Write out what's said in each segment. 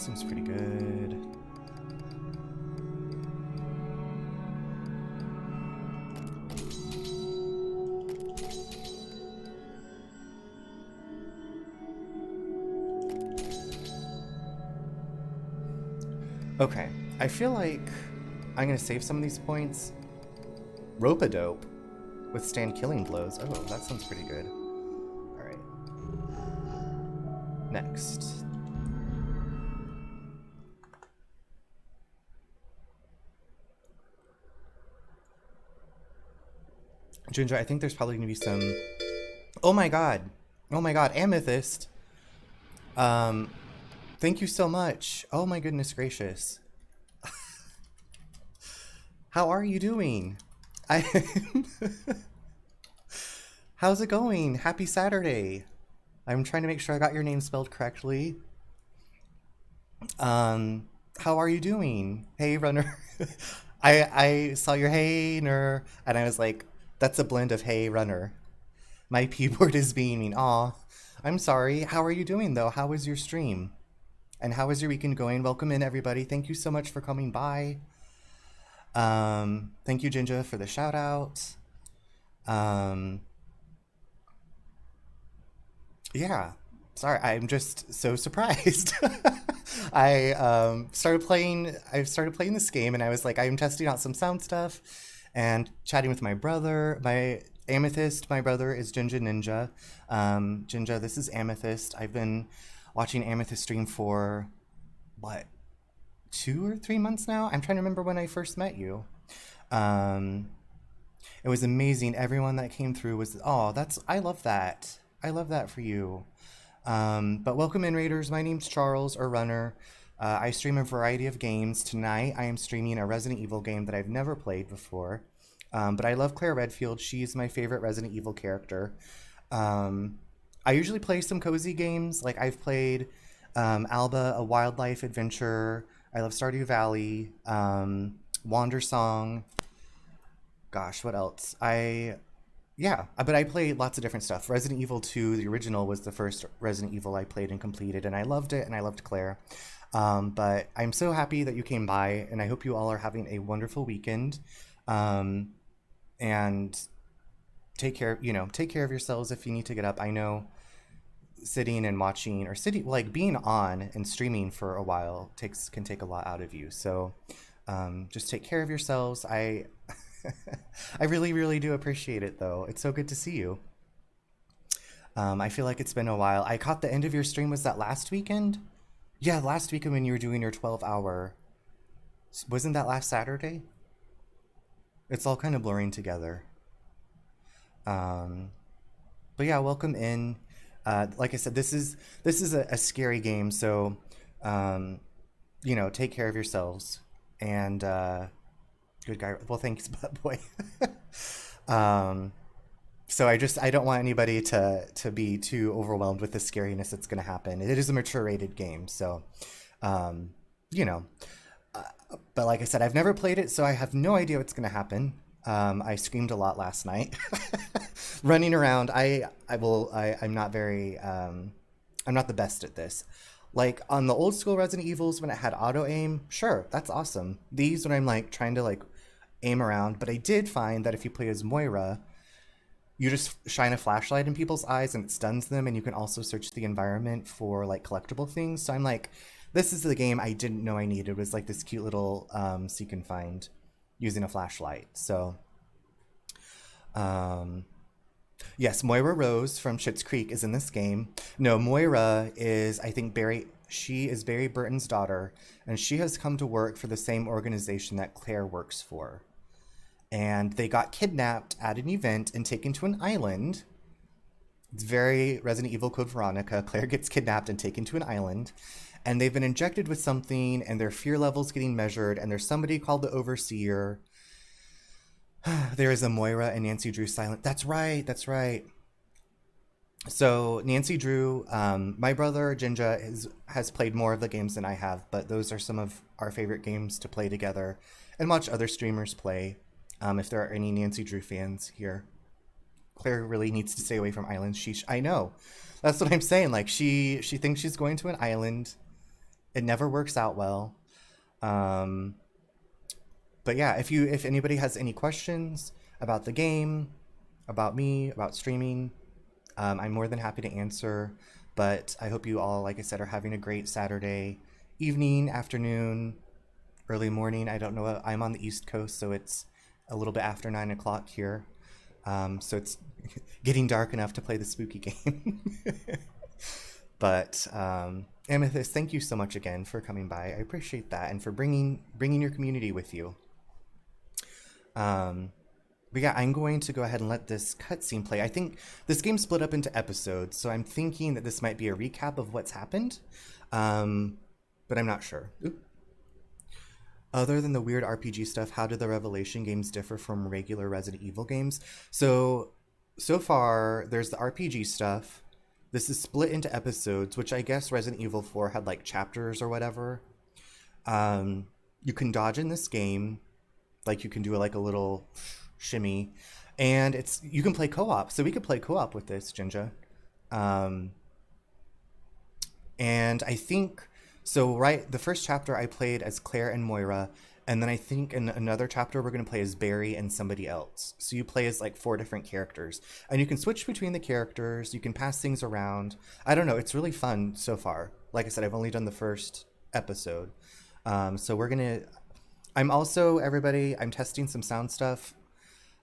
seems pretty good. Okay, I feel like I'm gonna save some of these points. Rope-a-dope. Withstand killing blows. Oh, that sounds pretty good. Alright. Next. Ginger, I think there's probably gonna be some... Oh my god! Oh my god, Amethyst! Thank you so much. Oh my goodness gracious. How are you doing? I... How's it going? Happy Saturday! I'm trying to make sure I got your name spelled correctly. How are you doing? Hey, runner. I saw your hey, ner, and I was like, that's a blend of hey, runner. My P word is being mean. Aw, I'm sorry. How are you doing, though? How was your stream? And how is your weekend going? Welcome in, everybody. Thank you so much for coming by. Thank you, Jinja, for the shout out. Yeah. Sorry, I'm just so surprised. I started playing this game and I was like, I'm testing out some sound stuff and chatting with my brother. My Amethyst, my brother is Jinja Ninja. Jinja, this is Amethyst. I've been watching Amethyst stream for what, 2 or 3 months now? I'm trying to remember when I first met you. It was amazing. Everyone that came through was, oh, I love that. I love that for you. But welcome in, Raiders. My name's Charles, or Runner. I stream a variety of games. Tonight, I am streaming a Resident Evil game that I've never played before. But I love Claire Redfield. She's my favorite Resident Evil character. I usually play some cozy games. Like, I've played Alba, A Wildlife Adventure. I love Stardew Valley. Wander Song. Gosh, what else? Yeah, but I played lots of different stuff. Resident Evil 2, the original, was the first Resident Evil I played and completed, and I loved it, and I loved Claire. But I'm so happy that you came by, and I hope you all are having a wonderful weekend. And take care of yourselves if you need to get up. I know sitting and watching, or like being on and streaming for a while can take a lot out of you. So just take care of yourselves. I really, really do appreciate it, though. It's so good to see you. I feel like it's been a while. I caught the end of your stream. Was that last weekend? Yeah, last weekend when you were doing your 12-hour. Wasn't that last Saturday? It's all kind of blurring together. But yeah, welcome in. Like I said, this is a scary game, so take care of yourselves. And good guy. Well, thanks, butt boy. So I don't want anybody to be too overwhelmed with the scariness that's going to happen. It is a mature rated game, so but like I said, I've never played it, so I have no idea what's going to happen. I screamed a lot last night, running around. I'm not very I'm not the best at this. Like on the old school Resident Evils, when it had auto aim, sure, that's awesome. These, when I'm like trying to like aim around, but I did find that if you play as Moira, you just shine a flashlight in people's eyes and it stuns them, and you can also search the environment for like collectible things. So I'm like, this is the game I didn't know I needed. It was like this cute little seek and find using a flashlight. So yes, Moira Rose from Schitt's Creek is in this game. No, Moira is, I think, she is Barry Burton's daughter, and she has come to work for the same organization that Claire works for. And they got kidnapped at an event and taken to an island. It's very Resident Evil Code Veronica. Claire gets kidnapped and taken to an island, and they've been injected with something, and their fear level's getting measured, and there's somebody called the Overseer. There is a Moira and Nancy Drew silent. That's right. So Nancy Drew, my brother Jinja has played more of the games than I have, but those are some of our favorite games to play together and watch other streamers play. If there are any Nancy Drew fans here, Claire really needs to stay away from islands. I know, that's what I'm saying. Like she thinks she's going to an island, It never works out well. Um, but yeah, if anybody has any questions about the game, about me, about streaming, I'm more than happy to answer. But I hope you all, like I said, are having a great Saturday evening, afternoon, early morning. I don't know. I'm on the East Coast, so it's a little bit after 9 o'clock here. So it's getting dark enough to play the spooky game. But Amethyst, thank you so much again for coming by. I appreciate that, and for bringing your community with you. But yeah, I'm going to go ahead and let this cutscene play. I think this game's split up into episodes, so I'm thinking that this might be a recap of what's happened, but I'm not sure. Oop. Other than the weird RPG stuff, how do the Revelation games differ from regular Resident Evil games? So far, there's the RPG stuff. This is split into episodes, which I guess Resident Evil 4 had like chapters or whatever. You can dodge in this game. Like you can do like a little shimmy. And you can play co-op. So we could play co-op with this, Jinja. And I think... So, right, the first chapter I played as Claire and Moira, and then I think in another chapter we're going to play as Barry and somebody else. So you play as like 4 different characters. And you can switch between the characters, you can pass things around. I don't know, it's really fun so far. Like I said, I've only done the first episode. So we're going to... I'm also, everybody, I'm testing some sound stuff.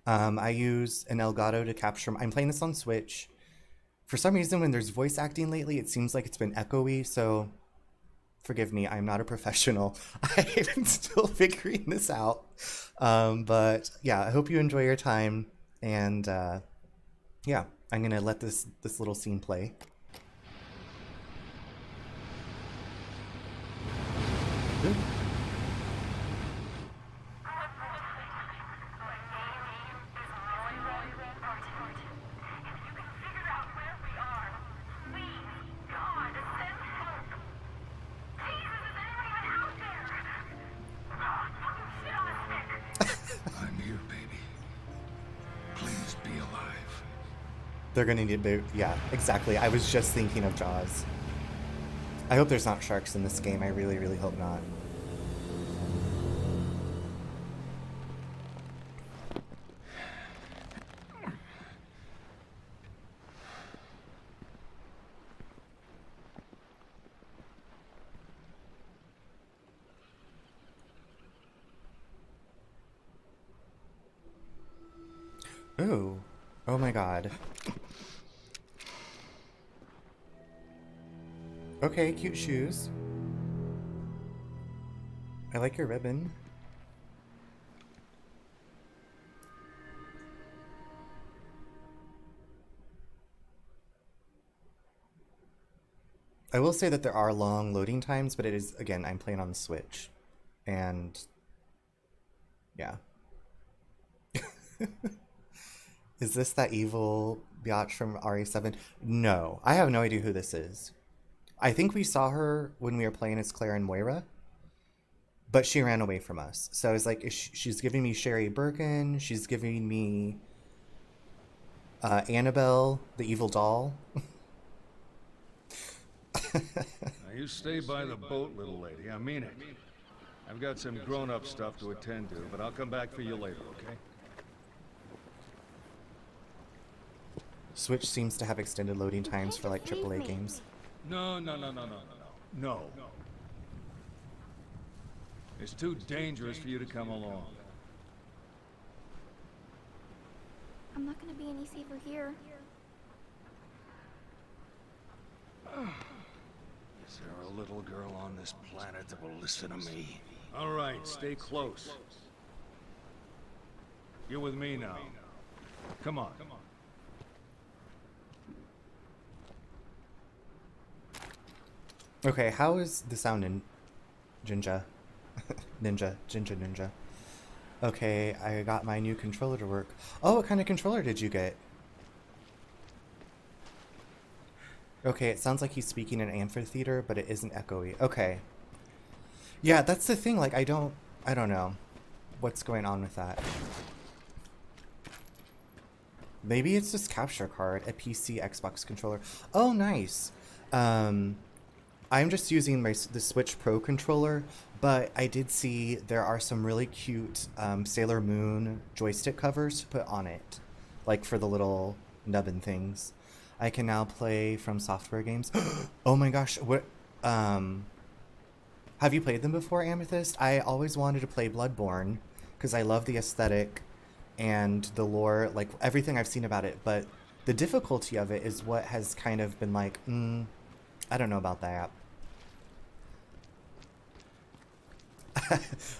I use an Elgato to capture... I'm playing this on Switch. For some reason, when there's voice acting lately, it seems like it's been echoey, so... Forgive me, I'm not a professional. I'm still figuring this out. But yeah, I hope you enjoy your time. And yeah, I'm going to let this little scene play. Ooh. They're gonna need to, yeah, exactly. I was just thinking of Jaws. I hope there's not sharks in this game. I really, really hope not. Ooh. Oh my god. Okay, cute shoes. I like your ribbon. I will say that there are long loading times, but it is, again, I'm playing on the Switch. And yeah. Is this that evil biatch from RE7? No, I have no idea who this is. I think we saw her when we were playing as Claire and Moira, but she ran away from us. So I was like, she's giving me Sherry Birkin, she's giving me Annabelle, the evil doll. Now you stay by the boat, little lady. I mean it. I've got some grown-up stuff to attend to, but I'll come back for you later, okay? Switch seems to have extended loading times for like AAA games. No. It's too dangerous for you to come along. I'm not gonna be any safer here. Is there a little girl on this planet that will listen to me? All right, stay close. You're with me now. Come on. Okay, how is the sound in Jinja? Ninja. Okay, I got my new controller to work. Oh, what kind of controller did you get? Okay, it sounds like he's speaking in amphitheater, but it isn't echoey. Okay. Yeah, that's the thing, like I don't know what's going on with that. Maybe it's just capture card, a PC Xbox controller. Oh, nice. I'm just using the Switch Pro controller, but I did see there are some really cute Sailor Moon joystick covers to put on it, like for the little nubbin things. I can now play From Software games. Oh my gosh, what? Have you played them before, Amethyst? I always wanted to play Bloodborne because I love the aesthetic and the lore, like everything I've seen about it, but the difficulty of it is what has kind of been like, I don't know about that.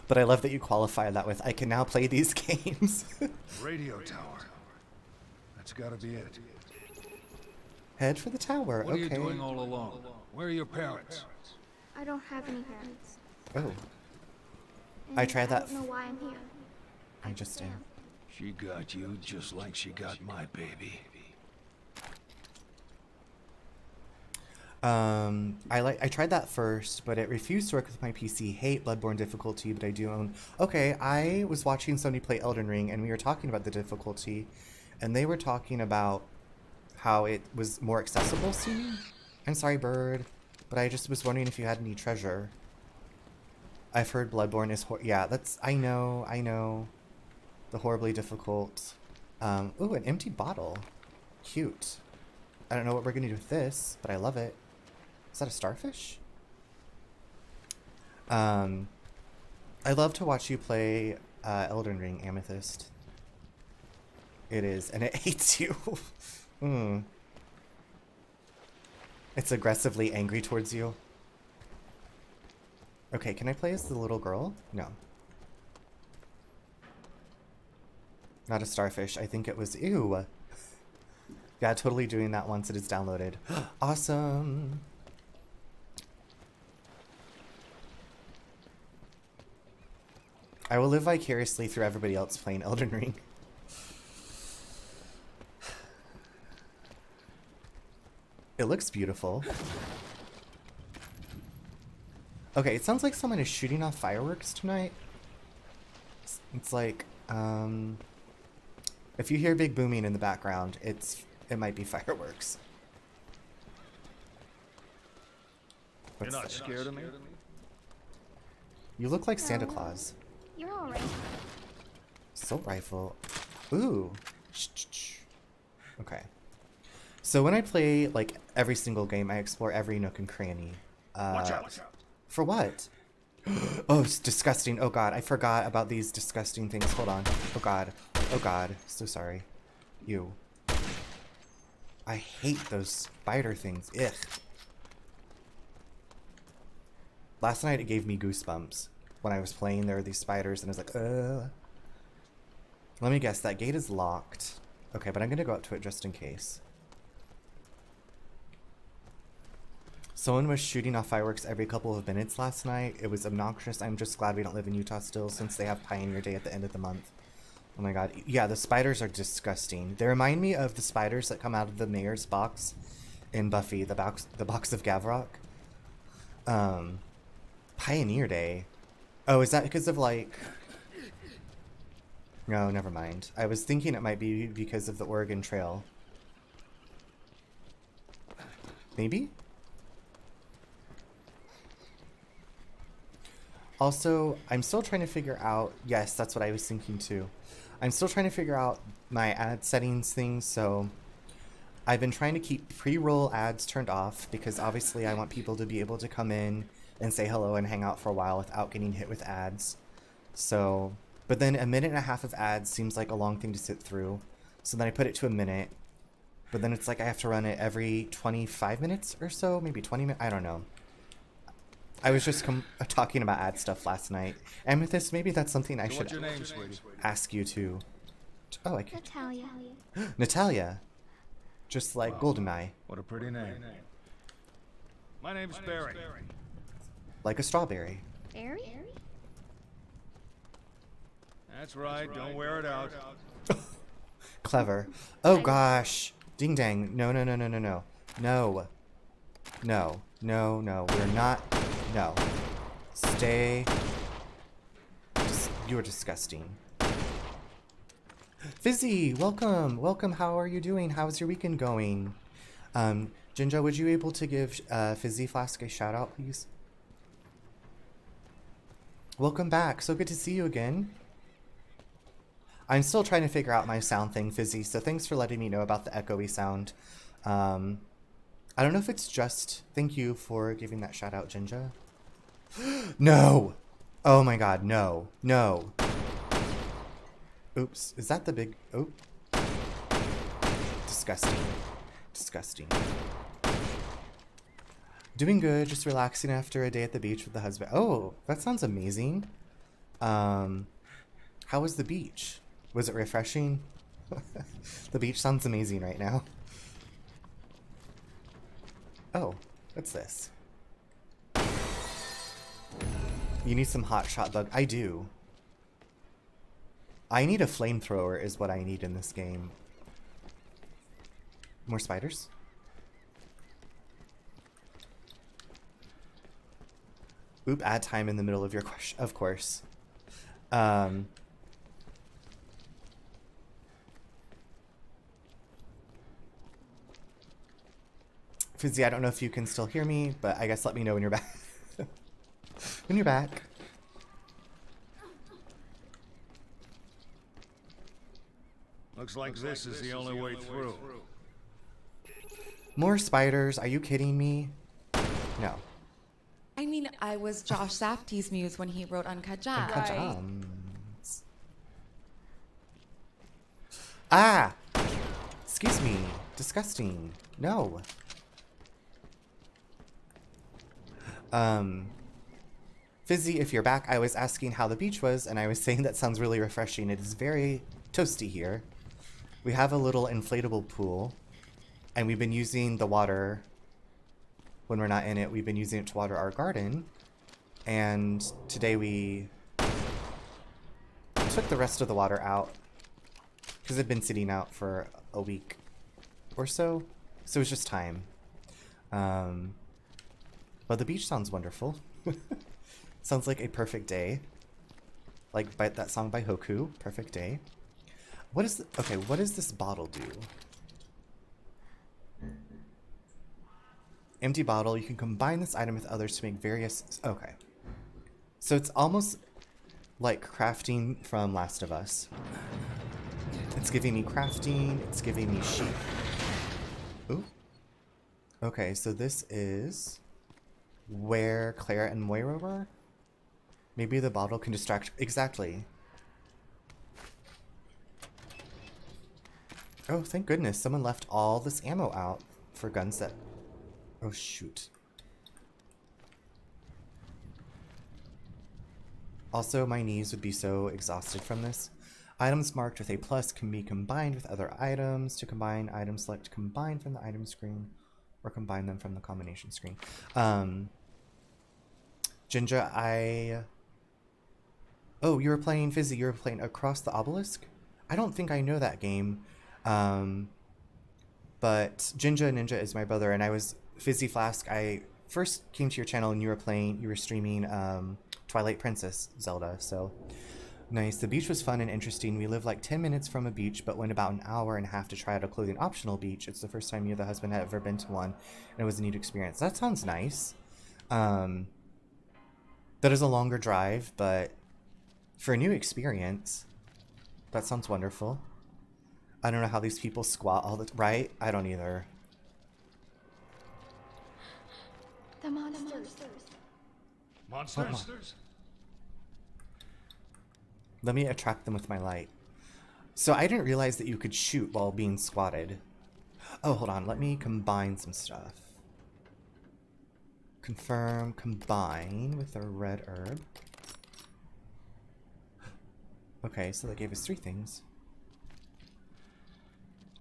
But I love that you qualify that with, I can now play these games. Radio tower. That's gotta be it. Head for the tower, What okay. are you doing all alone? Where are your parents? I don't have any parents. Oh, And I tried that I don't know why I'm here. I just am. She got you just like she got my baby. I tried that first, but it refused to work with my PC. Hate Bloodborne difficulty, but I do own. Okay, I was watching somebody play Elden Ring, and we were talking about the difficulty, and they were talking about how it was more accessible seeming. I'm sorry, bird, but I just was wondering if you had any treasure. I've heard Bloodborne is yeah, that's I know, the horribly difficult. Ooh, an empty bottle, cute. I don't know what we're gonna do with this, but I love it. Is that a starfish? I love to watch you play Elden Ring, Amethyst. It is, and it hates you. It's aggressively angry towards you. Okay, can I play as the little girl? No. Not a starfish. I think it was... Ew. Yeah, totally doing that once it is downloaded. Awesome. I will live vicariously through everybody else playing Elden Ring. It looks beautiful. Okay, it sounds like someone is shooting off fireworks tonight. It's like, if you hear big booming in the background, it might be fireworks. You're not scared of me? You look like Santa Claus. You're alright. Assault rifle. Ooh. Okay. So when I play, like, every single game, I explore every nook and cranny. Watch out! For what? Oh, it's disgusting. Oh god, I forgot about these disgusting things. Hold on. Oh god. Oh god. So sorry. You. I hate those spider things. Ugh. Last night it gave me goosebumps. When I was playing, there were these spiders, and I was like, ugh. Let me guess, that gate is locked. Okay, but I'm gonna go up to it just in case. Someone was shooting off fireworks every couple of minutes last night. It was obnoxious. I'm just glad we don't live in Utah still, since they have Pioneer Day at the end of the month. Oh my god. Yeah, the spiders are disgusting. They remind me of the spiders that come out of the mayor's box in Buffy, the box of Gavrok. Pioneer Day. Oh, is that because of, like... No, never mind. I was thinking it might be because of the Oregon Trail. Maybe? Also, I'm still trying to figure out... Yes, that's what I was thinking too. I'm still trying to figure out my ad settings things, so... I've been trying to keep pre-roll ads turned off, because obviously I want people to be able to come in and say hello and hang out for a while without getting hit with ads. So... But then a minute and a half of ads seems like a long thing to sit through. So then I put it to a minute. But then it's like I have to run it every 25 minutes or so, maybe 20 minutes, I don't know. I was just talking about ad stuff last night. Amethyst, maybe that's something I should What's your name, sweetie? ask you to... Oh, I can... Natalia. Natalia. Just like Goldeneye. What a pretty name. My name's Barry. Like a strawberry. Barry? That's right, don't wear it out. Clever. Oh gosh. Ding dang. No, no, no, no, no, no. No. No. No, no. We're not... No. Stay. You are disgusting. Fizzy, welcome. Welcome. How are you doing? How's your weekend going? Jinja, would you be able to give Fizzy Flask a shout out, please? Welcome back. So good to see you again. I'm still trying to figure out my sound thing, Fizzy, so thanks for letting me know about the echoey sound. I don't know if it's just... Thank you for giving that shout out, Jinja. No! Oh my god, no. No. Oops. Is that the big... Oh. Disgusting. Disgusting. Doing good, just relaxing after a day at the beach with the husband. Oh, that sounds amazing. How was the beach? Was it refreshing? The beach sounds amazing right now. Oh, what's this? You need some hot shot bug. I do. I need a flamethrower is what I need in this game. More spiders? Oop, add time in the middle of your question. Of course. Fizzy, I don't know if you can still hear me, but I guess let me know when you're back. When you're back. Looks like this is the only way through. More spiders? Are you kidding me? No. I mean, I was Josh Safdie's muse when he wrote Uncut Gems. Uncut Gems. Ah! Excuse me. Disgusting. No. Fizzy, if you're back, I was asking how the beach was, and I was saying that sounds really refreshing. It is very toasty here. We have a little inflatable pool, and we've been using the water when we're not in it. We've been using it to water our garden, and today we took the rest of the water out because it'd been sitting out for a week or so, so it was just time. But the beach sounds wonderful. Sounds like a perfect day. Like by that song by Hoku, Perfect Day. What is okay, what does this bottle do? Empty bottle, you can combine this item with others to make various... Okay. So it's almost like crafting from Last of Us. It's giving me crafting, it's giving me sheep. Ooh. Okay, so this is where Clara and Moira were? Maybe the bottle can distract... Exactly. Oh, thank goodness. Someone left all this ammo out for guns that... Oh, shoot. Also, my knees would be so exhausted from this. Items marked with a plus can be combined with other items. To combine items, select combine from the item screen or combine them from the combination screen. Jinja, Oh, you were playing Fizzy. You were playing Across the Obelisk? I don't think I know that game. But Jinja Ninja is my brother, and I was Fizzy Flask. I first came to your channel and you were streaming Twilight Princess Zelda, so nice. The beach was fun and interesting. We live like 10 minutes from a beach, but went about an hour and a half to try out a clothing optional beach. It's the first time you, the husband, had ever been to one, and it was a neat experience. That sounds nice. That is a longer drive, but for a new experience, that sounds wonderful. I don't know how these people squat all the right? I don't either. The monsters. Monsters? Let me attract them with my light. So I didn't realize that you could shoot while being squatted. Oh, hold on. Let me combine some stuff. Confirm, combine with a red herb. Okay, so that gave us 3 things.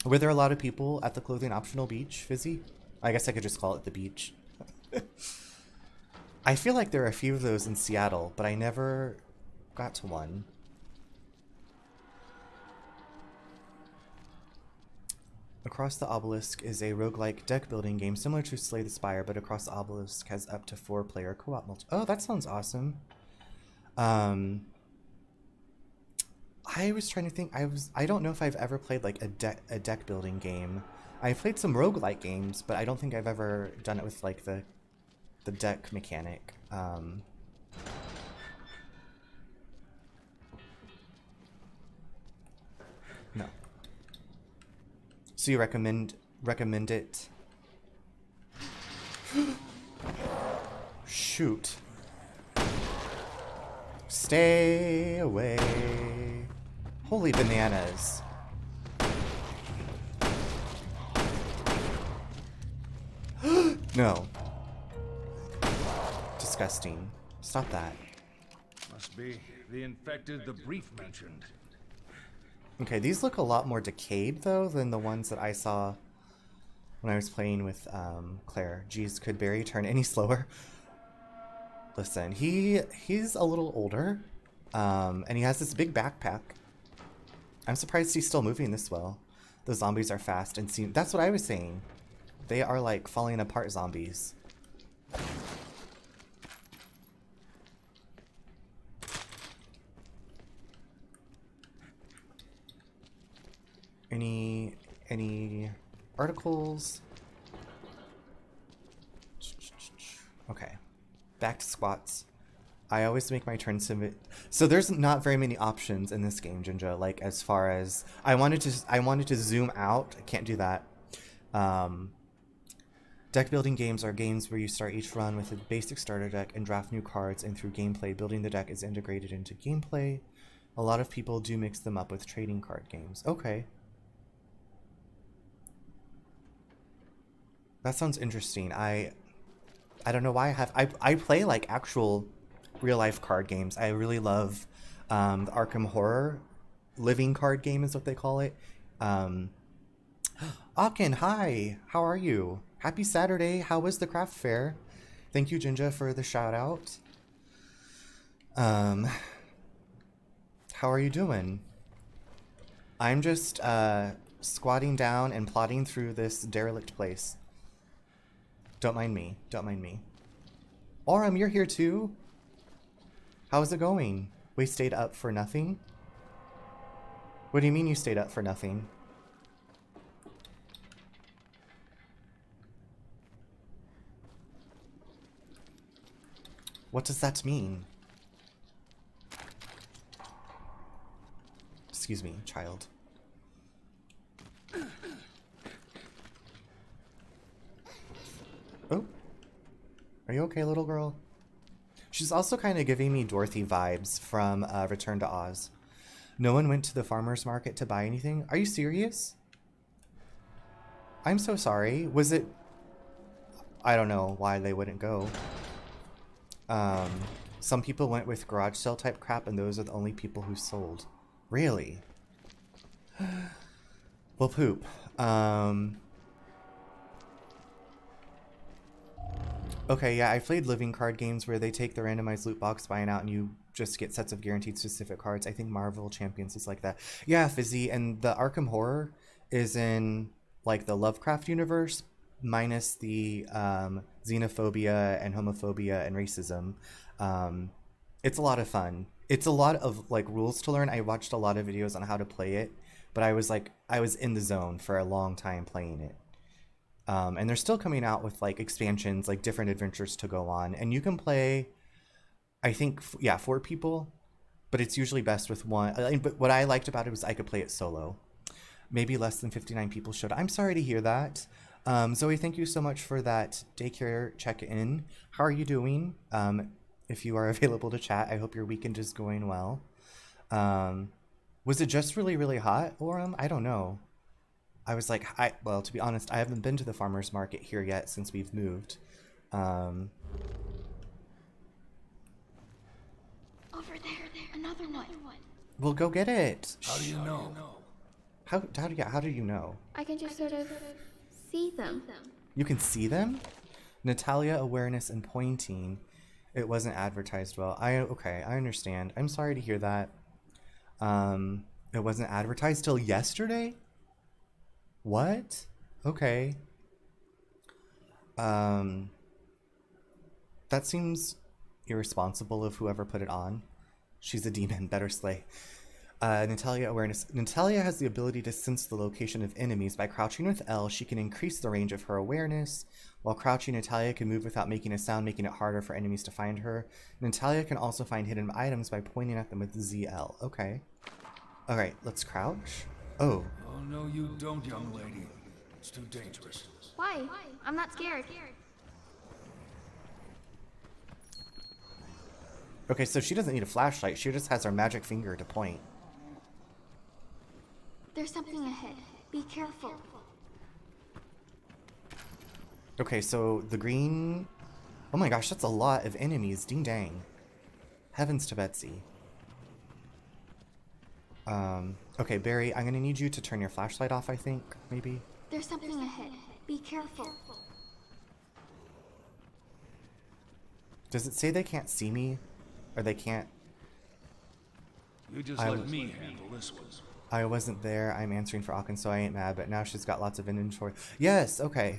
Were there a lot of people at the clothing optional beach, Fizzy? I guess I could just call it the beach. I feel like there are a few of those in Seattle, but I never got to one. Across the Obelisk is a roguelike deck building game similar to Slay the Spire, but Across the Obelisk has up to 4-player co-op multi. Oh, that sounds awesome. I was trying to think. I don't know if I've ever played like a deck building game. I played some roguelike games, but I don't think I've ever done it with like the deck mechanic. No. So you recommend it? Shoot. Stay away. Holy bananas. No. Disgusting. Stop that. Must be the infected the brief mentioned. Okay, these look a lot more decayed, though, than the ones that I saw when I was playing with Claire. Geez, could Barry turn any slower? Listen, he's a little older, and he has this big backpack. I'm surprised he's still moving this well. The zombies are fast and seem... That's what I was saying. They are, like, falling apart zombies. Any articles? Okay. Back to squats. I always make my turns to... So there's not very many options in this game, Jinja. Like, as far as... I wanted to zoom out. I can't do that. Deck building games are games where you start each run with a basic starter deck and draft new cards, and through gameplay, building the deck is integrated into gameplay. A lot of people do mix them up with trading card games. Okay. That sounds interesting. I don't know why I play like actual real life card games. I really love the Arkham Horror living card game is what they call it. Akin, hi. How are you? Happy Saturday. How was the craft fair? Thank you, Jinja, for the shout out. How are you doing? I'm just squatting down and plodding through this derelict place. Don't mind me. Don't mind me. Aurum, you're here too? How's it going? We stayed up for nothing? What do you mean you stayed up for nothing? What does that mean? Excuse me, child. Oh. Are you okay, little girl? She's also kind of giving me Dorothy vibes from Return to Oz. No one went to the farmer's market to buy anything? Are you serious? I'm so sorry. Was it... I don't know why they wouldn't go. Some people went with garage sale type crap, and those are the only people who sold. Really? Well, poop. Okay, yeah, I played living card games where they take the randomized loot box, buy it out, and you just get sets of guaranteed specific cards. I think Marvel Champions is like that. Yeah, Fizzy, and the Arkham Horror is in, like, the Lovecraft universe, minus the xenophobia and homophobia and racism. It's a lot of fun. It's a lot of, like, rules to learn. I watched a lot of videos on how to play it, but I was in the zone for a long time playing it. And they're still coming out with like expansions, like different adventures to go on. And you can play, I think, 4 people, but it's usually best with one. But what I liked about it was I could play it solo. Maybe less than 59 people showed. I'm sorry to hear that. Zoe, thank you so much for that daycare check-in. How are you doing? If you are available to chat, I hope your weekend is going well. Was it just really, really hot, Aurum? I don't know. I was like, well, to be honest, I haven't been to the farmer's market here yet since we've moved. Over there, another one. Well, go get it. How do you know? How do you know? I can just sort of see them. You can see them? Natalia, awareness, and pointing. It wasn't advertised well. Okay, I understand. I'm sorry to hear that. It wasn't advertised till yesterday? What? Okay. That seems irresponsible of whoever put it on. She's a demon, better slay. Natalia awareness. Natalia has the ability to sense the location of enemies. By crouching with L, she can increase the range of her awareness. While crouching, Natalia can move without making a sound, making it harder for enemies to find her. Natalia can also find hidden items by pointing at them with ZL. Okay. Alright, let's crouch. Oh. Oh, no, you don't, young lady. It's too dangerous. Why? I'm not scared. Okay, so she doesn't need a flashlight. She just has her magic finger to point. There's something ahead. Be careful. Okay, so the green... Oh my gosh, that's a lot of enemies. Ding dang. Heavens to Betsy. Okay, Barry, I'm gonna need you to turn your flashlight off, I think, maybe? There's something ahead. Be careful. Does it say they can't see me? Or they can't... You just let me handle this one. I wasn't there. I'm answering for Aachen, so I ain't mad, but now she's got lots of inventory. Yes, okay.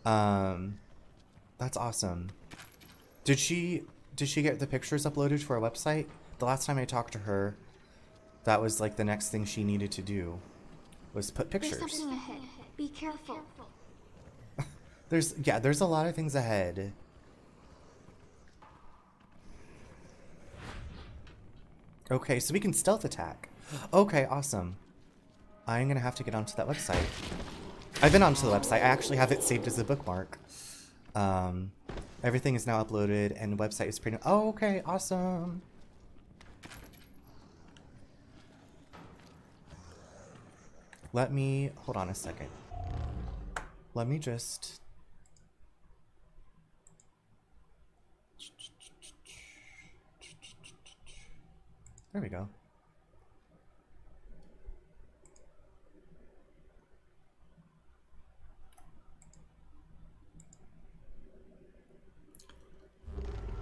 That's awesome. Did she get the pictures uploaded to our website? The last time I talked to her, that was like the next thing she needed to do, was put pictures. There's something ahead. Be careful. There's a lot of things ahead. Okay, so we can stealth attack. Okay, awesome. I'm gonna have to get onto that website. I've been onto the website. I actually have it saved as a bookmark. Everything is now uploaded and the website is pretty... Oh, okay, awesome. Let me... Hold on a second. Let me just... There we go.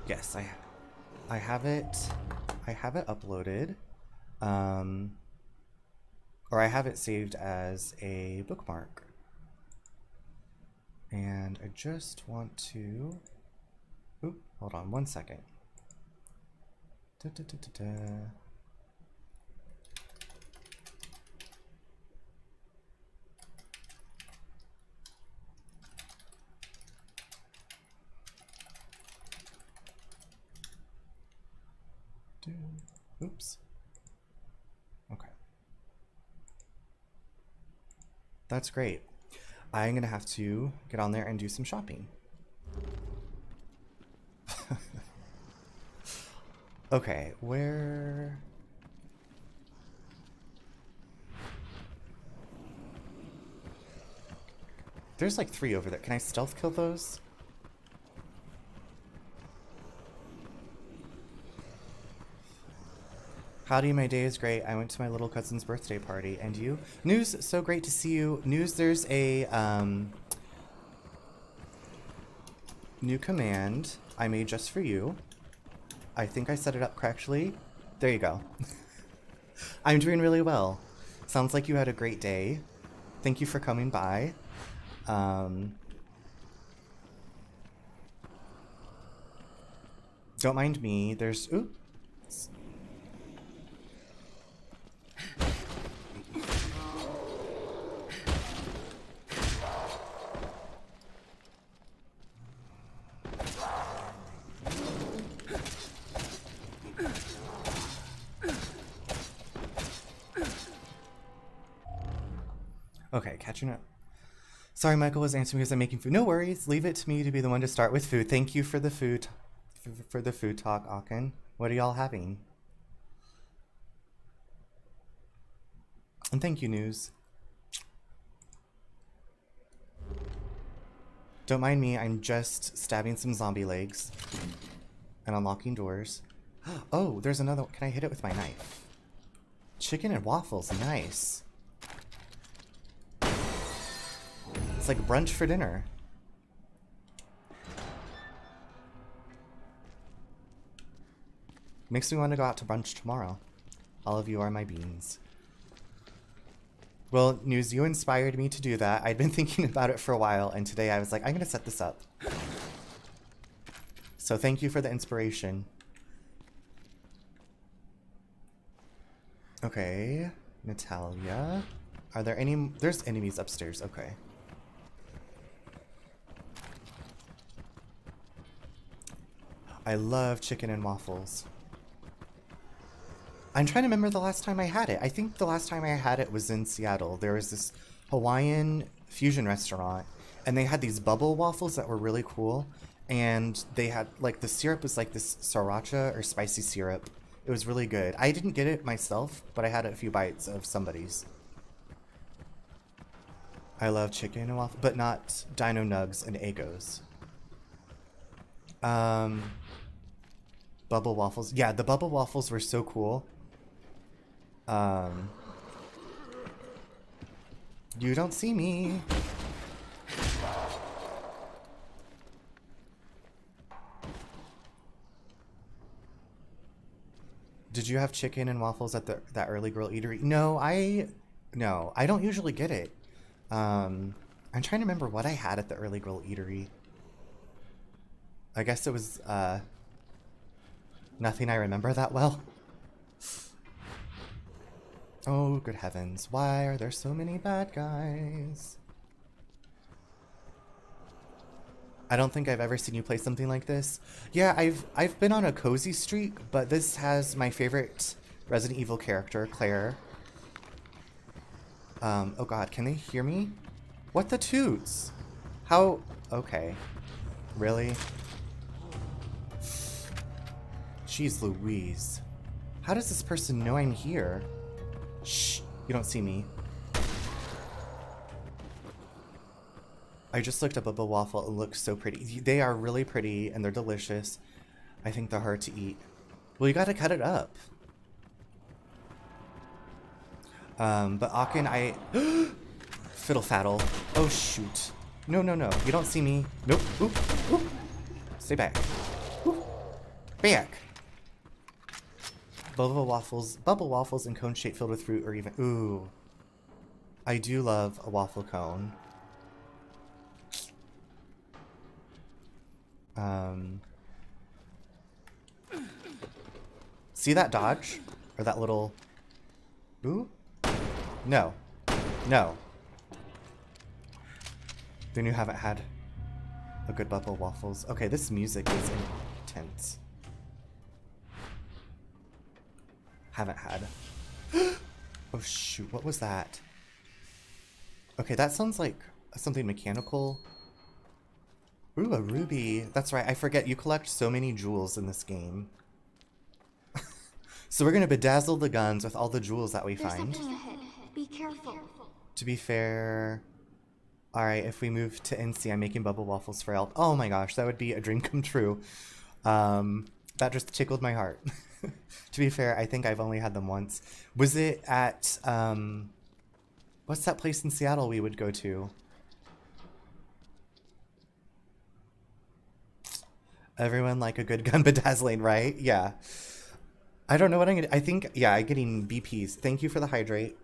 Yes, I have it. I have it uploaded. Or I have it saved as a bookmark. And I just want to... Oop, hold on one second. Da, da, da, da, da. Oops. Okay. That's great. I'm gonna have to get on there and do some shopping. Okay, where... There's like 3 over there. Can I stealth kill those? Howdy, my day is great. I went to my little cousin's birthday party. And you? News, so great to see you. News, there's a new command I made just for you. I think I set it up correctly. There you go. I'm doing really well. Sounds like you had a great day. Thank you for coming by. Don't mind me. There's... Ooh. Okay, catching up. Sorry, Michael was answering because I'm making food. No worries. Leave it to me to be the one to start with food. Thank you for the food, for the food talk, Aachen. What are y'all having? And thank you, News. Don't mind me. I'm just stabbing some zombie legs and unlocking doors. Oh, there's another one. Can I hit it with my knife? Chicken and waffles. Nice. It's like brunch for dinner. Makes me want to go out to brunch tomorrow. All of you are my beans. Well, News, you inspired me to do that. I'd been thinking about it for a while, and today I was like, I'm going to set this up. So thank you for the inspiration. Okay, Natalia. Are there any... There's enemies upstairs, okay. I love chicken and waffles. I'm trying to remember the last time I had it. I think the last time I had it was in Seattle. There was this Hawaiian fusion restaurant, and they had these bubble waffles that were really cool. And they had, like, the syrup was like this sriracha or spicy syrup. It was really good. I didn't get it myself, but I had a few bites of somebody's. I love chicken and waffle, but not Dino Nugs and Eggos. Bubble waffles. Yeah, the bubble waffles were so cool. You don't see me. Did you have chicken and waffles at that early girl eatery? No, I don't usually get it. I'm trying to remember what I had at the early girl eatery. I guess it was nothing I remember that well. Oh, good heavens. Why are there so many bad guys? I don't think I've ever seen you play something like this. Yeah, I've been on a cozy streak, but this has my favorite Resident Evil character, Claire. Oh god, can they hear me? What the toots? How? Okay. Really? Jeez Louise. How does this person know I'm here? Shh, you don't see me. I just looked up a waffle. It looks so pretty. They are really pretty and they're delicious. I think they're hard to eat. Well, you gotta cut it up. But Akin, Fiddle faddle. Oh, shoot. No, no, no. You don't see me. Nope. Oop. Oop. Stay back. Oop. Back. Bubble waffles and cone shape filled with fruit or even... Ooh. I do love a waffle cone. See that dodge? Or that little... Ooh? No. No. Then you haven't had a good bubble waffles. Okay, this music is intense. Haven't had. Oh shoot, what was that? Okay, that sounds like something mechanical. Ooh, a ruby. That's right, I forget you collect so many jewels in this game. So we're gonna bedazzle the guns with all the jewels that we There's find. something ahead. Be careful. To be fair... Alright, if we move to NC, I'm making bubble waffles for help. Oh my gosh, that would be a dream come true. That just tickled my heart. To be fair, I think I've only had them once. Was it at, what's that place in Seattle we would go to? Everyone like a good gun bedazzling, right? Yeah. I don't know what I'm gonna... I think, yeah, I'm getting BPs. Thank you for the hydrate.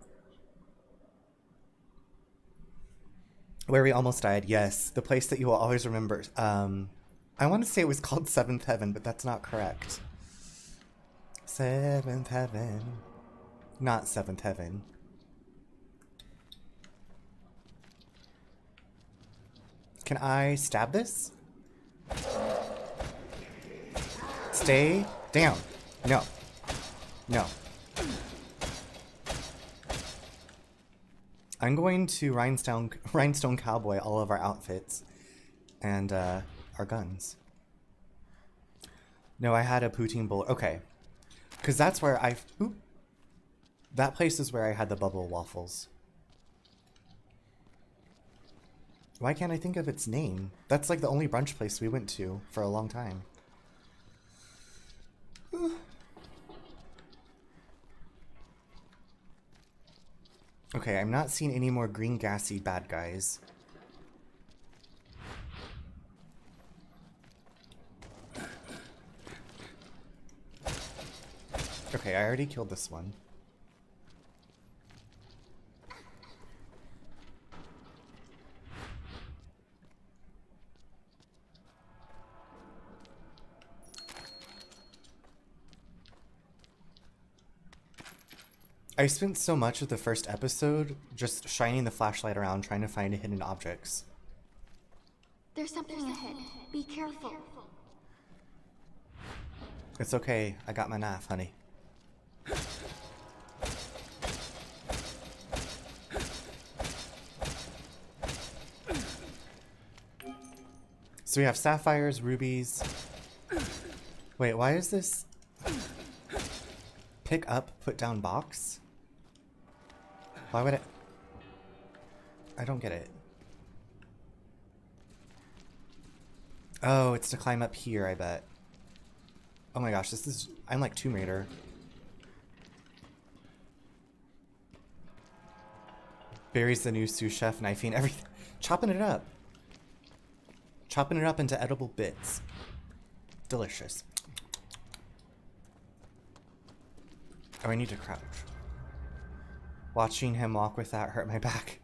Where we almost died, yes. The place that you will always remember. I want to say it was called Seventh Heaven, but that's not correct. Seventh Heaven. Not Seventh Heaven. Can I stab this? Stay down. No. No. I'm going to Rhinestone Cowboy all of our outfits and our guns. No, I had a poutine bowl. Okay. Because that's where that place is where I had the bubble waffles. Why can't I think of its name? That's like the only brunch place we went to for a long time. Okay, I'm not seeing any more green gassy bad guys. Okay, I already killed this one. I spent so much of the first episode just shining the flashlight around trying to find hidden objects. There's something ahead. Be careful. It's okay. I got my knife, honey. So we have sapphires, rubies. Wait, why is this pick up, put down box? Why would it? I don't get it. Oh, it's to climb up here, I bet. Oh my gosh, this is... I'm like Tomb Raider. Barry's the new sous chef, knifing everything. Chopping it up. Chopping it up into edible bits. Delicious. Oh, I need to crouch. Watching him walk with that hurt my back.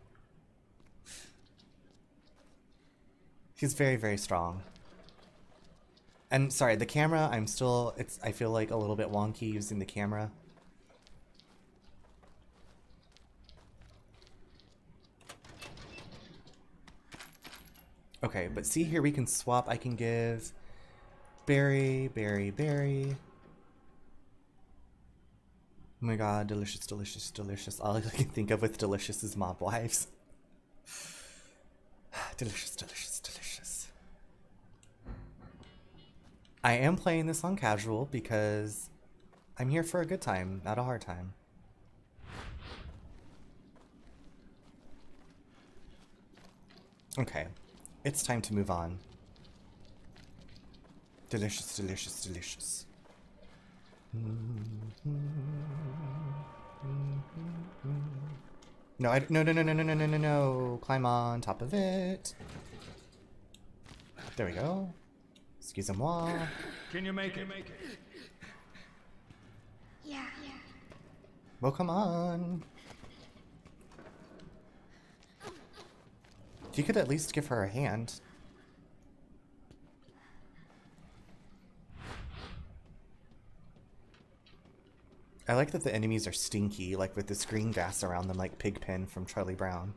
He's very, very strong. And sorry, the camera, I feel like a little bit wonky using the camera. Okay, but see here we can swap. I can give berry, berry, berry. Oh my god, delicious, delicious, delicious. All I can think of with delicious is mob wives. Delicious, delicious, delicious. I am playing this on casual because I'm here for a good time, not a hard time. Okay, it's time to move on. Delicious, delicious, delicious. No, no, no, no, no, no, no, no, no, no. Climb on top of it. There we go. Excusez-moi. Can you make it? Yeah. Well, come on. You could at least give her a hand. I like that the enemies are stinky, like with this green gas around them, like Pigpen from Charlie Brown.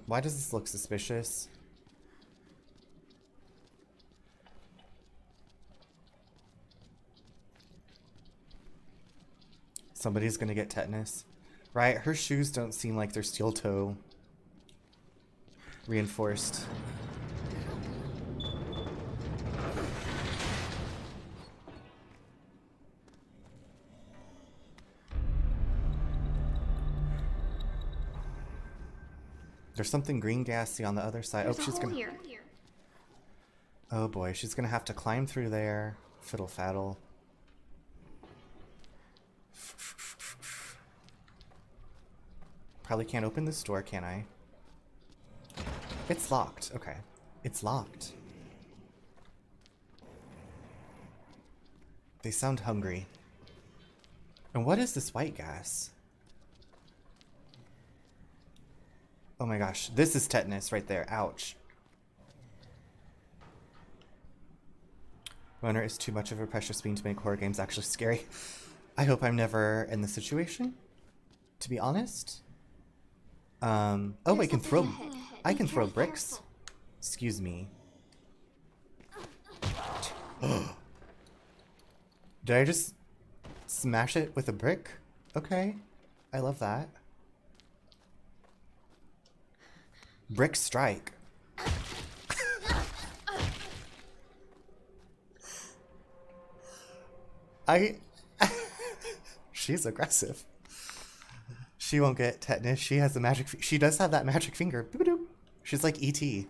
Why does this look suspicious? Somebody's gonna get tetanus. Right, her shoes don't seem like they're steel toe reinforced. There's something green gassy on the other side. There's Oh, a she's hole gonna... here. Oh boy, she's gonna have to climb through there. Fiddle faddle. Probably can't open this door, can I? It's locked. Okay. It's locked. They sound hungry. And what is this white gas? Oh my gosh. This is tetanus right there. Ouch. Moira is too much of a precious being to make horror games actually scary. I hope I'm never in this situation, to be honest. Oh, I can throw... I can throw bricks. Excuse me. Did I just smash it with a brick? Okay. I love that. Brick strike. She's aggressive. She won't get tetanus. She has the magic... She does have that magic finger. Boop-a-doop. She's like E.T.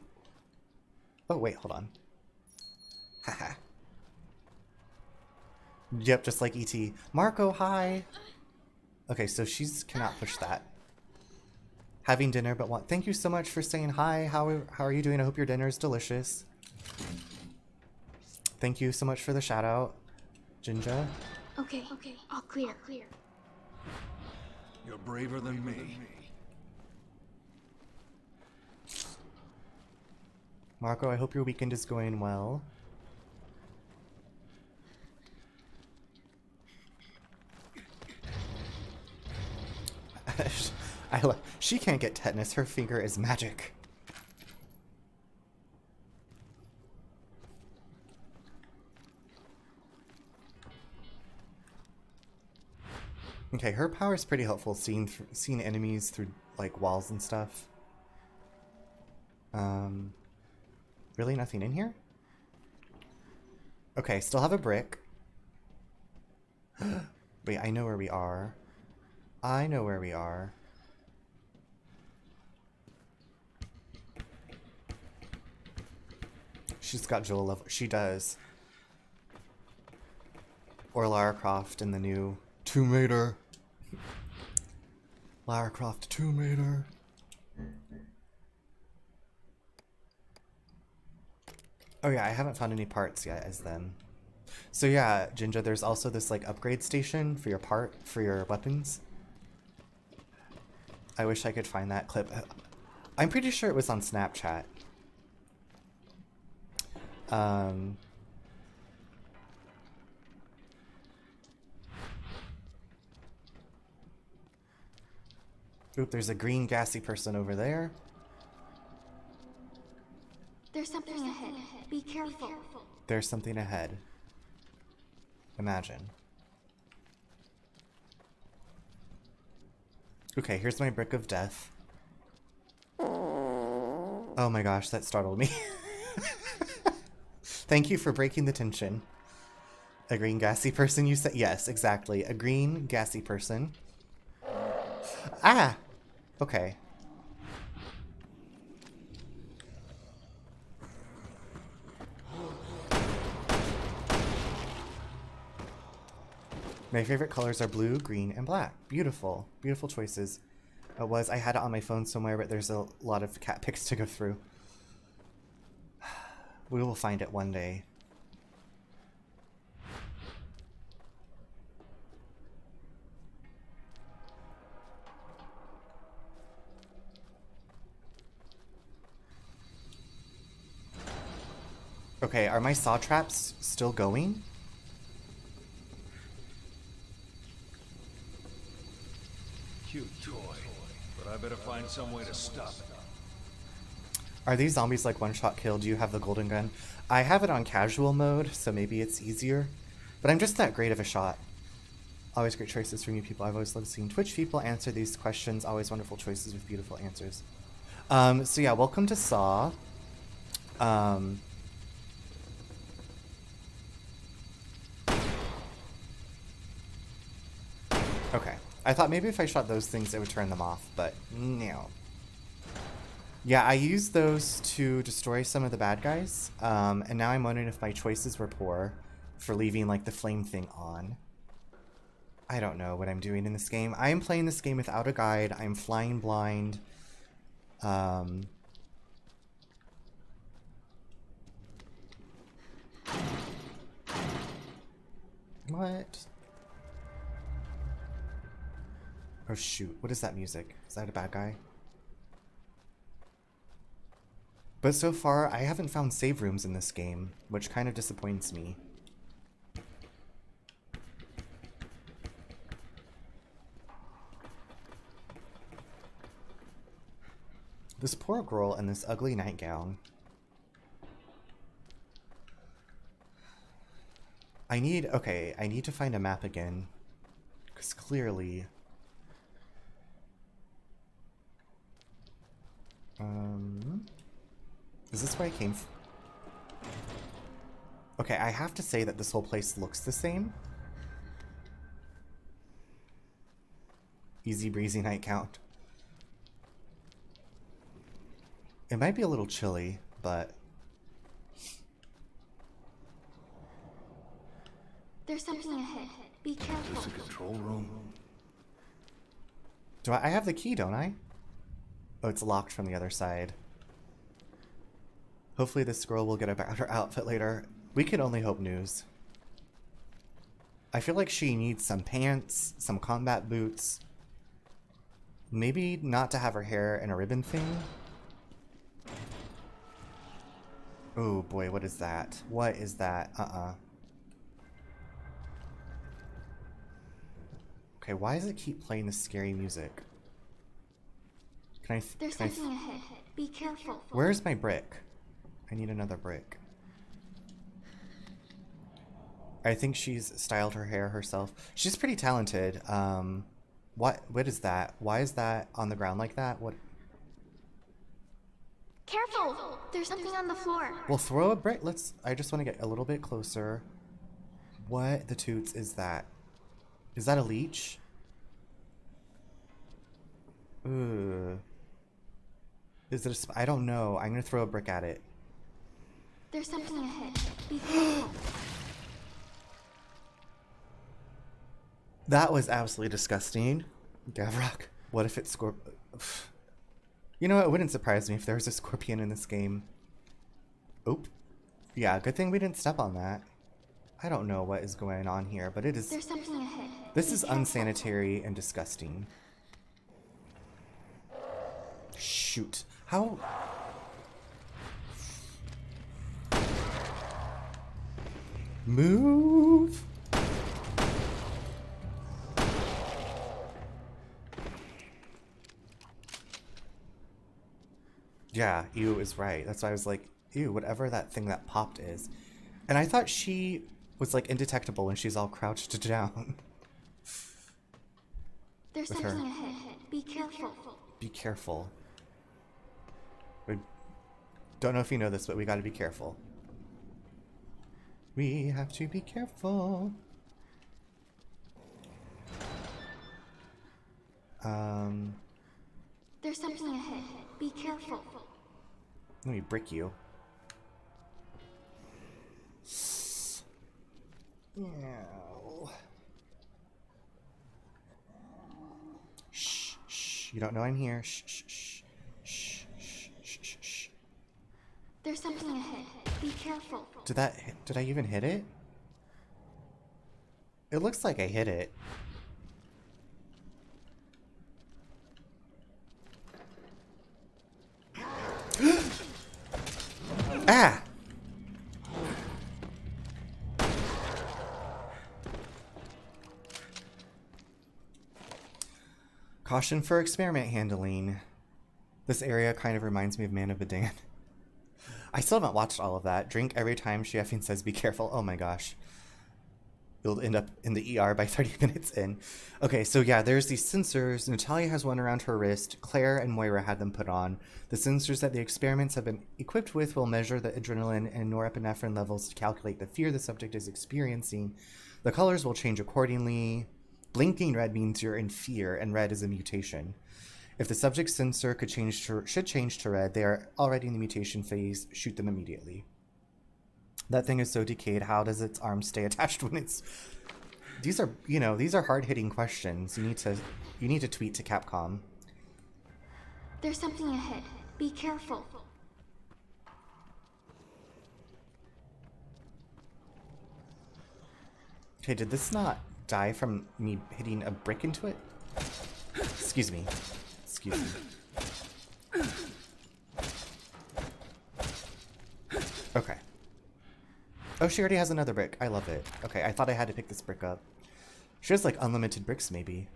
Oh, wait, hold on. Haha. Yep, just like E.T. Marco, hi! Okay, so she's cannot push that. Having dinner, but want... Thank you so much for saying hi. How are you doing? I hope your dinner is delicious. Thank you so much for the shout out, Jinja. Okay. All clear. You're braver than me. Marco, I hope your weekend is going well. She can't get tetanus. Her finger is magic. Okay, her power is pretty helpful, seeing enemies through like walls and stuff. Really nothing in here? Okay, still have a brick. Wait, I know where we are. I know where we are. She's got Joel level. She does. Or Lara Croft in the new Tomb Raider. Lara Croft Tomb Raider. Oh yeah, I haven't found any parts yet as them. So yeah, Ginger, there's also this like upgrade station for your weapons. I wish I could find that clip. I'm pretty sure it was on Snapchat. Oop, there's a green gassy person over there. There's something ahead. Be careful. There's something ahead. Imagine. Okay, here's my brick of death. Oh my gosh, that startled me. Thank you for breaking the tension. A green gassy person, you said? Yes, exactly. A green gassy person. Ah! Okay. My favorite colors are blue, green, and black. Beautiful. Beautiful choices. I had it on my phone somewhere, but there's a lot of cat pics to go through. We will find it one day. Okay, are my saw traps still going? Cute toy, but I better find some way to stop it. Are these zombies like one-shot kill? Do you have the golden gun? I have it on casual mode, so maybe it's easier. But I'm just that great of a shot. Always great choices from you people. I've always loved seeing Twitch people answer these questions. Always wonderful choices with beautiful answers. So yeah, welcome to Saw. Okay. I thought maybe if I shot those things, it would turn them off, but no. Yeah, I used those to destroy some of the bad guys, and now I'm wondering if my choices were poor for leaving, like, the flame thing on. I don't know what I'm doing in this game. I am playing this game without a guide. I'm flying blind. What? Oh shoot, what is that music? Is that a bad guy? But so far, I haven't found save rooms in this game, which kind of disappoints me. This poor girl in this ugly nightgown. I need to find a map again. Because clearly... is this where I came from? Okay, I have to say that this whole place looks the same. Easy breezy night count. It might be a little chilly, but... There's something ahead. Be careful. Is this a control room? Do I have the key, don't I? Oh, it's locked from the other side. Hopefully this girl will get a better outfit later. We can only hope news. I feel like she needs some pants, some combat boots. Maybe not to have her hair in a ribbon thing. Oh boy, what is that? What is that? Okay, why does it keep playing this scary music? Can I? There's Can I? something ahead. Be careful. Where's my brick? I need another brick. I think she's styled her hair herself. She's pretty talented. What is that? Why is that on the ground like that? What? Careful! There's something on the floor. Well, throw a brick. I just want to get a little bit closer. What the toots is that? Is that a leech? Ugh. Is it I don't know. I'm gonna throw a brick at it. There's something ahead. Be careful. That was absolutely disgusting. Gavrock. What if it's You know, it wouldn't surprise me if there was a scorpion in this game. Oop. Yeah, good thing we didn't step on that. I don't know what is going on here, but it is... There's something ahead. This is unsanitary and disgusting. Shoot. How... Move! Yeah, ew is right. That's why I was like, ew, whatever that thing that popped is. And I thought she was like indetectable when she's all crouched down. There's With something her. ahead. Be careful. Be careful. We don't know if you know this, but we gotta be careful. We have to be careful. There's something ahead. Be careful. Let me brick you. Ow. Shh, shh. You don't know I'm here. Shh, shh, shh. Shh, shh, shh, shh, shh. There's something ahead. Be careful. Did I even hit it? It looks like I hit it. Ah! Caution for experiment handling. This area kind of reminds me of Man of Medan. I still haven't watched all of that. Drink every time she effing says be careful. Oh my gosh. You'll end up in the ER by 30 minutes in. Okay, so yeah, there's these sensors. Natalia has one around her wrist. Claire and Moira had them put on. The sensors that the experiments have been equipped with will measure the adrenaline and norepinephrine levels to calculate the fear the subject is experiencing. The colors will change accordingly. Blinking red means you're in fear, and red is a mutation. If the subject's sensor should change to red, they are already in the mutation phase. Shoot them immediately. That thing is so decayed. How does its arm stay attached when it's... These are hard-hitting questions. You need to tweet to Capcom. There's something ahead. Be careful. Okay, did this not die from me hitting a brick into it? Excuse me. Excuse me. Okay. Oh, she already has another brick. I love it. Okay, I thought I had to pick this brick up. She has like unlimited bricks, maybe.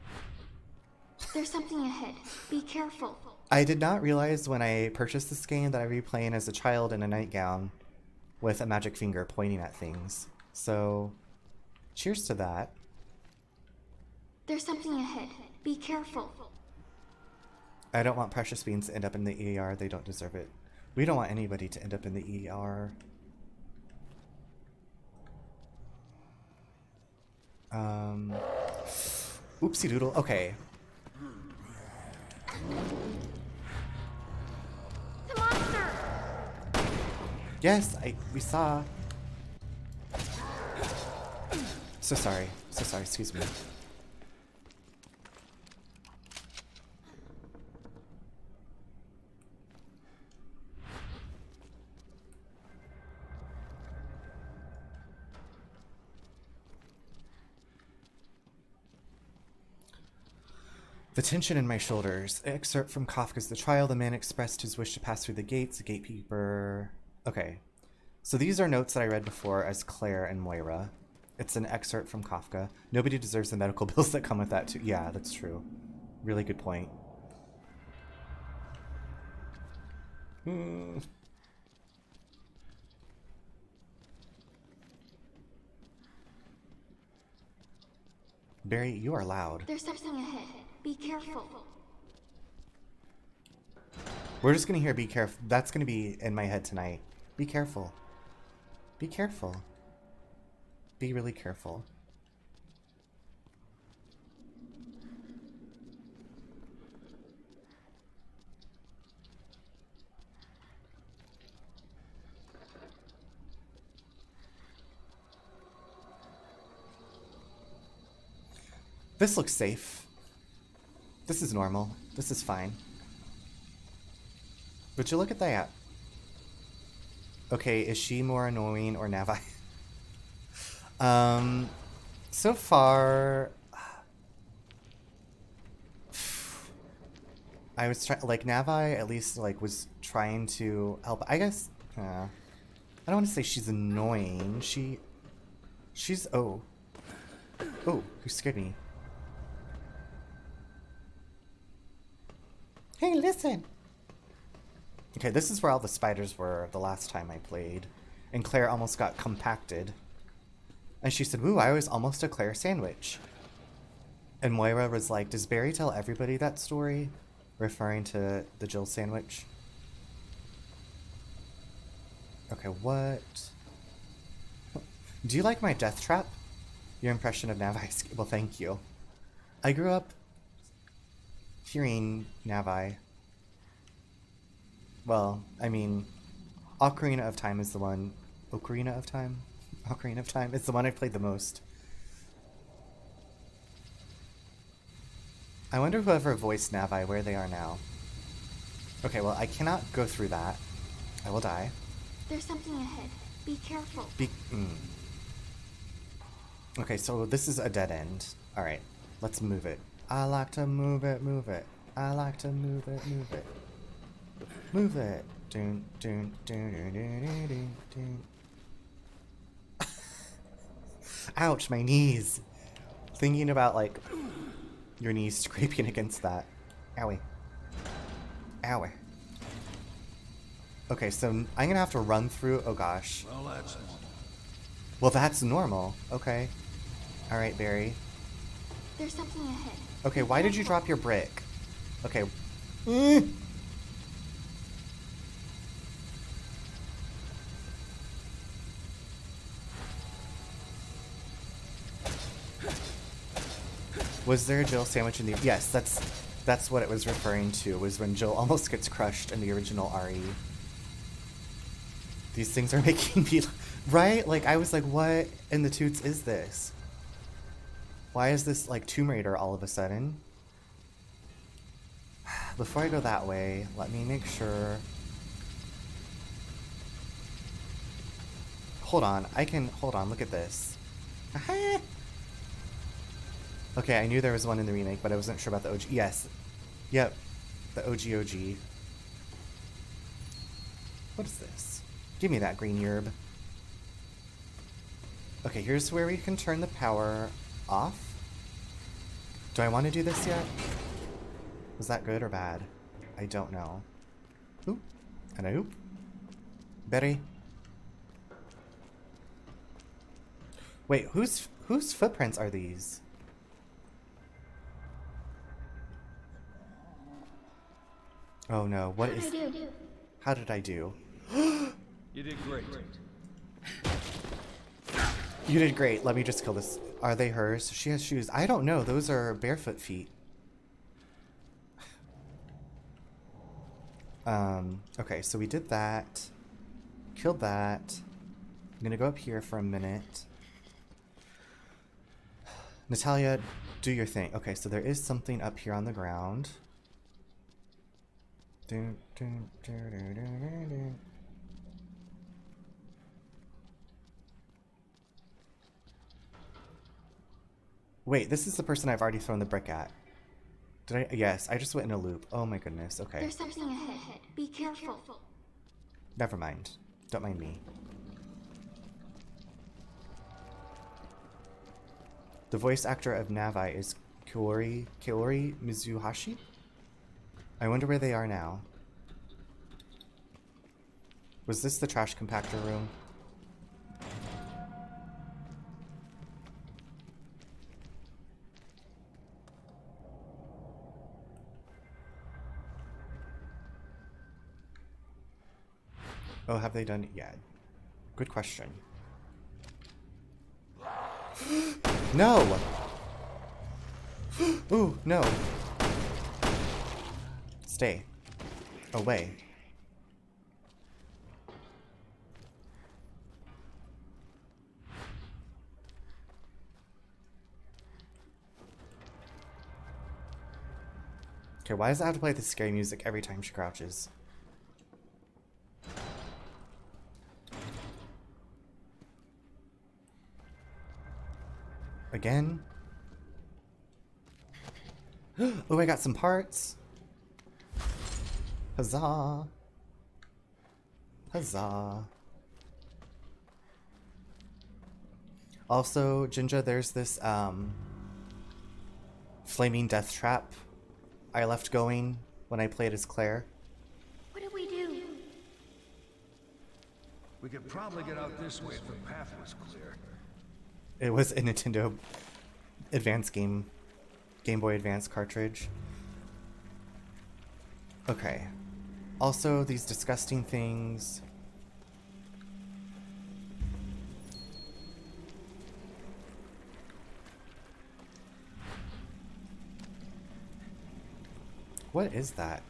There's something ahead. Be careful. I did not realize when I purchased this game that I'd be playing as a child in a nightgown with a magic finger pointing at things. So, cheers to that. There's something ahead. Be careful. I don't want precious beans to end up in the ER. They don't deserve it. We don't want anybody to end up in the ER. Oopsie doodle. Okay. The monster! Yes, we saw. So sorry. So sorry. Excuse me. The tension in my shoulders. Excerpt from Kafka's The Trial. The man expressed his wish to pass through the gates. The gatekeeper... Okay. So these are notes that I read before as Claire and Moira. It's an excerpt from Kafka. Nobody deserves the medical bills that come with that too. Yeah, that's true. Really good point. Barry, you are loud. There's something ahead. Be careful. We're just gonna hear be careful. That's gonna be in my head tonight. Be careful. Be careful. Be really careful. This looks safe. This is normal. This is fine. Would you look at that? Okay, is she more annoying or Navi? So far, I was like Navi at least like was trying to help. I guess I don't want to say she's annoying. She's oh, who scared me? Hey, listen. Okay, this is where all the spiders were the last time I played. And Claire almost got compacted. And she said, "Ooh, I was almost a Claire sandwich." And Moira was like, "Does Barry tell everybody that story?" Referring to the Jill sandwich. Okay, what? Do you like my death trap? Your impression of Navi? Well, thank you. I grew up hearing Navi. Well, I mean, Ocarina of Time is the one. Ocarina of Time? Ocarina of Time is the one I played the most. I wonder whoever voiced Navi, where they are now. Okay, well, I cannot go through that. I will die. There's something ahead. Be careful. Okay, so this is a dead end. Alright, let's move it. I like to move it, move it. I like to move it, move it. Move it. Dun, dun, dun, dun, dun, dun, dun, dun. Ouch, my knees. Thinking about, like, your knees scraping against that. Owie. Owie. Okay, so I'm gonna have to run through. Oh gosh. Well, that's normal. Well, that's normal. Okay. Alright, Barry. There's something ahead. Okay, why did you drop your brick? Okay. Was there a Jill sandwich in the... Yes, that's what it was referring to, was when Jill almost gets crushed in the original RE. These things are making me... Right? Like, I was like, what in the toots is this? Why is this, like, Tomb Raider all of a sudden? Before I go that way, let me make sure... Hold on, hold on, look at this. Aha! Okay, I knew there was one in the remake, but I wasn't sure about the OG. Yes. Yep. The OG. What is this? Give me that green yerb. Okay, here's where we can turn the power off. Do I want to do this yet? Was that good or bad? I don't know. Oop. And a oop. Betty. Wait, whose footprints are these? Oh no, what is... How did I do? You did great. You did great. Let me just kill this. Are they hers? She has shoes. I don't know. Those are barefoot feet. Okay, so we did that. Killed that. I'm gonna go up here for a minute. Natalia, do your thing. Okay, so there is something up here on the ground. Wait, this is the person I've already thrown the brick at. Did I? Yes, I just went in a loop. Oh my goodness, okay. There's something ahead. Be careful. Never mind. Don't mind me. The voice actor of Navi is Kaori Mizuhashi? I wonder where they are now. Was this the trash compactor room? Oh, have they done it yet? Good question. No! Ooh, no. Stay. Away. Okay, why does it have to play the scary music every time she crouches? Again? Oh, I got some parts. Huzzah. Huzzah. Also, Jinja, there's this flaming death trap I left going when I played as Claire. What do we do? We could probably get out this way if the path was clear. It was a Nintendo Advance Game Boy Advance cartridge. Okay. Also, these disgusting things. What is that?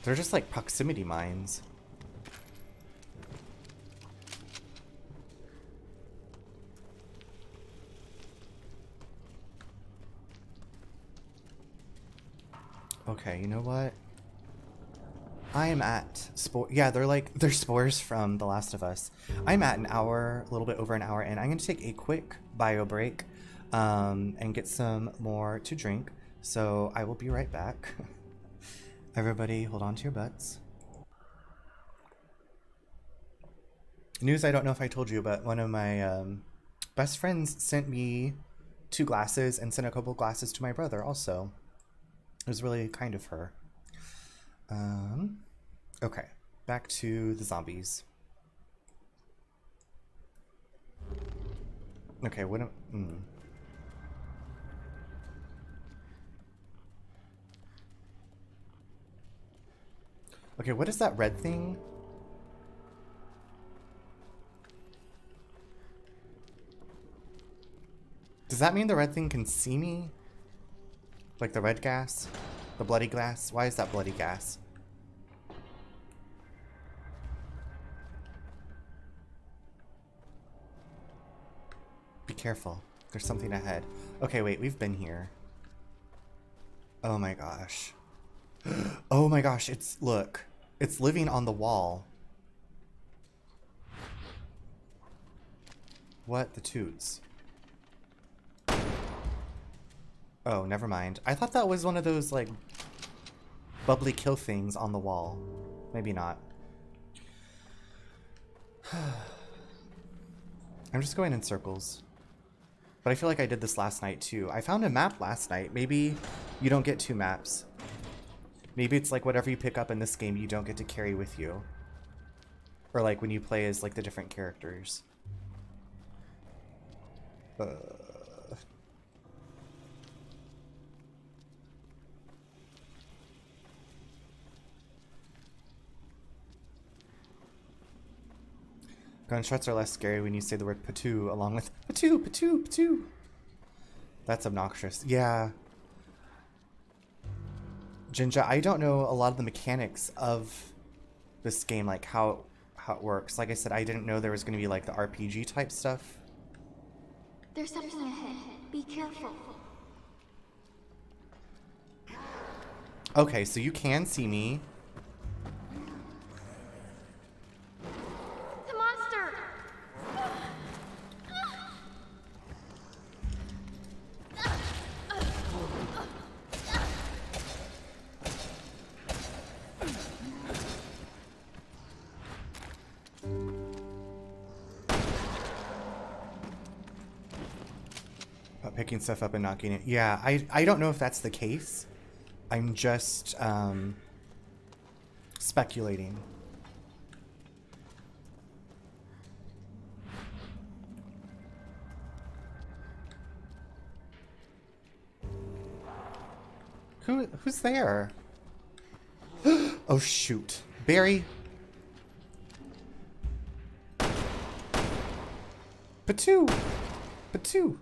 They're just like proximity mines. Okay, you know what? I am at yeah, they're spores from The Last of Us. I'm at an hour, a little bit over an hour, and I'm gonna take a quick bio break and get some more to drink. So I will be right back. Everybody, hold on to your butts. News I don't know if I told you, but one of my best friends sent me 2 glasses and sent a couple glasses to my brother also. It was really kind of her. Okay, back to the zombies. Okay, what am... Okay, what is that red thing? Does that mean the red thing can see me? Like the red gas? The bloody gas? Why is that bloody gas? Be careful. There's something ahead. Okay, wait, we've been here. Oh my gosh. Oh my gosh, look. It's living on the wall. What the toots? Oh, never mind. I thought that was one of those, like, bubbly kill things on the wall. Maybe not. I'm just going in circles. But I feel like I did this last night, too. I found a map last night. Maybe you don't get 2 maps. Maybe it's like whatever you pick up in this game, you don't get to carry with you. Or, like, when you play as, like, the different characters. Gunshots are less scary when you say the word patoo along with patoo, patoo, patoo. That's obnoxious. Yeah. Jinja, I don't know a lot of the mechanics of this game, like how it works. Like I said, I didn't know there was going to be like the RPG type stuff. There's something ahead. Be careful. Okay, so you can see me. The monster! picking stuff up and knocking it. Yeah, I don't know if that's the case. I'm just speculating. Who's there? Oh shoot. Barry. Patoo. Patoo.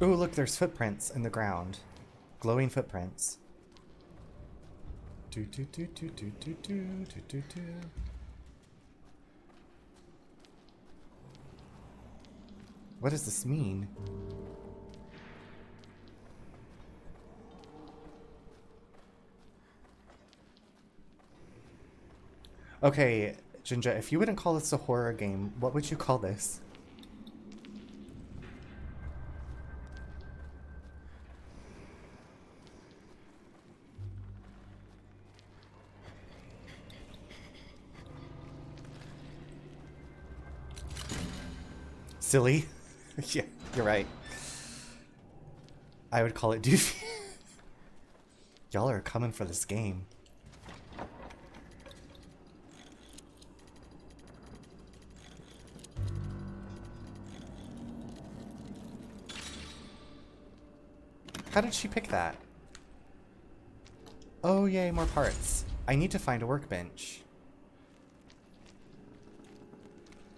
Oh, look, there's footprints in the ground. Glowing footprints. Do do do do do do do do do do. What does this mean? Okay, Jinja, if you wouldn't call this a horror game, what would you call this? Silly? Yeah, you're right. I would call it doofy. Y'all are coming for this game. How did she pick that? Oh, yay, more parts. I need to find a workbench.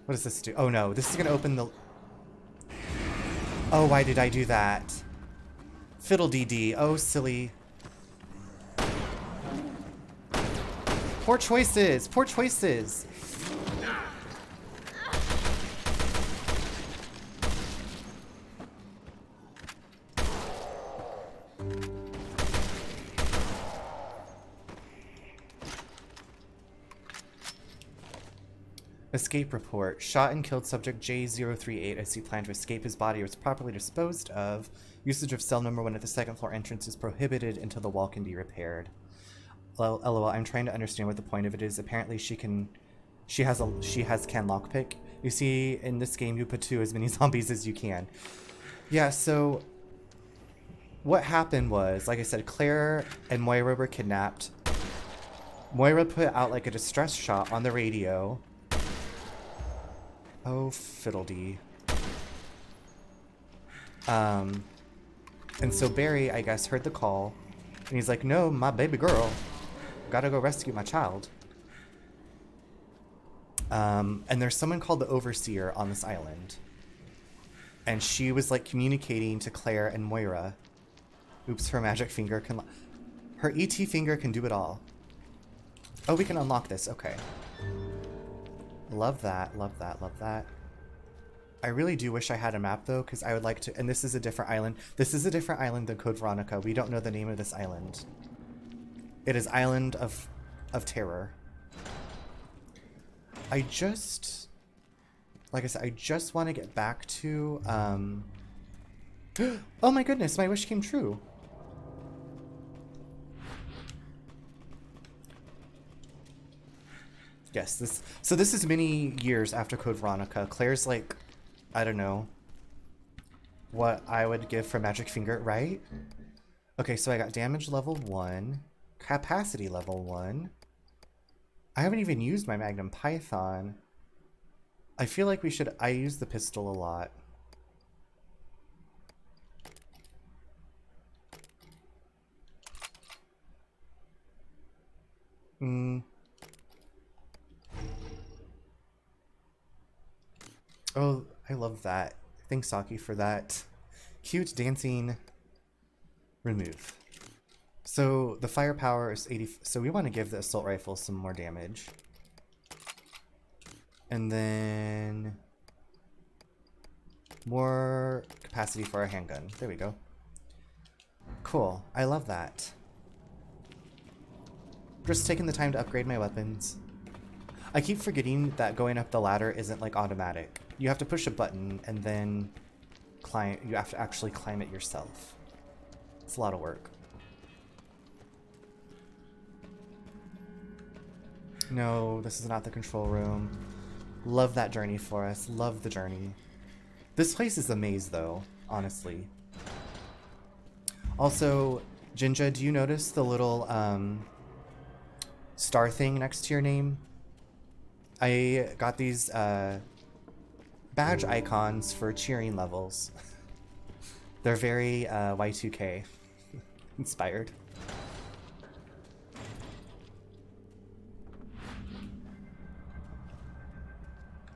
What does this do? Oh no, this is gonna open the... Oh, why did I do that? Fiddle-dee-dee. Oh, silly. Poor choices! Poor choices! Escape report. Shot and killed subject J038 as he planned to escape. His body was properly disposed of. Usage of cell number 1 at the second floor entrance is prohibited until the wall can be repaired. LOL, I'm trying to understand what the point of it is. Apparently she can lockpick. You see, in this game you put 2 as many zombies as you can. Yeah, so what happened was, like I said, Claire and Moira were kidnapped. Moira put out like a distress shot on the radio. Oh, fiddle-dee. And so Barry, I guess, heard the call, and he's like, no, my baby girl. Gotta go rescue my child. And there's someone called the Overseer on this island. And she was, like, communicating to Claire and Moira. Oops, her magic finger can... Her ET finger can do it all. Oh, we can unlock this. Okay. Love that, love that, love that. I really do wish I had a map, though, because I would like to... And this is a different island. This is a different island than Code Veronica. We don't know the name of this island. It is Island of Terror. I just... Like I said, I just want to get back to... Oh my goodness, my wish came true. Yes, this is many years after Code Veronica. Claire's like, I don't know what I would give for Magic Finger, right? Okay, so I got damage level 1, capacity level 1. I haven't even used my Magnum Python. I feel like I use the pistol a lot. Oh, I love that. Thanks, Saki, for that. Cute dancing remove. So the firepower is 80. So we want to give the assault rifle some more damage. And then more capacity for our handgun. There we go. Cool. I love that. Just taking the time to upgrade my weapons. I keep forgetting that going up the ladder isn't like automatic. You have to push a button and then climb. You have to actually climb it yourself. It's a lot of work. No, this is not the control room. Love that journey for us. Love the journey. This place is a maze, though, honestly. Also, Jinja, do you notice the little star thing next to your name? I got these badge icons for cheering levels. They're very Y2K inspired.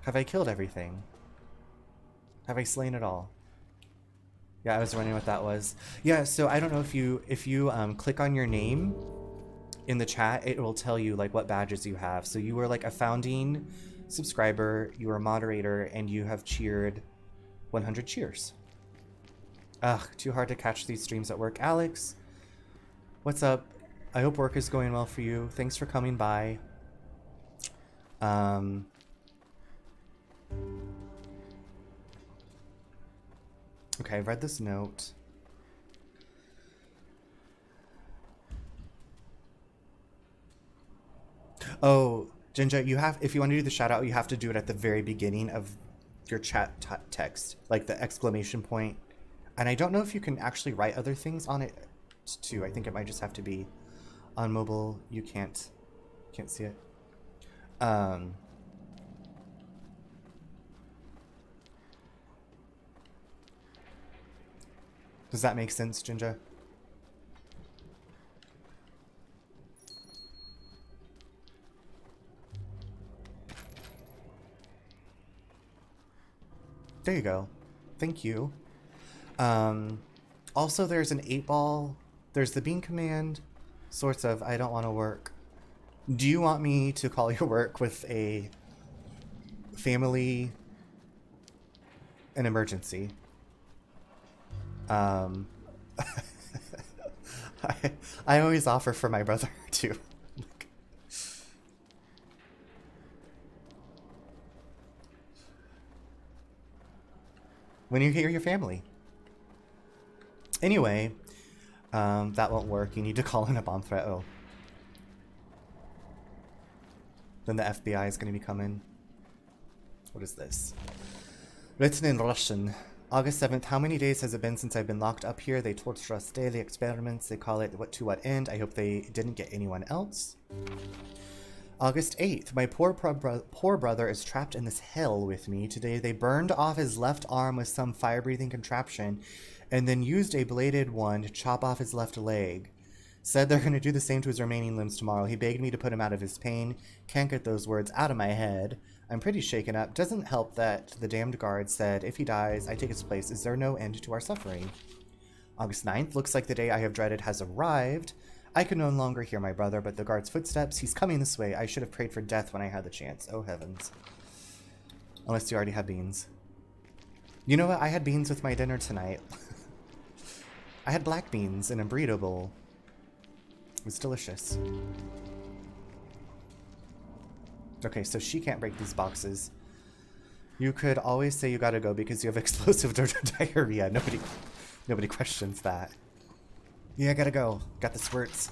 Have I killed everything? Have I slain it all? Yeah, I was wondering what that was. Yeah, so I don't know if you click on your name in the chat, it will tell you like what badges you have. So you were like a founding subscriber, you were a moderator, and you have cheered 100 cheers. Ugh, too hard to catch these streams at work. Alex, what's up? I hope work is going well for you. Thanks for coming by. Okay, I've read this note. Oh, Jinja, you have, if you want to do the shout out, you have to do it at the very beginning of your chat text, like the exclamation point. And I don't know if you can actually write other things on it too. I think it might just have to be on mobile. You can't see it. Does that make sense, Jinja? There you go. Thank you. Also, there's an 8-ball. There's the bean command. Sorts of, I don't want to work. Do you want me to call your work with a family, an emergency? I always offer for my brother, too. When you hear your family. Anyway, that won't work. You need to call in a bomb threat. Oh. Then the FBI is going to be coming. What is this? Written in Russian. August 7th. How many days has it been since I've been locked up here? They torture us daily. Experiments. They call it to what end? I hope they didn't get anyone else. August 8th. My poor brother is trapped in this hell with me. Today they burned off his left arm with some fire-breathing contraption and then used a bladed one to chop off his left leg. Said they're going to do the same to his remaining limbs tomorrow. He begged me to put him out of his pain. Can't get those words out of my head. I'm pretty shaken up. Doesn't help that the damned guard said, if he dies, I take his place. Is there no end to our suffering? August 9th. Looks like the day I have dreaded has arrived. I can no longer hear my brother, but the guard's footsteps. He's coming this way. I should have prayed for death when I had the chance. Oh, heavens. Unless you already have beans. You know what? I had beans with my dinner tonight. I had black beans in a burrito bowl. It was delicious. Okay, so she can't break these boxes. You could always say you gotta go because you have explosive diarrhea. Nobody questions that. Yeah, I gotta go. Got the squirts.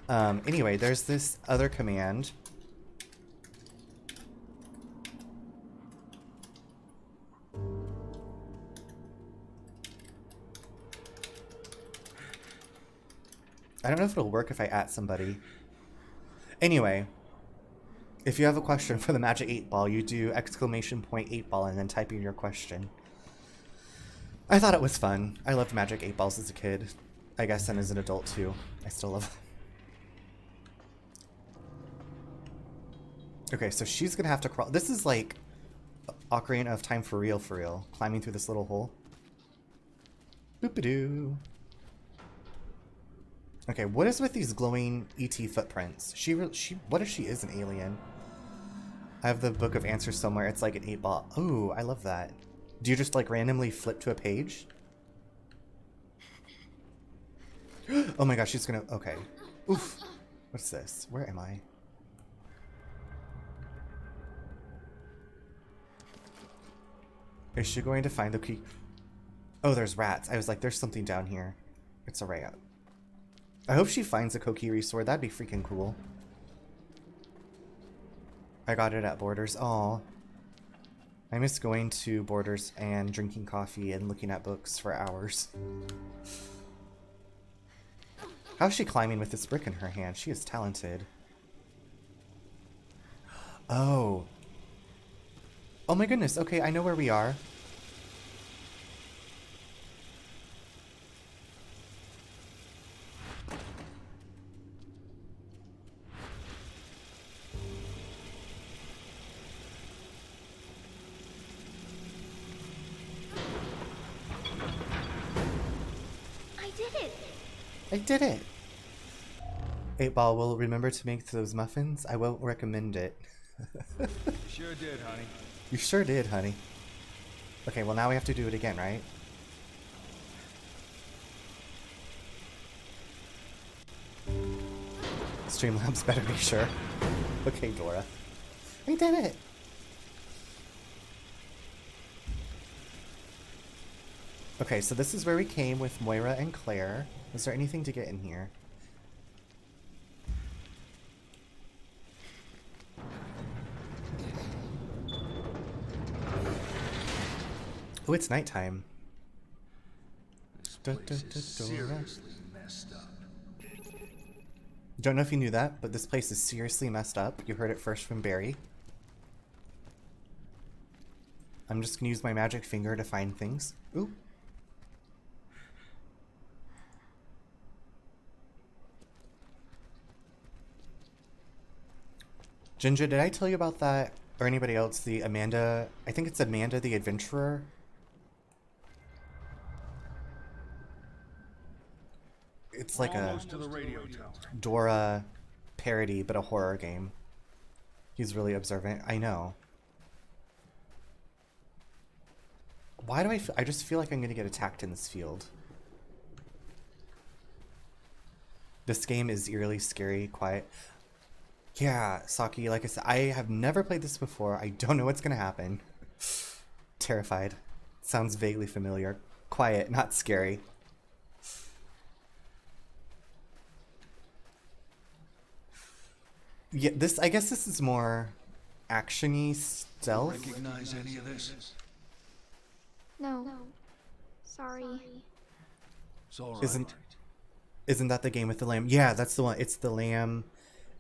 Anyway, there's this other command. I don't know if it'll work if I at somebody. Anyway, if you have a question for the magic 8-ball, you do exclamation point 8-ball and then type in your question. I thought it was fun. I loved magic 8-balls as a kid. I guess, and as an adult too. I still love them. Okay, so she's gonna have to crawl. This is like Ocarina of Time for real. Climbing through this little hole. Boop-a-doo. Okay, what is with these glowing ET footprints? What if she is an alien? I have the book of answers somewhere. It's like an 8-ball. Ooh, I love that. Do you just like randomly flip to a page? Oh my gosh, she's gonna... Okay. Oof. What's this? Where am I? Is she going to find the key? Oh, there's rats. I was like, there's something down here. It's a rat. I hope she finds a Kokiri sword. That'd be freaking cool. I got it at Borders. Aw. I miss going to Borders and drinking coffee and looking at books for hours. How's she climbing with this brick in her hand? She is talented. Oh. Oh my goodness. Okay, I know where we are. I did it! I did it! 8-Ball will remember to make those muffins. I won't recommend it. Sure did, honey. You sure did, honey. Okay, well now we have to do it again, right? Streamlabs better be sure. Okay, Dora. I did it! Okay, so this is where we came with Moira and Claire. Is there anything to get in here? Oh, it's nighttime. This place is seriously messed up. Don't know if you knew that, but this place is seriously messed up. You heard it first from Barry. I'm just gonna use my magic finger to find things. Ooh. Ginger, did I tell you about that? Or anybody else? The Amanda... I think it's Amanda the Adventurer. It's like Almost to the radio tower. Dora parody, but a horror game. He's really observant. I know. Why do I just feel like I'm gonna get attacked in this field. This game is eerily scary, quiet. Yeah, Saki, like I said, I have never played this before. I don't know what's gonna happen. Terrified. Sounds vaguely familiar. Quiet, not scary. Yeah, I guess this is more action-y stealth. Recognize any of this? No. Sorry. It's all right. Isn't that the game with the lamb? Yeah, that's the one. It's the lamb,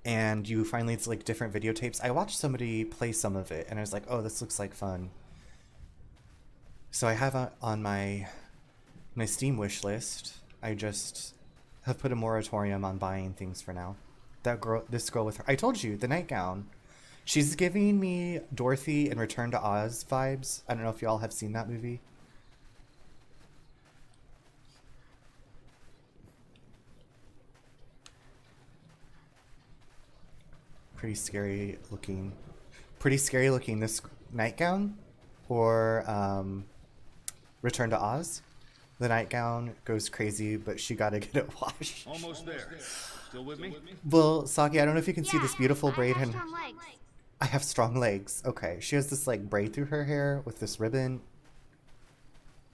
and you finally, it's like different videotapes. I watched somebody play some of it, and I was like, oh, this looks like fun. So I have on my Steam wish list. I just have put a moratorium on buying things for now. This girl with her, I told you, the Nightgown. She's giving me Dorothy and Return to Oz vibes. I don't know if y'all have seen that movie. Pretty scary looking. Pretty scary looking, this Nightgown. Or Return to Oz. The Nightgown goes crazy, but she gotta get it washed. Almost there. Still with me? Well, Saki, I don't know if you can see this beautiful braid. I have strong legs. I have strong legs. Okay, she has this like braid through her hair with this ribbon.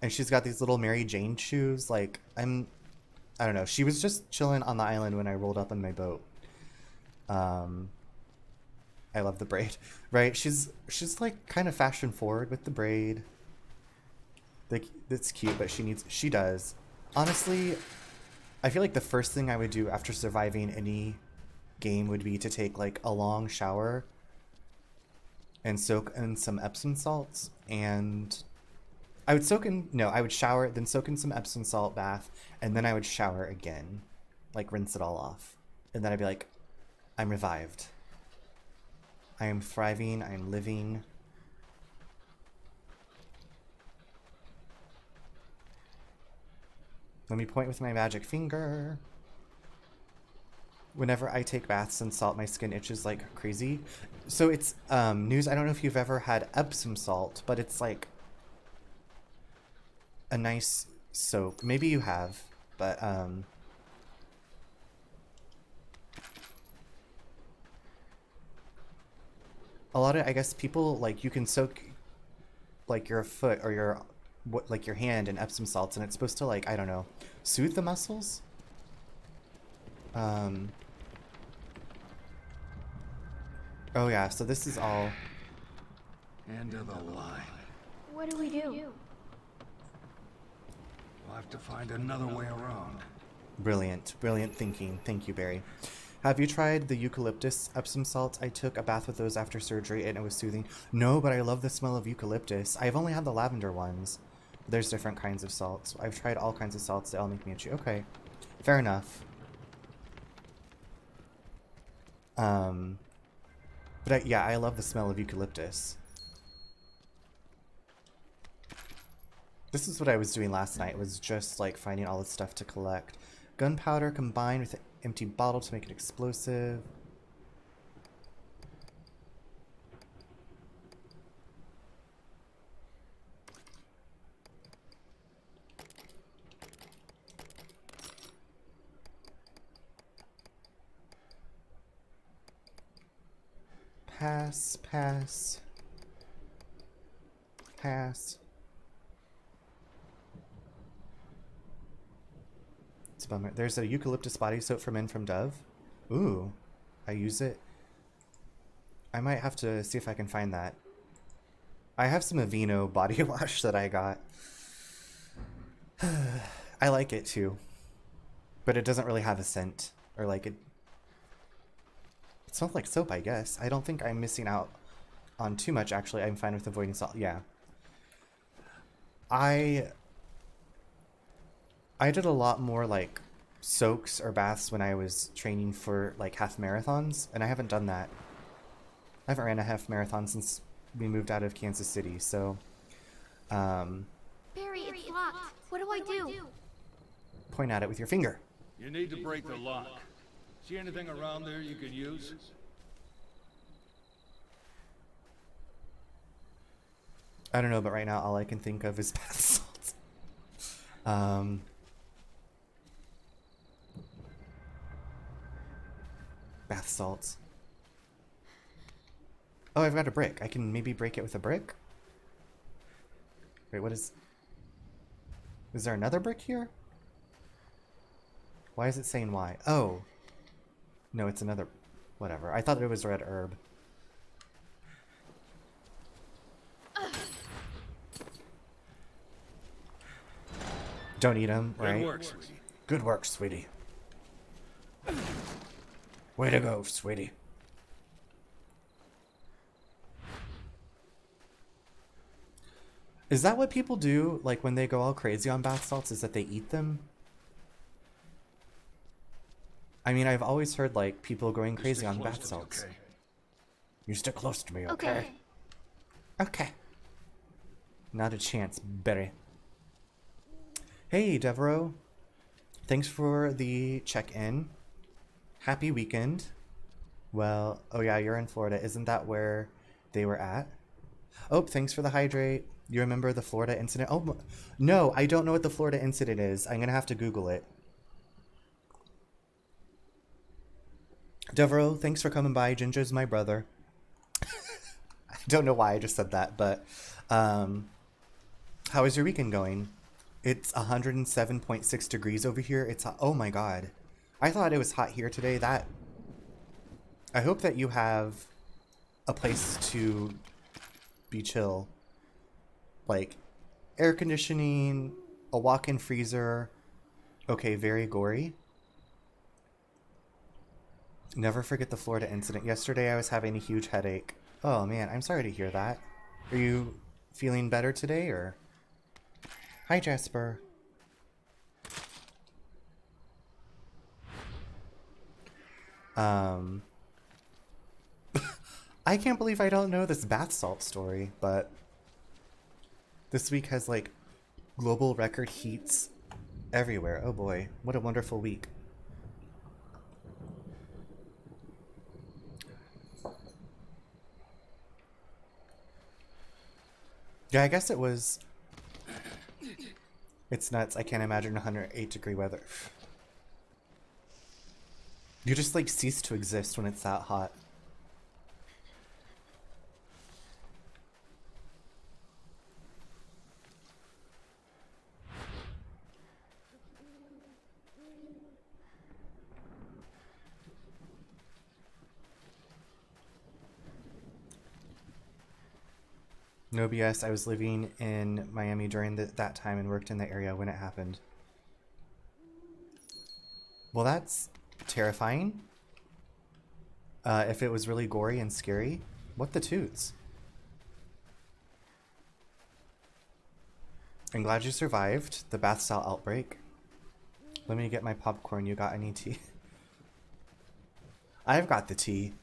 And she's got these little Mary Jane shoes. Like, I don't know. She was just chilling on the island when I rolled up on my boat. I love the braid. Right? She's like kind of fashion forward with the braid. Like, it's cute, but she does. Honestly, I feel like the first thing I would do after surviving any game would be to take like a long shower and soak in some Epsom salts, and I would shower, then soak in some Epsom salt bath, and then I would shower again, like rinse it all off, and then I'd be like, I'm revived. I am thriving, I am living. Let me point with my magic finger. Whenever I take baths in salt, my skin itches like crazy. So it's news. I don't know if you've ever had Epsom salt, but it's like a nice soap. Maybe you have, but a lot of, I guess, people, like, you can soak like your foot or your what, like your hand in Epsom salts, and it's supposed to, like, I don't know, soothe the muscles. Oh yeah, so this is all. End of the line. What do we do? We'll have to find another way around. Brilliant, brilliant thinking. Thank you, Barry. Have you tried the eucalyptus Epsom salts? I took a bath with those after surgery and it was soothing. No, but I love the smell of eucalyptus. I've only had the lavender ones. There's different kinds of salts. I've tried all kinds of salts. They all make me itchy. Okay, fair enough. But yeah, I love the smell of eucalyptus. This is what I was doing last night, was just like finding all this stuff to collect. Gunpowder combined with an empty bottle to make it explosive. Pass, pass. Pass. It's a bummer. There's a eucalyptus body soap for men from Dove. Ooh, I use it. I might have to see if I can find that. I have some Aveeno body wash that I got. I like it too, but it doesn't really have a scent, or like it smells like soap, I guess. I don't think I'm missing out on too much, actually. I'm fine with avoiding salt. Yeah. I did a lot more like soaks or baths when I was training for like half marathons, and I haven't done that. I haven't ran a half marathon since we moved out of Kansas City, so Barry, it's locked. What do I do? point at it with your finger. You need to break the lock. See anything around there you could use? I don't know, but right now all I can think of is bath salts. Bath salts. Oh, I've got a brick. I can maybe break it with a brick? Wait, what is... Is there another brick here? Why is it saying why? Oh. No, it's another... Whatever. I thought it was red herb. Don't eat them, right? Good work, sweetie. Good work, sweetie. Way to go, sweetie. Is that what people do, like, when they go all crazy on bath salts, is that they eat them? I mean, I've always heard, like, people going crazy on bath salts. Okay. You stick close to me, okay? Okay. Okay. Not a chance, Barry. Hey, Devereaux. Thanks for the check-in. Happy weekend. Well, oh yeah, you're in Florida. Isn't that where they were at? Oh, thanks for the hydrate. You remember the Florida incident? Oh, no, I don't know what the Florida incident is. I'm going to have to Google it. Devereaux, thanks for coming by. Ginger's my brother. I don't know why I just said that, but how is your weekend going? It's 107.6 degrees over here. It's hot. Oh my God. I thought it was hot here today. I hope that you have a place to be chill. Like air conditioning, a walk-in freezer. Okay, very gory. Never forget the Florida incident. Yesterday I was having a huge headache. Oh man, I'm sorry to hear that. Are you feeling better today, or? Hi, Jasper. I can't believe I don't know this bath salt story, but this week has like global record heats everywhere. Oh boy, what a wonderful week. Yeah, I guess it was. It's nuts. I can't imagine 108-degree weather. You just like cease to exist when it's that hot. No BS, I was living in Miami during that time and worked in the area when it happened. Well, that's terrifying. If it was really gory and scary. What the toots? I'm glad you survived the bath style outbreak. Let me get my popcorn. You got any tea? I've got the tea.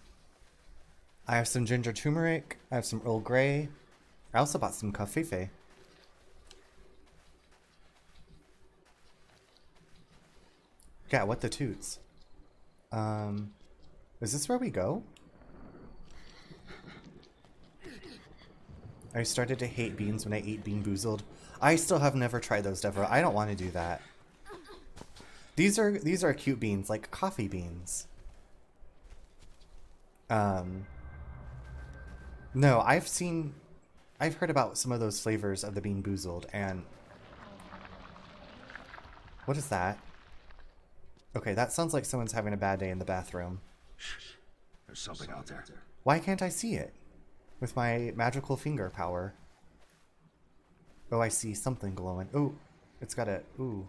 I have some ginger turmeric. I have some Earl Grey. I also bought some cafefe. Yeah, what the toots? Is this where we go? I started to hate beans when I ate Bean Boozled. I still have never tried those, Deborah. I don't want to do that. These are cute beans, like coffee beans. No, I've heard about some of those flavors of the Bean Boozled, and what is that? Okay, that sounds like someone's having a bad day in the bathroom. Shh. There's something out there. Why can't I see it? With my magical finger power. Oh, I see something glowing. Oh, it's got a... Ooh.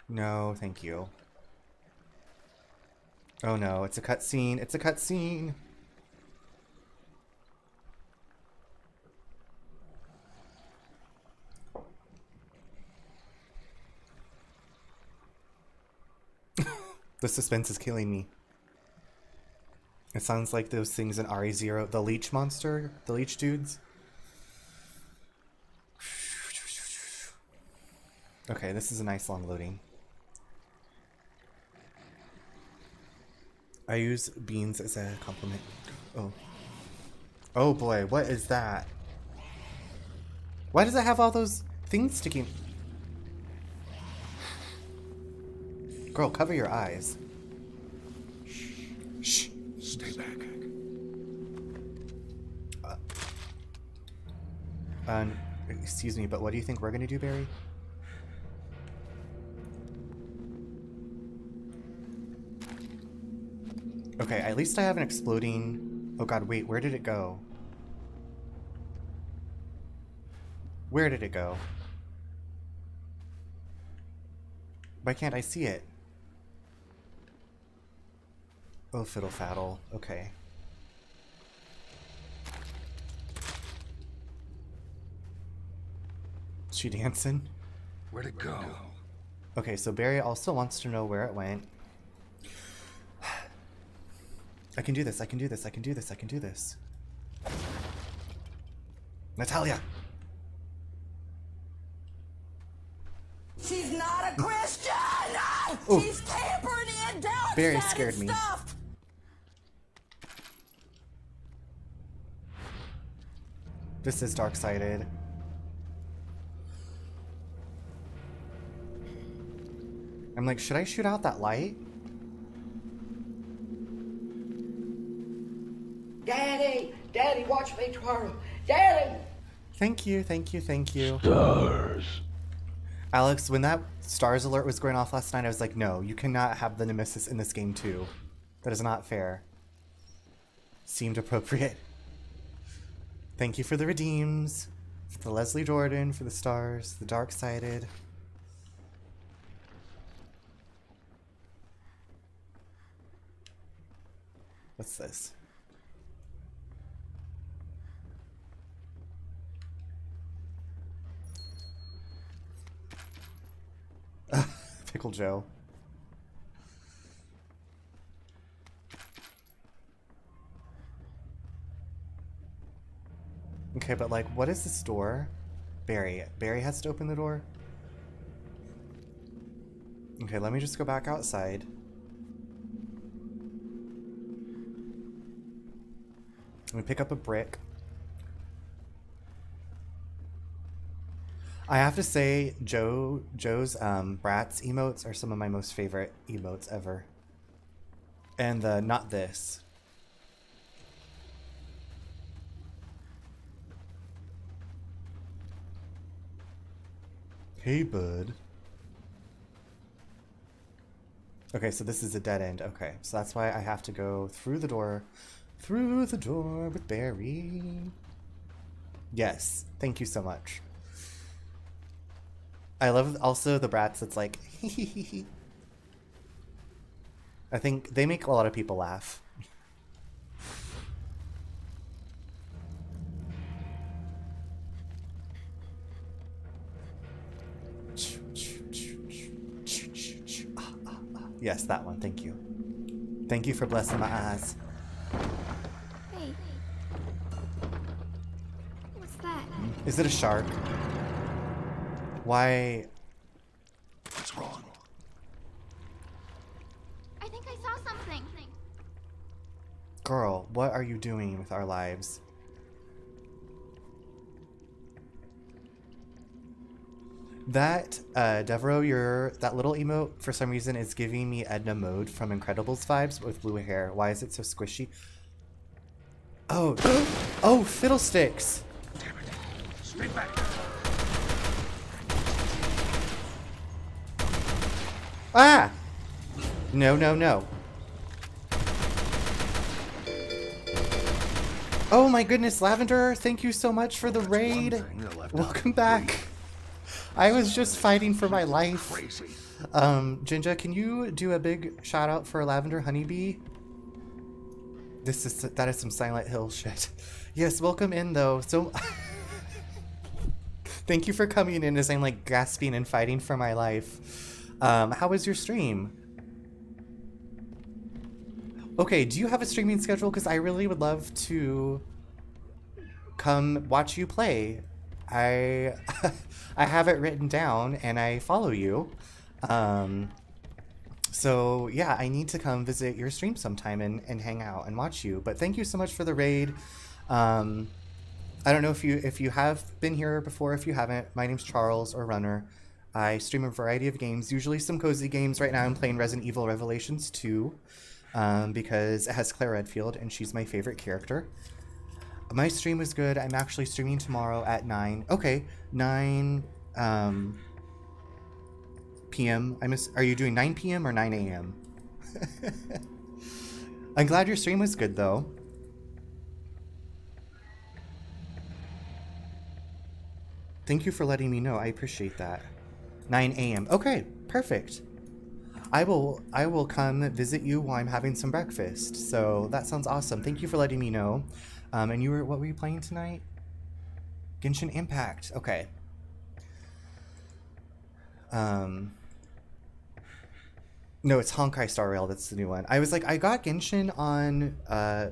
No, thank you. Oh no, it's a cutscene. It's a cutscene. The suspense is killing me. It sounds like those things in RE0, the leech monster, the leech dudes. Okay, this is a nice long loading. I use beans as a compliment. Oh. Oh boy, what is that? Why does it have all those things sticking? Girl, cover your eyes. Shh. Stay back. Excuse me, but what do you think we're gonna do, Barry? Okay, at least I have an exploding... Oh god, wait, where did it go? Where did it go? Why can't I see it? Oh, fiddle faddle. Okay. Is she dancing? Where'd it go? Okay, so Barry also wants to know where it went. I can do this, I can do this, I can do this, I can do this. Natalia! She's not a Christian! Ooh. She's tampering in down Barry scared me. stuff. This is dark-sided. I'm like, should I shoot out that light? Daddy! Daddy, watch me twirl! Daddy! Thank you, thank you, thank you. Stars. Alex, when that stars alert was going off last night, I was like, no, you cannot have the Nemesis in this game too. That is not fair. Seemed appropriate. Thank you for the redeems. For the Leslie Jordan, for the stars, the dark-sided. What's this? Pickle Joe. Okay, but like, what is this door? Barry. Barry has to open the door? Okay, let me just go back outside. Let me pick up a brick. I have to say, Joe's Bratz emotes are some of my most favorite emotes ever. And the not this. Hey, bud. Okay, so this is a dead end. Okay, so that's why I have to go through the door. Through the door with Barry. Yes, thank you so much. I love also the brats that's like, I think they make a lot of people laugh. Yes, that one. Thank you. Thank you for blessing my eyes. Hey. What's that? Is it a shark? Why? What's wrong? I think I saw something. Girl, what are you doing with our lives? That, Devereaux, that little emote, for some reason, is giving me Edna Mode from Incredibles vibes with blue hair. Why is it so squishy? Oh, oh, fiddlesticks! Damn it. Stay back. Ah! No, no, no. Oh my goodness, Lavender, thank you so much for the raid. Welcome back. I was just fighting for my life. Crazy. Jinja, can you do a big shout out for Lavender Honeybee? That is some Silent Hill shit. Yes, welcome in though. So thank you for coming in as I'm like gasping and fighting for my life. How was your stream? Okay, do you have a streaming schedule? Because I really would love to come watch you play. I I have it written down and I follow you. So yeah, I need to come visit your stream sometime and hang out and watch you. But thank you so much for the raid. I don't know if you have been here before. If you haven't, my name's Charles or Runner. I stream a variety of games, usually some cozy games. Right now I'm playing Resident Evil Revelations 2 because it has Claire Redfield and she's my favorite character. My stream was good. I'm actually streaming tomorrow at 9. Okay, 9 p.m. Are you doing 9 p.m. or 9 a.m.? I'm glad your stream was good, though. Thank you for letting me know. I appreciate that. 9 a.m. Okay, perfect. I will come visit you while I'm having some breakfast. So that sounds awesome. Thank you for letting me know. And what were you playing tonight? Genshin Impact. Okay. No, it's Honkai Star Rail. That's the new one. I was like, I got Genshin on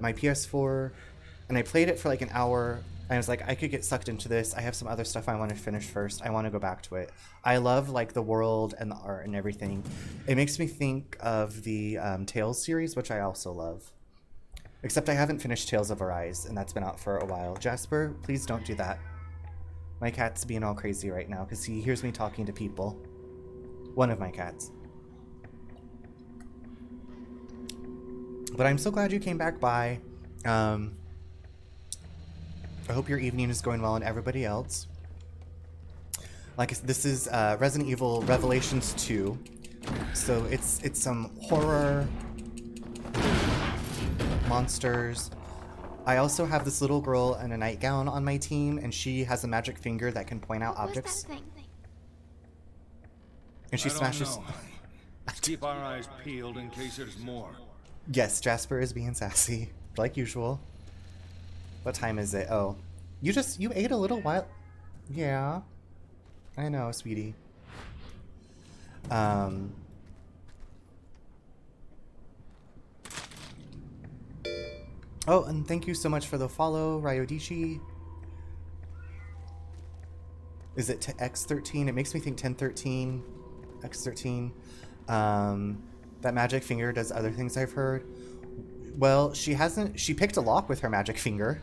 my PS4, and I played it for like an hour. I was like, I could get sucked into this. I have some other stuff I want to finish first. I want to go back to it. I love like the world and the art and everything. It makes me think of the Tales series, which I also love. Except I haven't finished Tales of Arise, and that's been out for a while. Jasper, please don't do that. My cat's being all crazy right now because he hears me talking to people. One of my cats. But I'm so glad you came back by. I hope your evening is going well and everybody else. Like, this is Resident Evil Revelations 2. So it's some horror, monsters. I also have this little girl in a nightgown on my team, and she has a magic finger that can point out What was objects. that thing? And she I don't smashes. know, honey. Let's keep our eyes peeled in case there's more. Yes, Jasper is being sassy, like usual. What time is it? Oh, you ate a little while. Yeah, I know, sweetie. Oh, and thank you so much for the follow, Ryodishi. Is it to X13? It makes me think 1013, X13. That magic finger does other things I've heard. Well, she picked a lock with her magic finger.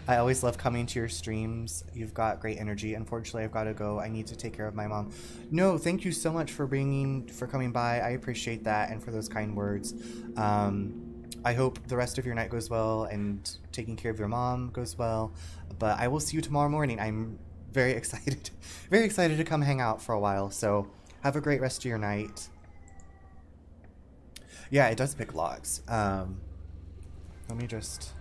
I always love coming to your streams. You've got great energy. Unfortunately, I've got to go. I need to take care of my mom. No, thank you so much for coming by. I appreciate that and for those kind words. I hope the rest of your night goes well and taking care of your mom goes well. But I will see you tomorrow morning. I'm very excited to come hang out for a while. So have a great rest of your night. Yeah, it does pick logs. Let me just...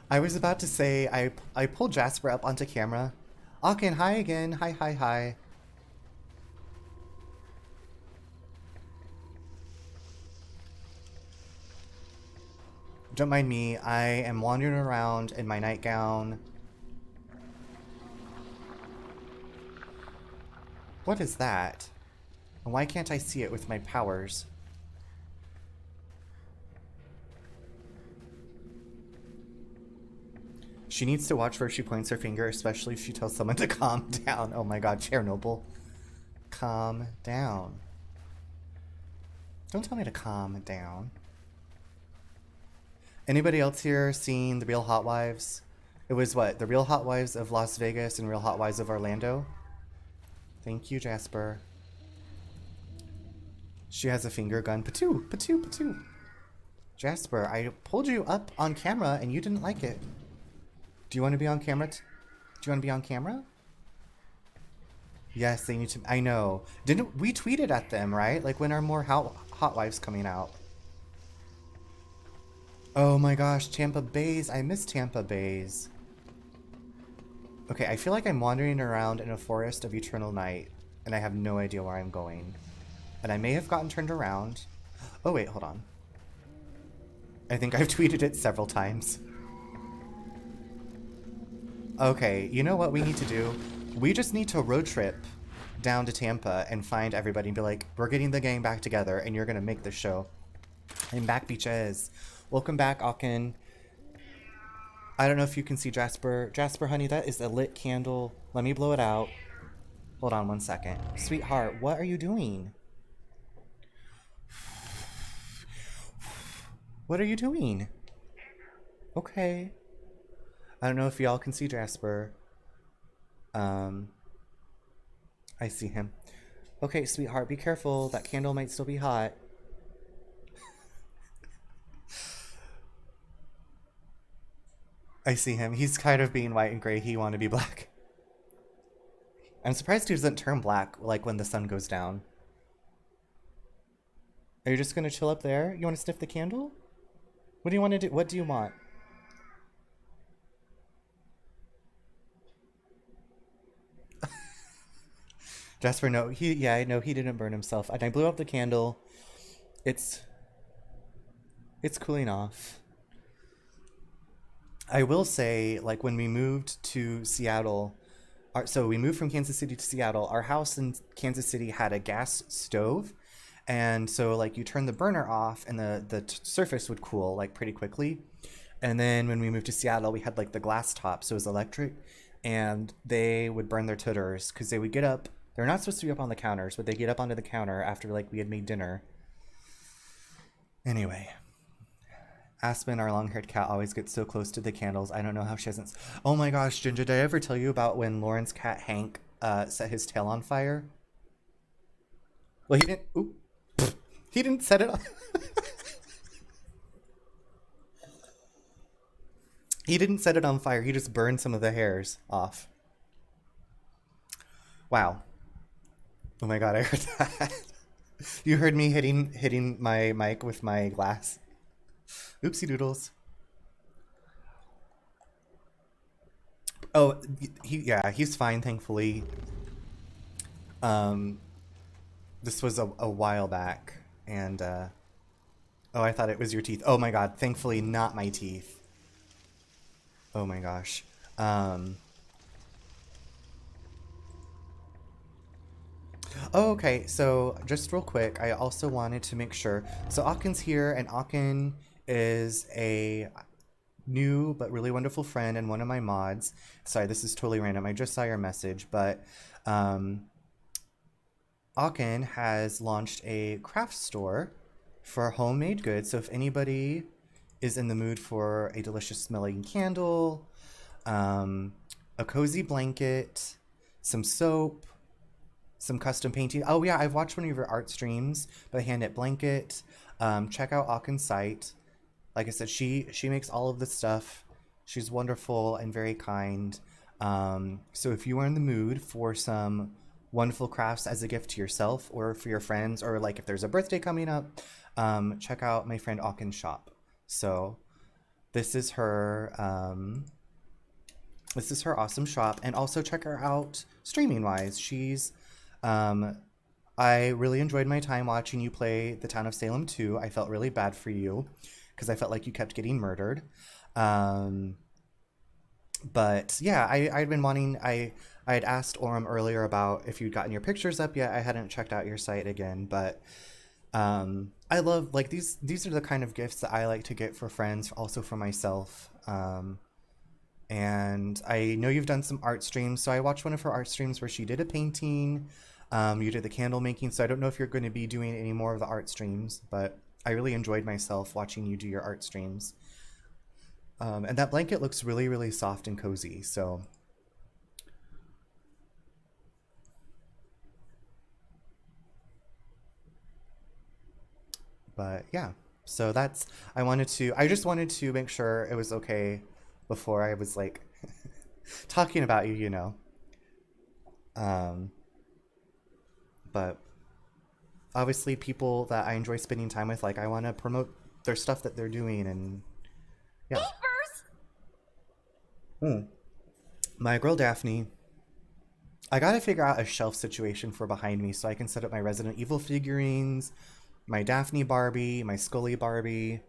I was about to say, I pulled Jasper up onto camera. Akin, hi again. Hi, hi, hi. Don't mind me. I am wandering around in my nightgown. What is that? And why can't I see it with my powers? She needs to watch where she points her finger, especially if she tells someone to calm down. Oh my god, Chernobyl. Calm down. Don't tell me to calm down. Anybody else here seen The Real Housewives? It was what? The Real Housewives of Las Vegas and Real Housewives of Orlando? Thank you, Jasper. She has a finger gun. Patoo, patoo, patoo. Jasper, I pulled you up on camera and you didn't like it. Do you want to be on camera? Do you want to be on camera? Yes, they need to. I know. Didn't we tweeted at them, right? Like, when are more hot wives coming out? Oh my gosh, Tampa Bays. I miss Tampa Bays. Okay, I feel like I'm wandering around in a forest of eternal night, and I have no idea where I'm going. And I may have gotten turned around. Oh wait, hold on. I think I've tweeted it several times. Okay, you know what we need to do? We just need to road trip down to Tampa and find everybody and be like, we're getting the gang back together and you're gonna make this show. I'm back, beaches. Welcome back, Akin. I don't know if you can see Jasper. Jasper, honey, that is a lit candle. Let me blow it out. Hold on one second. Sweetheart, what are you doing? What are you doing? Okay. I don't know if y'all can see Jasper. I see him. Okay, sweetheart, be careful. That candle might still be hot. I see him. He's kind of being white and gray. He want to be black. I'm surprised he doesn't turn black, like when the sun goes down. Are you just gonna chill up there? You want to sniff the candle? What do you want to do? What do you want? Jasper, no, he didn't burn himself. And I blew out the candle. It's cooling off. I will say, like, when we moved to Seattle, so we moved from Kansas City to Seattle, our house in Kansas City had a gas stove. And so, like, you turn the burner off and the surface would cool, like, pretty quickly. And then when we moved to Seattle, we had, like, the glass top, so it was electric. And they would burn their tooters because they would get up. They're not supposed to be up on the counters, but they get up onto the counter after, like, we had made dinner. Anyway. Aspen, our long-haired cat, always gets so close to the candles. I don't know how she hasn't... Oh my gosh, Ginger, did I ever tell you about when Lauren's cat, Hank, set his tail on fire? Well, he didn't... Oop. He didn't set it on... He didn't set it on fire. He just burned some of the hairs off. Wow. Oh my god, I heard that. You heard me hitting my mic with my glass. Oopsie doodles. Oh, he's fine, thankfully. This was a while back, and oh, I thought it was your teeth. Oh my god, thankfully not my teeth. Oh my gosh. Oh, okay, so just real quick, I also wanted to make sure. So Akin's here, and Akin is a new but really wonderful friend and one of my mods. Sorry, this is totally random. I just saw your message, but Akin has launched a craft store for homemade goods. So if anybody is in the mood for a delicious smelling candle, a cozy blanket, some soap, some custom painting. Oh yeah, I've watched one of your art streams by Hand Knit Blanket. Check out Akin's site. Like I said, she makes all of this stuff. She's wonderful and very kind. So if you are in the mood for some wonderful crafts as a gift to yourself or for your friends, or like if there's a birthday coming up, check out my friend Auken's shop. So this is her awesome shop, and also check her out streaming wise. I really enjoyed my time watching you play The Town of Salem 2. I felt really bad for you because I felt like you kept getting murdered. But yeah, I'd been wanting, I had asked Orem earlier about if you'd gotten your pictures up yet. I hadn't checked out your site again, but I love, like, these are the kind of gifts that I like to get for friends, also for myself. And I know you've done some art streams, so I watched one of her art streams where she did a painting. You did the candle making, so I don't know if you're going to be doing any more of the art streams, but I really enjoyed myself watching you do your art streams. And that blanket looks really, really soft and cozy, so. But yeah, so that's, I just wanted to make sure it was okay before I was like talking about you, you know. But obviously people that I enjoy spending time with, like, I want to promote their stuff that they're doing, and yeah. My girl Daphne, I gotta figure out a shelf situation for behind me so I can set up my Resident Evil figurines, my Daphne Barbie, my Scully Barbie.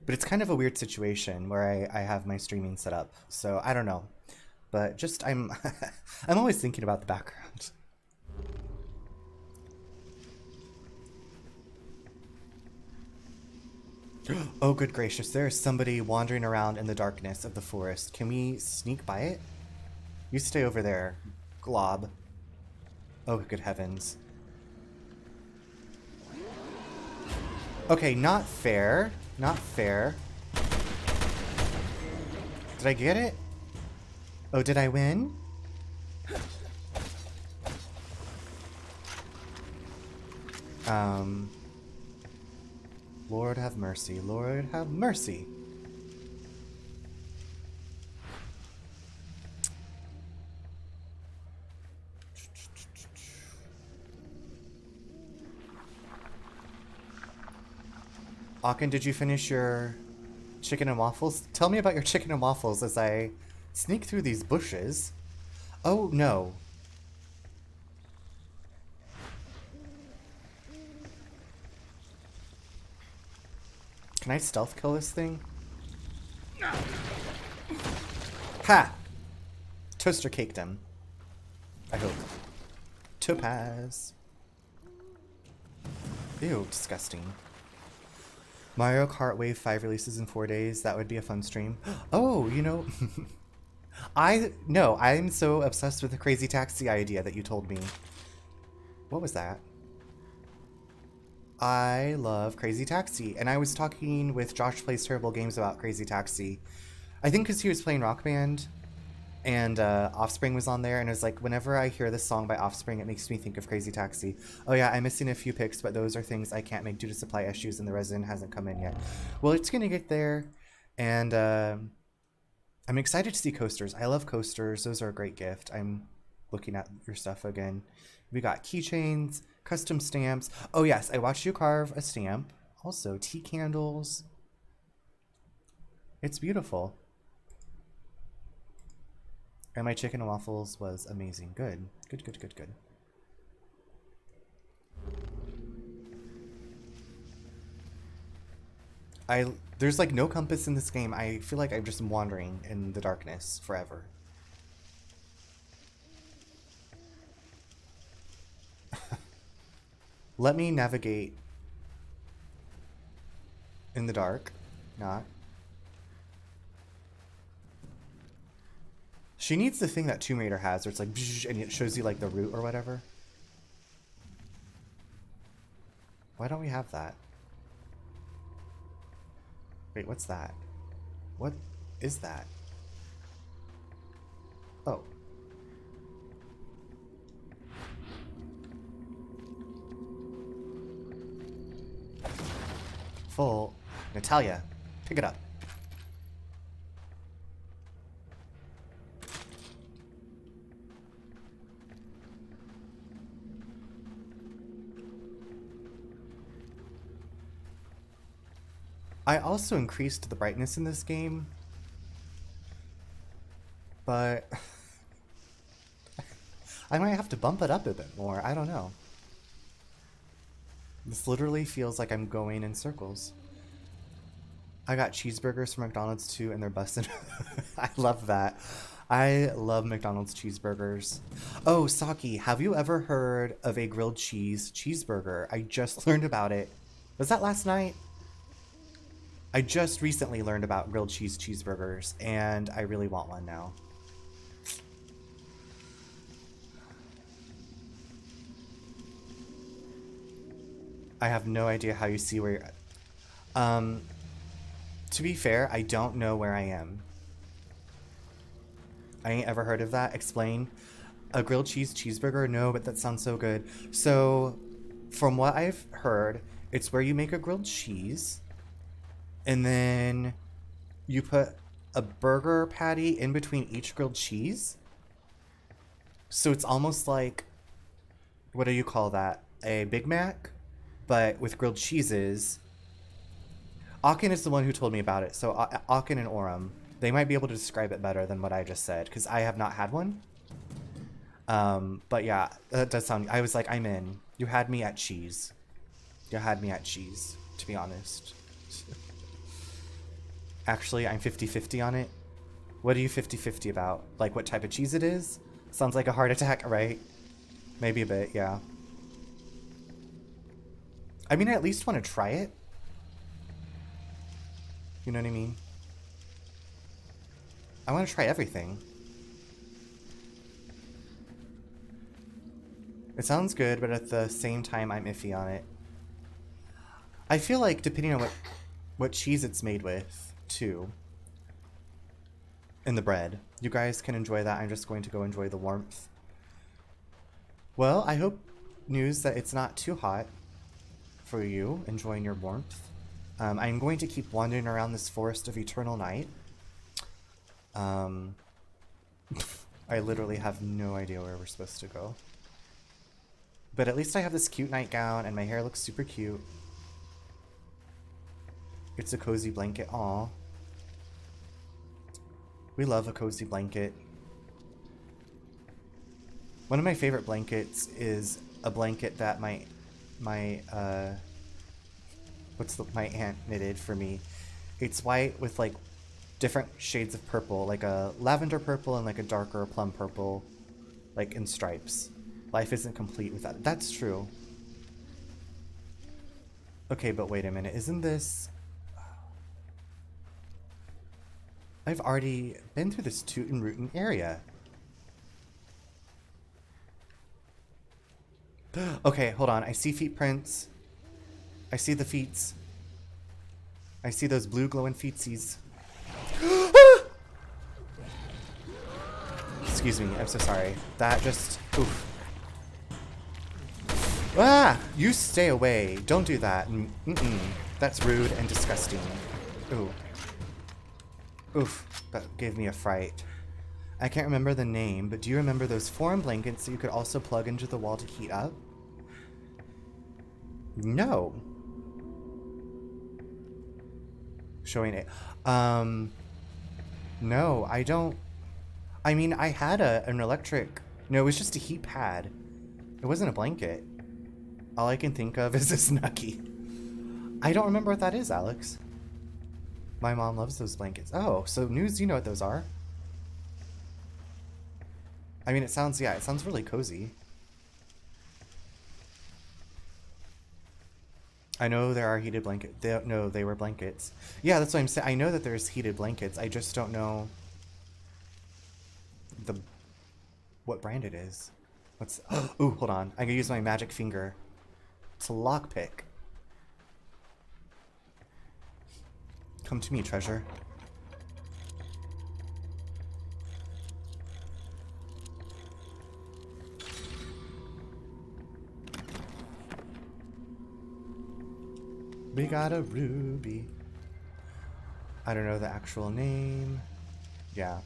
But it's kind of a weird situation where I have my streaming set up, so I don't know. But just, I'm always thinking about the background. Oh, good gracious, there is somebody wandering around in the darkness of the forest. Can we sneak by it? You stay over there, Glob. Oh, good heavens. Okay, not fair. Not fair. Did I get it? Oh, did I win? Lord have mercy. Lord have mercy. Aachen, did you finish your chicken and waffles? Tell me about your chicken and waffles as I sneak through these bushes. Oh, no. Can I stealth kill this thing? Ha! Toaster caked him. I hope. Topaz. Ew, disgusting. Mario Kart Wave 5 releases in 4 days. That would be a fun stream. Oh, you know... I'm so obsessed with the Crazy Taxi idea that you told me. What was that? I love Crazy Taxi, and I was talking with Josh Plays Terrible Games about Crazy Taxi. I think because he was playing Rock Band, and Offspring was on there, and it was like, whenever I hear this song by Offspring, it makes me think of Crazy Taxi. Oh yeah, I'm missing a few pics, but those are things I can't make due to supply issues, and the resin hasn't come in yet. Well, it's gonna get there, and I'm excited to see coasters. I love coasters. Those are a great gift. I'm looking at your stuff again. We got keychains, custom stamps. Oh yes, I watched you carve a stamp. Also, tea candles. It's beautiful. And my chicken and waffles was amazing. Good. Good, good, good, good. There's like no compass in this game. I feel like I'm just wandering in the darkness forever. Let me navigate in the dark. Not. She needs the thing that Tomb Raider has, where it's like, and it shows you like the route or whatever. Why don't we have that? Wait, what's that? What is that? Oh. Full. Natalia, pick it up. I also increased the brightness in this game, but I might have to bump it up a bit more. I don't know. This literally feels like I'm going in circles. I got cheeseburgers from McDonald's too, and they're busted. I love that. I love McDonald's cheeseburgers. Oh, Saki, have you ever heard of a grilled cheese cheeseburger? I just learned about it. Was that last night? I just recently learned about grilled cheese cheeseburgers, and I really want one now. I have no idea how you see where you're at. To be fair, I don't know where I am. I ain't ever heard of that. Explain. A grilled cheese cheeseburger? No, but that sounds so good. So, from what I've heard, it's where you make a grilled cheese, and then you put a burger patty in between each grilled cheese. So it's almost like, what do you call that? A Big Mac, but with grilled cheeses. Akin is the one who told me about it. So Akin and Oram, they might be able to describe it better than what I just said, because I have not had one. But yeah, that does sound... I was like, I'm in. You had me at cheese. You had me at cheese, to be honest. Actually, I'm 50-50 on it. What are you 50-50 about? Like what type of cheese it is? Sounds like a heart attack, right? Maybe a bit, yeah. I mean, I at least want to try it. You know what I mean? I want to try everything. It sounds good, but at the same time, I'm iffy on it. I feel like, depending on what cheese it's made with, too, in the bread, you guys can enjoy that. I'm just going to go enjoy the warmth. Well, I hope, News, that it's not too hot for you, enjoying your warmth. I'm going to keep wandering around this forest of eternal night. I literally have no idea where we're supposed to go. But at least I have this cute nightgown, and my hair looks super cute. It's a cozy blanket. Aw. We love a cozy blanket. One of my favorite blankets is a blanket that my aunt knitted for me. It's white with like different shades of purple, like a lavender purple and like a darker plum purple, like in stripes. Life isn't complete without it. That's true. Okay, but wait a minute. Isn't this... I've already been through this Tootin' Rootin' area. Okay, hold on. I see feet prints. I see the feets. I see those blue glowing feetsies. Excuse me, I'm so sorry. That just... Oof. Ah! You stay away. Don't do that. Mm-mm. That's rude and disgusting. Ooh. Oof. That gave me a fright. I can't remember the name, but do you remember those foreign blankets that you could also plug into the wall to heat up? No. Showing it. No, I don't... I mean, I had an electric... No, it was just a heat pad. It wasn't a blanket. All I can think of is this Nucky. I don't remember what that is, Alex. My mom loves those blankets. Oh, so News, you know what those are. I mean, it sounds really cozy. I know there are heated blankets. No, they were blankets. Yeah, that's what I'm saying. I know that there's heated blankets. I just don't know what brand it is. What's... Ooh, hold on. I'm gonna use my magic finger. It's a lockpick. Come to me, treasure. We got a ruby. I don't know the actual name. Yeah.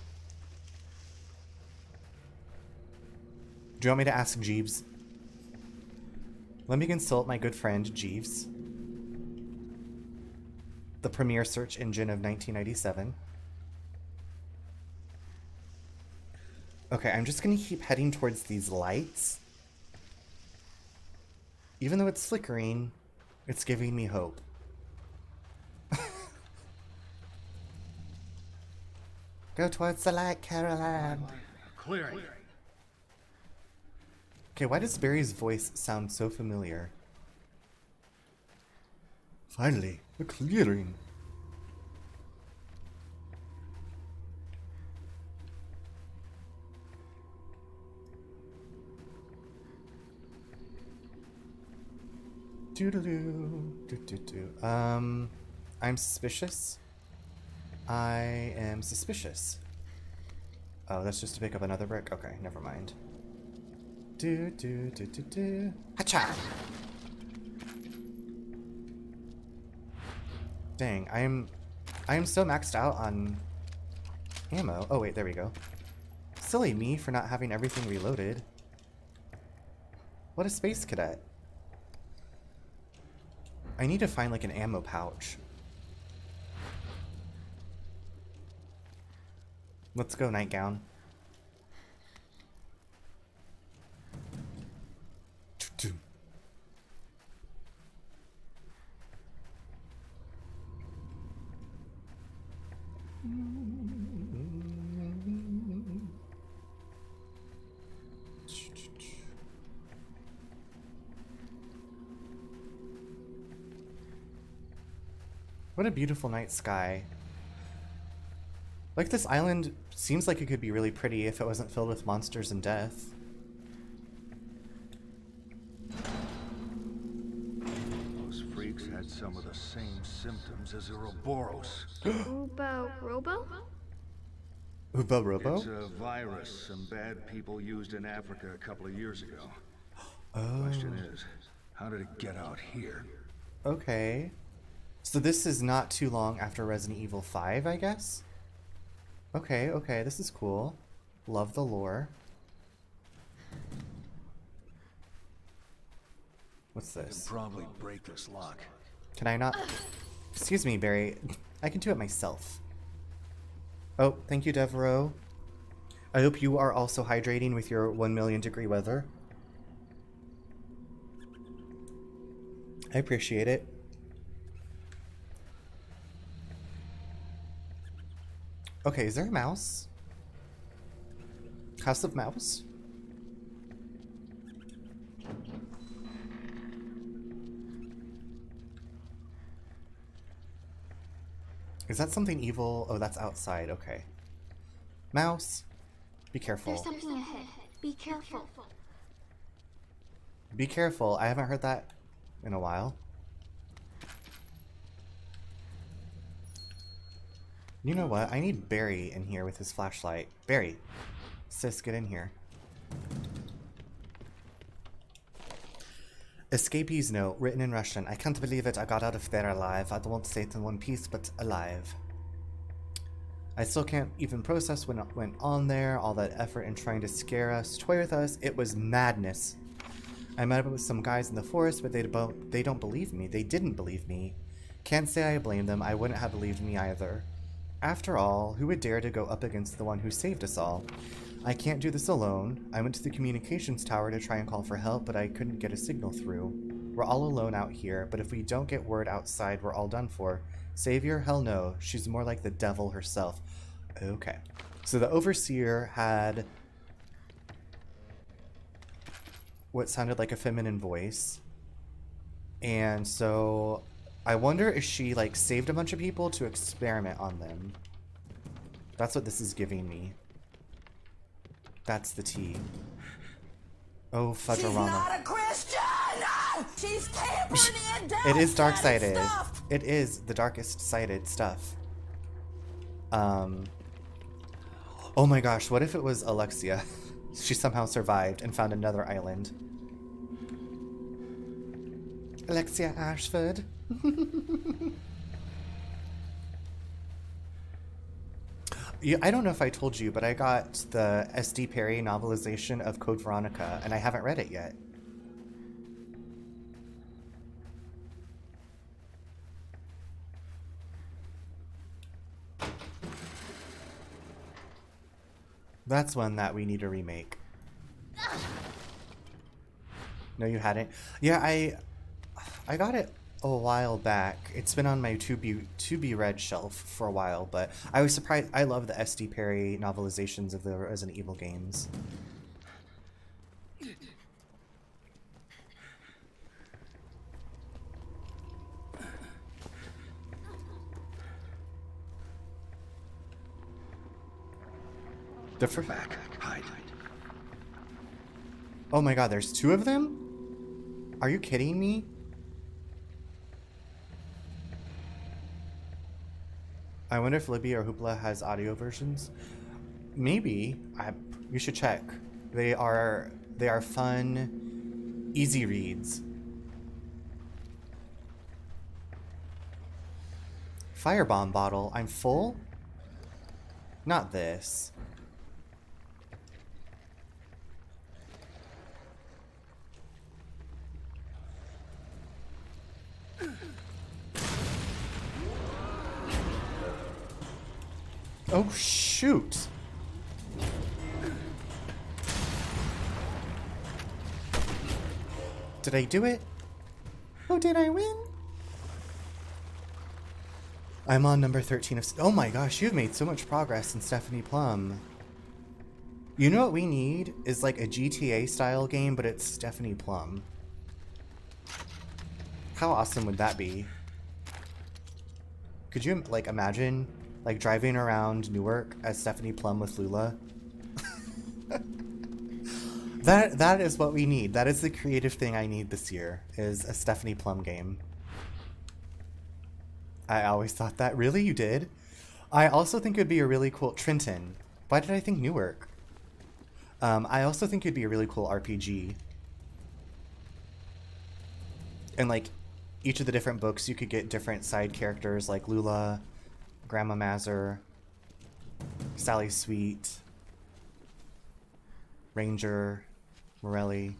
Do you want me to ask Jeeves? Let me consult my good friend Jeeves. the premier search engine of 1997. Okay, I'm just gonna keep heading towards these lights. Even though it's flickering, it's giving me hope. Go towards the light, Caroline. Clearing. Okay, why does Barry's voice sound so familiar? Finally, a clearing. Doo-doo-doo, doo-doo-doo. I'm suspicious. I am suspicious. Oh, that's just to pick up another brick? Okay, never mind. Do do do do do. Hacha! Dang, I am so maxed out on ammo. Oh wait, there we go. Silly me for not having everything reloaded. What a space cadet. I need to find like an ammo pouch. Let's go, Nightgown. What a beautiful night sky. Like, this island seems like it could be really pretty if it wasn't filled with monsters and death. Those freaks had some of the same symptoms as Ouroboros. Ubo Robo? Ubo Robo? It's a virus some bad people used in Africa a couple of years ago. Oh. Question is, how did it get out here? Okay. So this is not too long after Resident Evil 5, I guess? Okay, okay, this is cool. Love the lore. What's I can this? probably break this lock. Can I not? Excuse me, Barry. I can do it myself. Oh, thank you, Devereaux. I hope you are also hydrating with your 1 million degree weather. I appreciate it. Okay, is there a mouse? House of Mouse? Is that something evil? Oh, that's outside. Okay. Mouse, be careful. There's something ahead. Be careful. Be careful. I haven't heard that in a while. You know what? I need Barry in here with his flashlight. Barry, sis, get in here. Escapee's note, written in Russian. I can't believe it. I got out of there alive. I won't say it in one piece, but alive. I still can't even process what went on there. All that effort in trying to scare us, toy with us. It was madness. I met up with some guys in the forest, but they don't believe me. They didn't believe me. Can't say I blame them. I wouldn't have believed me either. After all, who would dare to go up against the one who saved us all? I can't do this alone. I went to the communications tower to try and call for help, but I couldn't get a signal through. We're all alone out here, but if we don't get word outside, we're all done for. Savior? Hell no. She's more like the devil herself. Okay. So the Overseer had what sounded like a feminine voice. And so I wonder if she like saved a bunch of people to experiment on them. That's what this is giving me. That's the tea. Oh, fudgerama. She's not a Christian! She's tampering in death! It is dark-sided. It is the darkest-sided stuff. Oh my gosh, what if it was Alexia? She somehow survived and found another island. Alexia Ashford. I don't know if I told you, but I got the S.D. Perry novelization of Code Veronica, and I haven't read it yet. That's one that we need to remake. No, you hadn't? Yeah, I got it a while back. It's been on my to be read shelf for a while, but I was surprised. I love the S.D. Perry novelizations of the Resident Evil games. Back. Hide. Oh my god, there's two of them? Are you kidding me? I wonder if Libby or Hoopla has audio versions. Maybe. You should check. They are fun, easy reads. Firebomb bottle. I'm full? Not this. Oh, shoot. Did I do it? Oh, did I win? I'm on number 13 of... Oh my gosh, you've made so much progress in Stephanie Plum. You know what we need is like a GTA style game, but it's Stephanie Plum. How awesome would that be? Could you like imagine like driving around Newark as Stephanie Plum with Lula? That is what we need. That is the creative thing I need this year, is a Stephanie Plum game. I always thought that. Really? You did? I also think it would be a really cool... Trenton. Why did I think Newark? I also think it'd be a really cool RPG. And like, each of the different books, you could get different side characters like Lula, Grandma Mazur, Sally Sweet, Ranger, Morelli.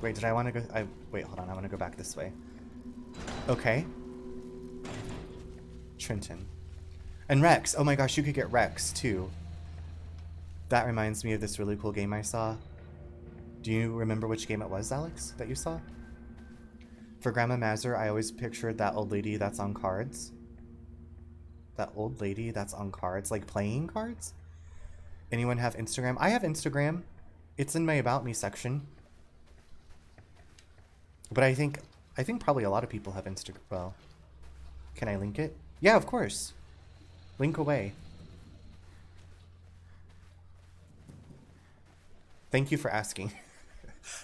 Wait, did I want to go? Wait, hold on. I want to go back this way. Okay. Trenton. And Rex. Oh my gosh, you could get Rex too. That reminds me of this really cool game I saw. Do you remember which game it was, Alex, that you saw? For Grandma Mazur, I always pictured that old lady that's on cards. That old lady that's on cards, like playing cards? Anyone have Instagram? I have Instagram. It's in my About Me section. But I think probably a lot of people have Instagram. Well, can I link it? Yeah, of course. Link away. Thank you for asking.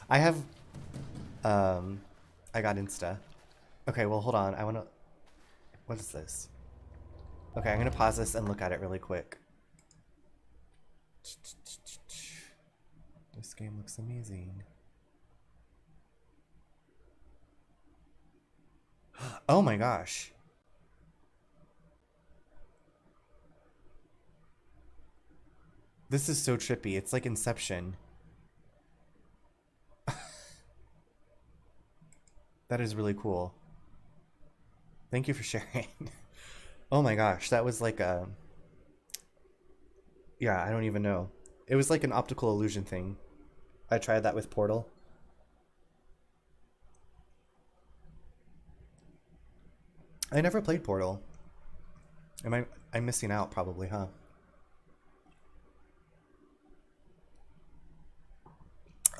I have, I got Insta. Okay, well, hold on. I want to, what is this? Okay, I'm going to pause this and look at it really quick. This game looks amazing. Oh my gosh. This is so trippy. It's like Inception. That is really cool. Thank you for sharing. Oh my gosh, that was like a... Yeah, I don't even know. It was like an optical illusion thing. I tried that with Portal. I never played Portal. I'm missing out probably, huh?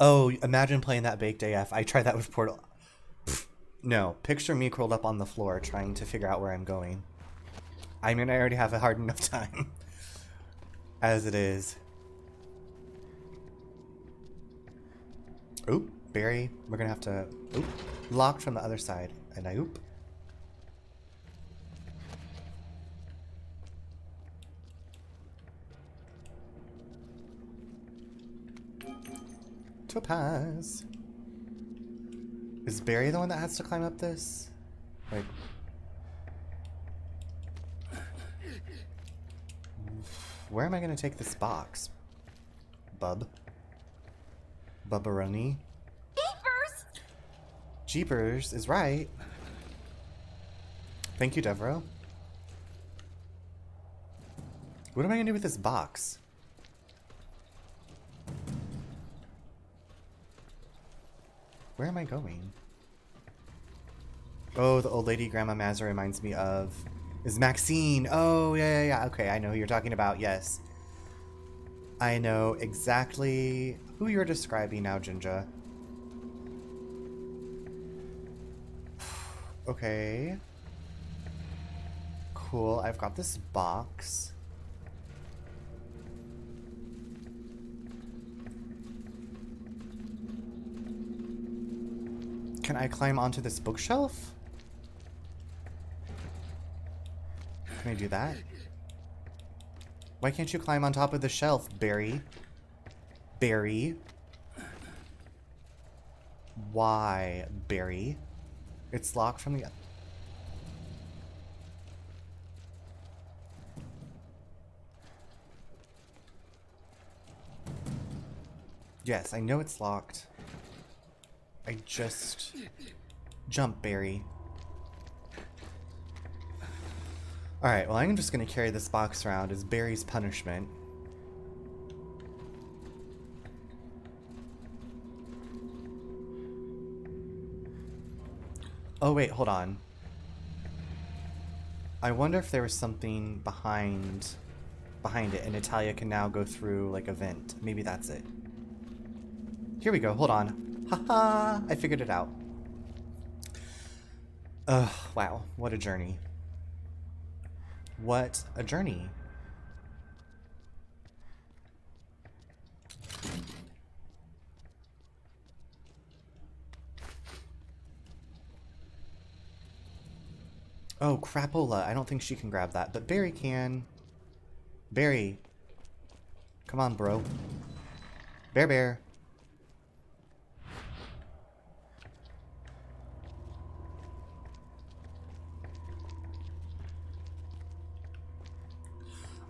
Oh, imagine playing that baked AF. I tried that with Portal. Pfft, no, picture me curled up on the floor trying to figure out where I'm going. I mean, I already have a hard enough time as it is. Oop, Barry, we're gonna have to, oop, locked from the other side, and I oop. Topaz. Is Barry the one that has to climb up this? Like, where am I gonna take this box? Bubbaroni? Jeepers is right. Thank you, Devereaux. What am I gonna do with this box? Where am I going? Oh, the old lady Grandma Mazza reminds me of is Maxine. Oh, yeah. Okay, I know who you're talking about. Yes. I know exactly who you're describing now, Jinja. Okay. Cool. I've got this box. Can I climb onto this bookshelf? Can I do that? Why can't you climb on top of the shelf, Barry? Barry? Why, Barry? It's locked from the... Yes, I know it's locked. I just... Jump, Barry. Alright, well, I'm just gonna carry this box around as Barry's punishment. Oh, wait, hold on. I wonder if there was something behind it, and Natalia can now go through, like, a vent. Maybe that's it. Here we go, hold on. Haha, I figured it out. Ugh, wow, what a journey. What a journey. Oh, crapola. I don't think she can grab that, but Barry can. Barry. Come on, bro. Bear.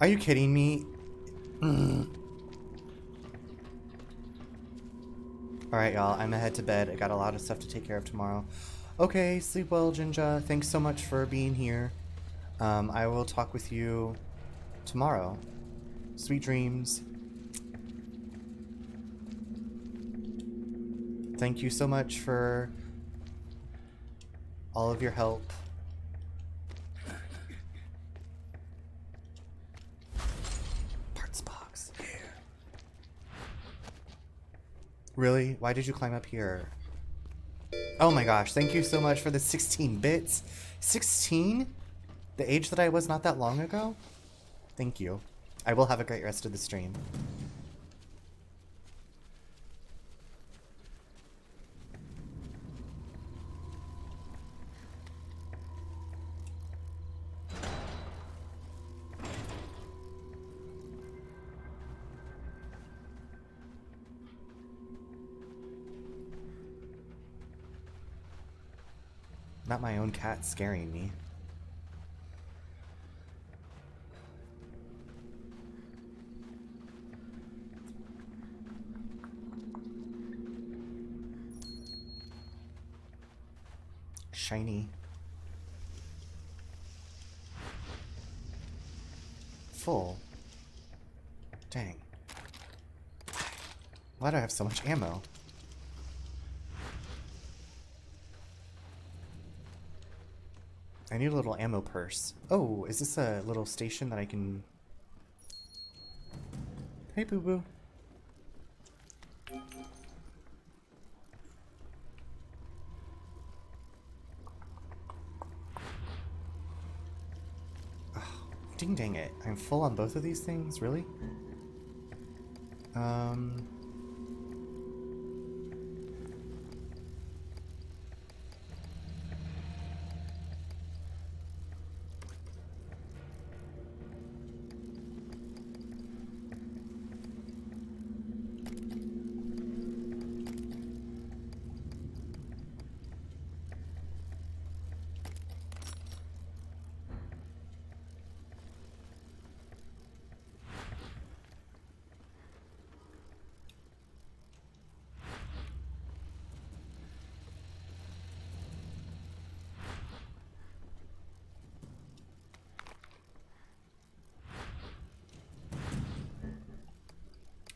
Are you kidding me? Alright, y'all. I'm gonna head to bed. I got a lot of stuff to take care of tomorrow. Okay, sleep well, Jinja. Thanks so much for being here. I will talk with you tomorrow. Sweet dreams. Thank you so much for all of your help. Parts box. Yeah. Really? Why did you climb up here? Oh my gosh, thank you so much for the 16 bits. 16? The age that I was not that long ago? Thank you. I will have a great rest of the stream. Not my own cat scaring me. Shiny. Full. Dang. Why do I have so much ammo? I need a little ammo purse. Oh, is this a little station that I can... Hey, boo-boo. Oh, ding dang it. I'm full on both of these things? Really?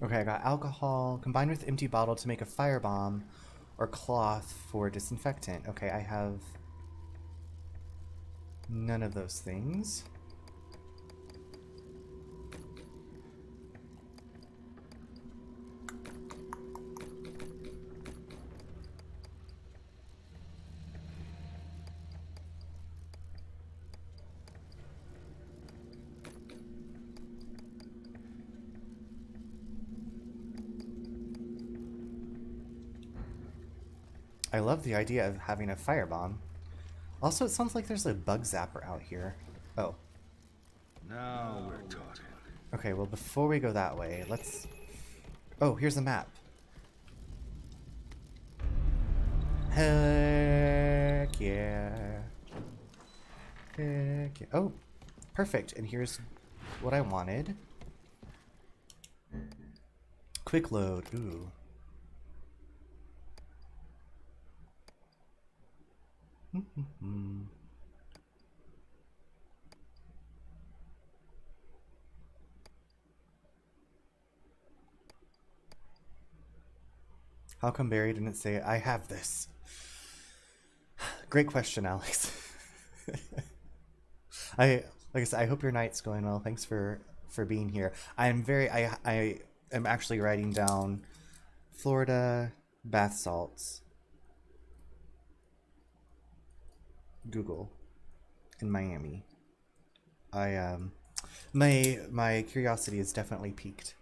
Okay, I got alcohol combined with empty bottle to make a firebomb or cloth for disinfectant. Okay, I have none of those things. I love the idea of having a firebomb. Also, it sounds like there's a bug zapper out here. Oh. Now we're talking. Okay, well, before we go that way, let's... Oh, here's a map. Heck yeah. Heck yeah. Oh, perfect. And here's what I wanted. Quick load. Ooh. How come Barry didn't say, I have this? Great question, Alex. Like I said, I hope your night's going well. Thanks for being here. I am actually writing down Florida bath salts, Google, in Miami. My curiosity is definitely piqued.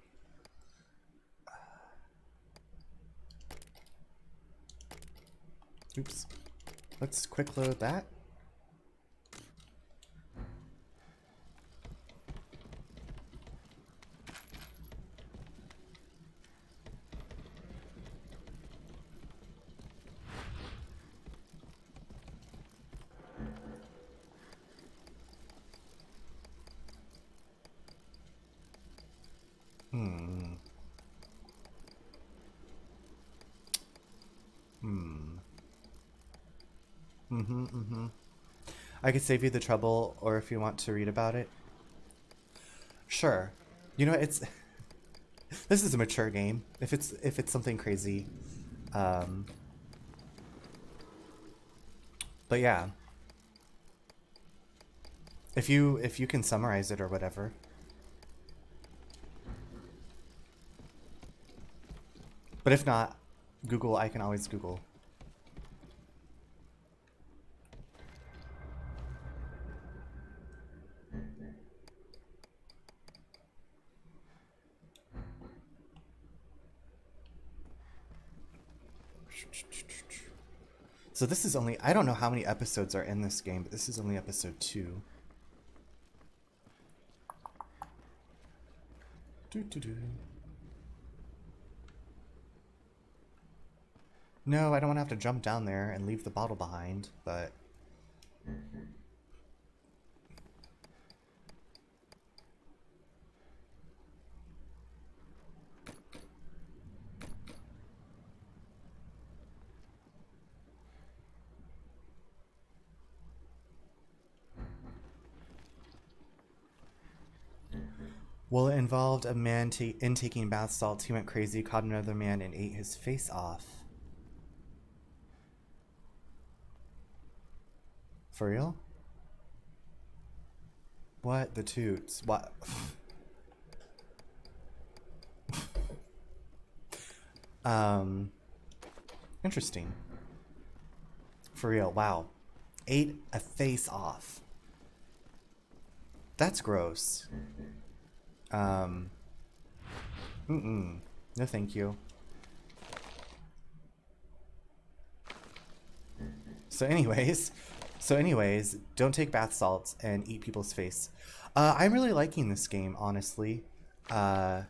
Oops. Let's quick load that. I could save you the trouble, or if you want to read about it. Sure. You know, it's this is a mature game. If it's something crazy, but yeah. If you can summarize it or whatever. But if not, Google. I can always Google. So this is only, I don't know how many episodes are in this game, but this is only episode 2. No, I don't want to have to jump down there and leave the bottle behind, but... Well, it involved a man taking bath salts. He went crazy, caught another man, and ate his face off. For real? What? The toots? What? Interesting. For real, wow. Ate a face off. That's gross. No thank you. So anyways, don't take bath salts and eat people's face. I'm really liking this game, honestly. I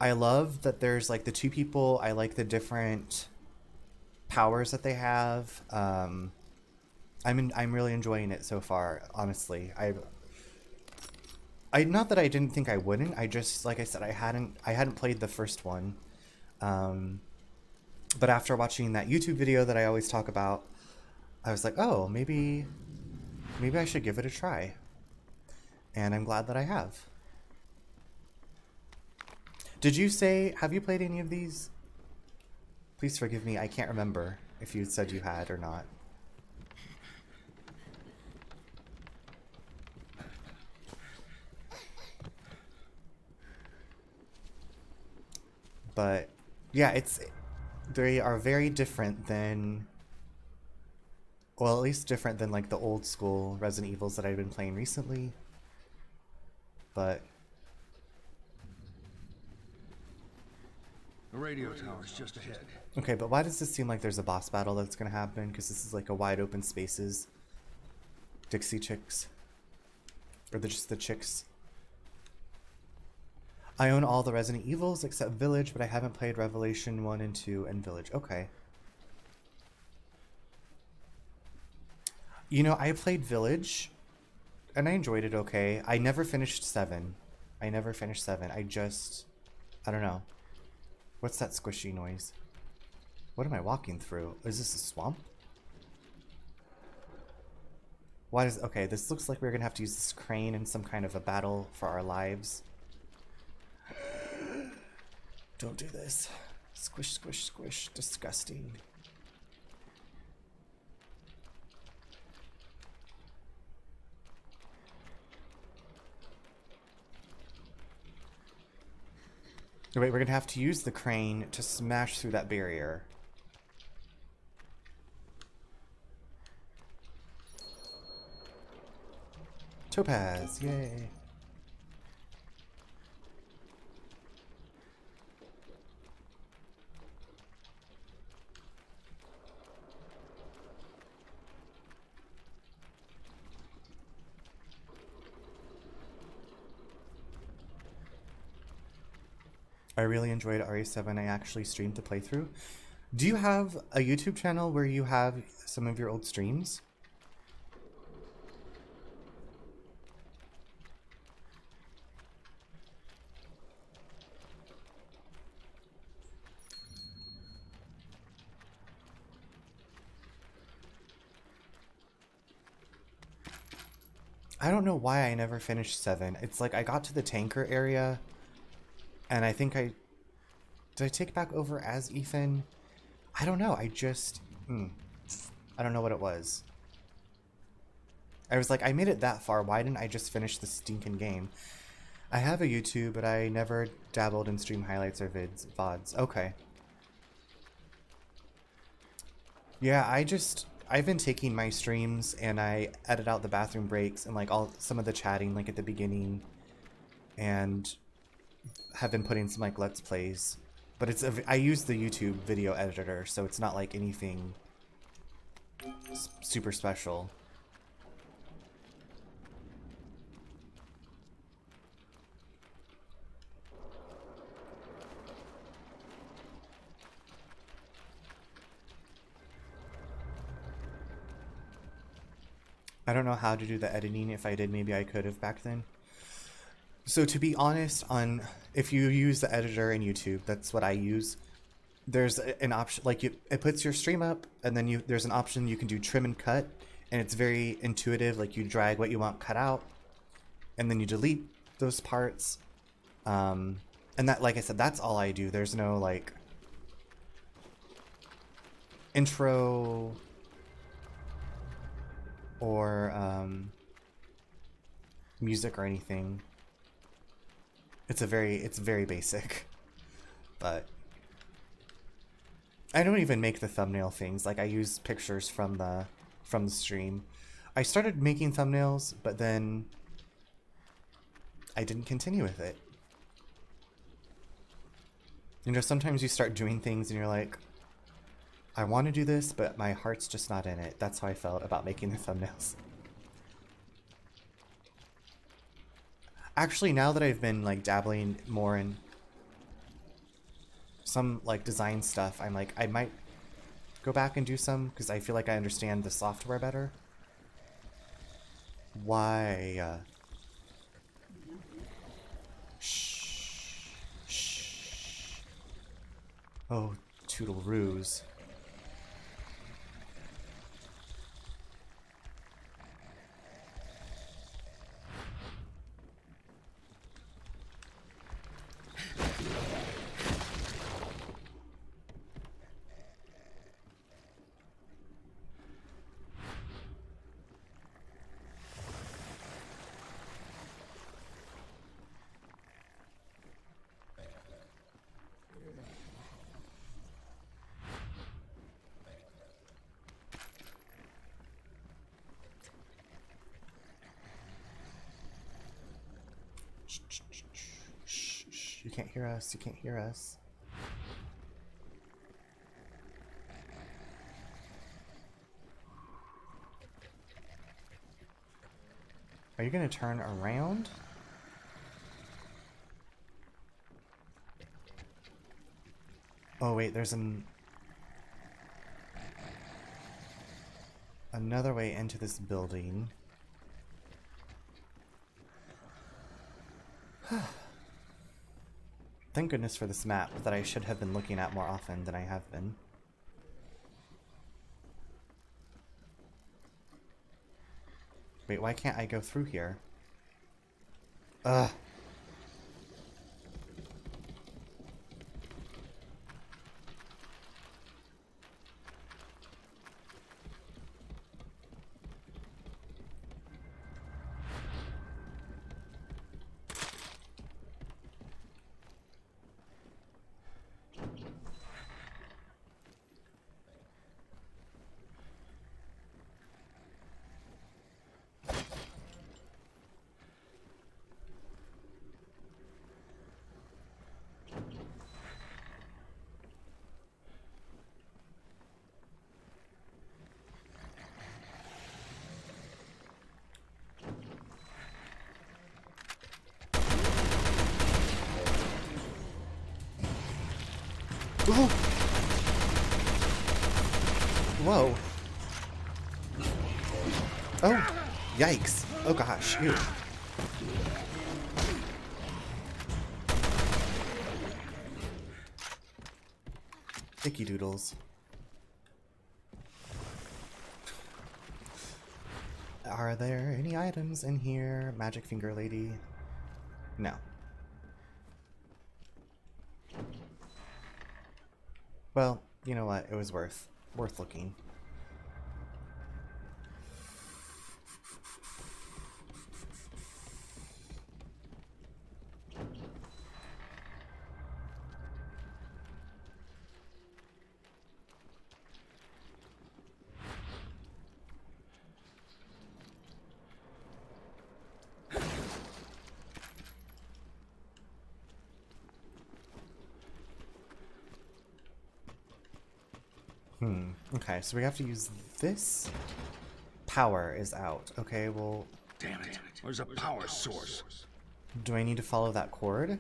love that there's like the two people. I like the different powers that they have. I'm really enjoying it so far, honestly. I not that I didn't think I wouldn't. I just, like I said, I hadn't played the first one. But after watching that YouTube video that I always talk about, I was like, oh, maybe I should give it a try. And I'm glad that I have. Did you say, have you played any of these? Please forgive me, I can't remember if you said you had or not. But yeah, they are very different than, well, at least different than like the old school Resident Evils that I've been playing recently. But The radio tower's just ahead. okay, but why does this seem like there's a boss battle that's gonna happen? Because this is like a wide open spaces. Dixie Chicks. Or just the chicks. I own all the Resident Evils except Village, but I haven't played Revelation 1 and 2 and Village. Okay. You know, I played Village, and I enjoyed it okay. I never finished 7. I don't know. What's that squishy noise? What am I walking through? Is this a swamp? Okay, this looks like we're gonna have to use this crane in some kind of a battle for our lives. Don't do this. Squish, squish, squish. Disgusting. Wait, we're gonna have to use the crane to smash through that barrier. Topaz, yay. I really enjoyed RE7. I actually streamed the playthrough. Do you have a YouTube channel where you have some of your old streams? I don't know why I never finished 7. It's like I got to the tanker area, and I think did I take back over as Ethan? I don't know. I don't know what it was. I was like, I made it that far. Why didn't I just finish the stinking game? I have a YouTube, but I never dabbled in stream highlights or VODs. Okay. Yeah, I've been taking my streams and I edit out the bathroom breaks and like some of the chatting like at the beginning, and have been putting some like Let's Plays. But I use the YouTube video editor, so it's not like anything super special. I don't know how to do the editing. If I did, maybe I could have back then. So to be honest, if you use the editor in YouTube, that's what I use. There's an option, like it puts your stream up, and then there's an option you can do trim and cut, and it's very intuitive. Like you drag what you want cut out, and then you delete those parts. And that, like I said, that's all I do. There's no like intro or music or anything. It's very basic, but I don't even make the thumbnail things. Like I use pictures from the stream. I started making thumbnails, but then I didn't continue with it. You know, sometimes you start doing things and you're like, I want to do this, but my heart's just not in it. That's how I felt about making the thumbnails. Actually, now that I've been like dabbling more in some like design stuff, I'm like, I might go back and do some because I feel like I understand the software better. Why? Shh. Shh. Oh, toodle-roos. Shh. You can't hear us. You can't hear us. Are you gonna turn around? Oh wait, there's another way into this building. Thank goodness for this map that I should have been looking at more often than I have been. Wait, why can't I go through here? Ugh. Ooh. Whoa. Oh, yikes. Oh gosh, ew. Icky doodles. Are there any items in here? Magic finger lady? No. Well, you know what? It was worth looking. Okay, so we have to use this. Power is out. Okay, well... Damn it. There's a power source. Do I need to follow that cord?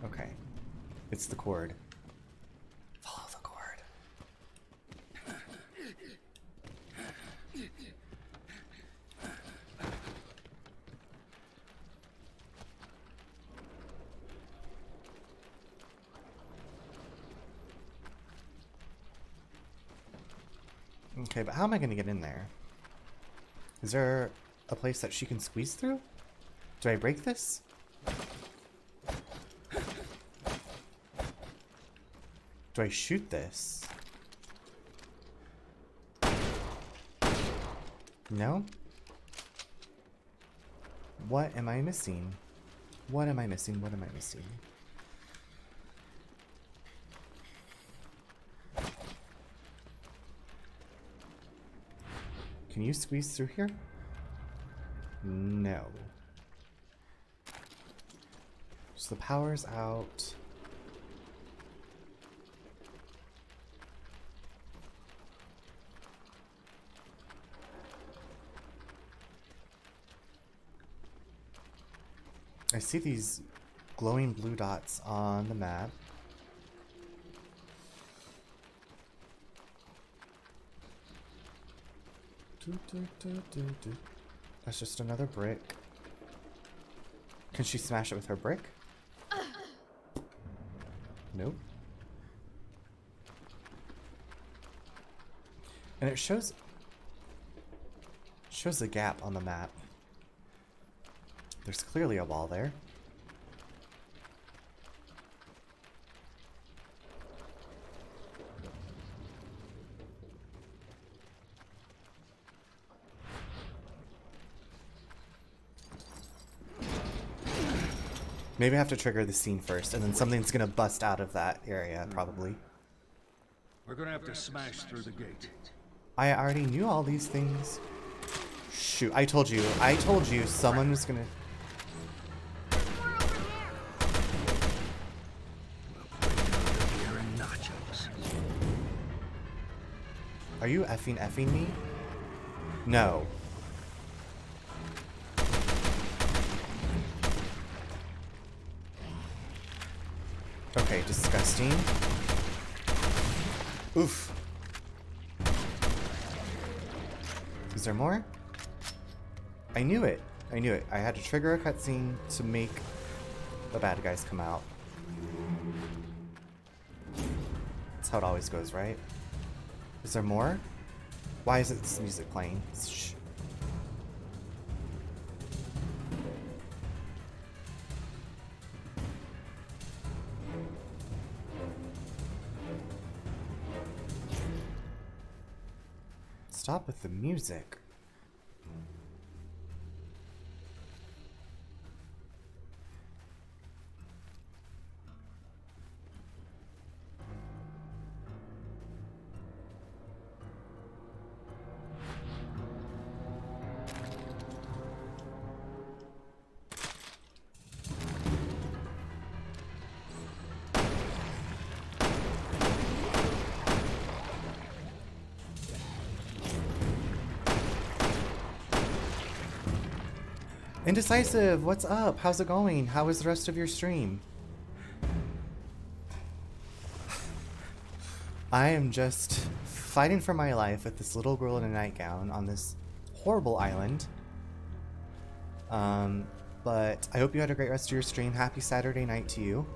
Okay. It's the cord. Follow the cord. Okay, but how am I going to get in there? Is there a place that she can squeeze through? Do I break this? Do I shoot this? No? What am I missing? What am I missing? What am I missing? Can you squeeze through here? No. So the power's out. I see these glowing blue dots on the map. That's just another brick. Can she smash it with her brick? Nope. And it shows a gap on the map. There's clearly a wall there. Maybe I have to trigger the scene first, and then something's gonna bust out of that area, probably. We're gonna have to smash through the gate. I already knew all these things. Shoot, I told you someone was gonna... Are you effing me? No. Okay, disgusting. Oof. Is there more? I knew it. I knew it. I had to trigger a cutscene to make the bad guys come out. That's how it always goes, right? Is there more? Why is this music playing? Shh. Stop with the music. Indecisive, what's up? How's it going? How was the rest of your stream? I am just fighting for my life with this little girl in a nightgown on this horrible island. But I hope you had a great rest of your stream. Happy Saturday night to you.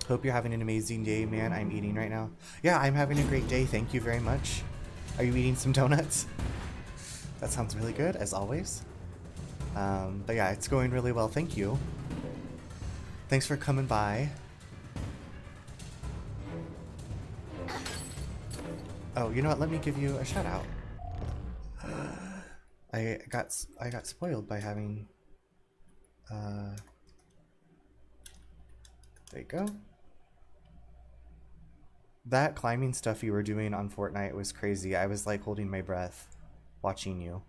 Hope you're having an amazing day, man. I'm eating right now. Yeah, I'm having a great day. Thank you very much. Are you eating some donuts? That sounds really good, as always. But yeah, it's going really well. Thank you. Thanks for coming by. Oh, you know what? Let me give you a shout out. I got spoiled by having. There you go. That climbing stuff you were doing on Fortnite was crazy. I was like holding my breath watching you.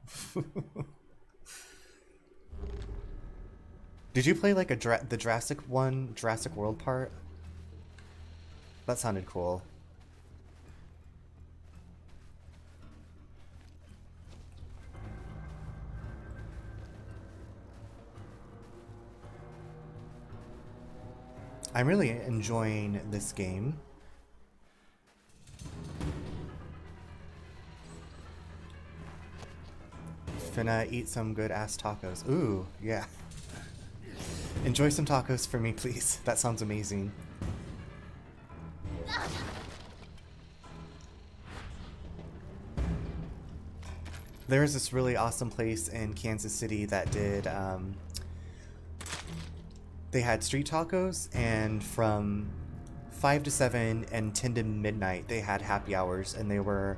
Did you play like the Jurassic World part? That sounded cool. I'm really enjoying this game. Finna eat some good ass tacos. Ooh, yeah. Enjoy some tacos for me, please. That sounds amazing. There's this really awesome place in Kansas City that did, they had street tacos, and from 5 to 7 and 10 to midnight, they had happy hours, and they were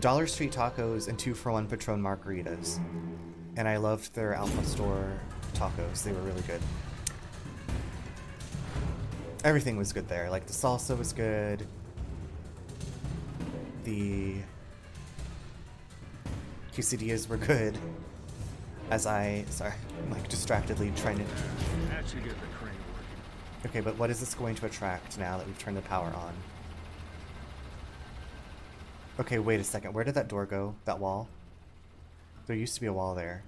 Dollar Street tacos and 2-for-1 Patron margaritas. And I loved their Al Pastor tacos. They were really good. Everything was good there. Like, the salsa was good. The quesadillas were good. Sorry, I'm like distractedly trying to... That should get the crane working. Okay, but what is this going to attract now that we've turned the power on? Okay, wait a second. Where did that door go? That wall? There used to be a wall there.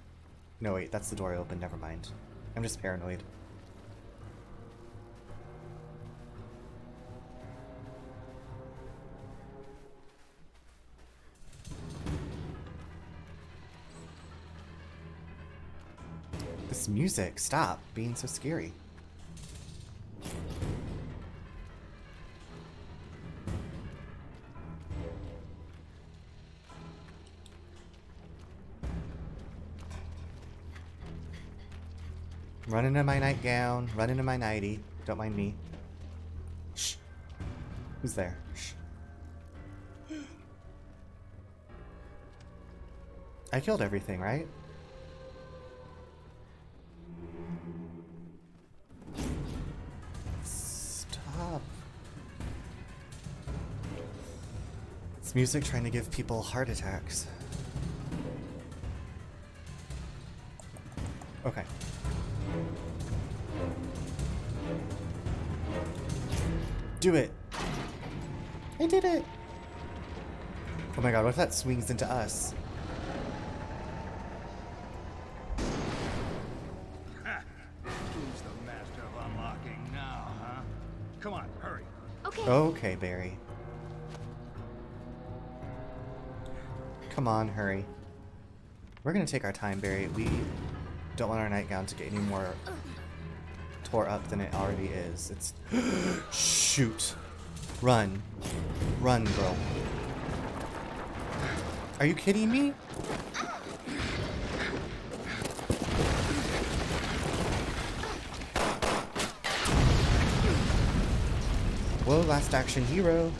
No, wait, that's the door open. Never mind. I'm just paranoid. This music, stop being so scary. Running in my nightgown, running in my nightie. Don't mind me. Shh. Who's there? Shh. I killed everything, right? Stop. It's music trying to give people heart attacks. Okay. Do it. I did it! Oh my god, what if that swings into us? Who's the master of unlocking now, huh? Come on, hurry. Okay. Okay, Barry. Come on, hurry. We're gonna take our time, Barry. We don't want our nightgown to get any more tore up than it already is. It's... Shoot. Run. Run, girl. Are you kidding me? Whoa, last action hero.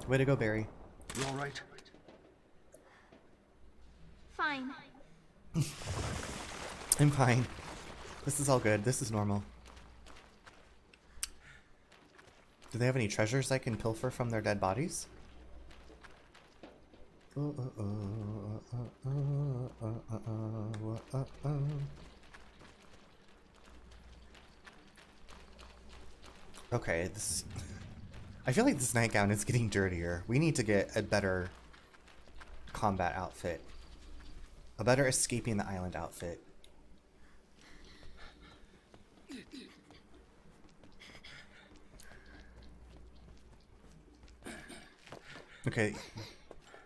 Way to go, Barry. You all right? Fine. I'm fine. This is all good. This is normal. Do they have any treasures I can pilfer from their dead bodies? Okay, this... I feel like this nightgown is getting dirtier. We need to get a better combat outfit. A better escaping the island outfit. Okay.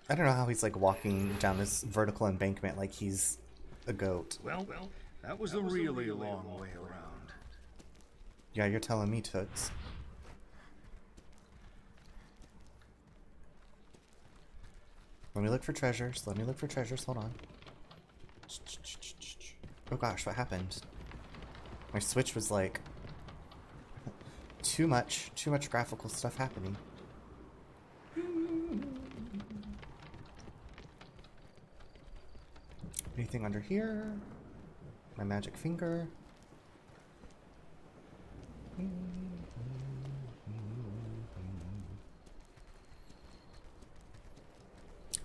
I don't know how he's like walking down this vertical embankment like he's a goat. Well, that was a really long way around. Yeah, you're telling me, Toots. Let me look for treasures. Let me look for treasures. Hold on. Oh gosh, what happened? My Switch was like... too much graphical stuff happening. Anything under here? My magic finger.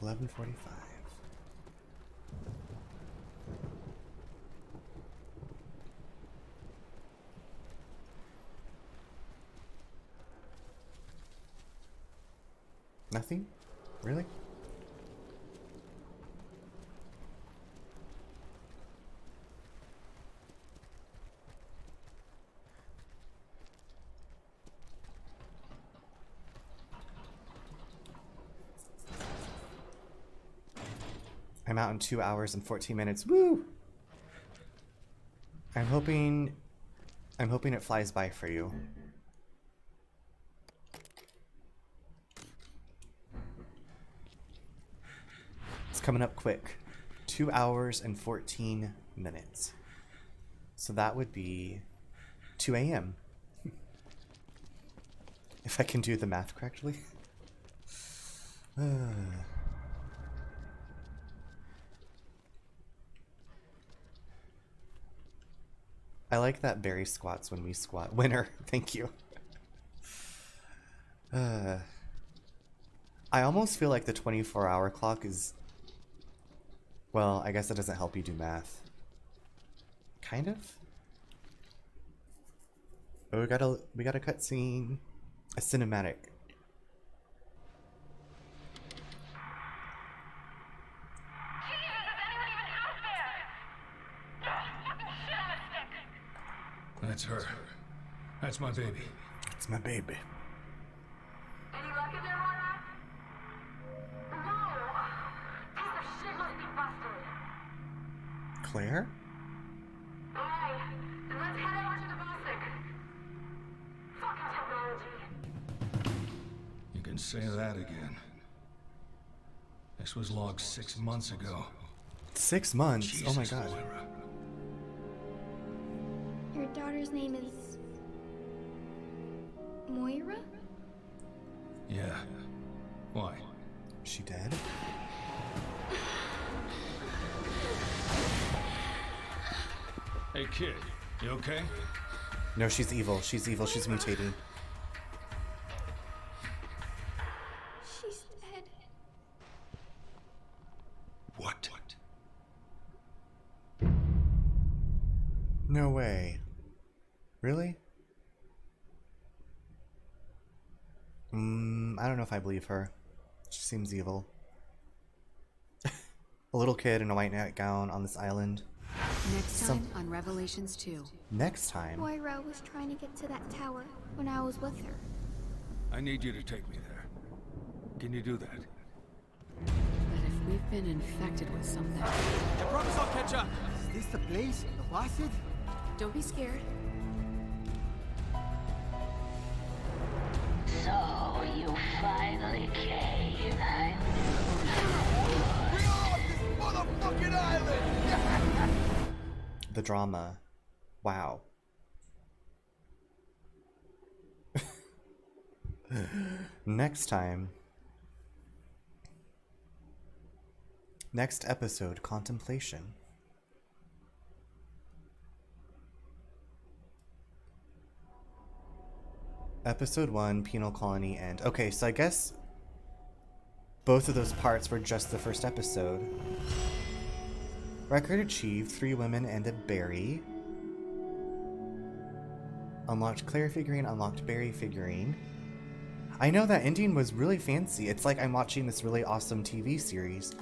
11:45. Nothing? Really? I'm out in 2 hours and 14 minutes. Woo! I'm hoping it flies by for you. It's coming up quick. 2 hours and 14 minutes. So that would be 2 a.m. If I can do the math correctly. I like that Barry squats when we squat. Winner, thank you. I almost feel like the 24-hour clock is... Well, I guess it doesn't help you do math. Kind of? Oh, we got a cutscene. A cinematic. That's her. That's my baby. It's my baby. Any luck in there, Moira? No! Piece of shit must be busted. Claire? Alright, then let's head over to the Bostic. Fucking technology. You can say that again. This was logged 6 months ago. 6 months? Jesus, Oh my god. Moira. Your daughter's name is... Moira? Yeah. Why? Is she dead? Hey kid, you okay? No, she's evil. She's evil. She's mutating. She's dead. What? No way. Really? I don't know if I believe her. She seems evil. A little kid in a white nightgown on this island. Next time on Revelations 2. Next time. Moira was trying to get to that tower when I was with her. I need you to take me there. Can you do that? But if we've been infected with something... I promise I'll catch up. Is this the place? The acid? Don't be scared. So, you finally came. I We are off this motherfucking island! The drama. Wow. Next time. Next episode, Contemplation. Episode 1, Penal Colony End. Okay, so I guess both of those parts were just the first episode. Record achieved, 3 women and a berry. Unlocked Claire figurine, unlocked berry figurine. I know that ending was really fancy. It's like I'm watching this really awesome TV series.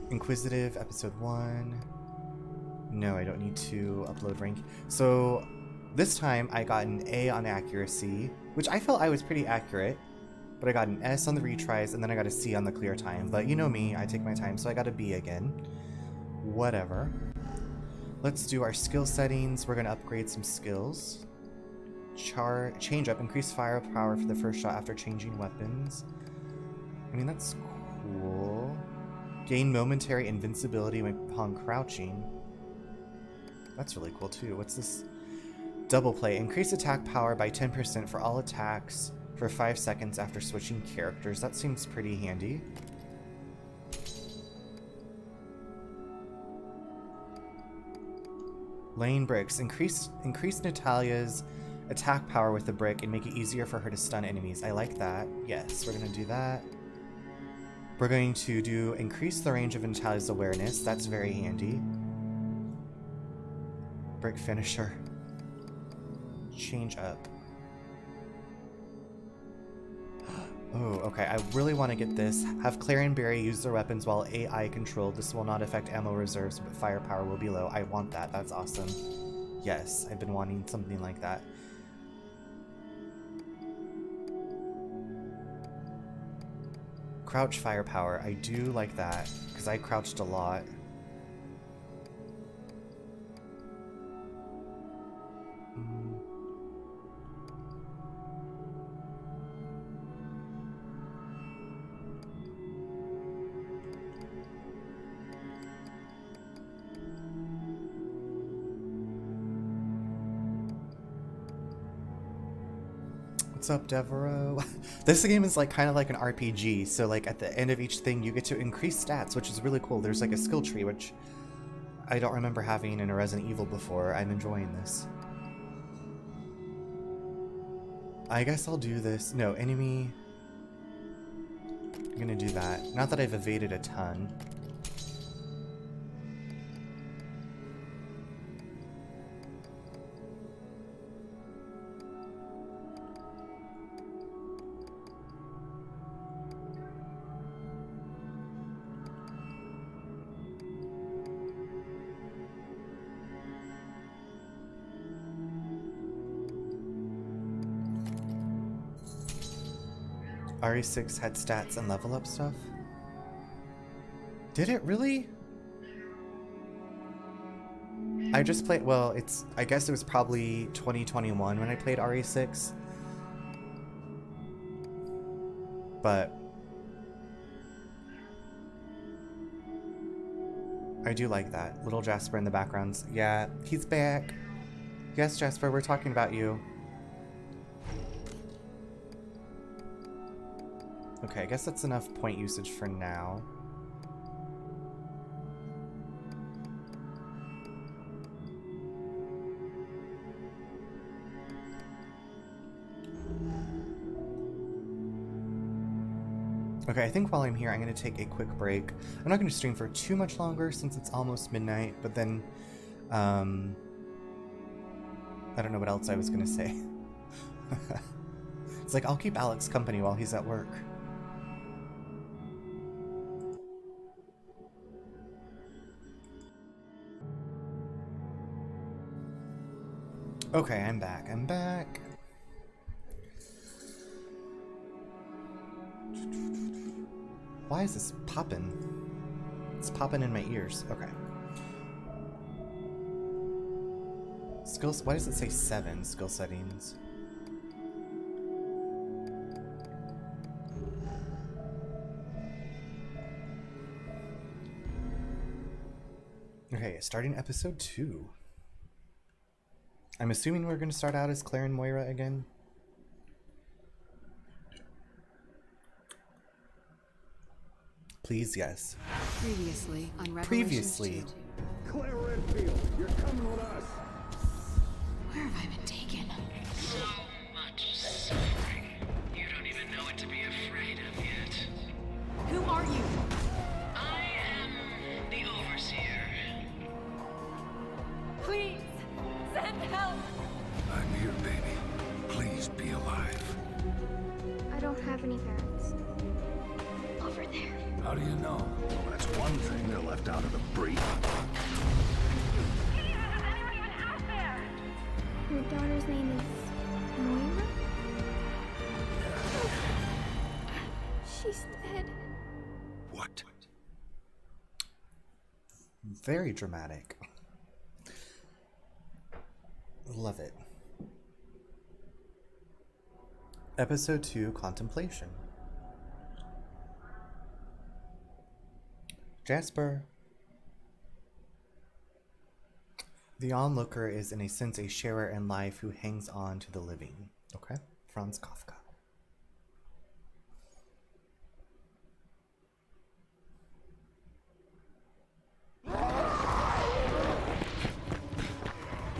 Inquisitive, episode 1. No, I don't need to upload rank. So this time I got an A on accuracy, which I felt I was pretty accurate. But I got an S on the retries, and then I got a C on the clear time. But you know me, I take my time, so I got a B again. Whatever. Let's do our skill settings. We're going to upgrade some skills. Change up, increase firepower for the first shot after changing weapons. I mean, that's cool. Gain momentary invincibility upon crouching. That's really cool too. What's this? Double play. Increase attack power by 10% for all attacks for 5 seconds after switching characters. That seems pretty handy. Laying bricks. Increase Natalia's attack power with the brick and make it easier for her to stun enemies. I like that. Yes, we're going to do that. We're going to do increase the range of Natalia's awareness. That's very handy. Brick finisher. Change up. Oh, okay. I really want to get this. Have Claire and Barry use their weapons while AI controlled. This will not affect ammo reserves, but firepower will be low. I want that. That's awesome. Yes, I've been wanting something like that. Crouch firepower. I do like that, because I crouched a lot. What's up, Devereaux? This game is like kind of like an RPG, so like at the end of each thing you get to increase stats, which is really cool. There's like a skill tree, which I don't remember having in a Resident Evil before. I'm enjoying this. I guess I'll do this. No, enemy. I'm gonna do that. Not that I've evaded a ton. RE6 had stats and level up stuff? Did it really? I just played, well, I guess it was probably 2021 when I played RE6. But I do like that. Little Jasper in the backgrounds. Yeah, he's back. Yes, Jasper, we're talking about you. Okay, I guess that's enough point usage for now. Okay, I think while I'm here, I'm going to take a quick break. I'm not going to stream for too much longer since it's almost midnight, but then, I don't know what else I was going to say. It's like, I'll keep Alex company while he's at work. Okay, I'm back. I'm back. Why is this popping? It's popping in my ears. Okay. Skills. Why does it say 7 skill settings? Okay, starting episode 2. I'm assuming we're going to start out as Claire and Moira again. Please, yes. Previously on Revelations Previously. 2. Claire Redfield, you're coming with us. Where have I been taken? So much suffering. You don't even know what to be afraid of yet. Who are you? I am the Overseer. Please, send help. I'm here, baby. Please be alive. I don't have any parents. Over there. How do you know? Well, that's one thing they're left out of the brief. Jesus, is anyone even out there? Your daughter's name is Moira? She's dead. What? Very dramatic. Love it. Episode 2, Contemplation. Jasper. The onlooker is in a sense a sharer in life who hangs on to the living. Okay? Franz Kafka.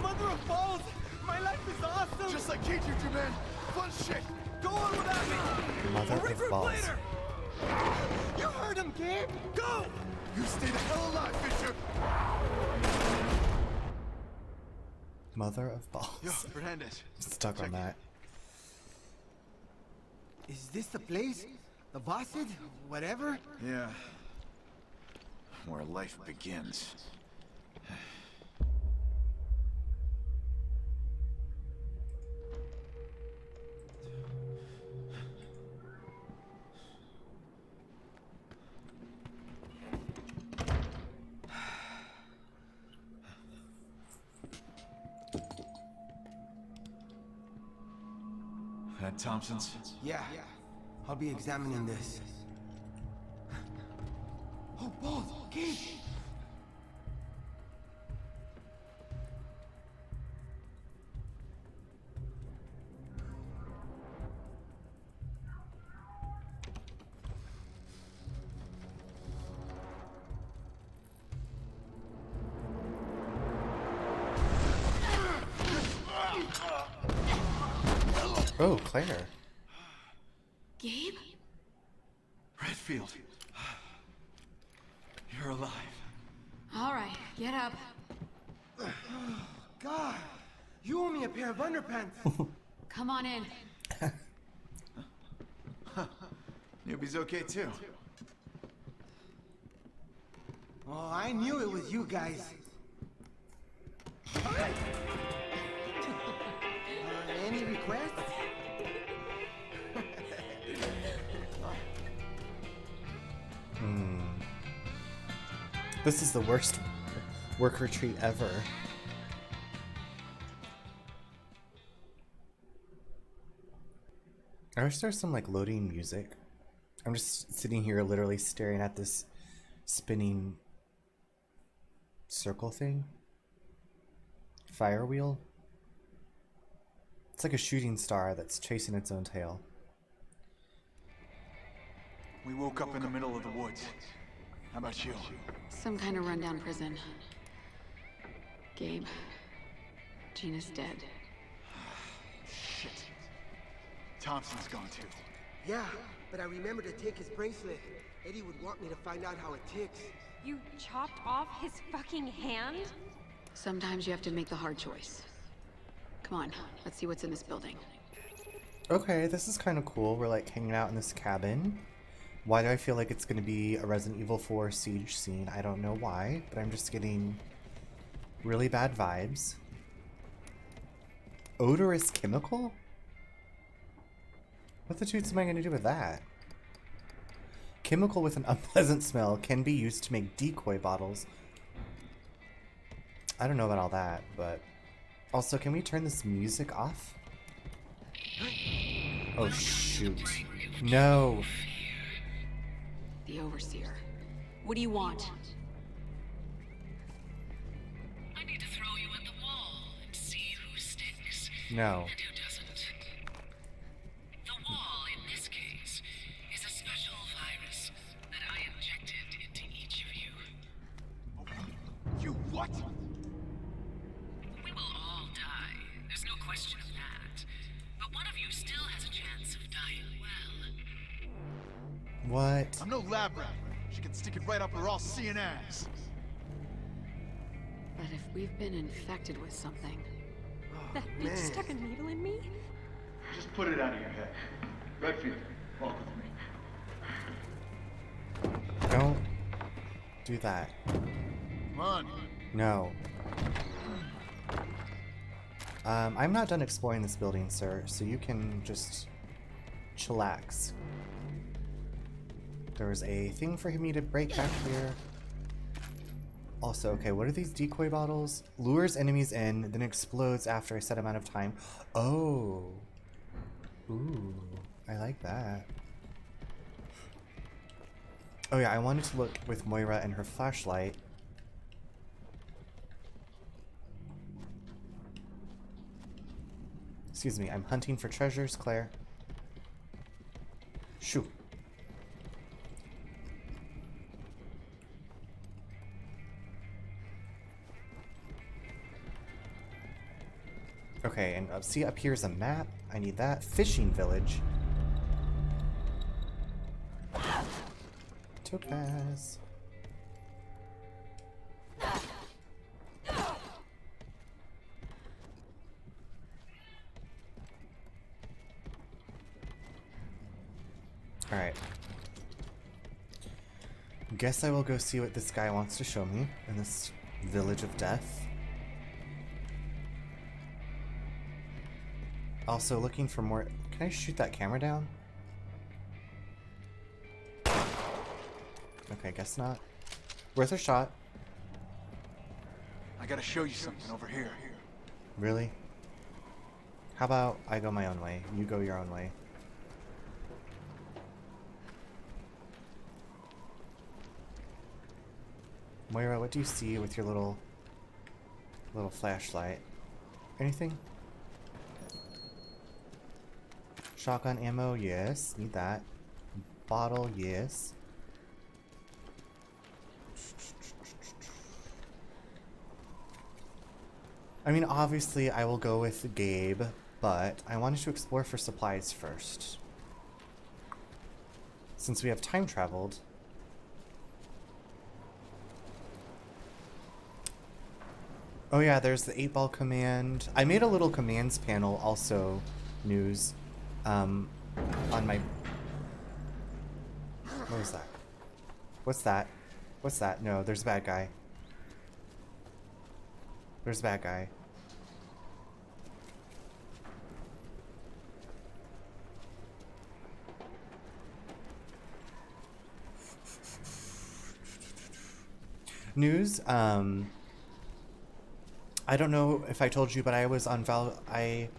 Mother of balls! My life is awesome! Just like K2, man. Fun shit. Go on without me! Mother I'll of regroup balls. later! You heard him, kid! Go! You stay the hell alive, Bishop. Mother of balls. Yo, Fernandez. Stuck on that. Is this the place? The Vasid? Whatever? Yeah. Where life begins. At Thompson's? Yeah. I'll be examining this. Oh, balls! Kid! Oh, Claire. Gabe? Redfield. You're alive. All right, get up. God! You owe me a pair of underpants! Come on in. Newbie's okay too. Oh, I knew it was you guys. Any requests? This is the worst work retreat ever. I wish there was some like loading music. I'm just sitting here literally staring at this spinning circle thing. Fire wheel. It's like a shooting star that's chasing its own tail. We woke up in the middle of the woods. How about you? Some kind of rundown prison. Gabe. Gina's dead. Shit. Thompson's gone too. Yeah, but I remember to take his bracelet. Eddie would want me to find out how it ticks. You chopped off his fucking hand? Sometimes you have to make the hard choice. Come on, let's see what's in this building. Okay, this is kind of cool. We're like hanging out in this cabin. Why do I feel like it's going to be a Resident Evil 4 siege scene? I don't know why, but I'm just getting really bad vibes. Odorous chemical? What the toots am I going to do with that? Chemical with an unpleasant smell can be used to make decoy bottles. I don't know about all that, but... Also, can we turn this music off? Oh, shoot. No! The Overseer. What do you want? I need to throw you at the wall and see who sticks No. and who doesn't. The wall, in this case, is a special virus that I injected into each of you. You what? We will all die. There's no question of that. But one of you still has a chance of dying well. What? I'm no lab rat. She can stick it right up her all-seeing ass. But if we've been infected with something... That bitch stuck a needle in me? Just put it out of your head. Redfield, walk with me. Don't do that. Come on. No. I'm not done exploring this building, sir, so you can just chillax. There was a thing for me to break back here. Also, okay, what are these decoy bottles? Lures enemies in, then explodes after a set amount of time. Oh. Ooh, I like that. Oh yeah, I wanted to look with Moira and her flashlight. Excuse me, I'm hunting for treasures, Claire. Shoo. Okay, and see up here's a map. I need that. Fishing village. Topaz. Alright. Guess I will go see what this guy wants to show me in this village of death. Also looking for more... Can I shoot that camera down? Okay, guess not. Worth a shot. I gotta show you something over here. Really? How about I go my own way, you go your own way. Moira, what do you see with your little flashlight? Anything? Shotgun ammo, yes. Need that. Bottle, yes. I mean, obviously I will go with Gabe, but I wanted to explore for supplies first. Since we have time traveled. Oh yeah, there's the 8-ball command. I made a little commands panel also, news, on my... What was that? What's that? What's that? No, there's a bad guy. There's a bad guy. News, I don't know if I told you, but I was on I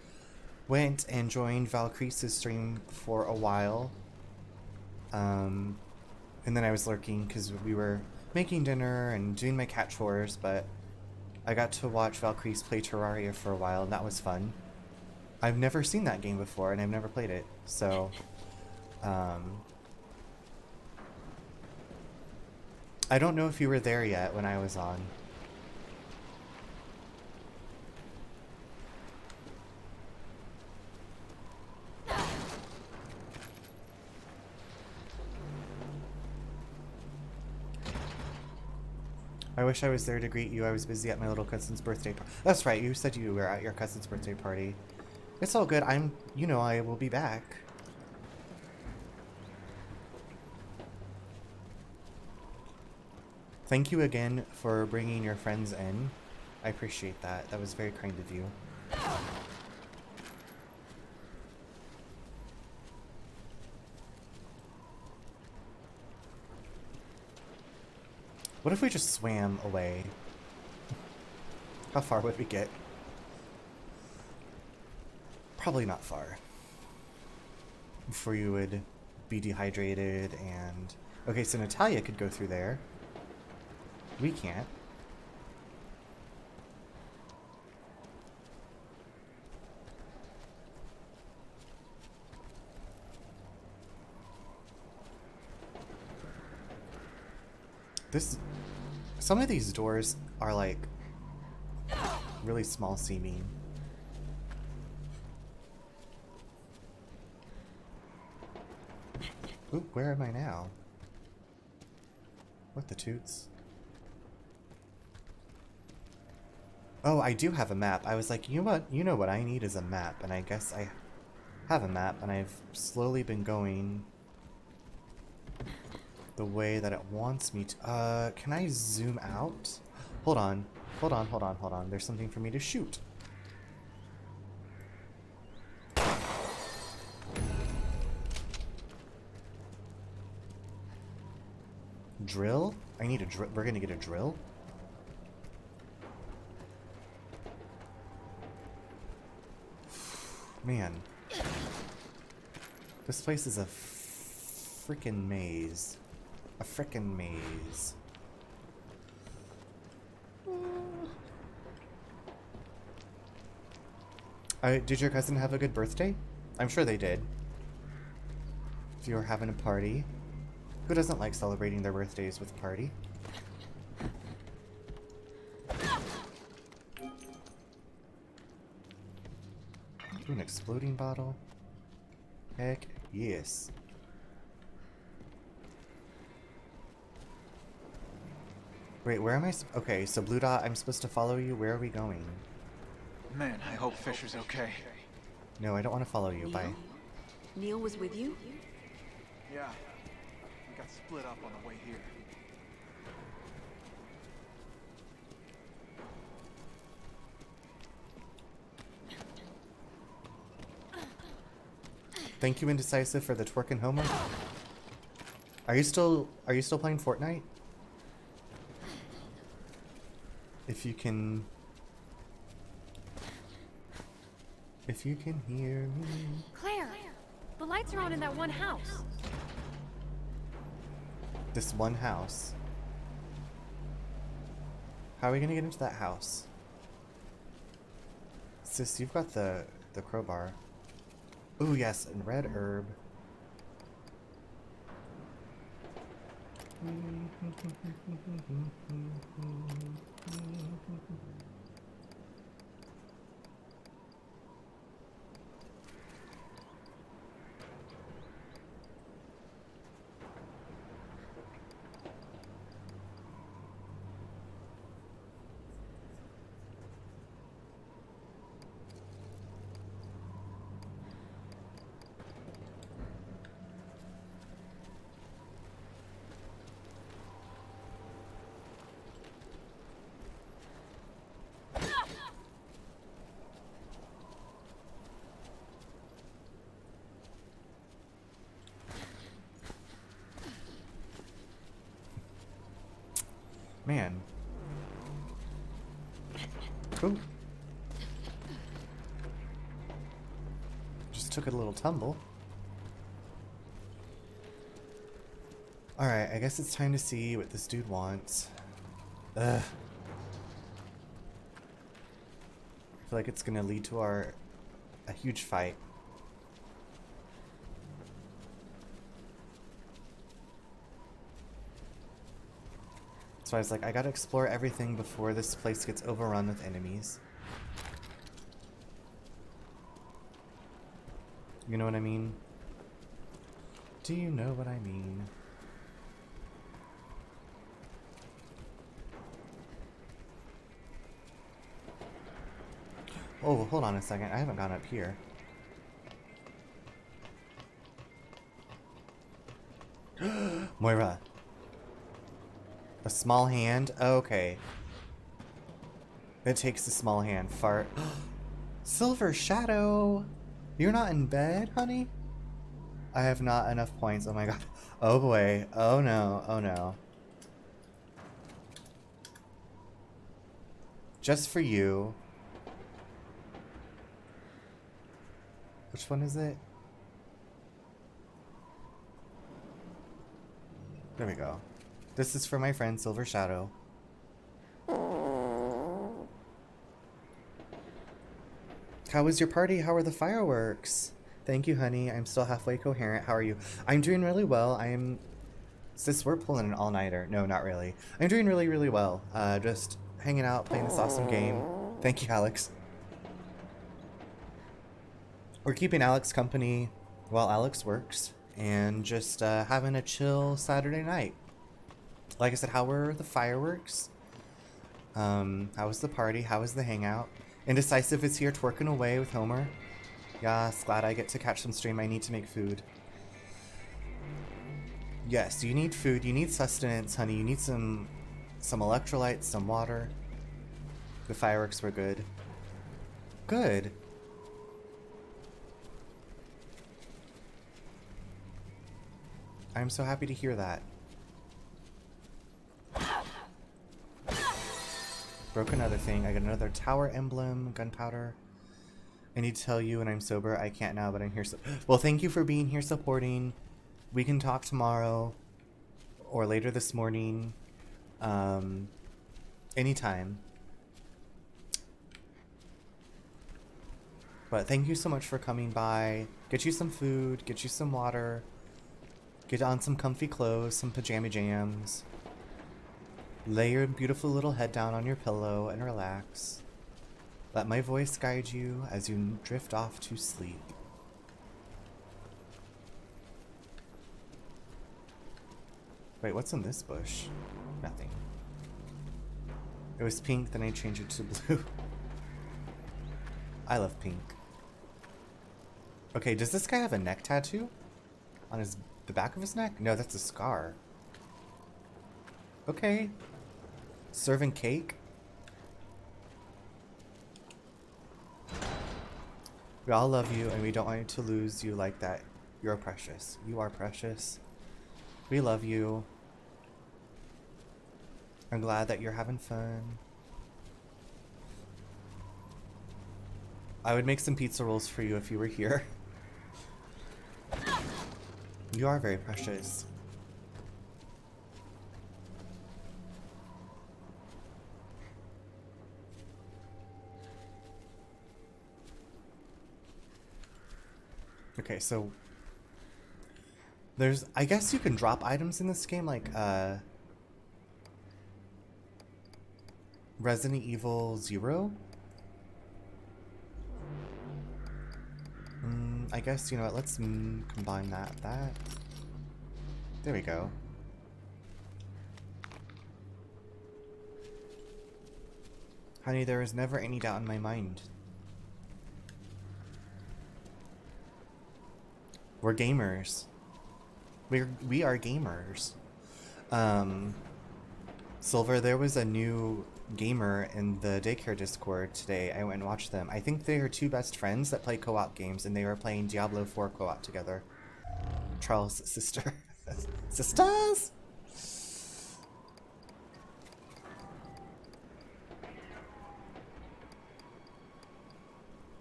went and joined Val Crease's stream for a while. And then I was lurking because we were making dinner and doing my cat chores, but I got to watch Val Crease play Terraria for a while, and that was fun. I've never seen that game before, and I've never played it, so... I don't know if you were there yet when I was on. I wish I was there to greet you. I was busy at my little cousin's birthday party. That's right, you said you were at your cousin's birthday party. It's all good. I will be back. Thank you again for bringing your friends in. I appreciate that. That was very kind of you. What if we just swam away? How far would we get? Probably not far. Before you would be dehydrated and... Okay, so Natalia could go through there. We can't. Some of these doors are like really small seeming. Ooh, where am I now? What the toots? Oh, I do have a map. I was like, you know what? You know what I need is a map, and I guess I have a map, and I've slowly been going the way that it wants me to. Can I zoom out? Hold on. Hold on, hold on, hold on. There's something for me to shoot. Drill? I need a drill. We're gonna get a drill? Man. This place is a freaking maze. A frickin' maze. Did your cousin have a good birthday? I'm sure they did. If you were having a party. Who doesn't like celebrating their birthdays with a party? Ooh, an exploding bottle? Heck yes. Wait, where am I? Okay, so Blue Dot, I'm supposed to follow you. Where are we going? Man, I hope Fisher's okay. No, I don't want to follow you. Neil? Bye. Neil was with you? Yeah. We got split up on the way here. Thank you, Indecisive, for the twerking homework. Are you still playing Fortnite? If you can hear me. Claire, the lights are on in that one house. This one house. How are we gonna get into that house? Sis, you've got the crowbar. Ooh, yes, and red herb. Man. Ooh. Just took a little tumble. Alright, I guess it's time to see what this dude wants. Ugh. I feel like it's gonna lead to a huge fight. So I was like, I gotta explore everything before this place gets overrun with enemies. You know what I mean? Do you know what I mean? Oh, hold on a second. I haven't gone up here. Moira. A small hand? Okay. It takes a small hand. Fart. Silver Shadow! You're not in bed, honey? I have not enough points. Oh my god. Oh boy. Oh no. Oh no. Just for you. Which one is it? There we go. This is for my friend Silver Shadow. How was your party? How are the fireworks? Thank you, honey. I'm still halfway coherent. How are you? I'm doing really well. Sis, we're pulling an all-nighter. No, not really. I'm doing really, really well. Just hanging out, playing this awesome game. Thank you, Alex. We're keeping Alex company while Alex works. And just having a chill Saturday night. Like I said, how were the fireworks? How was the party? How was the hangout? Indecisive is here twerking away with Homer. Yes, glad I get to catch some stream. I need to make food. Yes, you need food. You need sustenance, honey. You need some electrolytes, some water. The fireworks were good. Good. I'm so happy to hear that. Broke another thing. I got another tower emblem, gunpowder. I need to tell you when I'm sober. I can't now, but I'm here. Well, thank you for being here supporting. We can talk tomorrow or later this morning. Anytime. But thank you so much for coming by. Get you some food. Get you some water. Get on some comfy clothes, some pajama jams. Lay your beautiful little head down on your pillow and relax. Let my voice guide you as you drift off to sleep. Wait, what's in this bush? Nothing. It was pink, then I changed it to blue. I love pink. Okay, does this guy have a neck tattoo? On the back of his neck? No, that's a scar. Okay. Serving cake? We all love you and we don't want to lose you like that. You're precious. You are precious. We love you. I'm glad that you're having fun. I would make some pizza rolls for you if you were here. You are very precious. Okay, so I guess you can drop items in this game, like Resident Evil 0. I guess, you know what, let's combine that. There we go. Honey, there is never any doubt in my mind. We're gamers. We are gamers. Silver, there was a new gamer in the daycare Discord today. I went and watched them. I think they are two best friends that play co-op games, and they were playing Diablo 4 co-op together. Charles' sister. Sisters!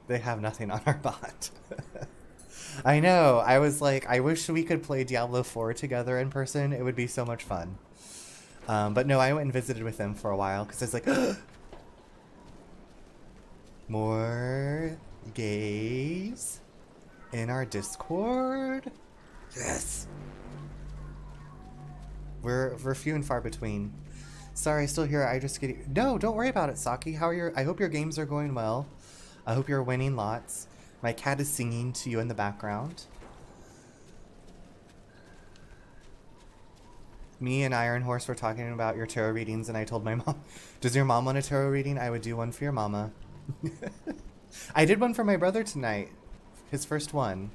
They have nothing on our bot. I know. I was like, I wish we could play Diablo 4 together in person. It would be so much fun. But no, I went and visited with them for a while because I was like, more gays in our Discord? Yes. We're few and far between. Sorry, still here. I just get. No, don't worry about it, Saki. How are your? I hope your games are going well. I hope you're winning lots. My cat is singing to you in the background. Me and Iron Horse were talking about your tarot readings, and I told my mom, does your mom want a tarot reading? I would do one for your mama. I did one for my brother tonight. His first one.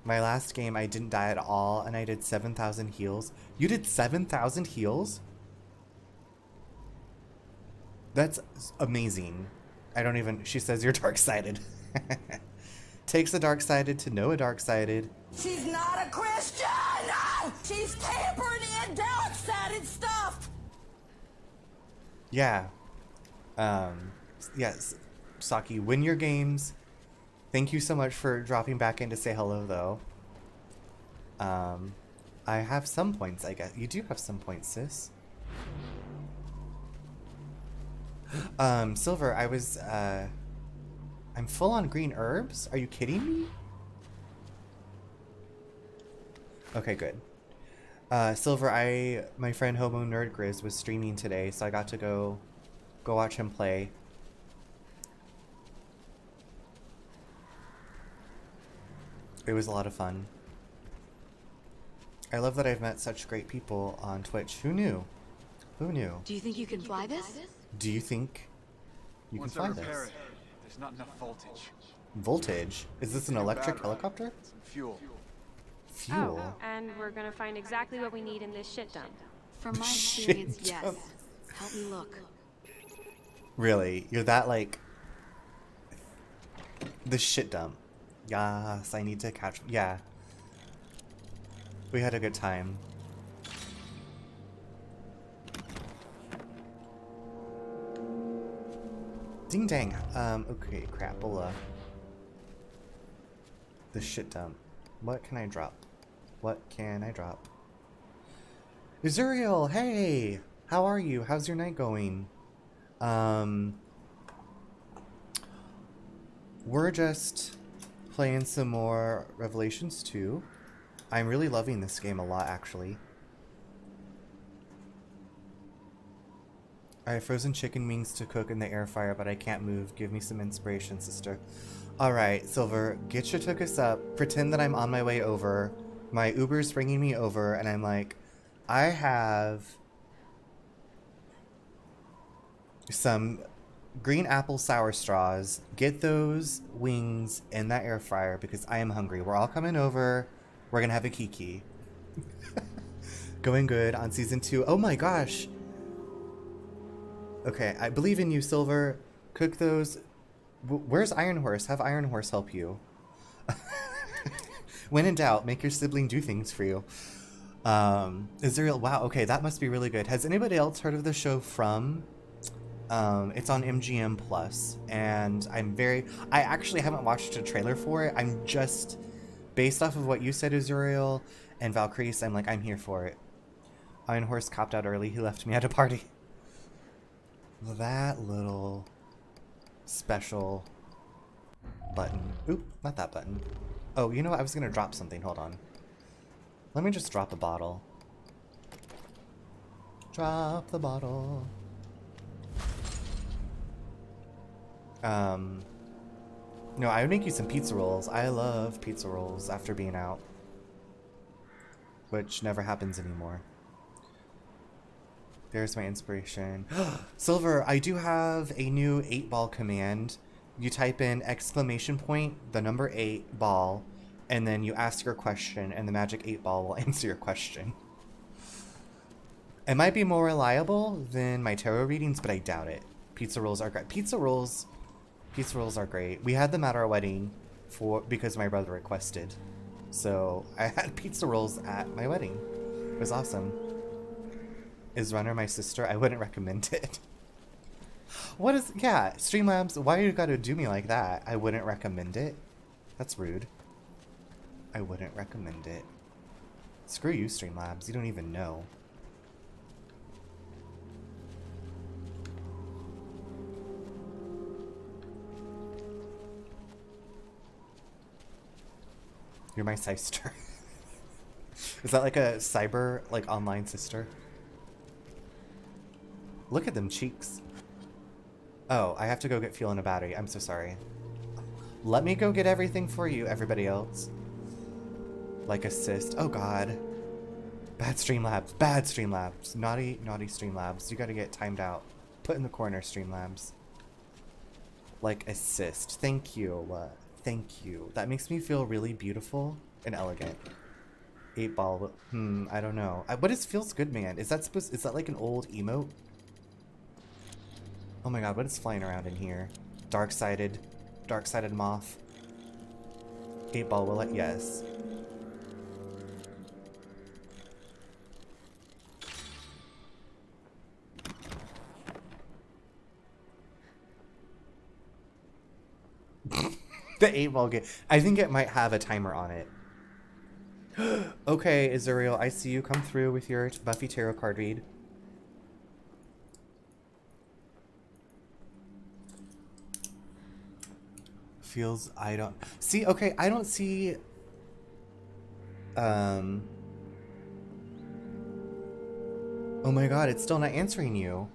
My last game, I didn't die at all, and I did 7,000 heals. You did 7,000 heals? That's amazing. I don't even... She says you're dark-sided. Takes a dark-sided to know a dark-sided. She's not a Christian! She's tampering in dark-sided stuff! Yeah. Yes. Saki, win your games. Thank you so much for dropping back in to say hello, though. I have some points, I guess. You do have some points, sis. Silver, I was, I'm full on green herbs? Are you kidding me? Okay, good. Silver, my friend Homo Nerd Grizz was streaming today, so I got to go watch him play. It was a lot of fun. I love that I've met such great people on Twitch. Who knew? Who knew? Do you think you can fly this? Do you think you can fly this? There's not enough voltage. Voltage? Is this an electric helicopter? Some fuel. Fuel? Oh, and we're gonna find exactly what we need in this shit dump. From my experience, yes. Help me look. Really? You're that, like... The shit dump. Yes, I need to catch... Yeah. We had a good time. Ding dang. Okay, crapola. The shit dump. What can I drop? What can I drop? Azuriel, hey! How are you? How's your night going? We're just playing some more Revelations 2. I'm really loving this game a lot, actually. I have frozen chicken wings to cook in the air fryer, but I can't move. Give me some inspiration, sister. Alright, Silver, get your tuchus up. Pretend that I'm on my way over. My Uber's bringing me over, and I'm like, I have some green apple sour straws. Get those wings in that air fryer because I am hungry. We're all coming over. We're gonna have a kiki. Going good on season 2. Oh my gosh. Okay, I believe in you, Silver. Cook those. Where's Iron Horse? Have Iron Horse help you. When in doubt, make your sibling do things for you. Israel, wow, okay, that must be really good. Has anybody else heard of the show From? It's on MGM Plus, and I actually haven't watched a trailer for it. I'm just, based off of what you said, Azuriel and Valkyries, I'm like, I'm here for it. Iron Horse copped out early. He left me at a party. That little special button. Oop, not that button. Oh, you know what? I was gonna drop something. Hold on. Let me just drop a bottle. Drop the bottle. No, I would make you some pizza rolls. I love pizza rolls after being out. Which never happens anymore. There's my inspiration. Silver, I do have a new 8-ball command. You type in exclamation point, the number 8 ball, and then you ask your question, and the magic 8 ball will answer your question. It might be more reliable than my tarot readings, but I doubt it. Pizza rolls are great. Pizza rolls are great. We had them at our wedding because my brother requested. So I had pizza rolls at my wedding. It was awesome. Is Runner my sister? I wouldn't recommend it. What is... Yeah, Streamlabs, why you gotta do me like that? I wouldn't recommend it. That's rude. I wouldn't recommend it. Screw you, Streamlabs. You don't even know. You're my sister. Is that like a cyber, like, online sister? Look at them cheeks. Oh, I have to go get fuel and a battery. I'm so sorry. Let me go get everything for you, everybody else. Like assist. Oh god. Bad Streamlabs. Bad Streamlabs. Naughty, naughty Streamlabs. You gotta get timed out. Put in the corner, Streamlabs. Like assist. Thank you. Thank you. That makes me feel really beautiful and elegant. 8-ball. I don't know. What is Feels Good Man? Is that like an old emote? Oh my god, what is flying around in here? Dark-sided moth. 8-ball will it? Yes. The 8-ball game. I think it might have a timer on it. Okay, Israel, I see you come through with your Buffy tarot card read. Feels I don't see. Okay, I don't see. Oh my god, it's still not answering you.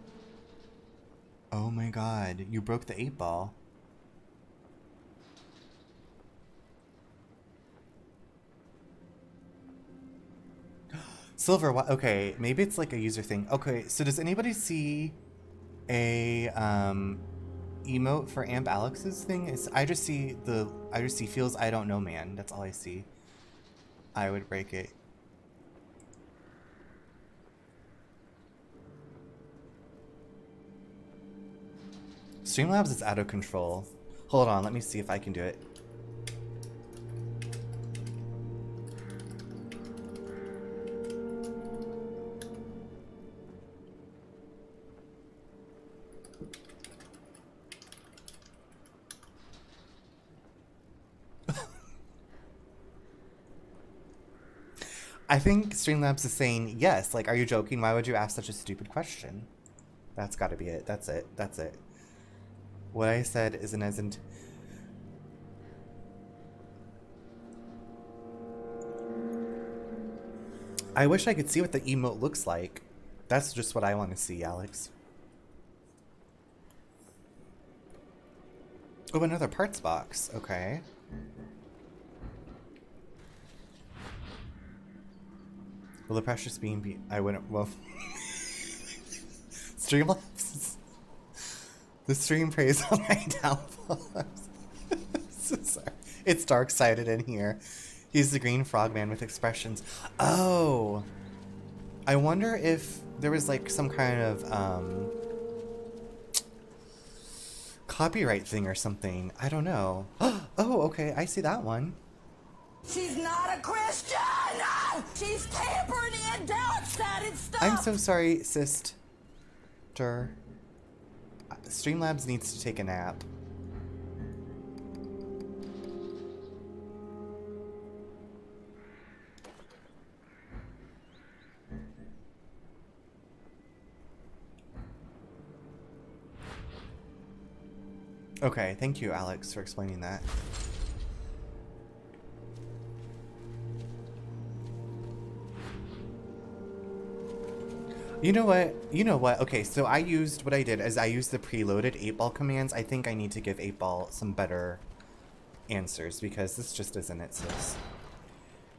Oh my god, you broke the 8-ball. Silver, okay, maybe it's like a user thing. Okay, so does anybody see a emote for Amp Alex's thing? I just see Feels I Don't Know Man. That's all I see. I would break it. Streamlabs is out of control. Hold on, let me see if I can do it. I think Streamlabs is saying yes. Like, are you joking? Why would you ask such a stupid question? That's gotta be it. That's it. That's it. What I said isn't as in. I wish I could see what the emote looks like. That's just what I want to see, Alex. Oh, another parts box. Okay. Will the precious beam be... I wouldn't... Well... Streamlabs. The stream preys on my downfall. So sorry. It's dark-sided in here. He's the green frogman with expressions. Oh! I wonder if there was like some kind of copyright thing or something. I don't know. Oh, okay. I see that one. She's not a Christian! She's tampering in dark-sided stuff! I'm so sorry, sister. Streamlabs needs to take a nap. Okay, thank you, Alex, for explaining that. You know what? You know what? Okay, so what I did is I used the preloaded 8-ball commands. I think I need to give 8-ball some better answers because this just isn't it, sis.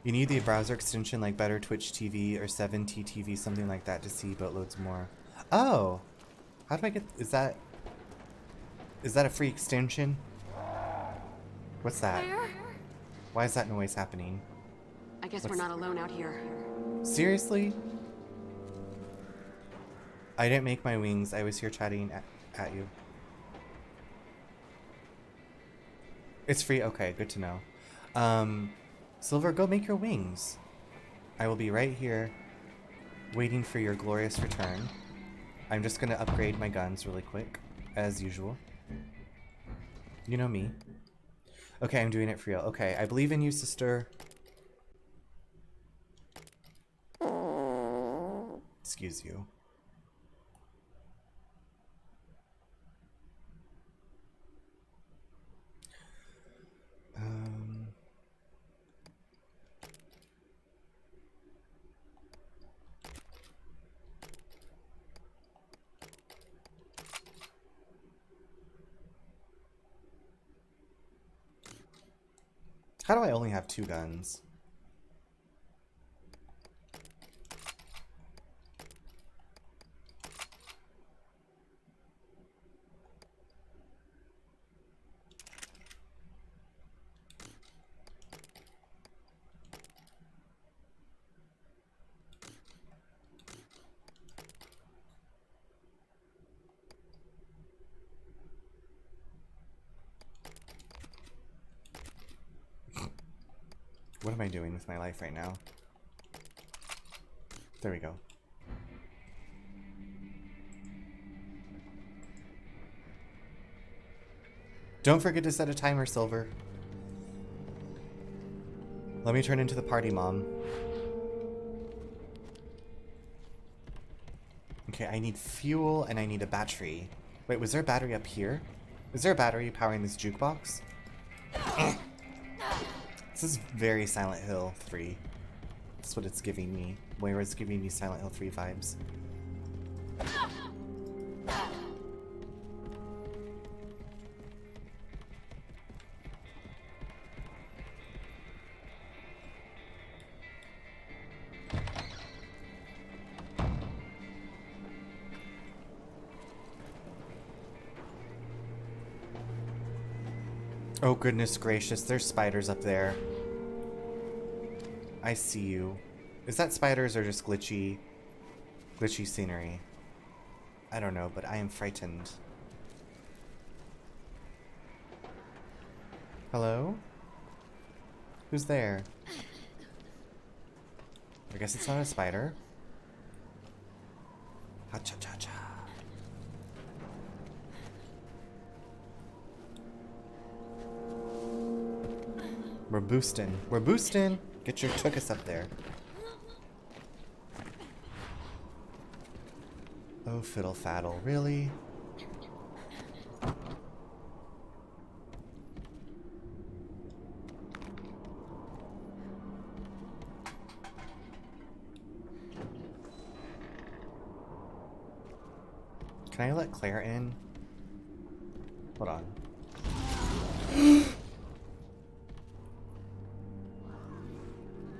You need the browser extension like Better Twitch TV or 7TTV, something like that to see boatloads more. Oh! How do I get... Is that a free extension? What's that? Why is that noise happening? I guess we're not alone out here. Seriously? I didn't make my wings. I was here chatting at you. It's free? Okay, good to know. Silver, go make your wings. I will be right here waiting for your glorious return. I'm just gonna upgrade my guns really quick, as usual. You know me. Okay, I'm doing it for real. Okay, I believe in you, sister. Excuse you. How do I only have 2 guns? What am I doing with my life right now? There we go. Don't forget to set a timer, Silver. Let me turn into the party mom. Okay, I need fuel and I need a battery. Wait, was there a battery up here? Is there a battery powering this jukebox? This is very Silent Hill 3. That's what it's giving me. Moira's giving me Silent Hill 3 vibes. Oh goodness gracious, there's spiders up there. I see you. Is that spiders or just glitchy scenery? I don't know, but I am frightened. Hello? Who's there? I guess it's not a spider. Ha-cha-cha-cha. We're boosting. We're boosting! Get your tuchus up there. Oh, fiddle faddle. Really? Can I let Claire in? Hold on.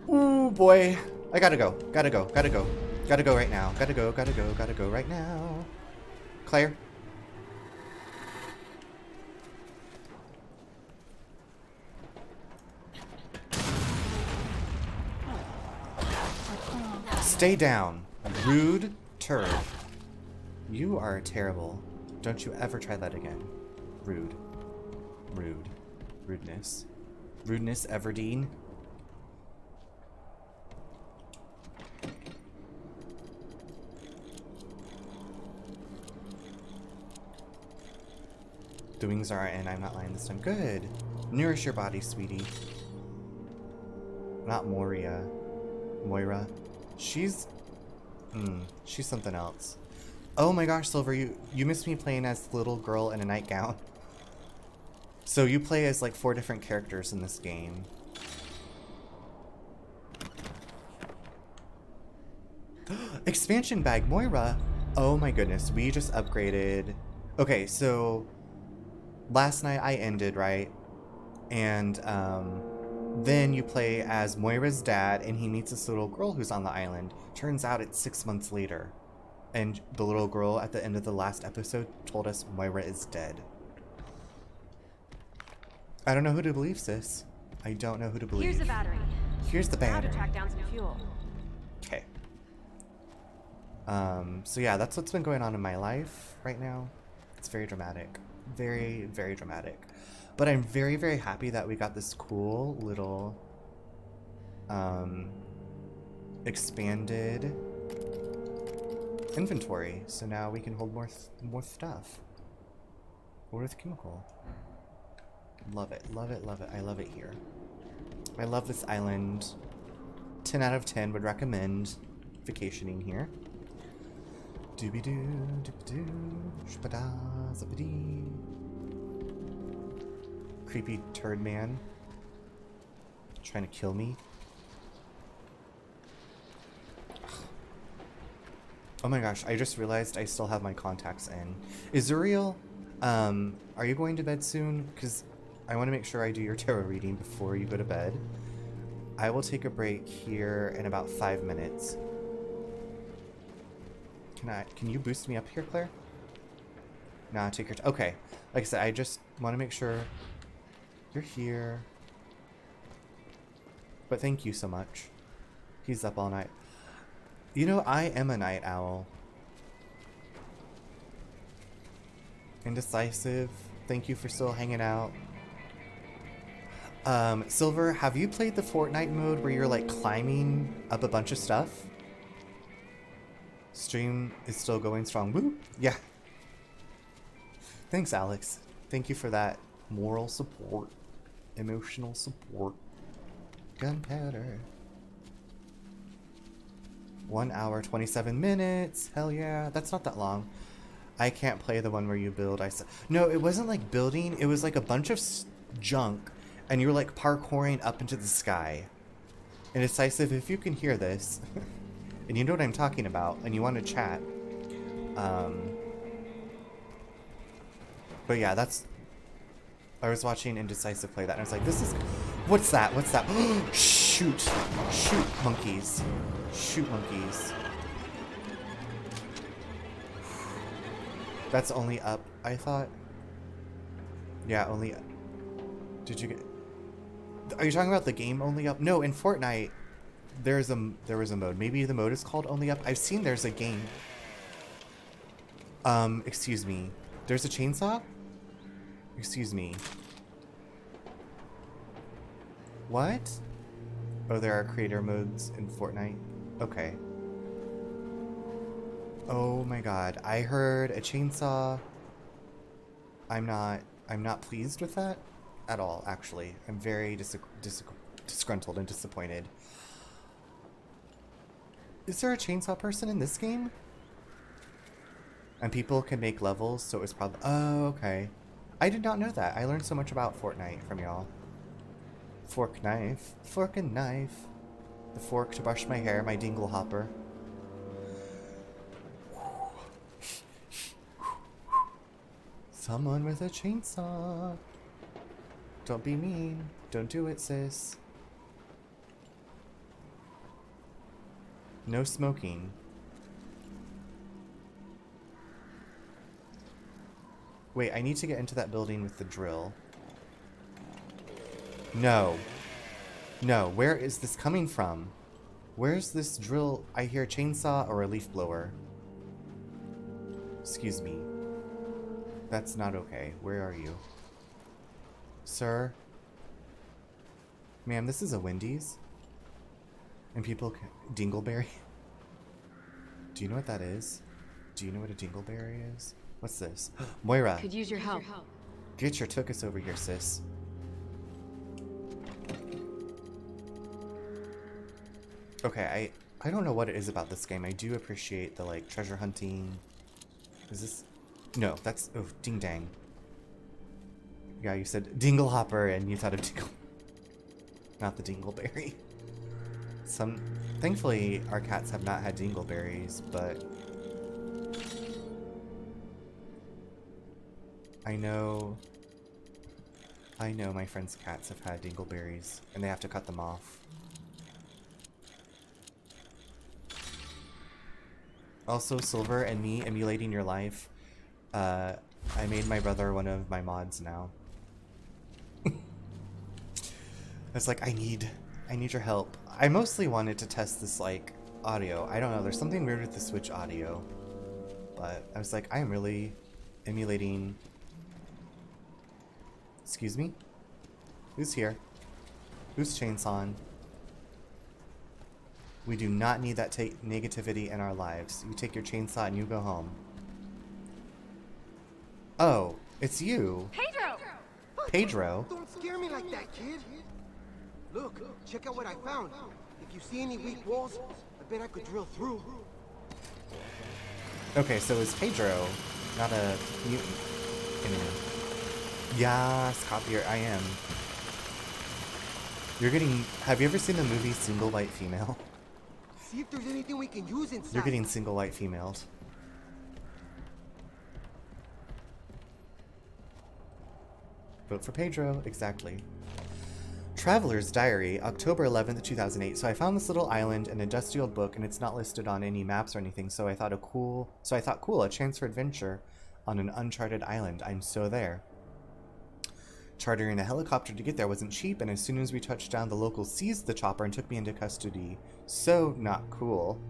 Ooh, boy. I gotta go. Gotta go. Gotta go. Gotta go right now. Gotta go. Gotta go. Gotta go right now. Claire. Stay down. Rude turd. You are terrible. Don't you ever try that again. Rude. Rude. Rudeness. Rudeness, Everdeen. The wings are in. I'm not lying this time. Good. Nourish your body, sweetie. Not Moira. Moira. She's something else. Oh my gosh, Silver, you missed me playing as the little girl in a nightgown. So you play as like 4 different characters in this game. Expansion bag, Moira. Oh my goodness, we just upgraded. Okay, so last night I ended, right? And then you play as Moira's dad and he meets this little girl who's on the island. Turns out it's 6 months later. And the little girl at the end of the last episode told us Moira is dead. I don't know who to believe, sis. I don't know who to believe. Here's the battery. Here's the Now battery. to track down some fuel. Okay. So yeah, that's what's been going on in my life right now. It's very dramatic. Very, very dramatic. But I'm very, very happy that we got this cool little expanded inventory. So now we can hold more stuff. Worth chemical. Love it, love it, love it. I love it here. I love this island. 10 out of 10 would recommend vacationing here. Doobie-doo, doobie-doo, shpada, zippity. Creepy turd man. Trying to kill me. Oh my gosh, I just realized I still have my contacts in. Izuriel, are you going to bed soon? Because I want to make sure I do your tarot reading before you go to bed. I will take a break here in about 5 minutes. Can you boost me up here, Claire? Nah, take your okay. Like I said, I just want to make sure you're here. But thank you so much. He's up all night. You know, I am a night owl. Indecisive. Thank you for still hanging out. Silver, have you played the Fortnite mode where you're like climbing up a bunch of stuff? Stream is still going strong. Woo! Yeah. Thanks, Alex. Thank you for that moral support, emotional support. Gunpowder. 1 hour, 27 minutes. Hell yeah. That's not that long. I can't play the one where you build. No, it wasn't like building. It was like a bunch of junk. And you were like parkouring up into the sky. And Decisive, if you can hear this, and you know what I'm talking about, and you want to chat. But yeah, that's... I was watching Indecisive play that, and I was like, this is... What's that? What's that? Shoot. Shoot, monkeys. Shoot, monkeys. That's only up, I thought. Yeah, only up. Did you get... Are you talking about the game only up? No, in Fortnite, there was a mode. Maybe the mode is called only up. I've seen there's a game. Excuse me. There's a chainsaw? Excuse me. What? Oh, there are creator modes in Fortnite? Okay. Oh my god. I heard a chainsaw. I'm not pleased with that at all, actually. I'm very disgruntled and disappointed. Is there a chainsaw person in this game? And people can make levels, so it was probably... Oh, okay. I did not know that. I learned so much about Fortnite from y'all. Fork knife. Fork and knife. The fork to brush my hair, my dingle hopper. Someone with a chainsaw. Don't be mean. Don't do it, sis. No smoking. Wait, I need to get into that building with the drill. No. No, where is this coming from? Where's this drill? I hear a chainsaw or a leaf blower. Excuse me. That's not okay. Where are you? Sir? Ma'am, this is a Wendy's. And people can... Dingleberry? Do you know what that is? Do you know what a dingleberry is? What's this? Moira! Could use your help. Get your tuchus over here, sis. Okay, I don't know what it is about this game. I do appreciate the, like, treasure hunting. Is this... No, that's... Oh, ding dang. Yeah, you said dingle hopper and you thought of dingle... Not the dingleberry. Thankfully, our cats have not had dingleberries, but... I know my friends' cats have had dingleberries, and they have to cut them off. Also, Silver and me emulating your life. I made my brother one of my mods now. It's like, I need your help. I mostly wanted to test this, like, audio. I don't know, there's something weird with the Switch audio. But I was like, I am really emulating... Excuse me? Who's here? Who's chainsawing? We do not need that negativity in our lives. You take your chainsaw and you go home. Oh, it's you. Pedro! Pedro? Don't scare me like that, kid. Look, check out what I found. If you see any weak walls, I bet I could drill through. Okay, so is Pedro not a mutant enemy? Yes, copier, I am. You're getting... Have you ever seen the movie Single White Female? See if there's anything we can use inside. You're getting single white females. Vote for Pedro, exactly. Traveler's Diary, October 11th, 2008. So I found this little island in a dusty old book, and it's not listed on any maps or anything. So I thought, cool, a chance for adventure on an uncharted island. I'm so there. Chartering a helicopter to get there wasn't cheap, and as soon as we touched down, the locals seized the chopper and took me into custody. So not cool.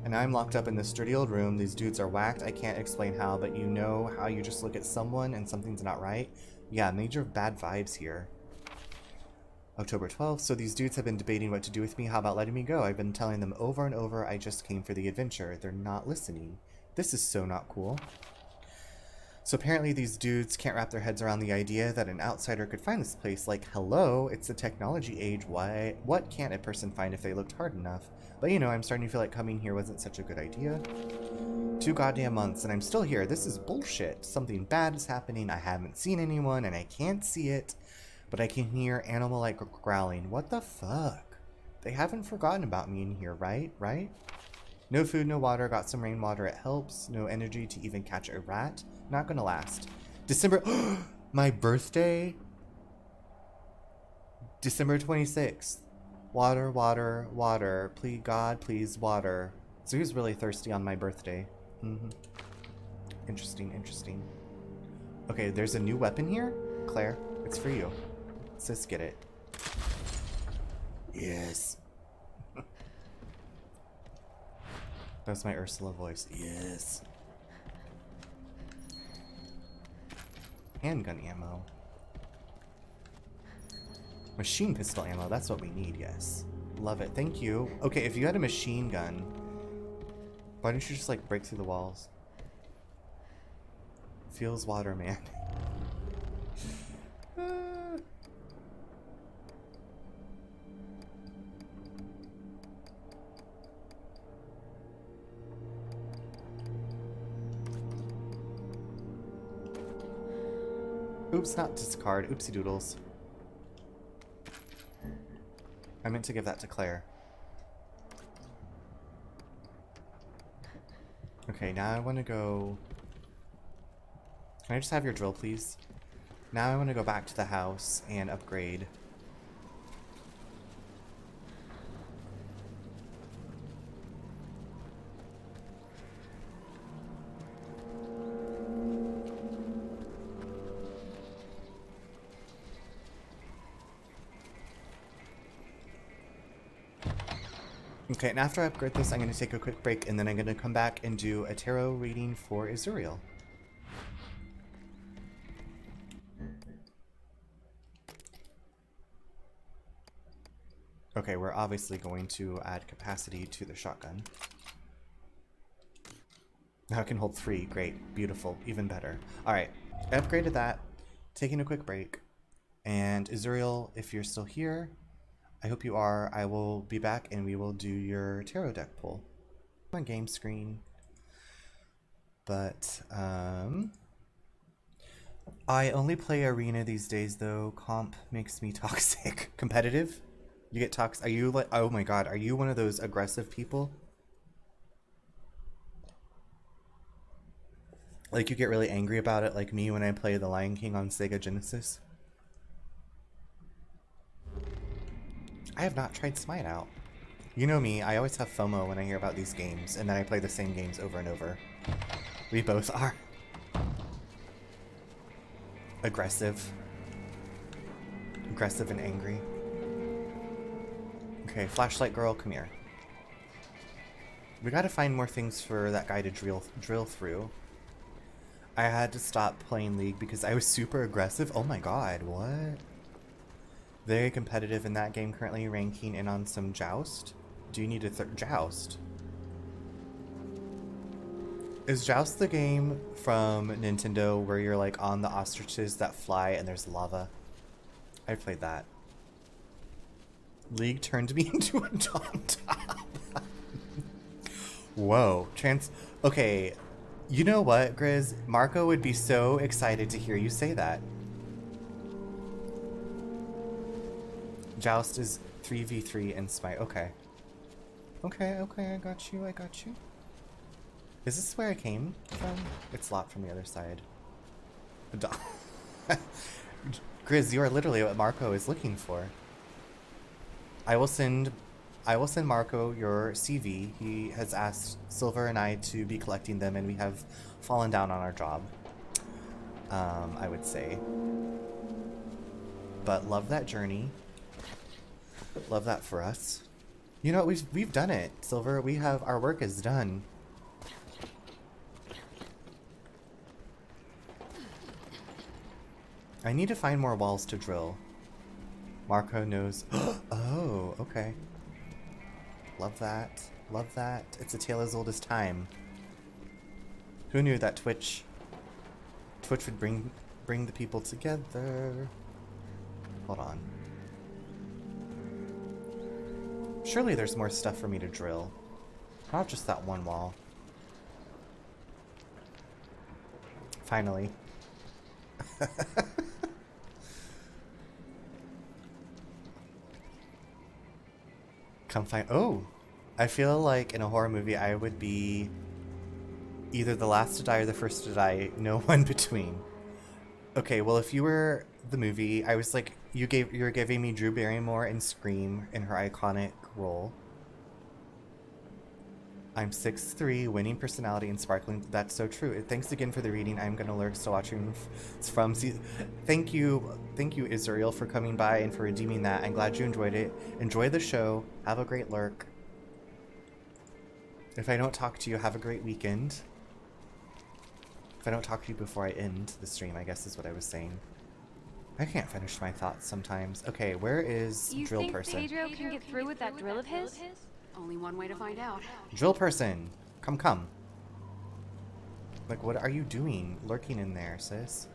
And I'm locked up in this dirty old room. These dudes are whacked. I can't explain how, but you know how you just look at someone and something's not right? Yeah, major bad vibes here. October 12th. So these dudes have been debating what to do with me. How about letting me go? I've been telling them over and over I just came for the adventure. They're not listening. This is so not cool. So apparently these dudes can't wrap their heads around the idea that an outsider could find this place. Like, hello, it's the technology age. Why? What can't a person find if they looked hard enough? But you know, I'm starting to feel like coming here wasn't such a good idea. 2 goddamn months and I'm still here. This is bullshit. Something bad is happening. I haven't seen anyone and I can't see it. But I can hear animal-like growling. What the fuck? They haven't forgotten about me in here, right? Right? No food, no water. Got some rainwater. It helps. No energy to even catch a rat. Not gonna last. December... My birthday? December 26th. Water, water, water. Please, God, please, water. So he was really thirsty on my birthday. Interesting, interesting. Okay, there's a new weapon here. Claire, it's for you. Sis, get it. Yes. That's my Ursula voice. Yes. Handgun ammo. Machine pistol ammo. That's what we need, yes. Love it. Thank you. Okay, if you had a machine gun, why don't you just, like, break through the walls? Feels water, man. Oops, not discard. Oopsie doodles. I meant to give that to Claire. Okay, now I want to go... Can I just have your drill, please? Now I want to go back to the house and upgrade. Okay, and after I upgrade this, I'm going to take a quick break, and then I'm going to come back and do a tarot reading for Azuriel. Okay, we're obviously going to add capacity to the shotgun. Now it can hold 3. Great. Beautiful. Even better. Alright, I upgraded that. Taking a quick break. And Azuriel, if you're still here... I hope you are. I will be back and we will do your tarot deck pull. On game screen. But, I only play arena these days though. Comp makes me toxic. Competitive? You get toxic. Are you like, oh my god, are you one of those aggressive people? Like you get really angry about it like me when I play The Lion King on Sega Genesis? I have not tried Smite out. You know me, I always have FOMO when I hear about these games, and then I play the same games over and over. We both are. Aggressive. Aggressive and angry. Okay, flashlight girl, come here. We gotta find more things for that guy to drill through. I had to stop playing League because I was super aggressive. Oh my god, what? Very competitive in that game, currently ranking in on some Joust. Do you need a Joust? Is Joust the game from Nintendo where you're like on the ostriches that fly and there's lava? I played that. League turned me into a tom-tom. Whoa. Okay, you know what, Grizz? Marco would be so excited to hear you say that. Joust is 3v3 and Smite. Okay. Okay, I got you, Is this where I came from? It's locked from the other side. Grizz, you are literally what Marco is looking for. I will send Marco your CV. He has asked Silver and I to be collecting them, and we have fallen down on our job. I would say. But love that journey. Love that for us. You know, we've done it, Silver. Our work is done. I need to find more walls to drill. Marco knows. Oh, okay. Love that. Love that. It's a tale as old as time. Who knew that Twitch would bring the people together? Hold on. Surely there's more stuff for me to drill. Not just that one wall. Finally. Come find. Oh! I feel like in a horror movie I would be either the last to die or the first to die, no one between. Okay, well, if you were the movie, I was like, you were giving me Drew Barrymore in Scream in her iconic role. I'm 6'3", winning personality and sparkling. That's so true. Thanks again for the reading. I'm gonna lurk, still watching from. Thank you, Israel, for coming by and for redeeming that. I'm glad you enjoyed it. Enjoy the show. Have a great lurk. If I don't talk to you, have a great weekend. If I don't talk to you before I end the stream, I guess is what I was saying. I can't finish my thoughts sometimes. Okay, where is Drill Person? You think Pedro can get through with that drill of his? Only one way to find out. Drill Person! Come. Like, what are you doing? Lurking in there, sis.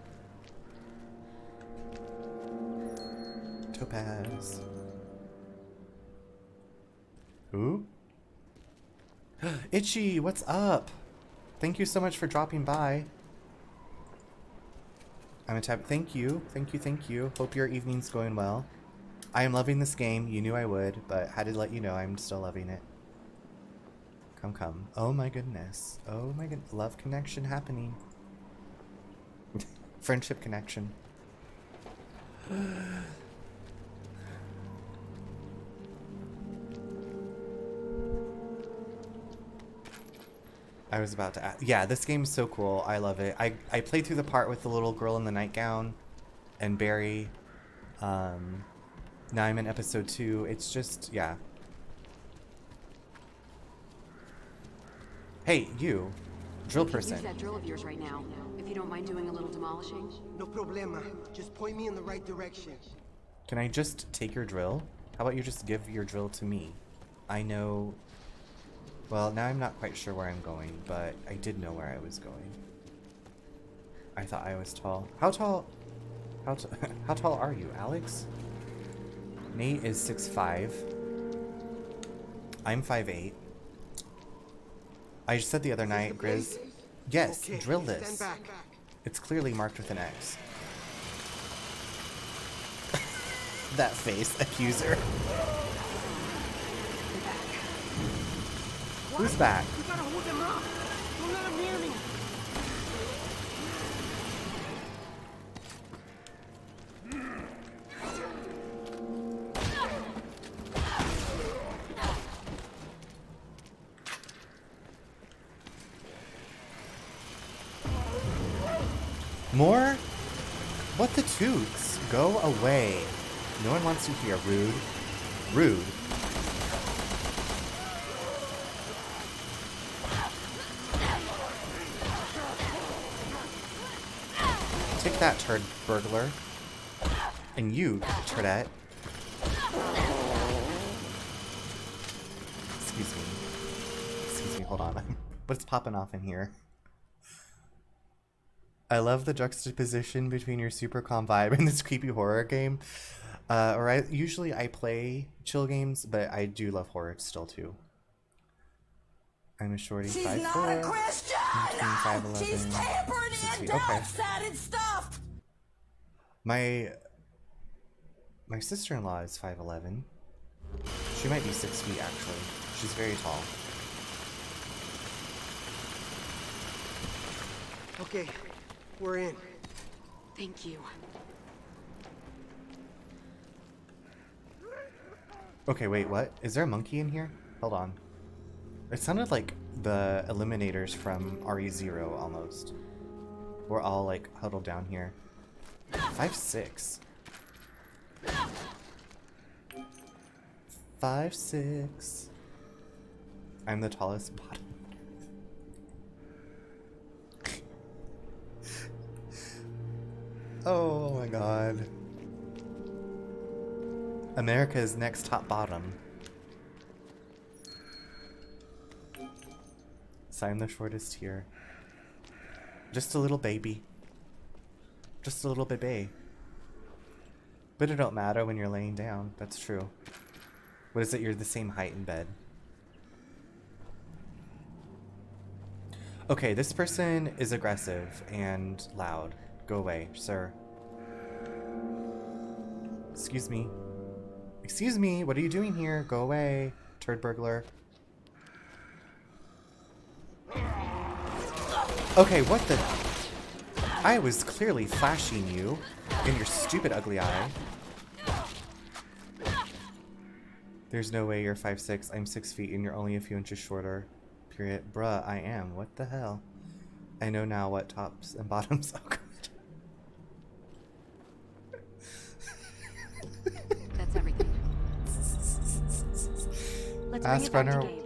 Topaz. Who? Itchy, what's up? Thank you so much for dropping by. I'm gonna tap. Thank you. Hope your evening's going well. I am loving this game. You knew I would, but had to let you know I'm still loving it. Come. Oh my goodness. Oh my god. Love connection happening. Friendship connection. I was about to ask. Yeah, this game's so cool. I love it. I played through the part with the little girl in the nightgown and Barry. Now I'm in episode 2. It's just, yeah. Hey, you. Drill person. Use that drill of yours right now, if you don't mind doing a little demolishing. No problema. Just point me in the right direction. Can I just take your drill? How about you just give your drill to me? I know... Well, now I'm not quite sure where I'm going, but I did know where I was going. I thought I was tall. How tall are you, Alex? Nate is 6'5". I'm 5'8". I said the other night, Grizz. Yes, okay, drill this. It's clearly marked with an X. That face, accuser. Who's back? You gotta hold them up. Don't let them near me. More? What the toots? Go away. No one wants you here, rude. Rude. Take that, turd burglar. And you, turdette. Excuse me, hold on. What's popping off in here? I love the juxtaposition between your super calm vibe and this creepy horror game. Usually I play chill games, but I do love horror still too. I'm a shorty, 5'4". She's not a Christian! Between 5'11". She's tampering in dark-sided stuff! My sister-in-law is 5'11". She might be 6 feet actually. She's very tall. Okay, we're in. Thank you. Okay, wait, what? Is there a monkey in here? Hold on. It sounded like the Eliminators from RE0 almost. We're all like huddled down here. 5'6". 5'6". I'm the tallest bottom. Oh my god. America's next top bottom. So I'm the shortest here. Just a little baby. Just a little baby. But it don't matter when you're laying down. That's true. What is it? You're the same height in bed. Okay, this person is aggressive and loud. Go away, sir. Excuse me. Excuse me, what are you doing here? Go away, turd burglar. Okay, what the? I was clearly flashing you in your stupid ugly eye. There's no way you're 5'6". I'm 6 feet and you're only a few inches shorter. Period. Bruh, I am. What the hell? I know now what tops and bottoms. Oh, God. That's everything. Let's Ask bring it back Runner to Gabe.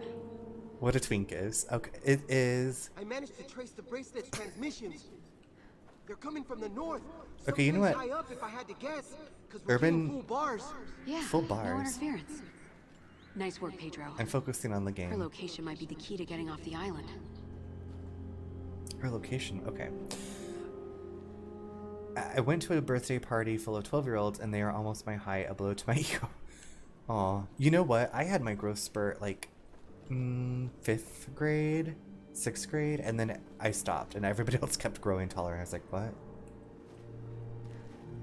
what a twink is. Okay, it is. I managed to trace the bracelet's transmissions. They're coming from the north. Okay, you know what? High up if I had to guess, 'cause we're Urban. doing full bars. Yeah, Full no bars. interference. Nice work, Pedro. I'm focusing on the Her game. location might be the key to getting off the island. Her location. Okay. I went to a birthday party full of 12-year-olds and they are almost my height, a blow to my ego. Aw. You know what? I had my growth spurt like 5th grade, 6th grade, and then I stopped and everybody else kept growing taller. I was like, what?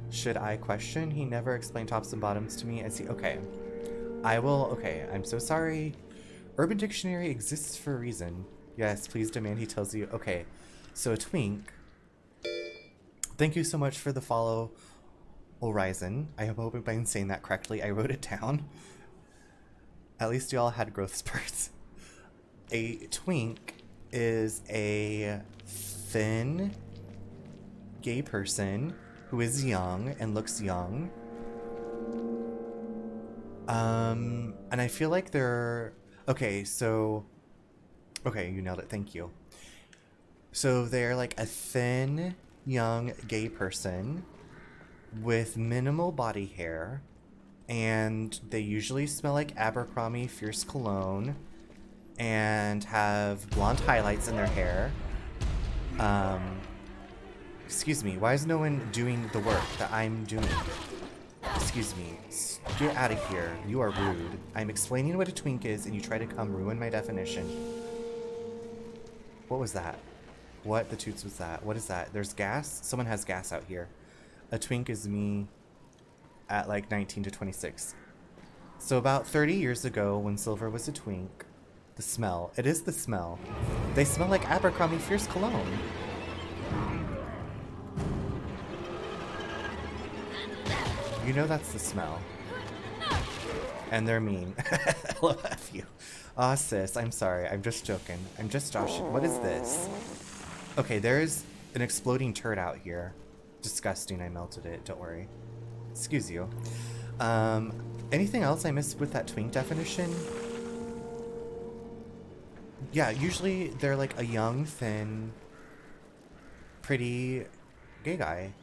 Should I question? He never explained tops and bottoms to me. I see. Okay. I will. Okay. I'm so sorry. Urban Dictionary exists for a reason. Yes, please demand he tells you. Okay. So a twink. Thank you so much for the follow, Horizon. I hope I'm saying that correctly. I wrote it down. At least y'all had growth spurts. A twink is a thin gay person who is young and looks young. And I feel like they're... Okay, so... Okay, you nailed it. Thank you. So they're like a thin, young gay person with minimal body hair, and they usually smell like Abercrombie Fierce Cologne and have blonde highlights in their hair. Excuse me, why is no one doing the work that I'm doing? Excuse me, get out of here. You are rude. I'm explaining what a twink is and you try to come ruin my definition. What was that? What the toots was that? What is that? There's gas? Someone has gas out here. A twink is me at like 19 to 26. So about 30 years ago when Silver was a twink, the smell, it is the smell. They smell like Abercrombie Fierce Cologne. You know that's the smell. And they're mean. LOF you. Aw, sis, I'm sorry. I'm just joking. I'm just joshing. What is this? Okay, there's an exploding turd out here. Disgusting. I melted it. Don't worry. Excuse you. Anything else I missed with that twink definition? Yeah, usually they're like a young, thin, pretty gay guy.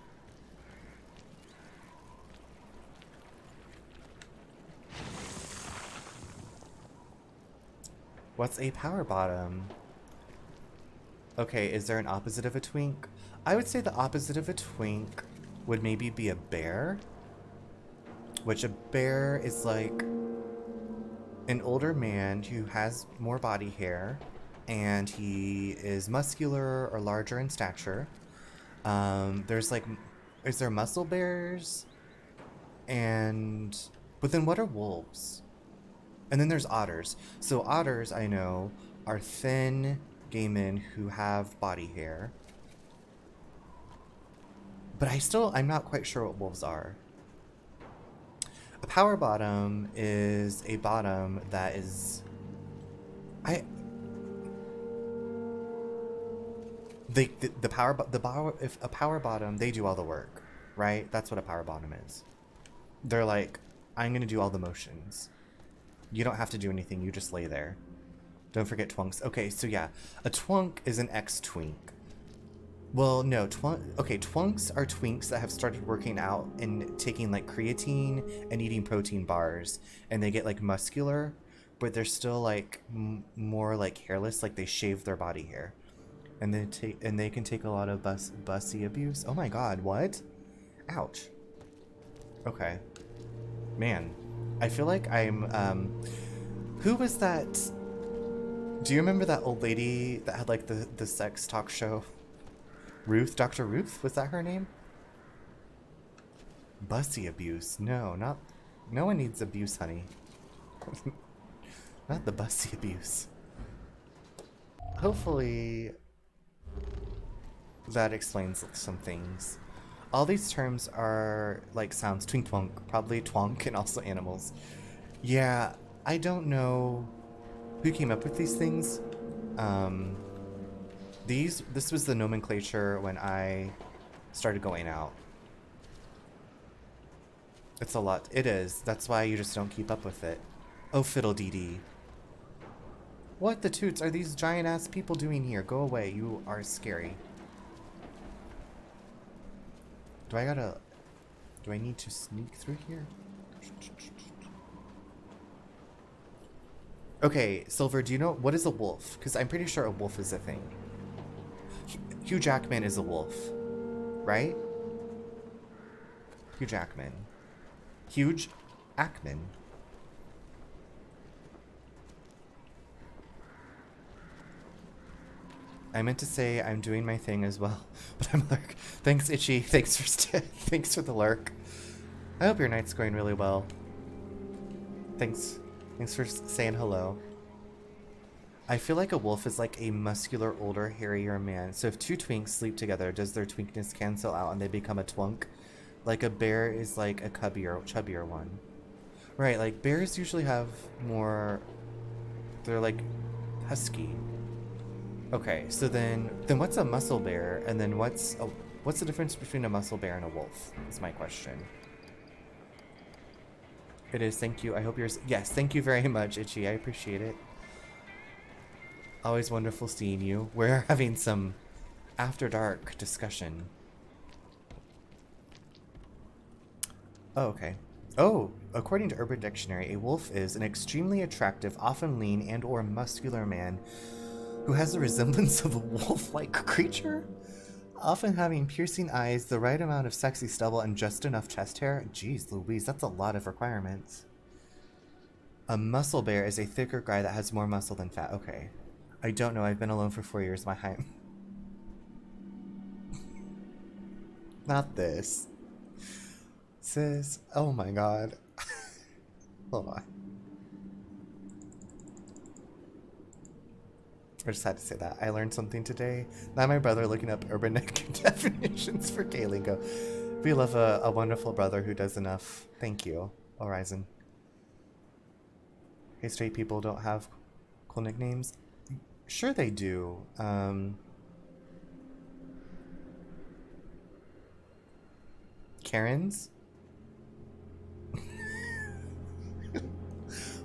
What's a power bottom? Okay, is there an opposite of a twink? I would say the opposite of a twink would maybe be a bear. Which a bear is like an older man who has more body hair and he is muscular or larger in stature. There's like, is there muscle bears? But then what are wolves? And then there's otters. So otters, I know, are thin gay men who have body hair. But I'm not quite sure what wolves are. A power bottom is a bottom that is... if a power bottom, they do all the work, right? That's what a power bottom is. They're like, I'm gonna do all the motions. You don't have to do anything, you just lay there. Don't forget twunks. Okay, so yeah, a twunk is an ex-twink. Well, no, okay, twunks are twinks that have started working out and taking like creatine and eating protein bars, and they get like muscular, but they're still like more like hairless, like they shave their body hair, and they can take a lot of bussy abuse. Oh my God, what? Ouch. Okay, man, I feel like I'm who was that? Do you remember that old lady that had like the sex talk show? Ruth, Dr. Ruth, was that her name? Bussy abuse. No, not. No one needs abuse, honey. Not the bussy abuse. Hopefully, that explains some things. All these terms are like sounds. Twink twonk, probably twonk, and also animals. Yeah, I don't know who came up with these things. This was the nomenclature when I started going out. It's a lot. It is. That's why you just don't keep up with it. Oh, fiddle dee dee. What the toots are these giant ass people doing here? Go away. You are scary. Do I need to sneak through here? Okay, Silver, do you know, what is a wolf? Because I'm pretty sure a wolf is a thing. Hugh Jackman is a wolf, right? Hugh Jackman. Huge Ackman. I meant to say I'm doing my thing as well, but I'm a lurk. Thanks, Itchy. Thanks for the lurk. I hope your night's going really well. Thanks for saying hello. I feel like a wolf is like a muscular, older, hairier man. So if two twinks sleep together, does their twinkness cancel out and they become a twunk? Like a bear is like a chubbier one. Right, like bears usually have more, they're like husky. Okay, so then what's a muscle bear? And then what's the difference between a muscle bear and a wolf? Is my question. It is, thank you. I hope yes, thank you very much, Itchy. I appreciate it. Always wonderful seeing you. We're having some after dark discussion. Oh, okay. Oh, according to Urban Dictionary, a wolf is an extremely attractive, often lean and or muscular man who has the resemblance of a wolf-like creature, often having piercing eyes, the right amount of sexy stubble, and just enough chest hair. Jeez Louise, that's a lot of requirements. A muscle bear is a thicker guy that has more muscle than fat. Okay. I don't know. I've been alone for 4 years. My height. Not this. Sis. Oh my god. Hold on. I just had to say that. I learned something today. Now my brother looking up urban definitions for gay lingo. We love a wonderful brother who does enough. Thank you, Horizon. Hey, straight people don't have cool nicknames. Sure they do. Karens?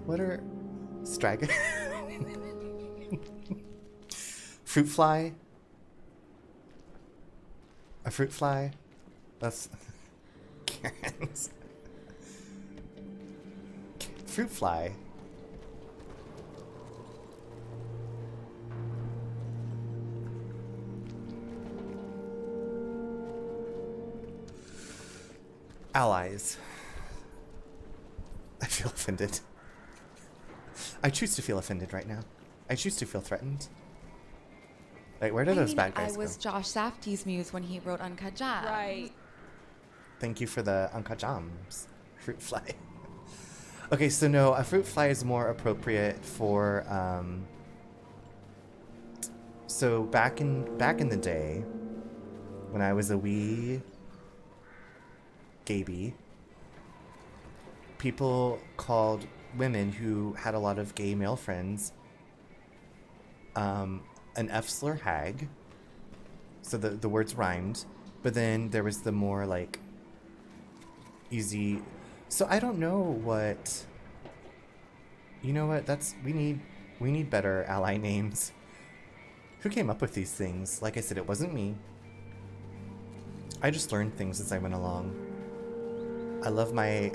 What are... Stragon? Fruit fly? A fruit fly? That's... Karens. Fruit fly. Allies. I feel offended. I choose to feel offended right now. I choose to feel threatened. Like, where did those bad guys go? I was Josh Safdie's muse when he wrote Uncut Gems. Right. Thank you for the Uncut Gems. Fruit fly. Okay, so no, a fruit fly is more appropriate for, so back in the day, when I was a wee gaby, people called women who had a lot of gay male friends an F-slur hag. So the words rhymed, but then there was the more like easy. So I don't know what. You know what? We need better ally names. Who came up with these things? Like I said, it wasn't me. I just learned things as I went along. I love my...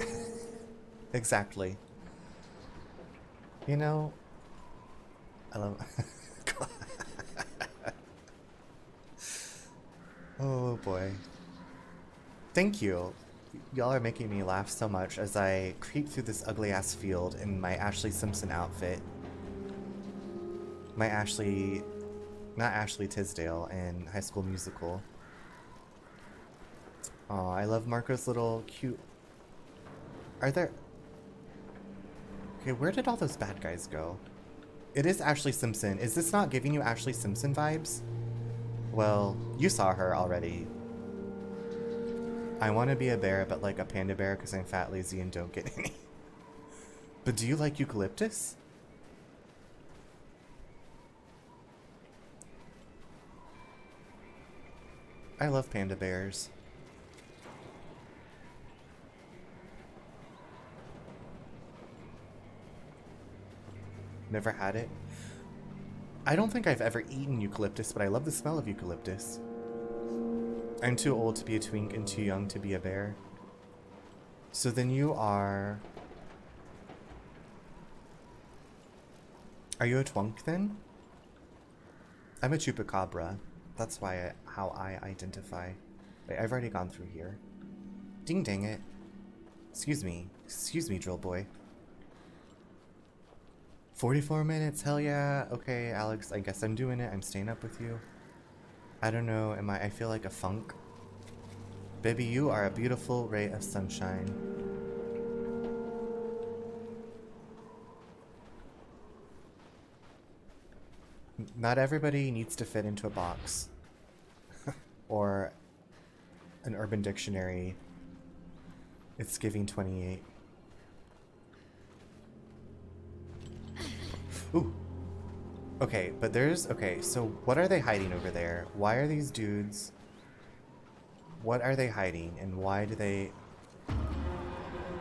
Exactly. You know, I love... Oh boy. Thank you. Y'all are making me laugh so much as I creep through this ugly ass field in my Ashley Simpson outfit. My Ashley... Not Ashley Tisdale in High School Musical. Aw, I love Marco's little cute... Are there... Okay, where did all those bad guys go? It is Ashley Simpson. Is this not giving you Ashley Simpson vibes? Well, you saw her already. I want to be a bear, but like a panda bear because I'm fat, lazy, and don't get any. But do you like eucalyptus? I love panda bears. Never had it. I don't think I've ever eaten eucalyptus, but I love the smell of eucalyptus. I'm too old to be a twink and too young to be a bear. So then you are... Are you a twunk then? I'm a chupacabra. That's how I identify. Wait, I've already gone through here. Ding dang it. Excuse me, drill boy. 44 minutes, hell yeah. Okay, Alex, I guess I'm doing it. I'm staying up with you. I don't know, I feel like a funk. Baby, you are a beautiful ray of sunshine. Not everybody needs to fit into a box. Or an Urban Dictionary. It's giving 28. Ooh. Okay, but there's... Okay, so what are they hiding over there? Why are these dudes... What are they hiding? And why do they...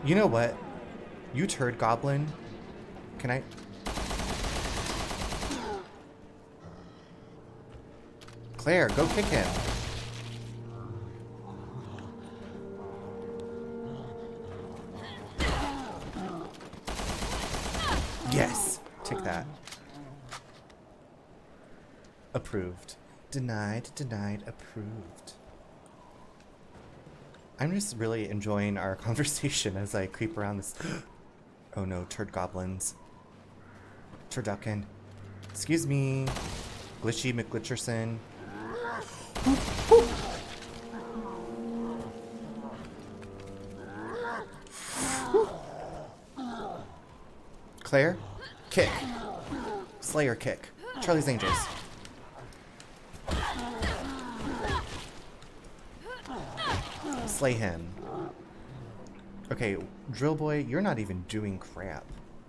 You know what? You turd goblin. Can I... Claire, go kick him. Yes! Take that. Approved. Denied, denied, approved. I'm just really enjoying our conversation as I creep around this... Oh no, turd goblins. Turducken. Excuse me. Glitchy McGlitcherson. Claire? Kick. Slayer kick. Charlie's Angels. Slay him. Okay, drill boy, you're not even doing crap.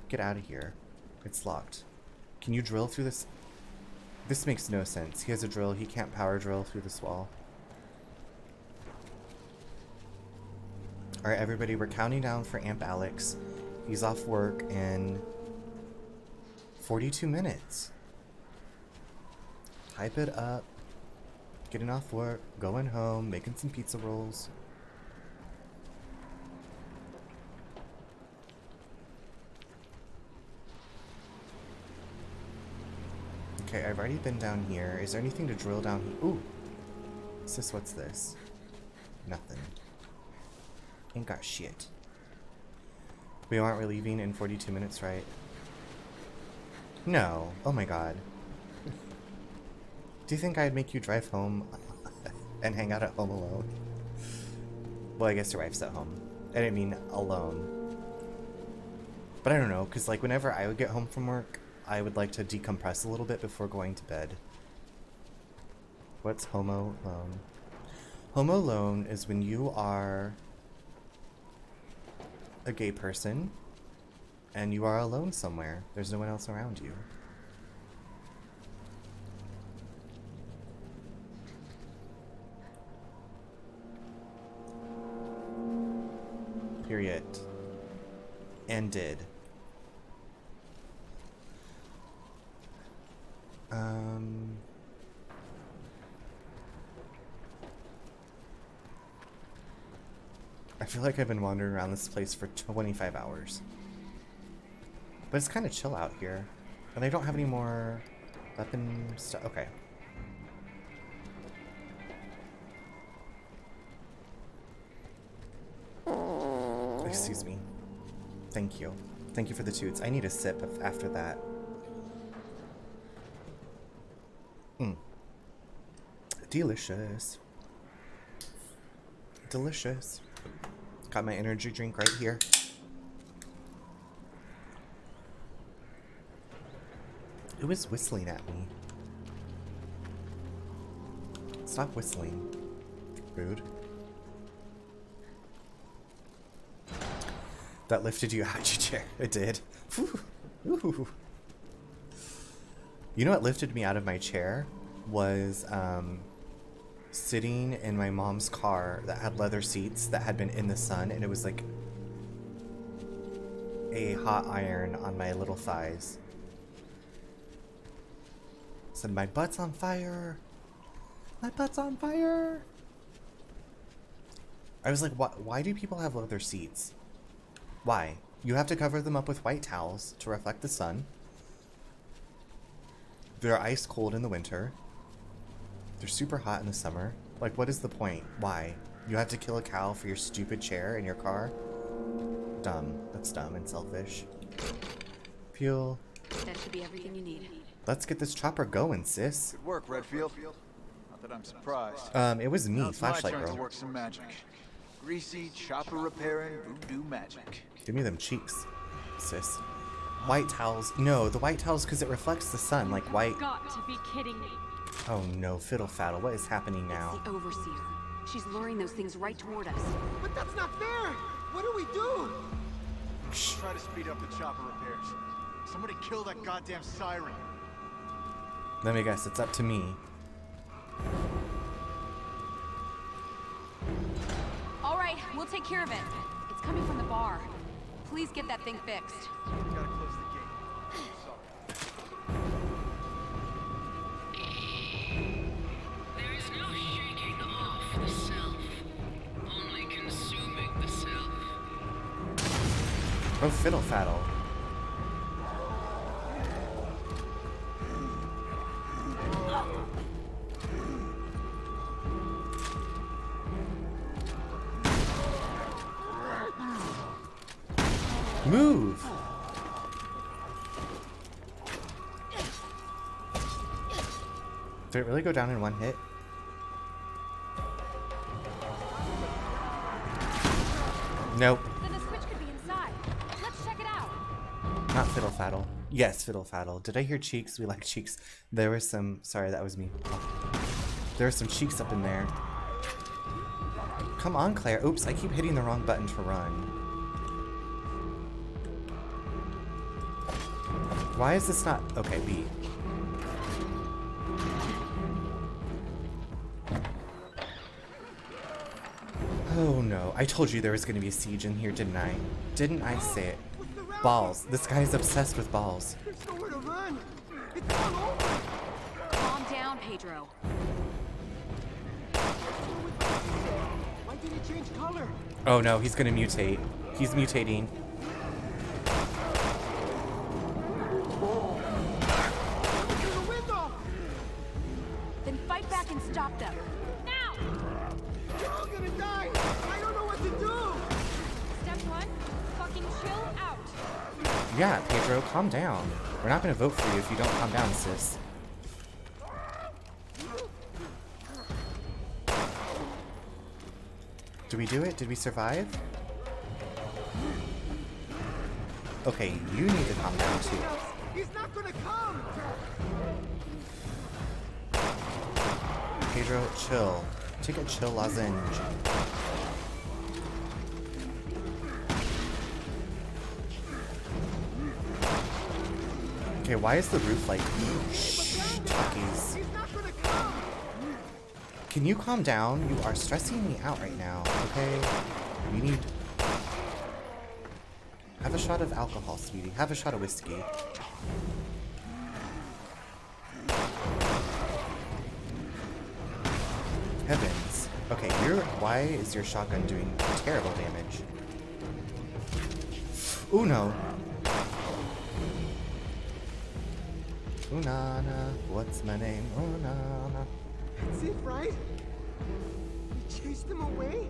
Get out of here. It's locked. Can you drill through this? This makes no sense. He has a drill. He can't power drill through this wall. Alright, everybody, we're counting down for Amp Alex. He's off work in 42 minutes. Type it up. Getting off work, going home, making some pizza rolls. Okay, I've already been down here. Is there anything to drill down here? Ooh! Sis, what's this? Nothing. Ain't got shit. We aren't leaving in 42 minutes, right? No. Oh my god. Do you think I'd make you drive home and hang out at home alone? Well, I guess your wife's at home. I didn't mean alone. But I don't know, because like whenever I would get home from work, I would like to decompress a little bit before going to bed. What's homo alone? Homo alone is when you are a gay person and you are alone somewhere. There's no one else around you. Period. Ended. I feel like I've been wandering around this place for 25 hours. But it's kind of chill out here. And I don't have any more weapon stuff. Okay. Excuse me. Thank you. Thank you for the toots. I need a sip after that. Delicious. Delicious. Got my energy drink right here. Who is whistling at me? Stop whistling. Rude. That lifted you out your chair. It did. Ooh. You know what lifted me out of my chair? Was sitting in my mom's car that had leather seats that had been in the sun, and it was like a hot iron on my little thighs. Said, my butt's on fire. My butt's on fire. I was like, why do people have leather seats? Why? You have to cover them up with white towels to reflect the sun. They're ice cold in the winter. They're super hot in the summer. Like, what is the point? Why? You have to kill a cow for your stupid chair in your car? Dumb. That's dumb and selfish. Fuel. That should be everything you need. Let's get this chopper going, sis. Good work, Redfield. Not that I'm surprised. It was me, Now it's Flashlight my turn Girl. to work some magic. Greasy, chopper repairing, voodoo magic. Give me them cheeks, sis. White towels. No, the white towels because it reflects the sun, like white. Got to be kidding me. Oh no, fiddle faddle. What is happening now? The Overseer. She's luring those things right toward us. But that's not fair! What do we do? Try to speed up the chopper repairs. Somebody kill that goddamn siren. Let me guess, it's up to me. All right, we'll take care of it. It's coming from the bar. Please get that thing fixed. Gotta close the gate. Sorry. There is no shaking off the self, only consuming the self. Oh, fiddle faddle. Move! Did it really go down in one hit? Nope. Then the switch could be inside. Let's check it out. Not fiddle faddle. Yes, fiddle faddle. Did I hear cheeks? We like cheeks. There was some... Sorry, that was me. There were some cheeks up in there. Come on, Claire. Oops, I keep hitting the wrong button to run. Why is this not... Okay, B. Oh no. I told you there was going to be a siege in here, didn't I? Didn't I say it? Balls. This guy's obsessed with balls. There's nowhere to run. It's all over. Calm down, Pedro. Why did it change color? Oh no, he's going to mutate. He's mutating. Through the window. Then fight back and stop them. Now! You're all gonna die. I don't know what to do. Step one, fucking chill out. Yeah, Pedro, calm down. We're not going to vote for you if you don't calm down, sis. Did we do it? Did we survive? Okay, you need to calm down too. He's not gonna come. Pedro, chill. Take a chill lozenge. Okay, why is the roof like talkies? He's not gonna come. Can you calm down? You are stressing me out right now, okay? You need... Have a shot of alcohol, sweetie. Have a shot of whiskey. Heavens. Okay, why is your shotgun doing terrible damage? Ooh, no. Unana, what's my name? Unana. That's it, right? We chased them away?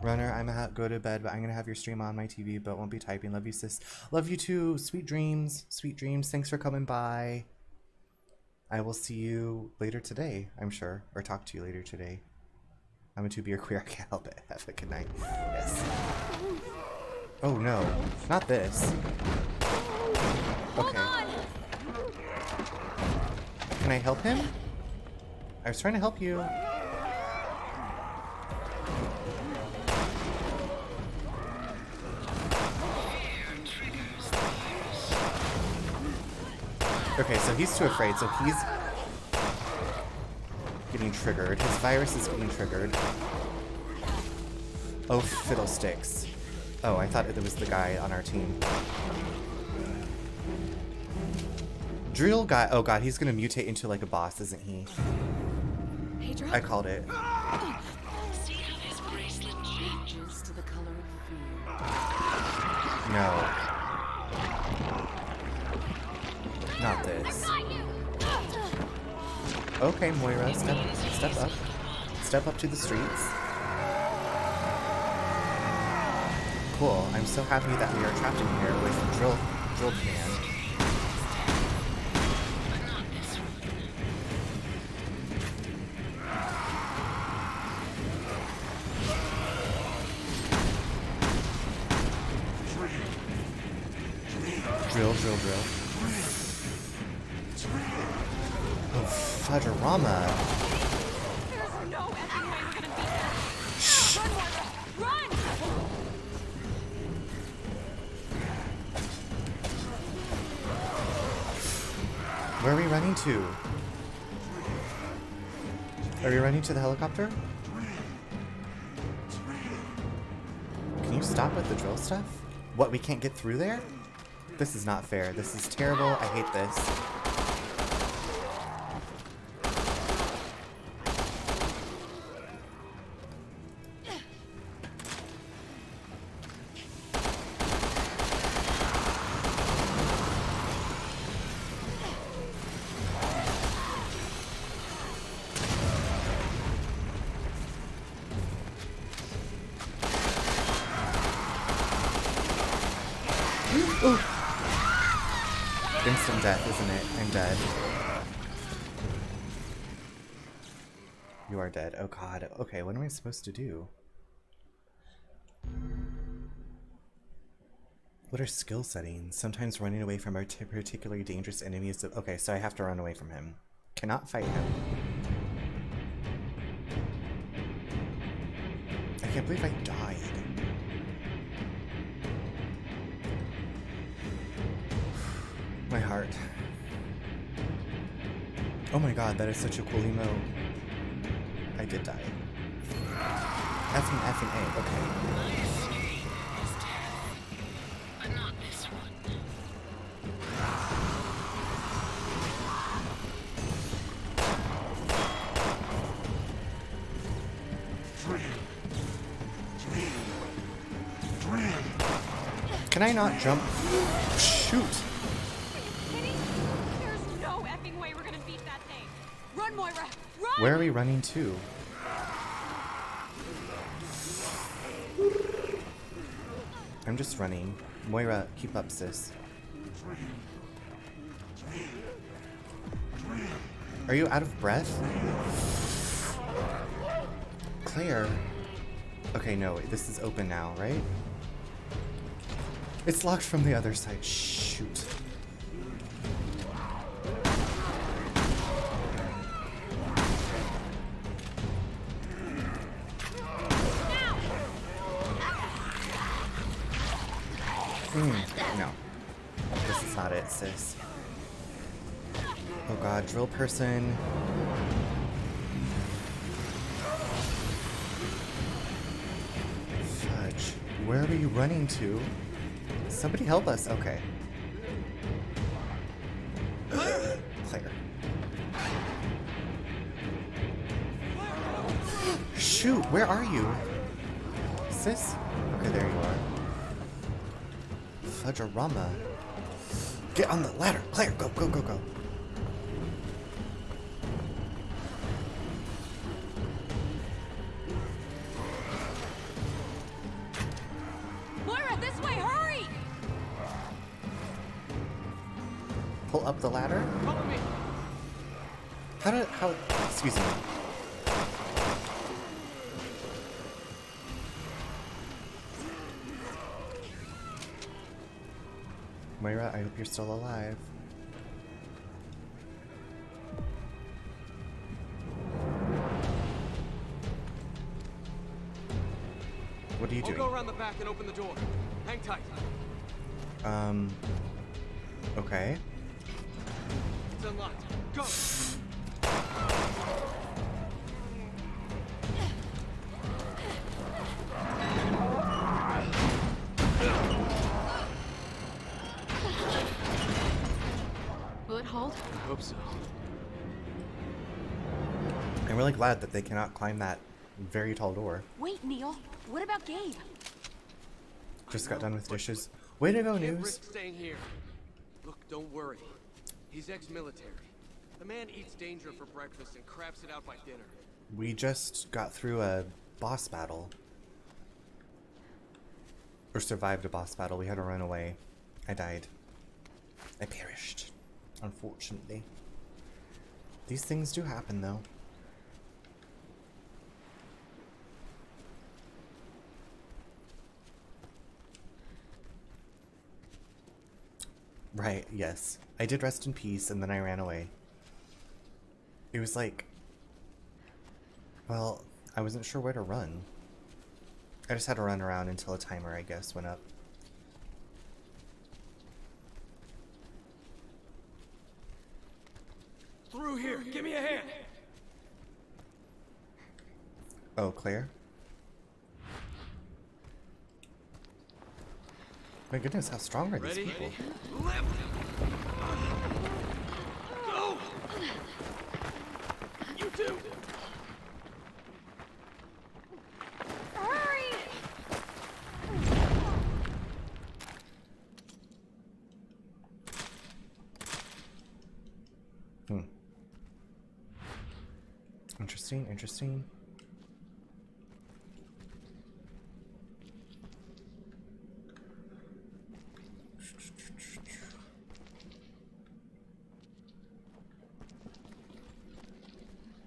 Runner, I'm gonna go to bed, but I'm gonna have your stream on my TV, but won't be typing. Love you, sis. Love you too. Sweet dreams. Sweet dreams. Thanks for coming by. I will see you later today, I'm sure. Or talk to you later today. I'm a 2-beer queer. I can't help it. Have a good night. Yes. Oh no. Not this. Okay. Can I help him? I was trying to help you. Okay, so he's too afraid, so he's getting triggered. His virus is getting triggered. Oh, fiddlesticks. Oh, I thought it was the guy on our team. Drill guy. Oh god, he's gonna mutate into like a boss, isn't he? Hey, Drop. I called it. See how his bracelet changes to the color of fear. No. Not this. Okay, Moira, step up. Step up to the streets. Cool. I'm so happy that we are trapped in here with Drill Man. Drill. Oh, Fudgerama. There's no effing way we're gonna beat that. Run, Moira! Run! Where are we running to? Are we running to the helicopter? Can you stop with the drill stuff? What, we can't get through there? This is not fair. This is terrible. I hate this. Instant death, isn't it? I'm dead. You are dead. Oh god. Okay, what am I supposed to do? What are skill settings? Sometimes running away from a particularly dangerous enemy is... Okay, so I have to run away from him. Cannot fight him. I can't believe I died. My heart. Oh my god, that is such a cool emote. I did die. Effing A, okay. but not this one. Can I not jump? Shoot! There's no effing way we're gonna beat that thing. Run, Moira! Run! Where are we running to? I'm just running. Moira, keep up, sis. Are you out of breath? Claire. Okay, no, this is open now, right? It's locked from the other side. Shoot. No. This is not it, sis. Oh god, drill person. Fudge. Where are you running to? Somebody help us. Okay. Claire. shoot, where are you? Sis? Okay, there you are. Fudgerama. Get on the ladder. Claire, go, go, go, go. Moira, this way, hurry! Pull up the ladder? Follow me. How, excuse me. Moira, I hope you're still alive. What are you doing? I'll go around the back and open the door. Hang tight. Okay. It's unlocked. Go! Will it hold? I hope so. I'm really glad that they cannot climb that very tall door. Wait, Neil. What about Gabe? Just got done with dishes. Way to go, Can't News. risk staying here. Look, don't worry. He's ex-military. The man eats danger for breakfast and craps it out by dinner. We just got through a boss battle. Or survived a boss battle. We had to run away. I died. I perished. Unfortunately. These things do happen, though. Right, yes. I did rest in peace, and then I ran away. It was like... Well, I wasn't sure where to run. I just had to run around until a timer, I guess, went up. Through here! Give me a hand! Oh, Claire? My goodness, how strong are these people? Left! Go! You too! Hurry! Interesting, interesting.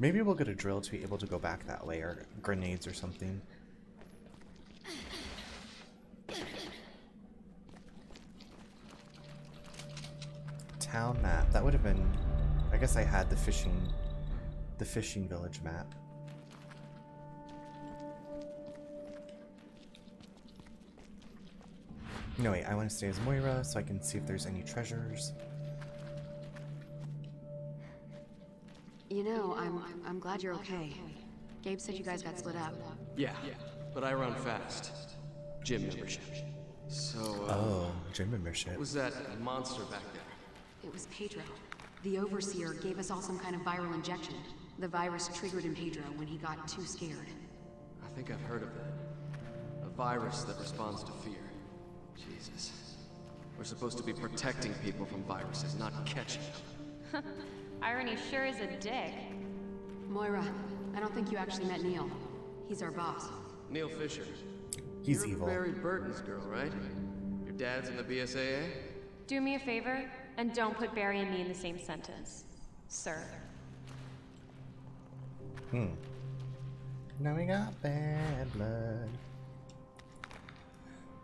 Maybe we'll get a drill to be able to go back that way, or grenades or something. Town map. That would have been... I guess I had the fishing village map. No, wait, I want to stay as Moira so I can see if there's any treasures. You know, I'm glad you're okay. Gabe said you guys got split up. Yeah, but I run fast. Gym membership. So, Oh, gym membership. what was that monster back there? It was Pedro. The Overseer gave us all some kind of viral injection. The virus triggered in Pedro when he got too scared. I think I've heard of that. A virus that responds to fear. Jesus. We're supposed to be protecting people from viruses, not catching them. Irony sure is a dick. Moira, I don't think you actually met Neil. He's our boss. Neil Fisher. He's You're evil. Barry Burton's girl, right? Your dad's in the BSAA? Do me a favor, and don't put Barry and me in the same sentence, sir. Now we got bad blood.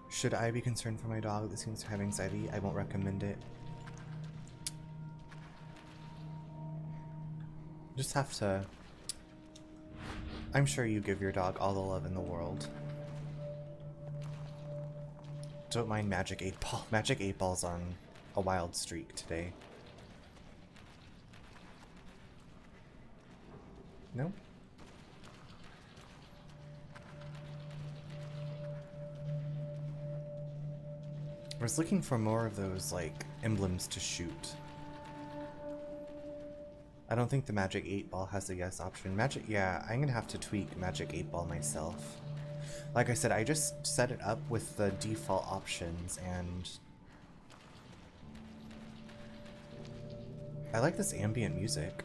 Should I be concerned for my dog that seems to have anxiety? I won't recommend it. Just have to... I'm sure you give your dog all the love in the world. Don't mind Magic 8 Ball. Magic 8 Ball's on a wild streak today. No? I was looking for more of those, like, emblems to shoot. I don't think the Magic 8 Ball has a yes option. Yeah, I'm gonna have to tweak Magic 8 Ball myself. Like I said, I just set it up with the default options, and I like this ambient music.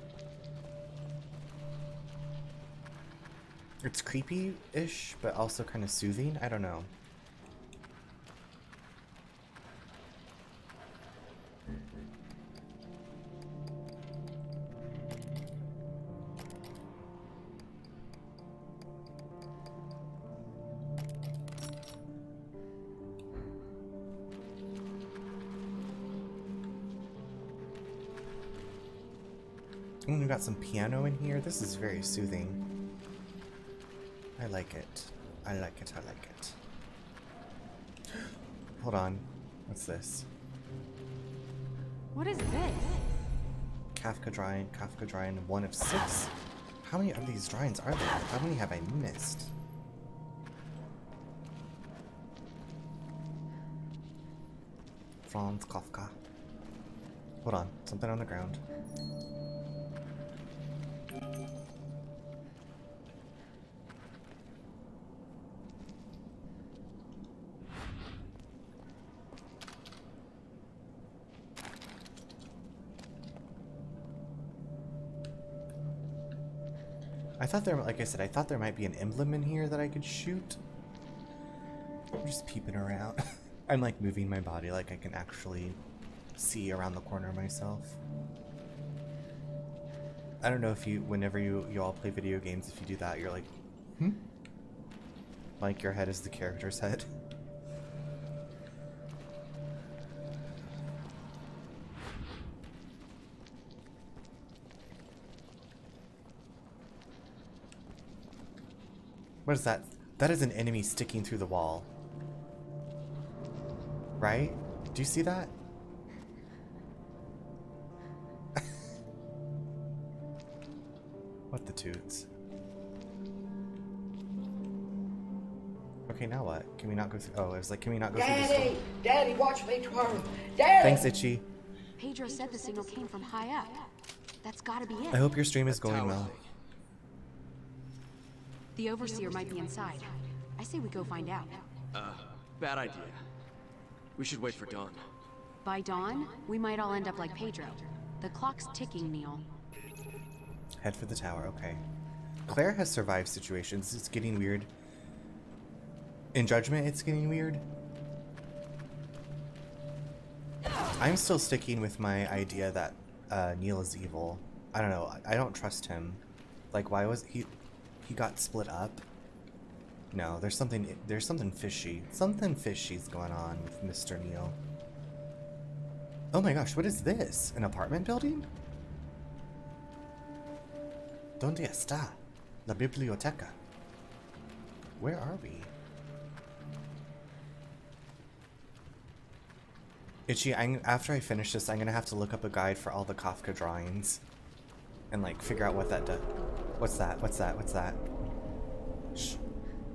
It's creepy-ish, but also kind of soothing. I don't know. We got some piano in here. This is very soothing. I like it. I like it. I like it. Hold on. What's this? What is this? Kafka drawing 1 of 6. How many of these drawings are there? How many have I missed? Franz Kafka. Hold on. Something on the ground. I thought there, like I said, I thought there might be an emblem in here that I could shoot. I'm just peeping around. I'm like moving my body like I can actually see around the corner myself. I don't know if you, whenever you all play video games, if you do that, you're like, like your head is the character's head. What is that? That is an enemy sticking through the wall. Right? Do you see that? What the toots? Okay, now what? Can we not go through? Oh, it was like, can we not go through this door? Daddy! Daddy, watch me twirl! Daddy! Thanks, Itchy. Pedro said the signal came from high up. That's gotta be it. I hope your stream is going well. The Overseer might be inside. I say we go find out. Bad idea. We should wait for dawn. By dawn, we might all end up like Pedro. The clock's ticking, Neil. Head for the tower, okay. Claire has survived situations. It's getting weird. In Judgment, it's getting weird. I'm still sticking with my idea that Neil is evil. I don't know. I don't trust him. Like, why was he got split up? No, there's something fishy. Something fishy's going on with Mr. Neil. Oh my gosh, what is this? An apartment building? ¿Dónde está la biblioteca? Where are we? Itchy, after I finish this, I'm gonna have to look up a guide for all the Kafka drawings and like figure out what that does. What's that? What's that? What's that? Shh.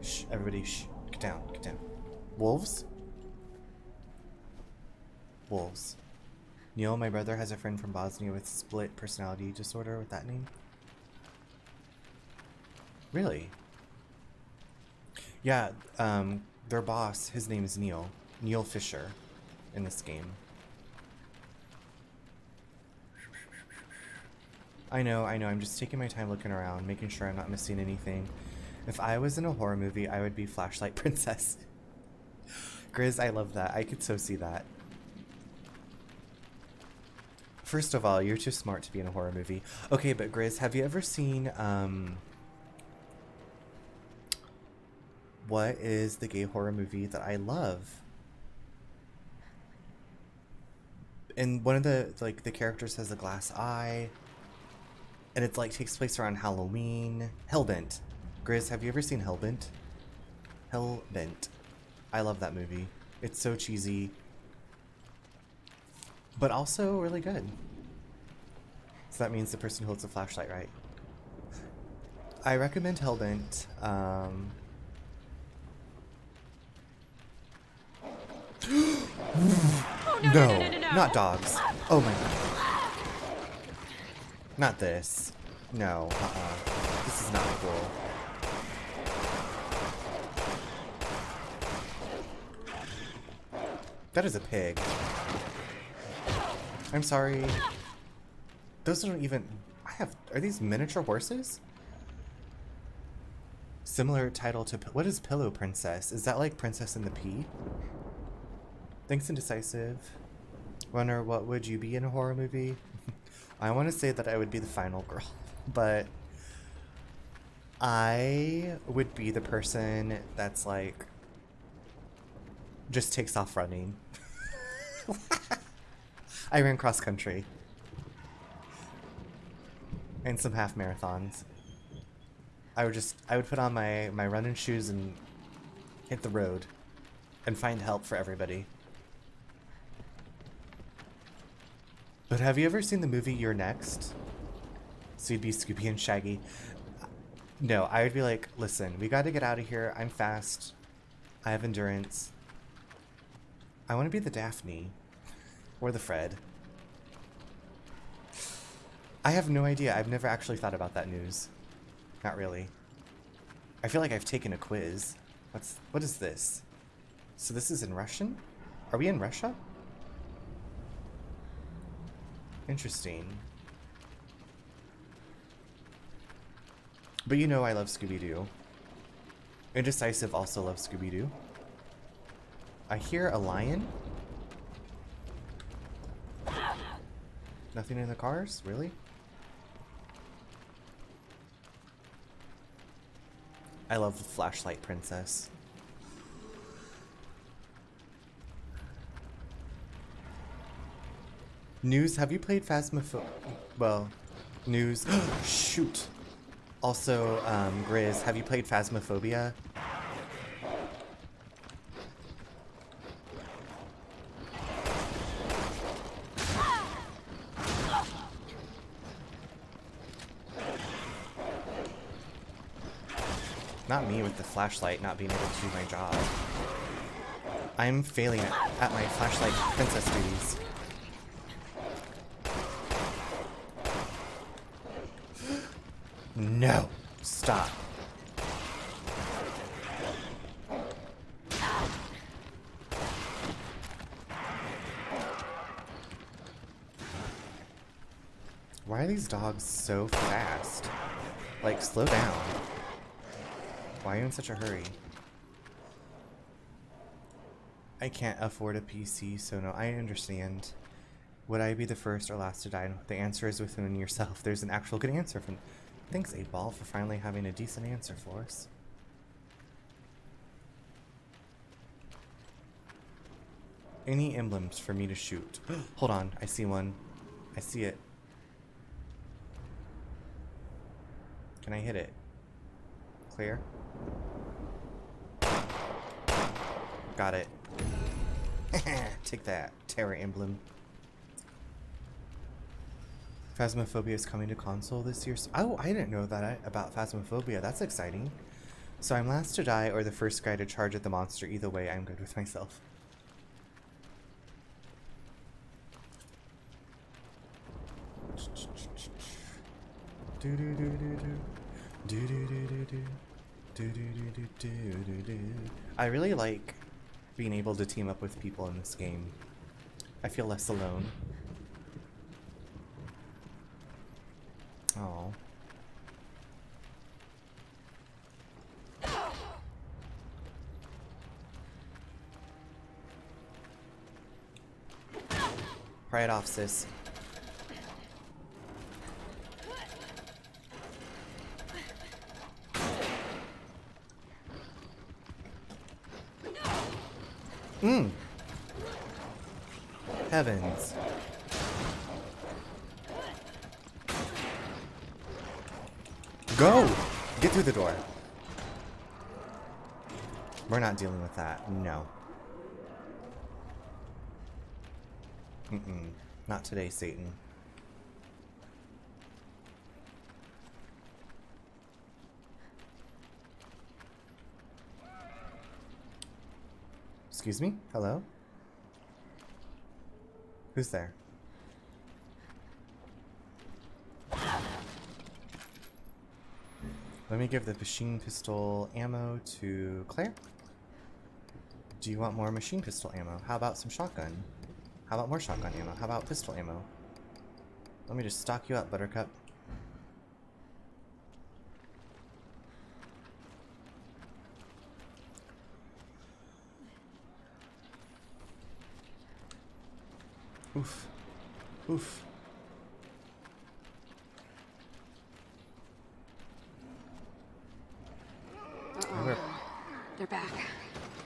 Shh. Everybody, shh. Get down. Get down. Wolves? Wolves. Neil, my brother, has a friend from Bosnia with split personality disorder with that name. Really? Yeah, their boss, his name is Neil. Neil Fisher in this game. I know, I'm just taking my time looking around, making sure I'm not missing anything. If I was in a horror movie, I would be Flashlight Princess. Grizz, I love that. I could so see that. First of all, you're too smart to be in a horror movie. Okay, but Grizz, have you ever seen, what is the gay horror movie that I love? And one of the, like, the characters has a glass eye. And it's like takes place around Halloween. Hellbent. Grizz, have you ever seen Hellbent? Hellbent. I love that movie. It's so cheesy, but also really good. So that means the person who holds the flashlight, right? I recommend Hellbent. No, not dogs. Oh my god. Not this. No, This is not cool. That is a pig. I'm sorry. Those don't even... Are these miniature horses? Similar title to... What is Pillow Princess? Is that like Princess and the Pea? Thanks, Indecisive. Wonder what would you be in a horror movie? I want to say that I would be the final girl, but I would be the person that's like just takes off running. I ran cross country and some half marathons. I would put on my running shoes and hit the road and find help for everybody. But have you ever seen the movie You're Next? So you'd be Scooby and Shaggy. No, I would be like, listen, we got to get out of here. I'm fast. I have endurance. I want to be the Daphne. Or the Fred. I have no idea. I've never actually thought about that news. Not really. I feel like I've taken a quiz. What is this? So this is in Russian? Are we in Russia? Interesting. But you know I love Scooby-Doo. Indecisive also loves Scooby-Doo. I hear a lion? Nothing in the cars? Really? I love the Flashlight Princess. News, have you played Phasmophobia? Well, News. Shoot. Also, Grizz, have you played Phasmophobia? Not me with the flashlight not being able to do my job. I'm failing at my flashlight princess duties. No! Stop. Why are these dogs so fast? Like, slow down. Why are you in such a hurry? I can't afford a PC, so no, I understand. Would I be the first or last to die? The answer is within yourself. There's an actual good answer from... Thanks, 8-Ball, for finally having a decent answer for us. Any emblems for me to shoot? Hold on, I see one. I see it. Can I hit it? Clear? Got it. Take that, Terror Emblem. Phasmophobia is coming to console this year. Oh, I didn't know that about Phasmophobia. That's exciting. So I'm last to die or the first guy to charge at the monster. Either way, I'm good with myself. I really like being able to team up with people in this game. I feel less alone. Oh. Pry it off, sis. Heavens. Go! Get through the door. We're not dealing with that. No. Not today, Satan. Excuse me? Hello? Who's there? Let me give the machine pistol ammo to Claire. Do you want more machine pistol ammo? How about some shotgun? How about more shotgun ammo? How about pistol ammo? Let me just stock you up, Buttercup. Oof. Oof. They're back.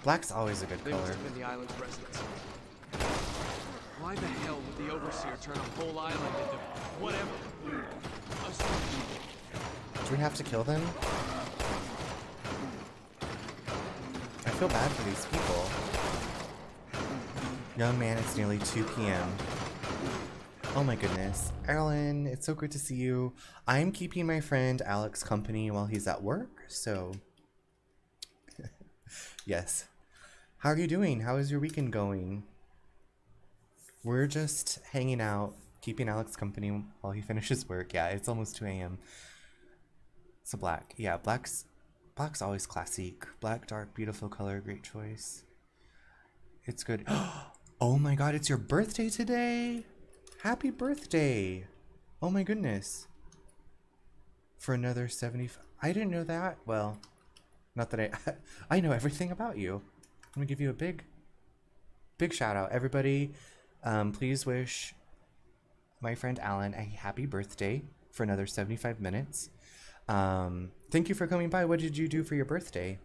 Black's always a good They color. must have been the island's residents. Why the hell would the Overseer turn a whole island into whatever? Do we have to kill them? I feel bad for these people. Young man, it's nearly 2 p.m. Oh my goodness. Alan, it's so good to see you. I'm keeping my friend Alex company while he's at work, so... Yes. How are you doing? How is your weekend going? We're just hanging out, keeping Alex company while he finishes work. Yeah, it's almost 2 a.m. So black. Yeah, black's always classic. Black, dark, beautiful color, great choice. It's good. Oh my god, it's your birthday today! Happy birthday! Oh my goodness. For another 75. I didn't know that. Well, not that I know everything about you. Let me give you a big shout out. Everybody, please wish my friend Alan a happy birthday for another 75 minutes. Thank you for coming by. What did you do for your birthday?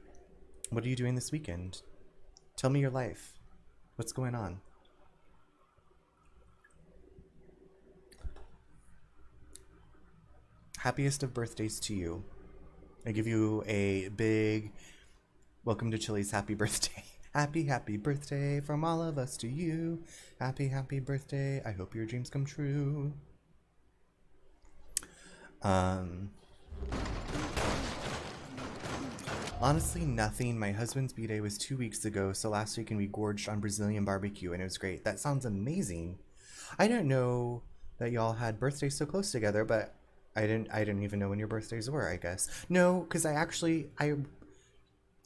What are you doing this weekend? Tell me your life. What's going on? Happiest of birthdays to you. I give you a big welcome to Chili's happy birthday. Happy birthday from all of us to you. Happy birthday. I hope your dreams come true. Honestly, nothing. My husband's B-Day was 2 weeks ago, so last weekend we gorged on Brazilian barbecue and it was great. That sounds amazing. I didn't know that y'all had birthdays so close together, but I didn't even know when your birthdays were, I guess. No, because I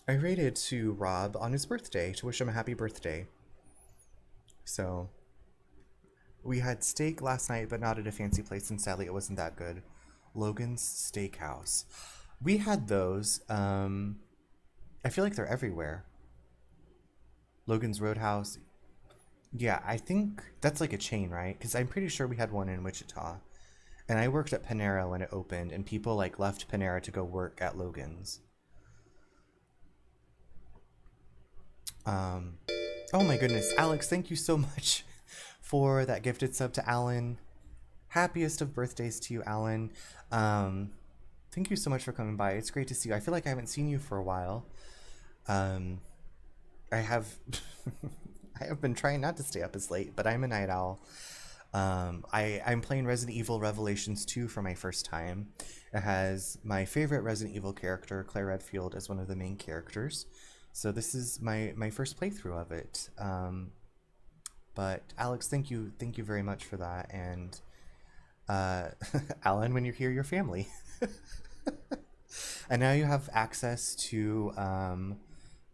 rated to Rob on his birthday to wish him a happy birthday. So we had steak last night, but not at a fancy place, and sadly it wasn't that good. Logan's Steakhouse. We had those. I feel like they're everywhere. Logan's Roadhouse. Yeah, I think that's like a chain, right? Because I'm pretty sure we had one in Wichita. And I worked at Panera when it opened, and people like left Panera to go work at Logan's. Oh my goodness, Alex, thank you so much for that gifted sub to Alan. Happiest of birthdays to you, Alan. Thank you so much for coming by. It's great to see you. I feel like I haven't seen you for a while. I have I have been trying not to stay up as late, but I'm a night owl. I'm playing Resident Evil Revelations 2 for my first time. It has my favorite Resident Evil character, Claire Redfield, as one of the main characters. So this is my first playthrough of it. But Alex, thank you very much for that. And Alan, when you're here, your family. And now you have access to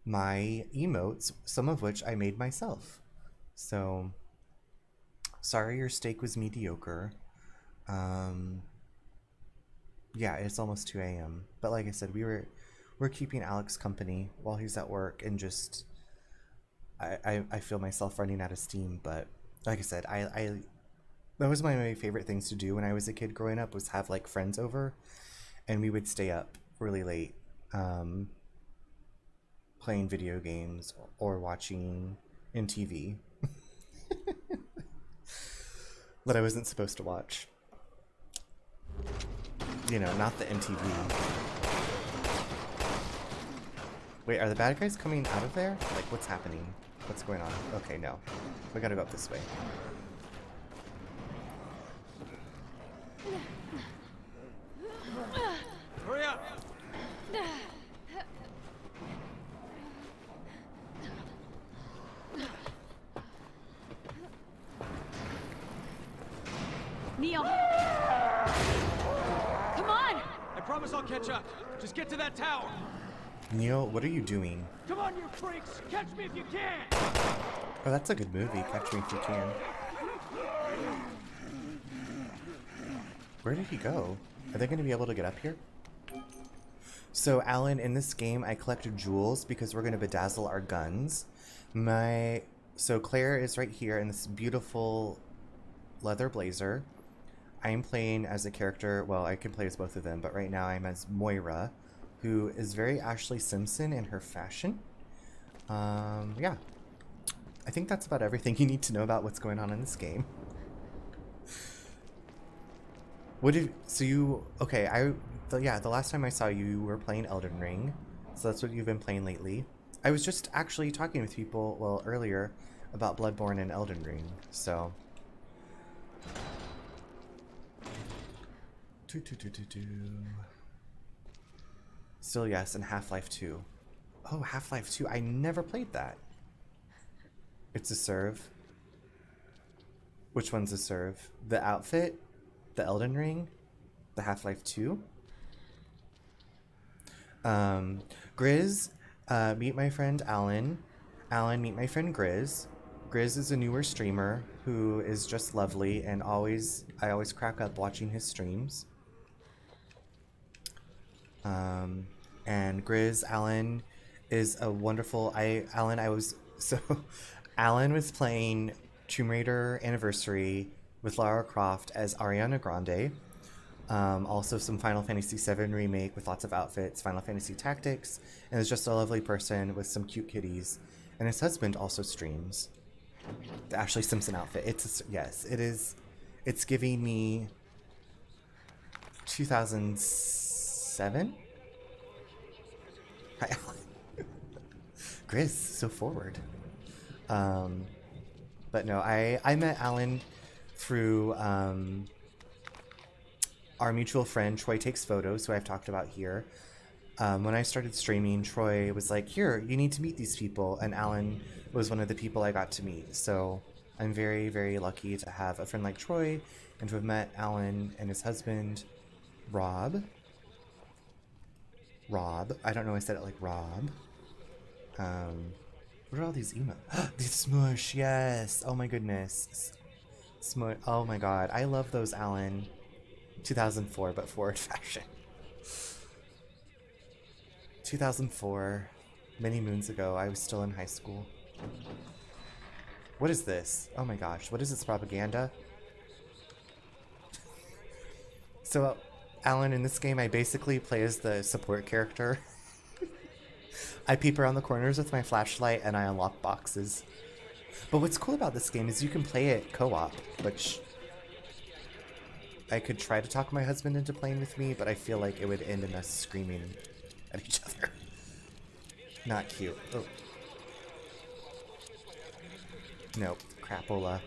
my emotes, some of which I made myself. So sorry your steak was mediocre. Yeah, it's almost 2 a.m. But like I said, we're keeping Alex company while he's at work, and just I feel myself running out of steam. But like I said, I that was one of my favorite things to do when I was a kid growing up, was have like friends over, and we would stay up really late playing video games or watching MTV that I wasn't supposed to watch. You know, not the MTV. Wait, are the bad guys coming out of there? Like, what's happening? What's going on? Okay, no. We gotta go up this way. Hurry up! Neil! Come on! I promise I'll catch up. Just get to that tower. Neil, what are you doing? Come on, you freaks! Catch me if you can! Oh, that's a good movie, Catch Me If You Can. Where did he go? Are they going to be able to get up here? So, Alan, in this game, I collected jewels because we're going to bedazzle our guns. So Claire is right here in this beautiful leather blazer. I'm playing as a character, well, I can play as both of them, but right now I'm as Moira, who is very Ashley Simpson in her fashion. Yeah. I think that's about everything you need to know about what's going on in this game. The last time I saw you, you were playing Elden Ring, so that's what you've been playing lately. I was just actually talking with people, well, earlier, about Bloodborne and Elden Ring, so... Still yes, and Half-Life 2. Oh, Half-Life 2, I never played that. It's a serve. Which one's a serve? The outfit? The Elden Ring? The Half-Life 2? Grizz, meet my friend Alan. Alan, meet my friend Grizz. Grizz is a newer streamer who is just lovely, and I always crack up watching his streams. And Grizz, Alan is a wonderful, Alan was playing Tomb Raider Anniversary with Lara Croft as Ariana Grande. Also some Final Fantasy VII Remake with lots of outfits, Final Fantasy Tactics, and is just a lovely person with some cute kitties. And his husband also streams the Ashley Simpson outfit. Yes, it is. It's giving me 2007. Hi, Alan. Grizz, so forward. But no, I met Alan through our mutual friend Troy Takes Photos, who I've talked about here. When I started streaming, Troy was like, here, you need to meet these people, and Alan was one of the people I got to meet. So I'm very, very lucky to have a friend like Troy and to have met Alan and his husband, Rob. I don't know, I said it like Rob. What are all these emails? These Smush, yes! Oh my goodness. Smush, oh my god. I love those, Alan. 2004, but forward fashion. 2004, many moons ago, I was still in high school. What is this? Oh my gosh, what is this propaganda? So, Alan, in this game, I basically play as the support character. I peep around the corners with my flashlight and I unlock boxes. But what's cool about this game is you can play it co-op, which I could try to talk my husband into playing with me, but I feel like it would end in us screaming at each other. Not cute. Oh. Nope. Crapola.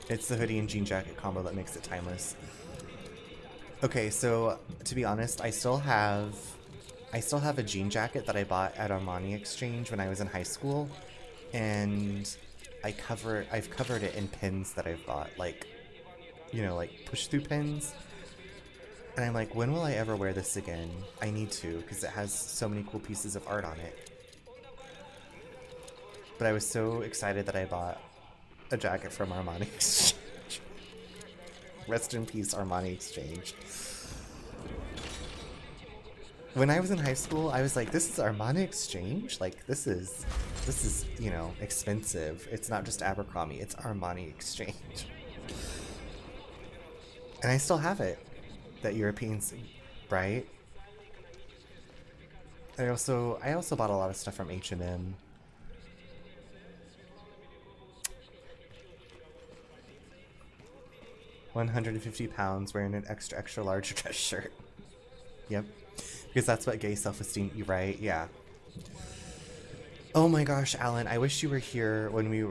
It's the hoodie and jean jacket combo that makes it timeless. Okay, so to be honest, I still have a jean jacket that I bought at Armani Exchange when I was in high school, and I've covered it in pins that I've bought, like, you know, like push-through pins. And I'm like, when will I ever wear this again? I need to, because it has so many cool pieces of art on it. But I was so excited that I bought a jacket from Armani Exchange. Rest in peace, Armani Exchange. When I was in high school, I was like, this is Armani Exchange? Like, this is, you know, expensive. It's not just Abercrombie, it's Armani Exchange. And I still have it. That Europeans, right? I also bought a lot of stuff from H&M. £150 wearing an extra large dress shirt. Yep. Because that's what gay self-esteem, right? Yeah. Oh my gosh, Alan, I wish you were here when we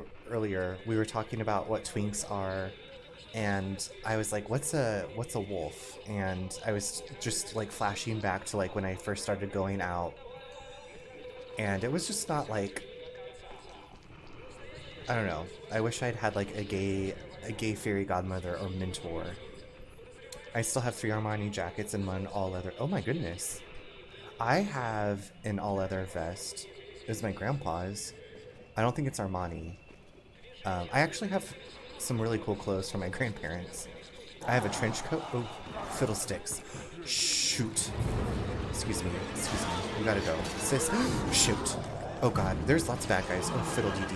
were talking about what twinks are, and I was like, what's a wolf? And I was just like flashing back to like when I first started going out, and it was just not like, I don't know. I wish I'd had like a gay fairy godmother or mentor. I still have 3 Armani jackets and 1 all leather. Oh my goodness. I have an all leather vest. It's my grandpa's. I don't think it's Armani. I actually have some really cool clothes from my grandparents. I have a trench coat. Oh, fiddlesticks. Shoot. Excuse me. You gotta go. Sis. Shoot. Oh god, there's lots of bad guys. Oh, fiddle-dee-dee.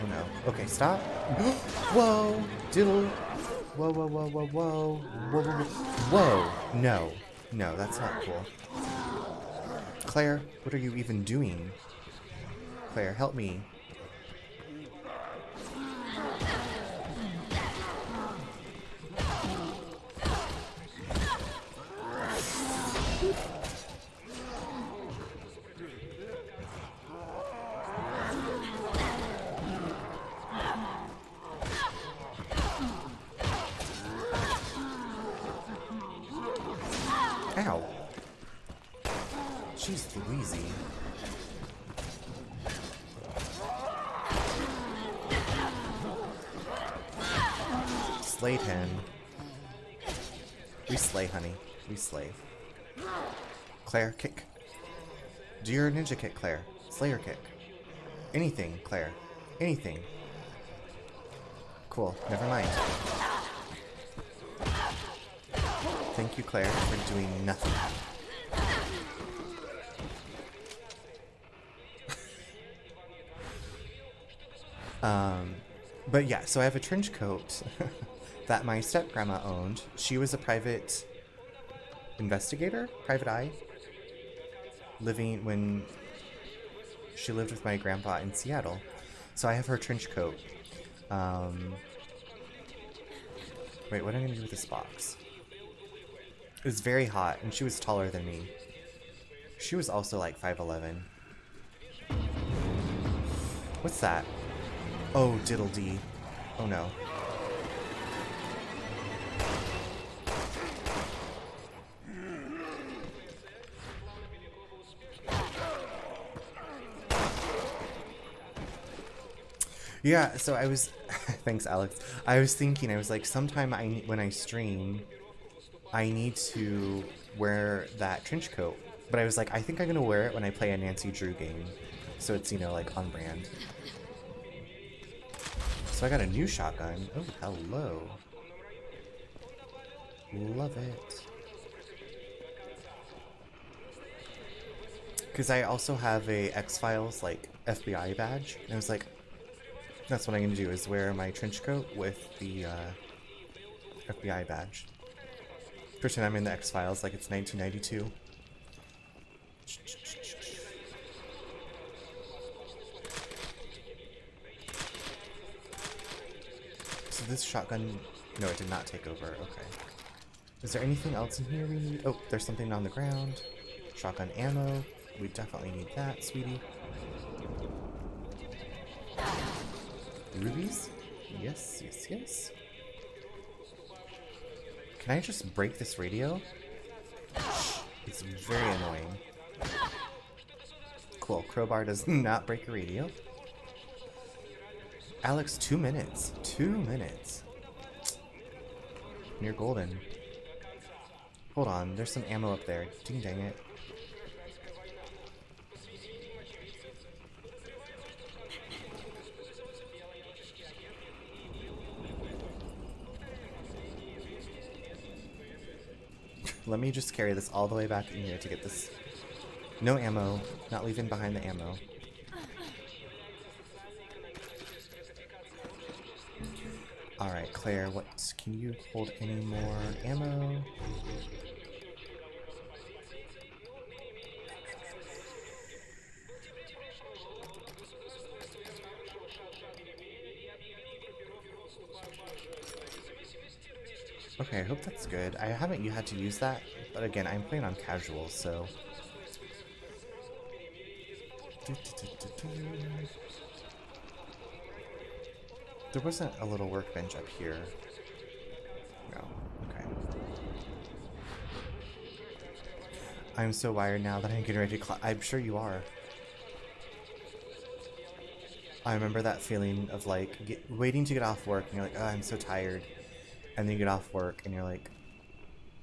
Oh no. Okay, stop. Whoa. Diddle. Whoa, whoa, whoa, whoa, whoa. Whoa, whoa, whoa. Whoa. No. No, that's not cool. Claire, what are you even doing? Claire, help me. Ow. Jeez Louise. Slayed him. We slay, honey. We slay. Claire, kick. Do your ninja kick, Claire. Slayer kick. Anything, Claire. Anything. Cool. Never mind. Thank you, Claire, for doing nothing. But yeah, so I have a trench coat that my step-grandma owned. She was a private investigator, private eye, living when she lived with my grandpa in Seattle. So I have her trench coat. Wait, what am I gonna do with this box? It was very hot, and she was taller than me. She was also like 5'11". What's that? Oh, diddle-dee. Oh no. Yeah, so I was... Thanks, Alex. I was thinking, I was like, sometime when I stream, I need to wear that trench coat. But I was like, I think I'm gonna wear it when I play a Nancy Drew game. So it's, you know, like, on brand. So I got a new shotgun. Oh, hello. Love it. Because I also have a X-Files, like, FBI badge. And I was like, that's what I'm gonna do, is wear my trench coat with the FBI badge. Pretend I'm in the X-Files like it's 1992. So this shotgun... No, it did not take over. Okay. Is there anything else in here we need? Oh, there's something on the ground. Shotgun ammo. We definitely need that, sweetie. Rubies? Yes, yes, yes. Can I just break this radio? It's very annoying. Cool, crowbar does not break a radio. Alex, 2 minutes. 2 minutes. You're golden. Hold on, there's some ammo up there. Ding dang it. Let me just carry this all the way back in here to get this. No ammo. Not leaving behind the ammo. Alright, Claire, what can you hold any more ammo? Okay, I hope that's good. I haven't had to use that, but again, I'm playing on casual, so... There wasn't a little workbench up here. No, okay. I'm so wired now that I'm getting ready to I'm sure you are. I remember that feeling of like waiting to get off work and you're like, oh, I'm so tired. And then you get off work and you're like,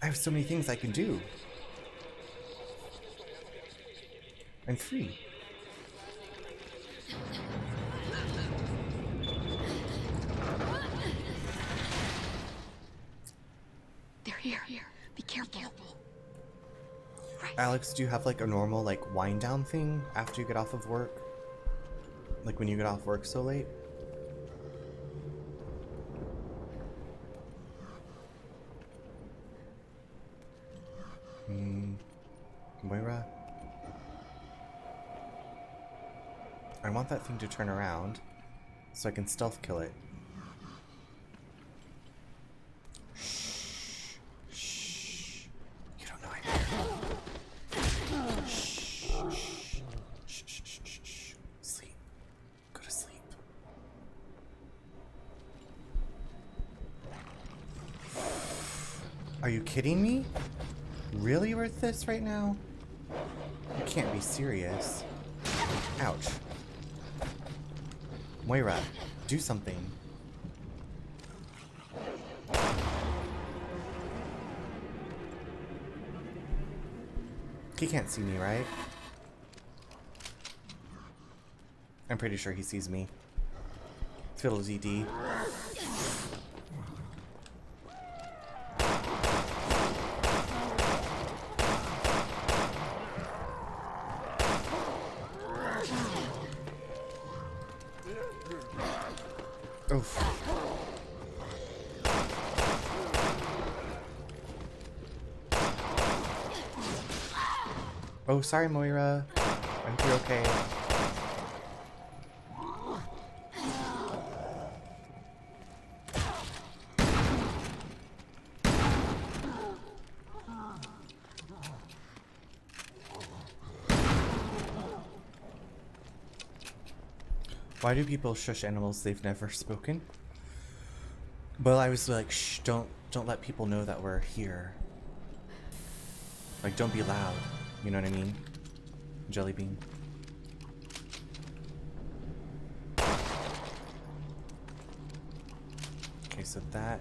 I have so many things I can do. I'm free. They're here. Be careful. Alex, do you have like a normal like wind down thing after you get off of work? Like when you get off work so late? Moira? I want that thing to turn around so I can stealth kill it. Shh. Shh. You don't know I'm here. Shh. Shh. Shh. Shh. Shh. Shh. Sleep. Go to sleep. Are you kidding me? Really worth this right now? You can't be serious. Ouch. Moira, do something. He can't see me, right? I'm pretty sure he sees me. Fiddle DD. Oof. Oh, sorry, Moira. I hope you're okay. Why do people shush animals they've never spoken? Well, I was like, shh, don't let people know that we're here. Like, don't be loud. You know what I mean? Jelly bean. Okay, so that...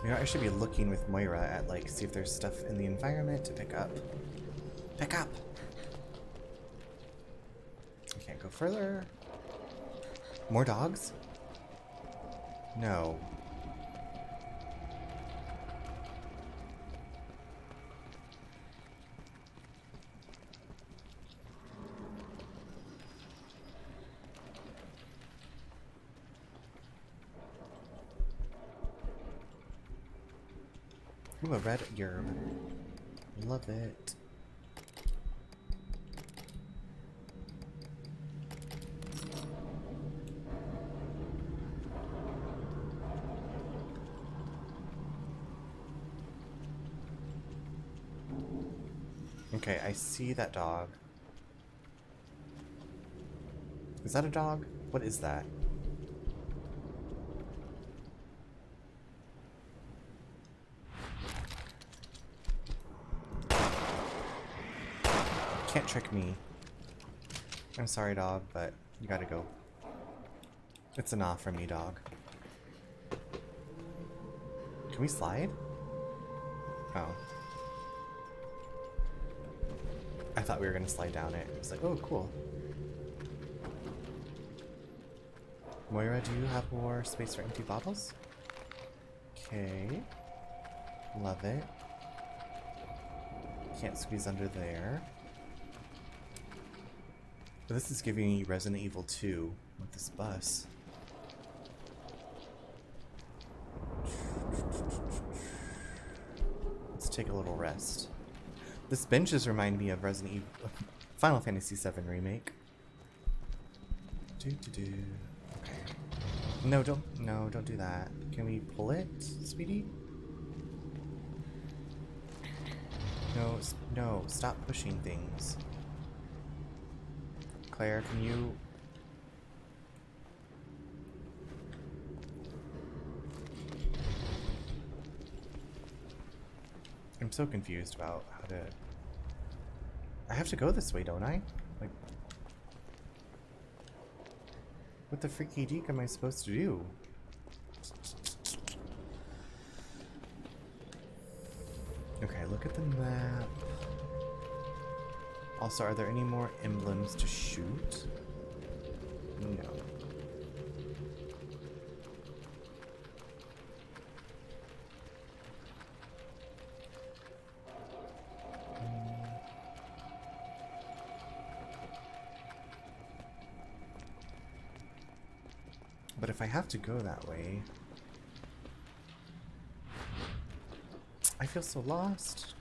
You know, I should be looking with Moira at, like, see if there's stuff in the environment to pick up. Pick up! I can't go further. More dogs? No. Ooh, a red yerb. Love it. Okay, I see that dog. Is that a dog? What is that? Can't trick me. I'm sorry, dog, but you gotta go. It's a nah from me, dog. Can we slide? Oh. I thought we were gonna slide down it. It was like, oh, cool. Moira, do you have more space for empty bottles? Okay. Love it. Can't squeeze under there. But this is giving me Resident Evil 2 with this bus. Let's take a little rest. This benches remind me of Resident Evil, Final Fantasy VII Remake. Okay. No, don't do that. Can we pull it, sweetie? No, no, stop pushing things. Claire, can you... I'm so confused about how to... I have to go this way, don't I? Like... What the freaky deek am I supposed to do? Okay, look at the map. Also, are there any more emblems to shoot? No. But if I have to go that way... I feel so lost.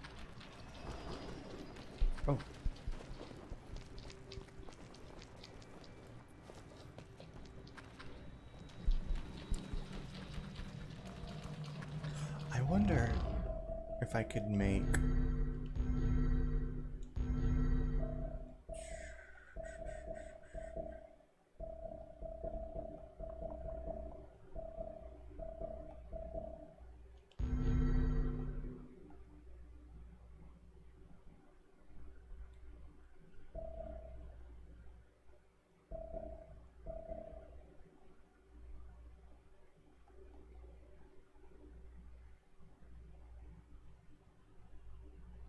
Oh. I wonder if I could make...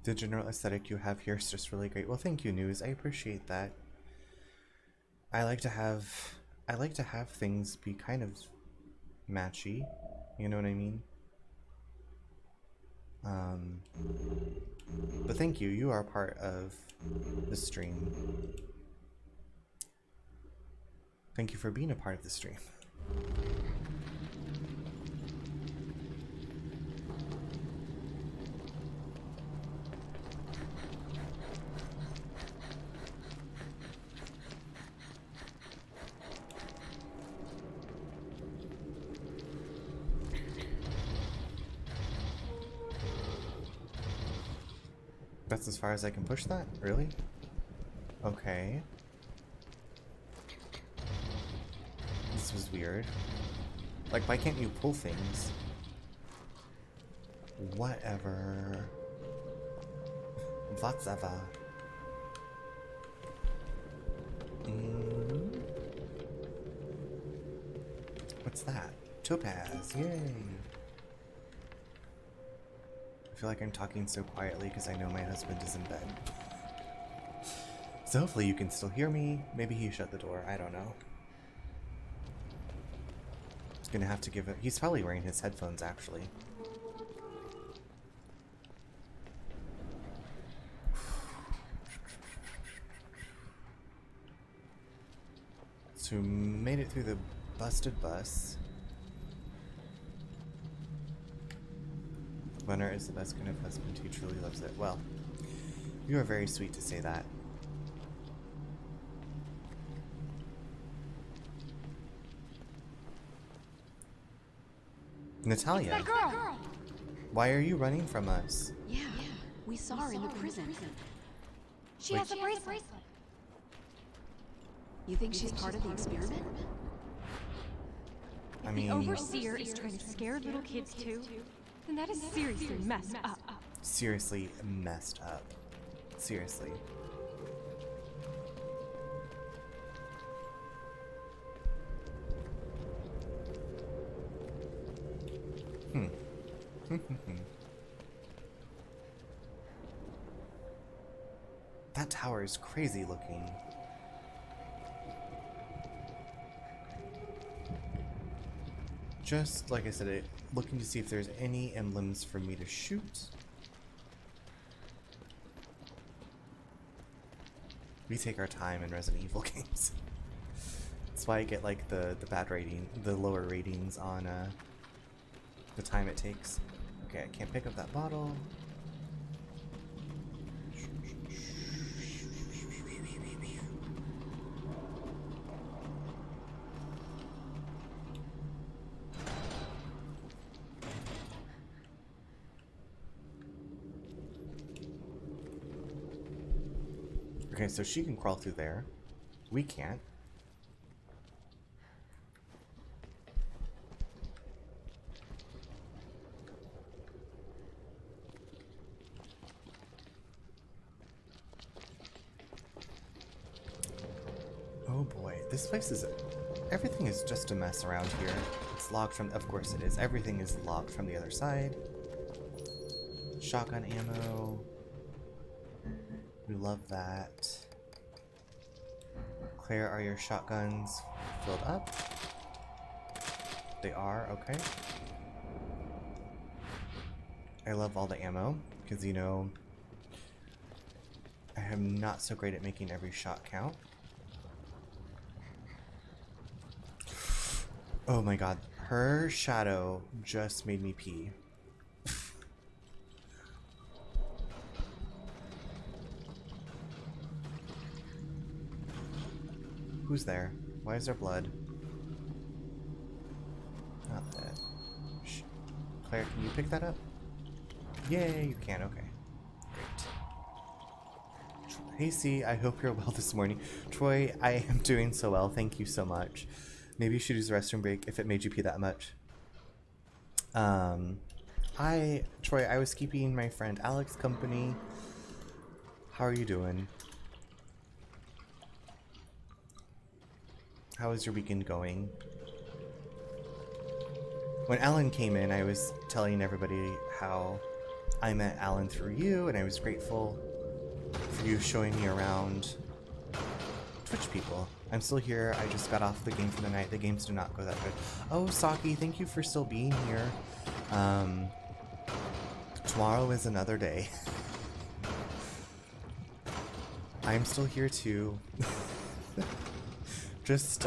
The general aesthetic you have here is just really great. Well, thank you, News. I appreciate that. I like to have things be kind of matchy. You know what I mean? But thank you. You are part of the stream. Thank you for being a part of the stream. That's as far as I can push that? Really? Okay. This was weird. Like, why can't you pull things? Whatever. Whatever. What's that? Topaz, yay! I feel like I'm talking so quietly because I know my husband is in bed. So hopefully you can still hear me. Maybe he shut the door, I don't know. He's gonna have to give it. He's probably wearing his headphones actually. So we made it through the busted bus. Gunnar is the best kind of husband. He truly loves it. Well, you are very sweet to say that. Natalia, It's that girl. why are you running from us? Yeah, we saw her in the prison. She Wait. has a bracelet. You think she's part of the experiment? I The mean, Overseer is trying to scare little kids too. Then that is seriously messed up. seriously messed up. Seriously. That tower is crazy looking. Just like I said, looking to see if there's any emblems for me to shoot. We take our time in Resident Evil games. That's why I get like the bad rating, the lower ratings on the time it takes. Okay, I can't pick up that bottle. Okay, so she can crawl through there. We can't. Oh boy, this place is... Everything is just a mess around here. It's locked from... Of course it is. Everything is locked from the other side. Shotgun ammo. We love that. Claire, are your shotguns filled up? They are, okay. I love all the ammo, because you know, I am not so great at making every shot count. Oh my god, her shadow just made me pee. Who's there? Why is there blood? Not that. Shh. Claire, can you pick that up? Yay, you can, okay. Great. Hey C, I hope you're well this morning. Troy, I am doing so well, thank you so much. Maybe you should use the restroom break if it made you pee that much. Troy, I was keeping my friend Alex company. How are you doing? How is your weekend going? When Alan came in, I was telling everybody how I met Alan through you, and I was grateful for you showing me around Twitch people. I'm still here. I just got off the game for the night. The games do not go that good. Oh, Saki, thank you for still being here. Tomorrow is another day. I'm still here too. Just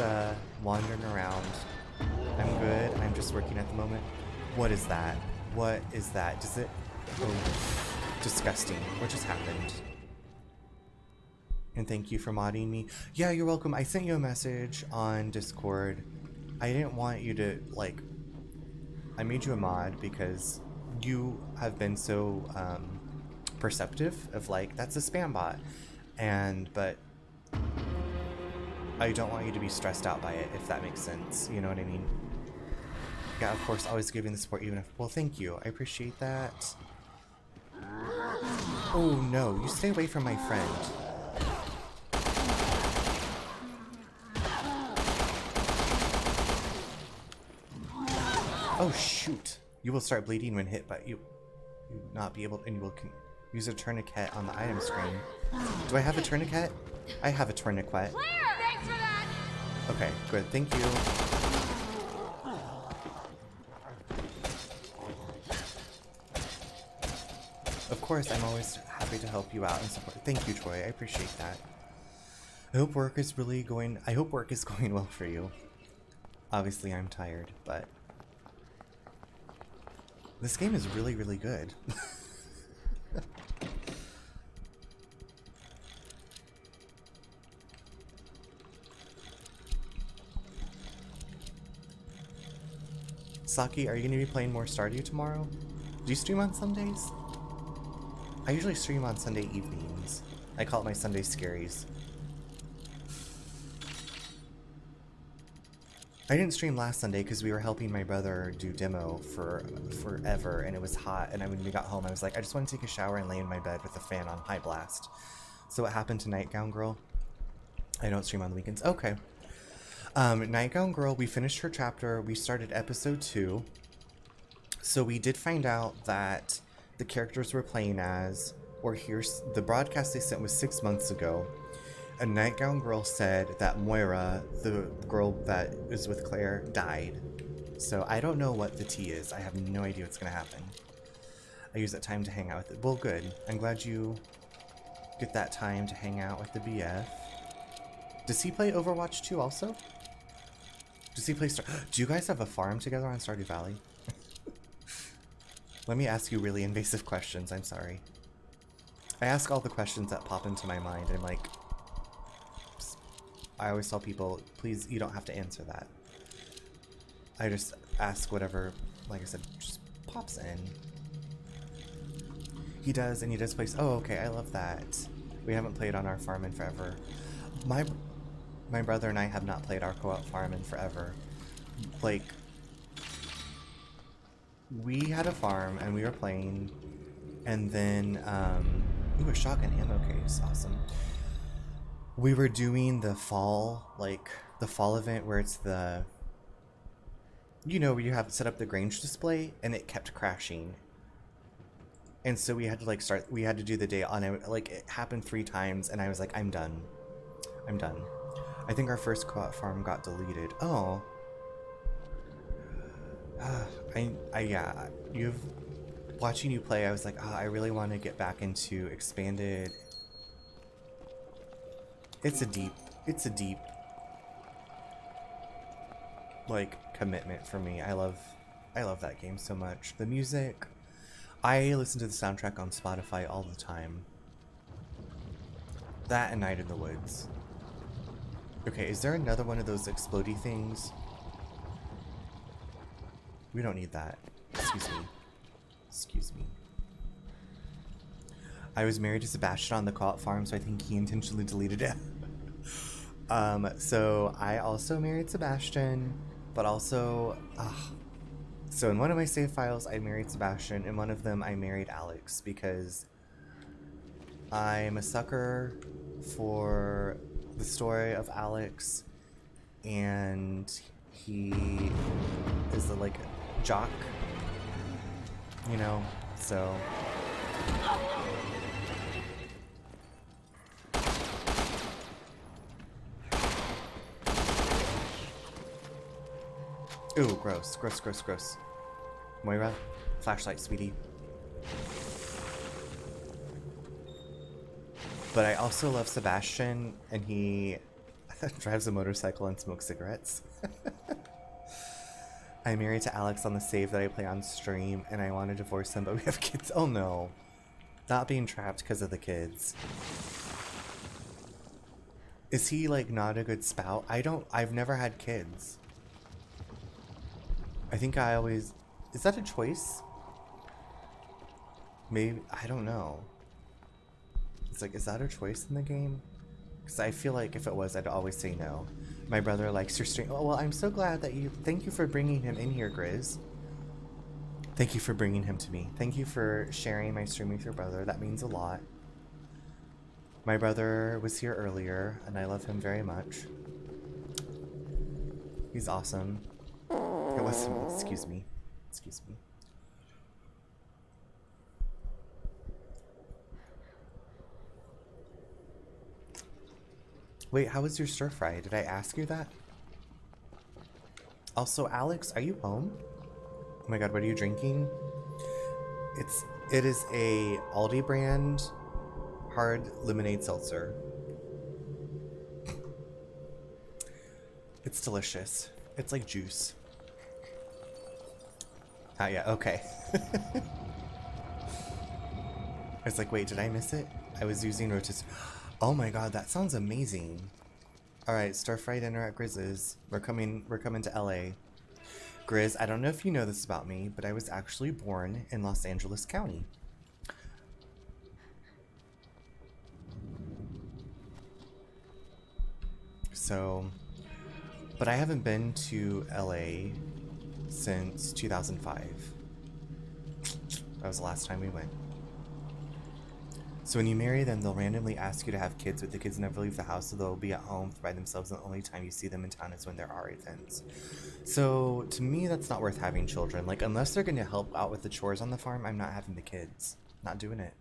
wandering around. I'm good. I'm just working at the moment. What is that? What is that? Does it... Oh, disgusting. What just happened? And thank you for modding me. Yeah, you're welcome. I sent you a message on Discord. I didn't want you to, like... I made you a mod because you have been so perceptive of, like, that's a spam bot. But... I don't want you to be stressed out by it, if that makes sense. You know what I mean? Yeah, of course, always giving the support even if... Well, thank you. I appreciate that. Oh, no. You stay away from my friend. Oh, shoot. You will start bleeding when hit, but you not be able to... And you will use a tourniquet on the item screen. Do I have a tourniquet? I have a tourniquet. Thanks for that! Okay, good. Thank you. Of course, I'm always happy to help you out and support. Thank you, Troy. I appreciate that. I hope work is going well for you. Obviously, I'm tired, but this game is really, really good. Saki, are you going to be playing more Stardew tomorrow? Do you stream on Sundays? I usually stream on Sunday evenings. I call it my Sunday Scaries. I didn't stream last Sunday because we were helping my brother do demo for forever, and it was hot, and when we got home I was like, I just want to take a shower and lay in my bed with the fan on high blast. So what happened to Nightgown Girl? I don't stream on the weekends. Okay. Nightgown Girl, we finished her chapter. We started episode 2. So we did find out that the characters we're playing as, or here's the broadcast they sent was 6 months ago. A Nightgown Girl said that Moira, the girl that is with Claire, died. So I don't know what the tea is. I have no idea what's gonna happen. I use that time to hang out with it. Well, good. I'm glad you get that time to hang out with the BF. Does he play Overwatch 2 also? Does he play Do you guys have a farm together on Stardew Valley? Let me ask you really invasive questions. I'm sorry. I ask all the questions that pop into my mind, and I'm like... I always tell people, please, you don't have to answer that. I just ask whatever, like I said, just pops in. He does, and he does play... Oh, okay, I love that. We haven't played on our farm in forever. My brother and I have not played our co-op farm in forever. Like, we had a farm and we were playing, and then, ooh, a shotgun ammo case, awesome. We were doing the fall, like, the fall event where it's the, you know, where you have to set up the Grange display, and it kept crashing. And so we had to, like, we had to do the day on it, like, it happened 3 times, and I was like, I'm done. I'm done. I think our first co-op farm got deleted. Oh. Yeah, watching you play, I was like, oh, I really want to get back into expanded. It's a deep, like, commitment for me. I love that game so much. The music, I listen to the soundtrack on Spotify all the time. That and Night in the Woods. Okay, is there another one of those explodey things? We don't need that. Excuse me. Excuse me. I was married to Sebastian on the co-op farm, so I think he intentionally deleted it. So I also married Sebastian, but also, so in one of my save files, I married Sebastian. In one of them, I married Alex because I'm a sucker for the story of Alex, and he is the, like, jock, you know, so. Ooh, gross, gross, gross, gross. Moira, flashlight, sweetie. But I also love Sebastian, and he drives a motorcycle and smokes cigarettes. I'm married to Alex on the save that I play on stream, and I want to divorce him, but we have kids. Oh no. Not being trapped because of the kids. Is he, like, not a good spout? I've never had kids. I think I always... Is that a choice? Maybe, I don't know. It's like, is that a choice in the game? Because I feel like if it was, I'd always say no. My brother likes your stream. Oh, well, I'm so glad that you... Thank you for bringing him in here, Grizz. Thank you for bringing him to me. Thank you for sharing my stream with your brother. That means a lot. My brother was here earlier, and I love him very much. He's awesome. It wasn't... Excuse me. Excuse me. Wait, how was your stir fry? Did I ask you that? Also, Alex, are you home? Oh my god, what are you drinking? It is a Aldi brand hard lemonade seltzer. It's delicious. It's like juice. Ah, yeah, okay. I was like, wait, did I miss it? I was using rotisserie. Oh my god, that sounds amazing. Alright, stir fry dinner at Grizz's. We're coming to LA. Grizz, I don't know if you know this about me, but I was actually born in Los Angeles County. So, but I haven't been to LA since 2005. That was the last time we went. So when you marry them, they'll randomly ask you to have kids, but the kids never leave the house, so they'll be at home by themselves, and the only time you see them in town is when there are events. So to me, that's not worth having children. Like, unless they're going to help out with the chores on the farm, I'm not having the kids. Not doing it.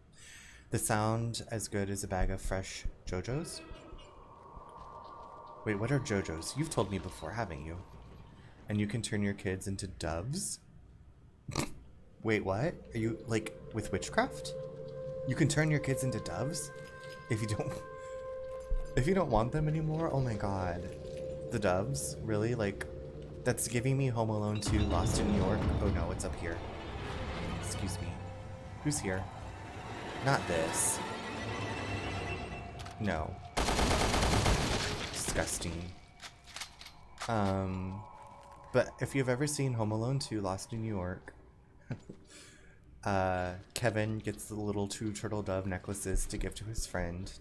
The sound as good as a bag of fresh JoJo's? Wait, what are JoJo's? You've told me before, haven't you? And you can turn your kids into doves? Wait, what? Are you, like, with witchcraft? You can turn your kids into doves? If you don't want them anymore? Oh my god. The doves? Really? Like, that's giving me Home Alone 2 Lost in New York. Oh no, it's up here. Excuse me. Who's here? Not this. No. Disgusting. But if you've ever seen Home Alone 2 Lost in New York, Kevin gets the little 2 turtle dove necklaces to give to his friend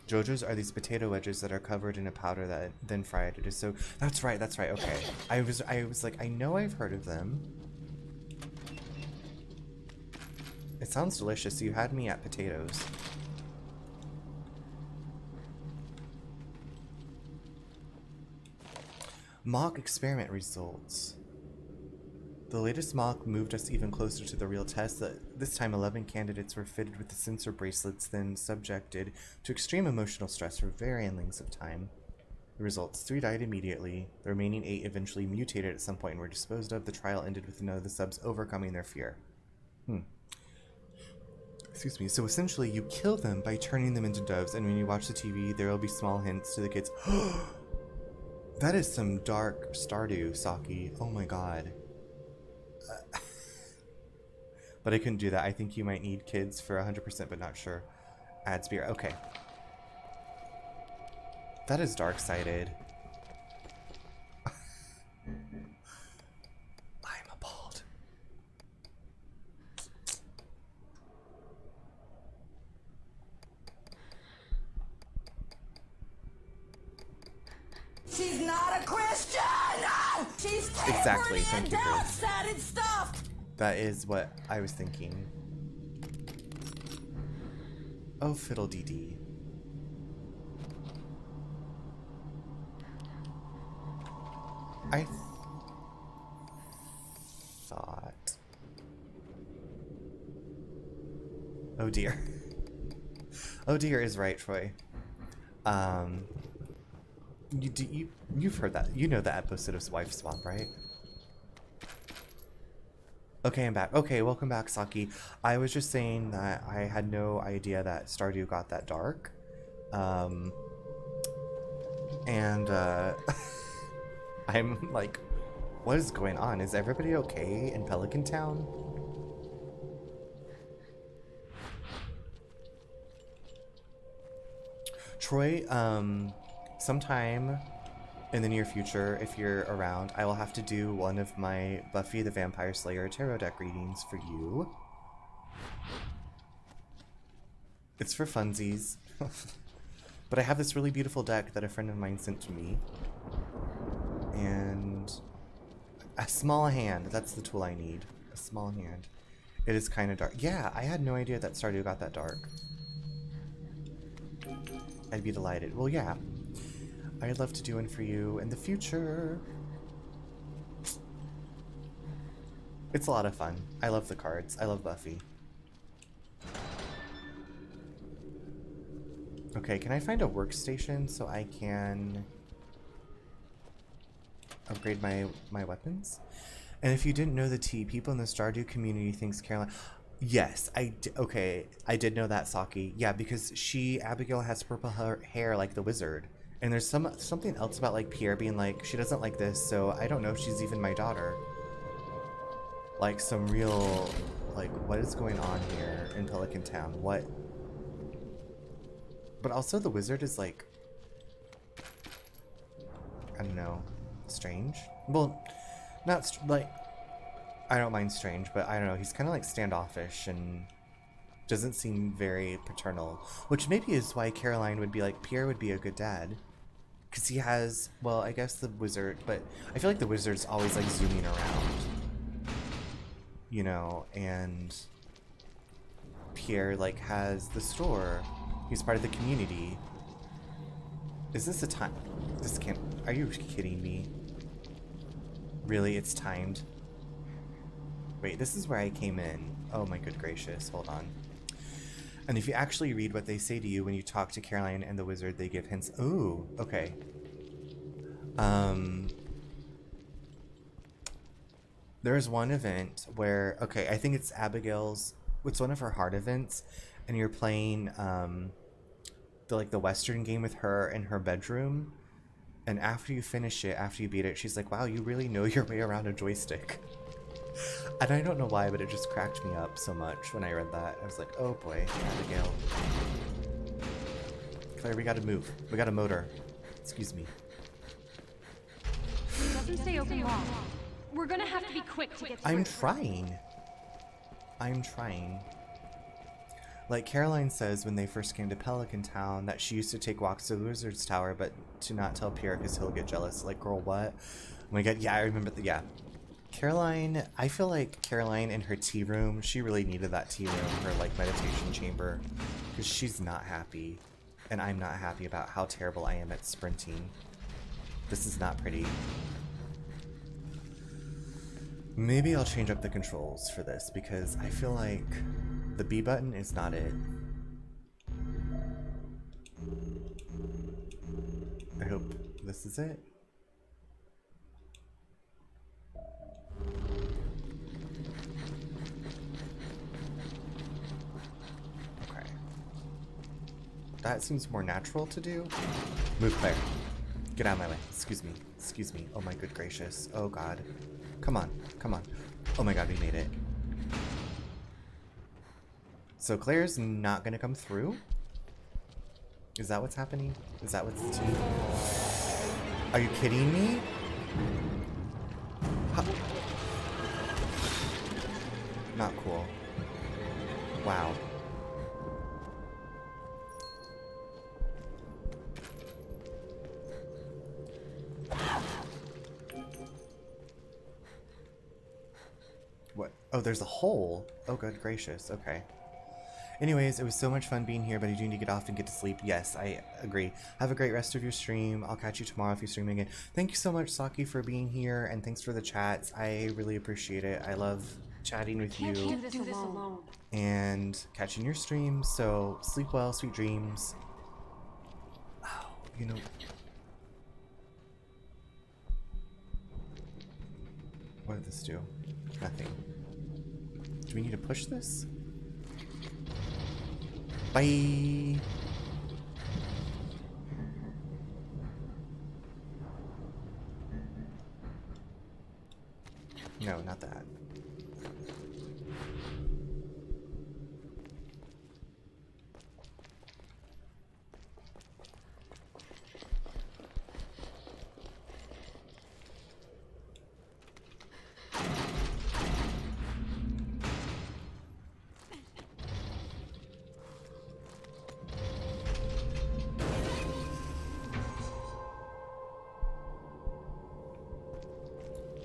Jojo's are these potato wedges that are covered in a powder that then fried. It is so. That's right. That's right. Okay. I was like, I know I've heard of them. It sounds delicious. You had me at potatoes. Mock experiment results. The latest mock moved us even closer to the real test. This time 11 candidates were fitted with the sensor bracelets, then subjected to extreme emotional stress for varying lengths of time. The results: 3 died immediately. The remaining 8 eventually mutated at some point and were disposed of. The trial ended with none of the subs overcoming their fear. Excuse me. So essentially you kill them by turning them into doves, and when you watch the TV there will be small hints to the kids. That is some dark Stardew, Saki. Oh my god. But I couldn't do that. I think you might need kids for 100%, but not sure. Add spear. Okay. That is dark-sided. I'm appalled. She's not a Christian! No! She's Exactly. tampering Thank in you, Chris. dark-sided stuff! That is what I was thinking. Oh, fiddle-dee-dee. I thought... Oh dear. Oh dear is right, Troy. You've heard that. You know the episode of Wife Swap, right? Okay, I'm back. Okay, welcome back, Saki. I was just saying that I had no idea that Stardew got that dark. I'm like, what is going on? Is everybody okay in Pelican Town? Troy, sometime in the near future, if you're around, I will have to do one of my Buffy the Vampire Slayer tarot deck readings for you. It's for funsies. But I have this really beautiful deck that a friend of mine sent to me. And a small hand, that's the tool I need. A small hand. It is kind of dark. Yeah, I had no idea that Stardew got that dark. I'd be delighted. Well, yeah. I'd love to do one for you in the future. It's a lot of fun. I love the cards. I love Buffy. Okay, can I find a workstation so I can upgrade my weapons? And if you didn't know the tea, people in the Stardew community thinks Caroline... Yes, okay, I did know that, Saki. Yeah, because Abigail has purple hair like the wizard. And there's something else about, like, Pierre being like, she doesn't like this, so I don't know if she's even my daughter. Like, some real, like, what is going on here in Pelican Town? What? But also the wizard is, like, I don't know, strange? Well, not, like, I don't mind strange, but I don't know, he's kind of, like, standoffish and doesn't seem very paternal. Which maybe is why Caroline would be like, Pierre would be a good dad. Because he has, well, I guess the wizard, but I feel like the wizard's always, like, zooming around. You know, and Pierre, like, has the store. He's part of the community. Is this a time? This can't, are you kidding me? Really, it's timed? Wait, this is where I came in. Oh my good gracious, hold on. And if you actually read what they say to you when you talk to Caroline and the wizard, they give hints. Ooh, okay. There's one event where, okay, I think it's Abigail's, it's one of her heart events, and you're playing the Western game with her in her bedroom, and after you finish it, after you beat it, she's like, wow, you really know your way around a joystick. And I don't know why, but it just cracked me up so much when I read that. I was like, oh boy, Abigail. Claire, we gotta move. We got a motor. Excuse me. It doesn't stay open long. We're gonna have to be quick to get through. I'm trying. I'm trying. Like Caroline says when they first came to Pelican Town that she used to take walks to the Wizard's Tower, but to not tell Pierre because he'll get jealous. Like, girl, what? Oh my god, yeah, I remember yeah. Caroline, I feel like Caroline in her tea room, she really needed that tea room, her like meditation chamber, because she's not happy. And I'm not happy about how terrible I am at sprinting. This is not pretty. Maybe I'll change up the controls for this because I feel like the B button is not it. I hope this is it. Okay. That seems more natural to do. Move, Claire. Get out of my way. Excuse me. Excuse me. Oh my good gracious. Oh god. Come on. Come on. Oh my god, we made it. So Claire's not gonna come through? Is that what's happening? Is that what's the tea? Are you kidding me? How? Not cool. Wow. What? Oh, there's a hole. Oh, good gracious. Okay. Anyways, it was so much fun being here, but I do need to get off and get to sleep. Yes, I agree. Have a great rest of your stream. I'll catch you tomorrow if you stream again. Thank you so much, Saki, for being here, and thanks for the chats. I really appreciate it. I love chatting with you. Do this alone. And catching your stream. So sleep well, sweet dreams. Oh, you know. What did this do? Nothing. Do we need to push this? Bye. No, not that.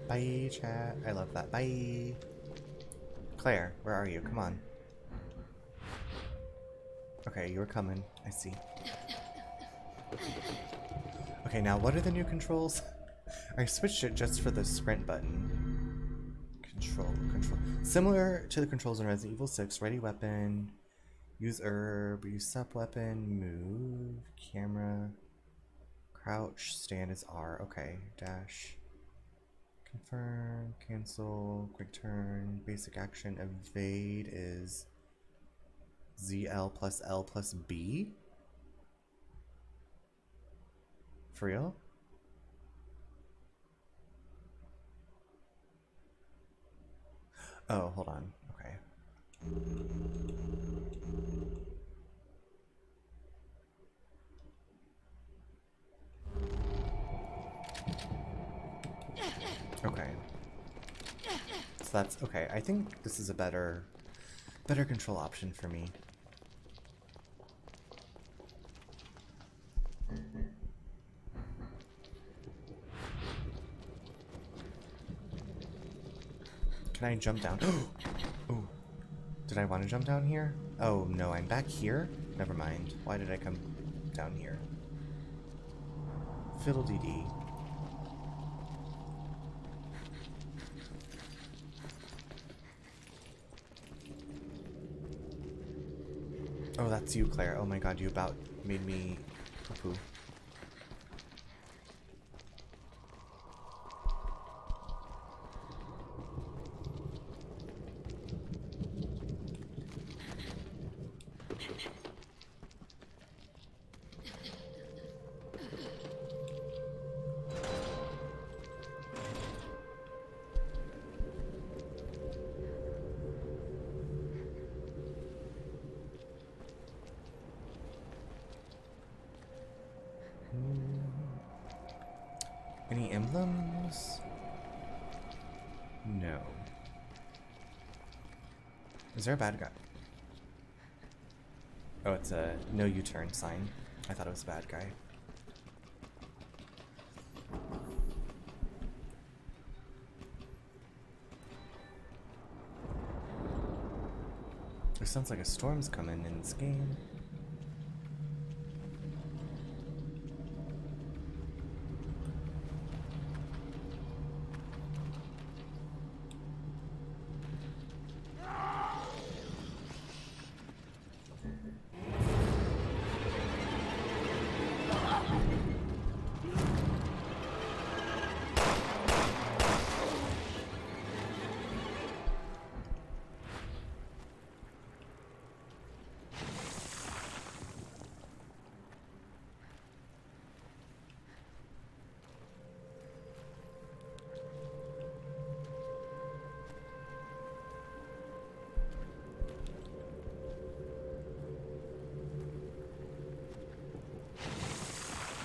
Bye, chat. I love that. Bye. Claire, where are you? Come on. Okay, you're coming. I see. Okay, now what are the new controls? I switched it just for the sprint button. Control. Similar to the controls in Resident Evil 6. Ready weapon. Use herb. Use sub weapon. Move. Camera. Crouch. Stand is R. Okay. Dash. Confirm, cancel, quick turn, basic action, evade is ZL plus L plus B? For real? Oh, hold on. Okay. Okay. So that's okay. I think this is a better control option for me. Can I jump down? Oh. Did I want to jump down here? Oh no, I'm back here? Never mind. Why did I come down here? Fiddle-dee-dee. Oh, that's you, Claire. Oh my god, you about made me poo-poo. Any emblems? No. Is there a bad guy? Oh, it's a no U-turn sign. I thought it was a bad guy. It sounds like a storm's coming in this game.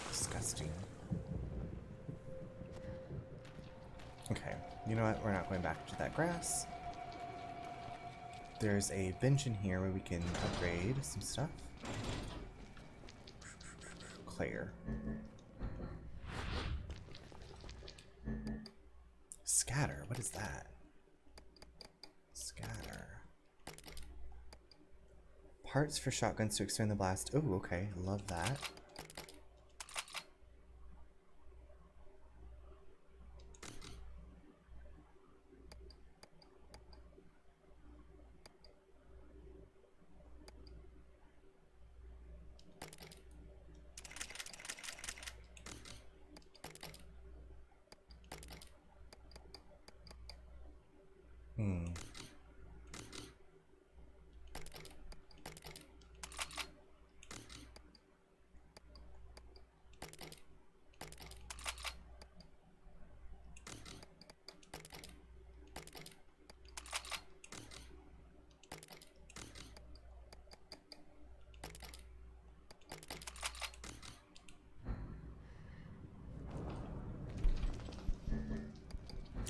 Disgusting. Okay, you know what? We're not going back to that grass. There's a bench in here where we can upgrade some stuff. Claire. Scatter, what is that? Scatter. Parts for shotguns to expand the blast. Oh, okay, love that.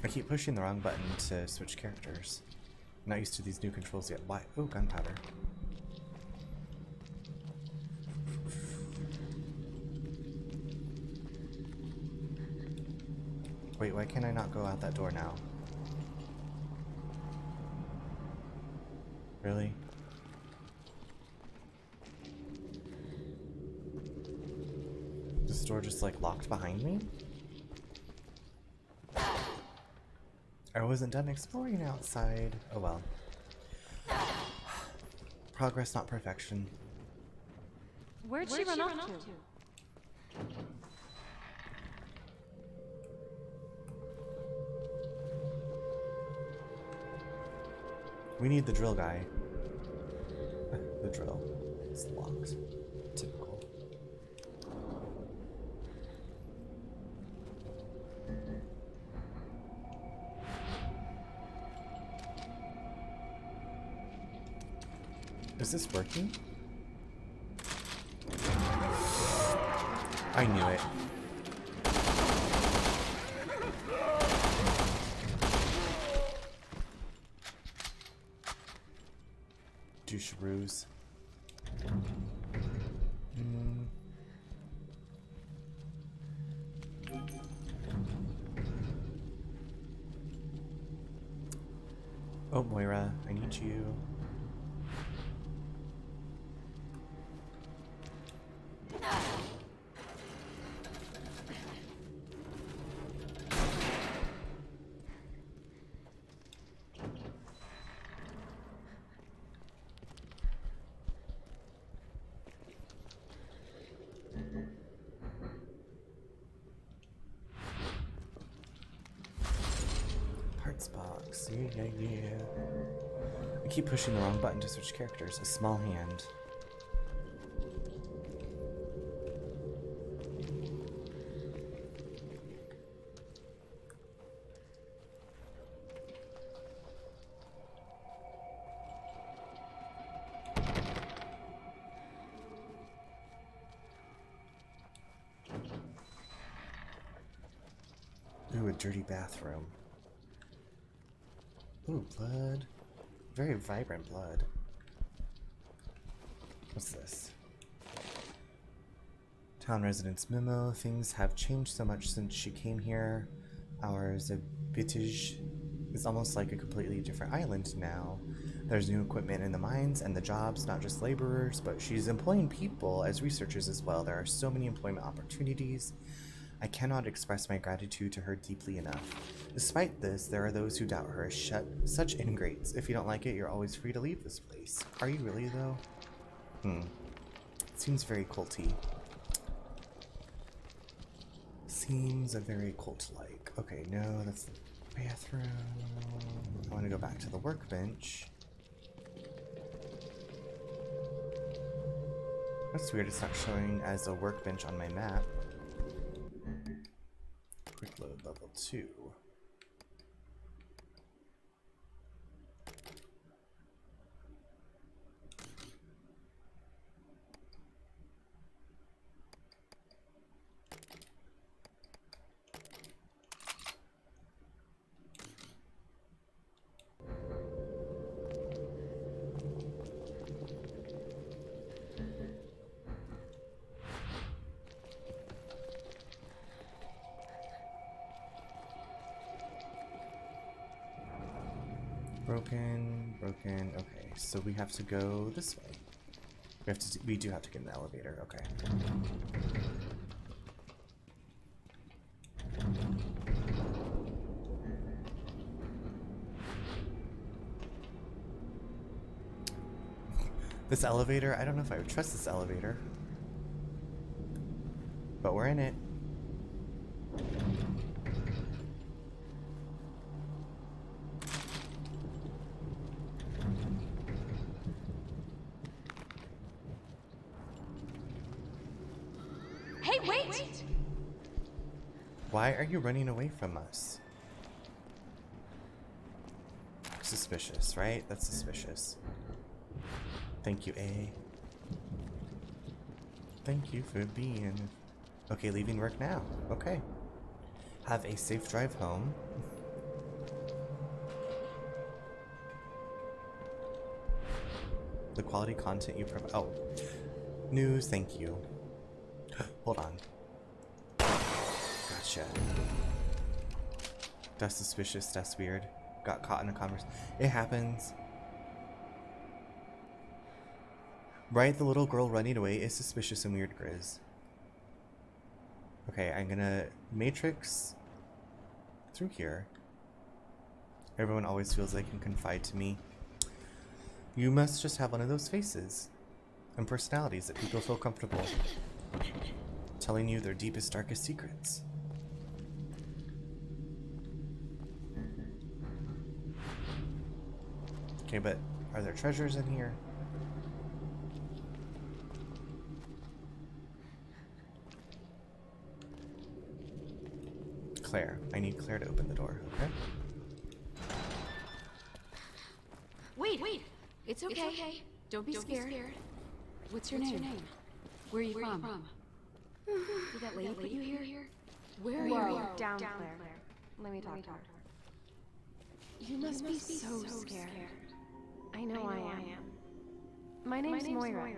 I keep pushing the wrong button to switch characters. I'm not used to these new controls yet. Why? Oh, gunpowder. Wait, why can't I not go out that door now? Really? This door just like locked behind me? I wasn't done exploring outside. Oh well. Progress, not perfection. Where'd she run off to? We need the drill guy. The drill. It's locked. Typical. Is this working? I knew it. Doucheroos. Oh, Moira, I need you. Box. Yeah. I keep pushing the wrong button to switch characters. A small hand. Ooh, a dirty bathroom. Ooh, blood. Very vibrant blood. What's this? Town residents memo. Things have changed so much since she came here. Our Zabitage is almost like a completely different island now. There's new equipment in the mines and the jobs, not just laborers, but she's employing people as researchers as well. There are so many employment opportunities. I cannot express my gratitude to her deeply enough. Despite this, there are those who doubt her as such ingrates. If you don't like it, you're always free to leave this place. Are you really, though? It seems very culty. Seems a very cult-like. Okay, no, that's the bathroom. I want to go back to the workbench. That's weird, it's not showing as a workbench on my map. Quick load level 2. Broken. Okay, so we have to go this way. We do have to get in the elevator. Okay. This elevator, I don't know if I would trust this elevator. But we're in it. Hey, wait! Why are you running away from us? Suspicious, right? That's suspicious. Thank you, A. Thank you for being... Okay, leaving work now. Okay. Have a safe drive home. The quality content you provide... Oh. News, thank you. Hold on. Gotcha. That's suspicious, that's weird. Got caught in a conversation. It happens. Right, the little girl running away is suspicious and weird, Grizz. Okay, I'm gonna matrix through here. Everyone always feels they can confide to me. You must just have one of those faces and personalities that people feel comfortable telling you their deepest, darkest secrets. Okay, but are there treasures in here? Claire. I need Claire to open the door, okay? Wait! It's okay. Don't be scared. What's your name? Where are you from? Did that lady put you here? Where are you? Down, Claire. Let me talk to her. You must be so scared. I know I am. My name's Moira.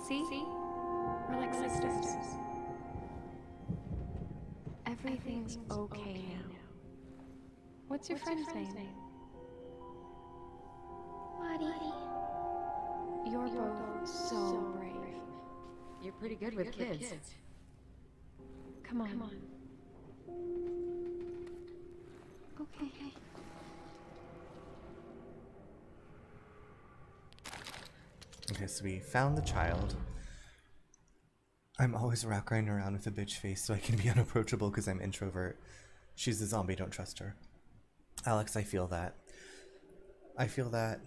See? We're like sisters. Everything's okay now. What's your friend's name? Buddy. You're both so brave. You're pretty good with kids. Come on. Okay. Okay, so we found the child. I'm always running around with a bitch face so I can be unapproachable because I'm introvert. She's a zombie, don't trust her. Alex, I feel that. I feel that.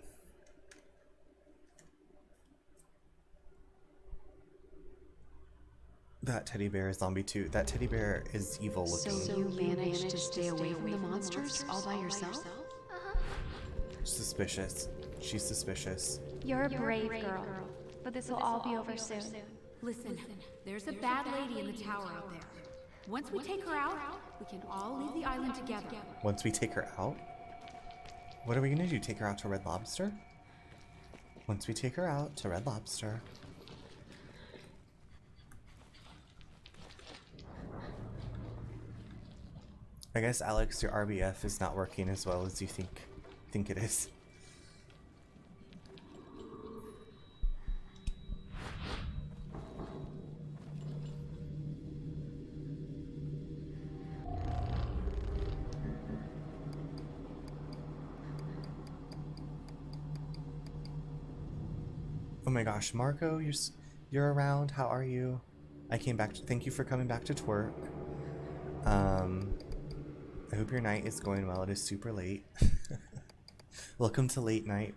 That teddy bear is zombie too. That teddy bear is evil looking. So you managed to stay away from the monsters all by yourself? Suspicious. She's suspicious. You're a brave girl, but this will all be over soon. Listen, there's a bad lady in the tower out there. Once we take her out, we can all leave the island together. Once we take her out? What are we gonna do? Take her out to Red Lobster? Once we take her out to Red Lobster. I guess, Alex, your RBF is not working as well as you think it is. Oh my gosh, Marco, you're around. How are you? I came back. Thank you for coming back to twerk. I hope your night is going well. It is super late. Welcome to late night.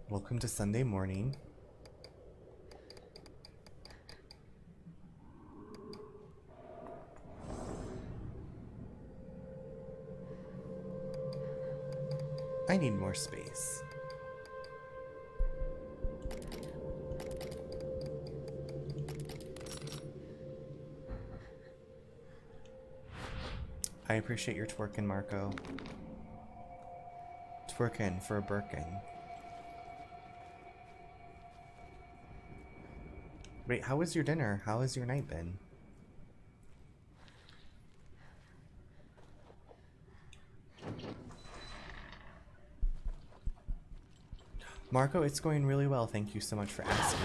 Welcome to Sunday morning. I need more space. I appreciate your twerking, Marco. Twerking for a Birkin. Wait, how was your dinner? How has your night been? Marco, it's going really well. Thank you so much for asking.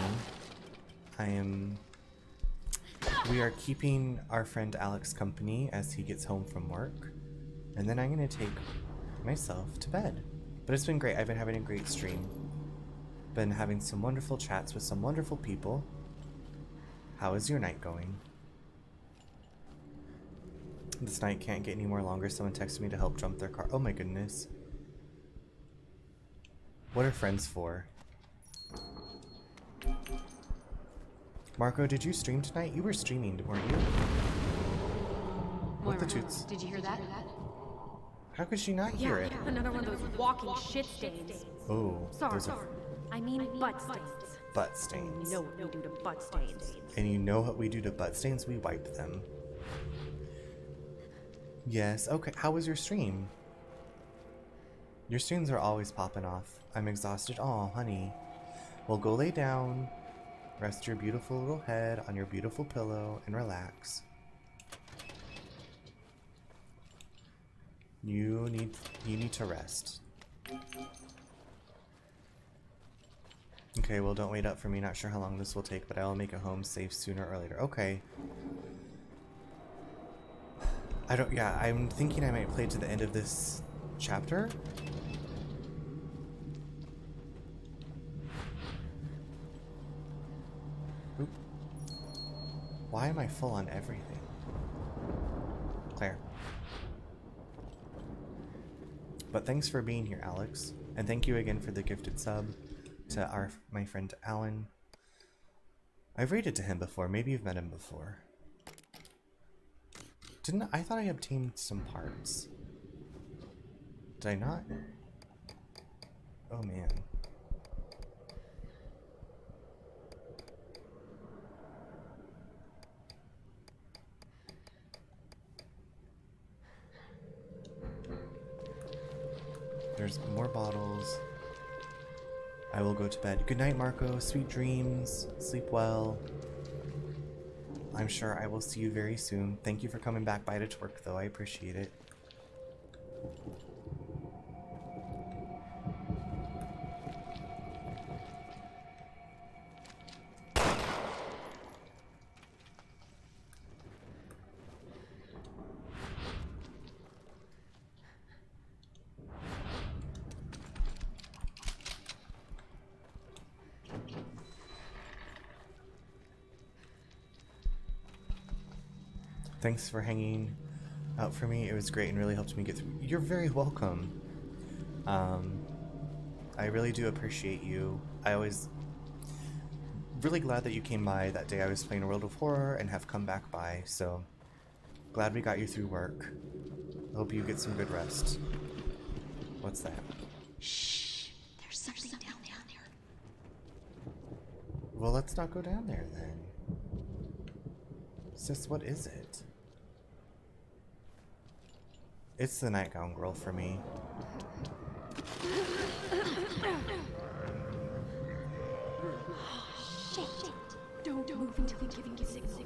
We are keeping our friend Alex company as he gets home from work. And then I'm going to take myself to bed. But it's been great. I've been having a great stream. Been having some wonderful chats with some wonderful people. How is your night going? This night can't get any more longer. Someone texted me to help jump their car. Oh my goodness. What are friends for? Marco, did you stream tonight? You were streaming, weren't you? What the toots? Did you hear that? How could she not hear it? Another one of those walking shit stains. Oh, Sorry. I mean butt stains. Butt stains. You know what we do to butt stains. And you know what we do to butt stains? We wipe them. Yes, okay. How was your stream? Your streams are always popping off. I'm exhausted. Aw, honey. Well, go lay down. Rest your beautiful little head on your beautiful pillow and relax. You need to rest. Okay, well, don't wait up for me. Not sure how long this will take, but I will make it home safe sooner or later. Okay. I'm thinking I might play to the end of this chapter. Oop. Why am I full on everything? Claire. But thanks for being here, Alex. And thank you again for the gifted sub to my friend Alan. I've raided to him before. Maybe you've met him before. I thought I obtained some parts. Did I not? Oh man. There's more bottles. I will go to bed. Good night, Marco. Sweet dreams. Sleep well. I'm sure I will see you very soon. Thank you for coming back by to twerk, though. I appreciate it. Thanks for hanging out for me. It was great and really helped me get through. You're very welcome. I really do appreciate you. I was really glad that you came by that day I was playing World of Horror and have come back by, so glad we got you through work. I hope you get some good rest. What's that? Shh, there's something down there. Well, let's not go down there then. Sis, what is it? It's the Nightgown girl for me. move until we give you the signal.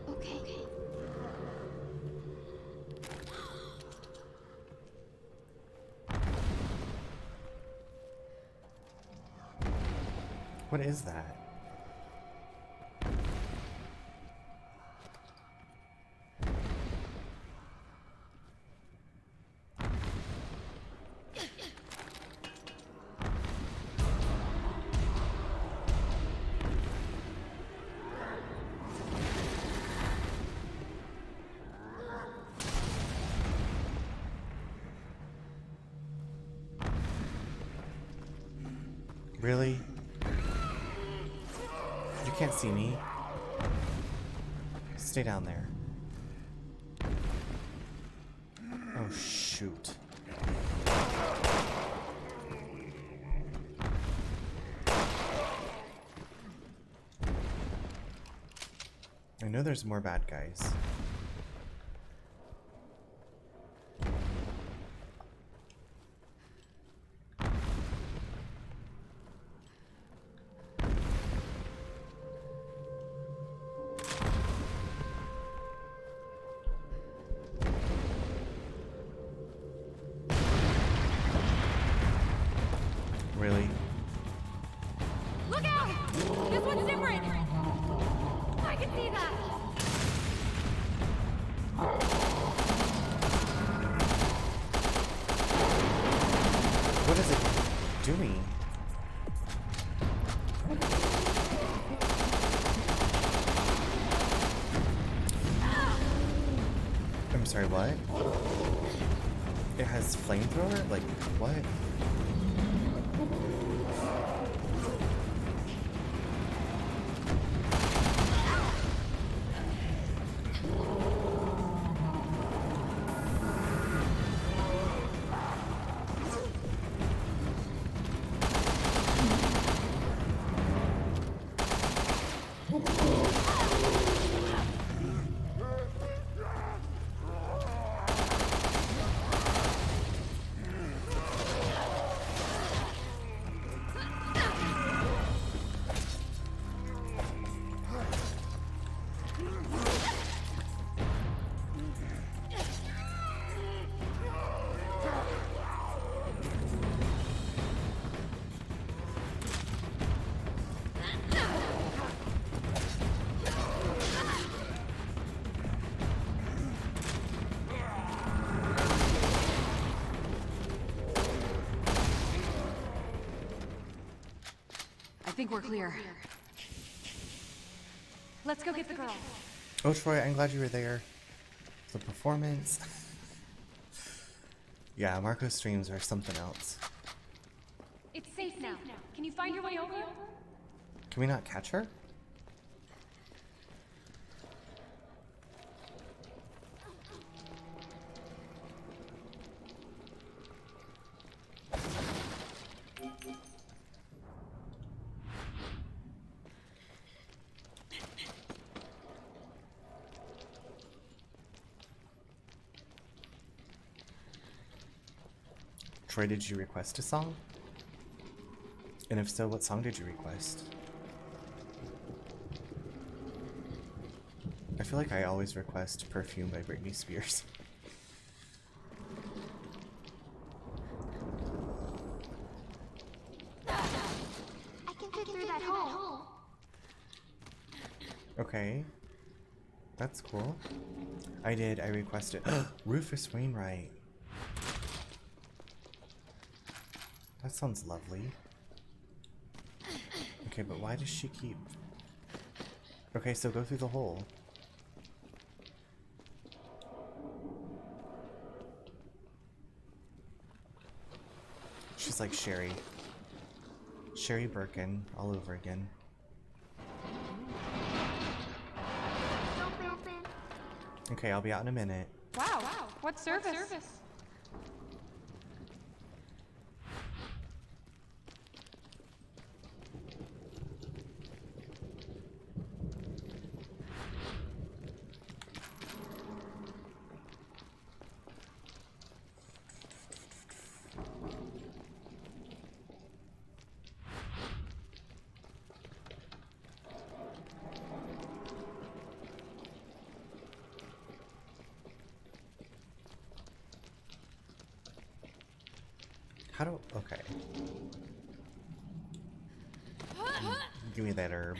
Okay. What is that? Really? You can't see me? Stay down there. Oh, shoot. I know there's more bad guys. Really? Look out! This one's different! I can see that! What is it doing? I'm sorry, what? It has flamethrower? Like, what? I think we're clear. Let's go get the girl. Oh, Troy, I'm glad you were there. The performance. Yeah, Marco's streams are something else. It's safe now. Can you find your way over? Can we not catch her? Troy, did you request a song? And if so, what song did you request? I feel like I always request Perfume by Britney Spears. I can fit through that hole. Okay. That's cool. I requested Rufus Wainwright. That sounds lovely. Okay, but why does she keep... Okay, so go through the hole. She's like Sherry. Sherry Birkin all over again. Okay, I'll be out in a minute. Wow. What service? How do... Okay. Give me that herb.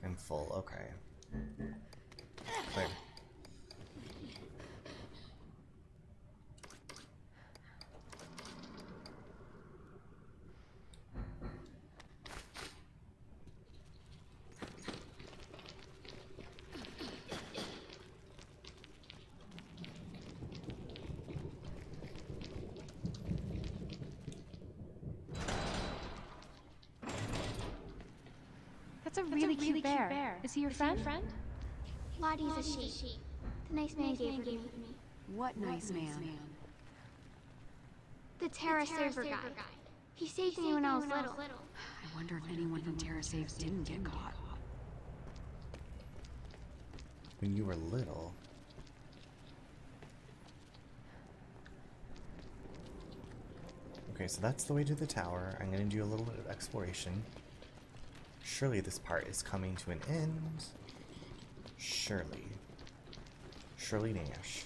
I'm full. Okay. Clear. That's a really cute bear. Is he your friend? Lottie's a she. The nice man gave her to me. What nice man? The Terra server guy. He saved me when I was little. I wonder if anyone from Terra Saves didn't get caught. When you were little. Okay, so that's the way to the tower. I'm gonna do a little bit of exploration. Surely this part is coming to an end. Surely. Surely Nash.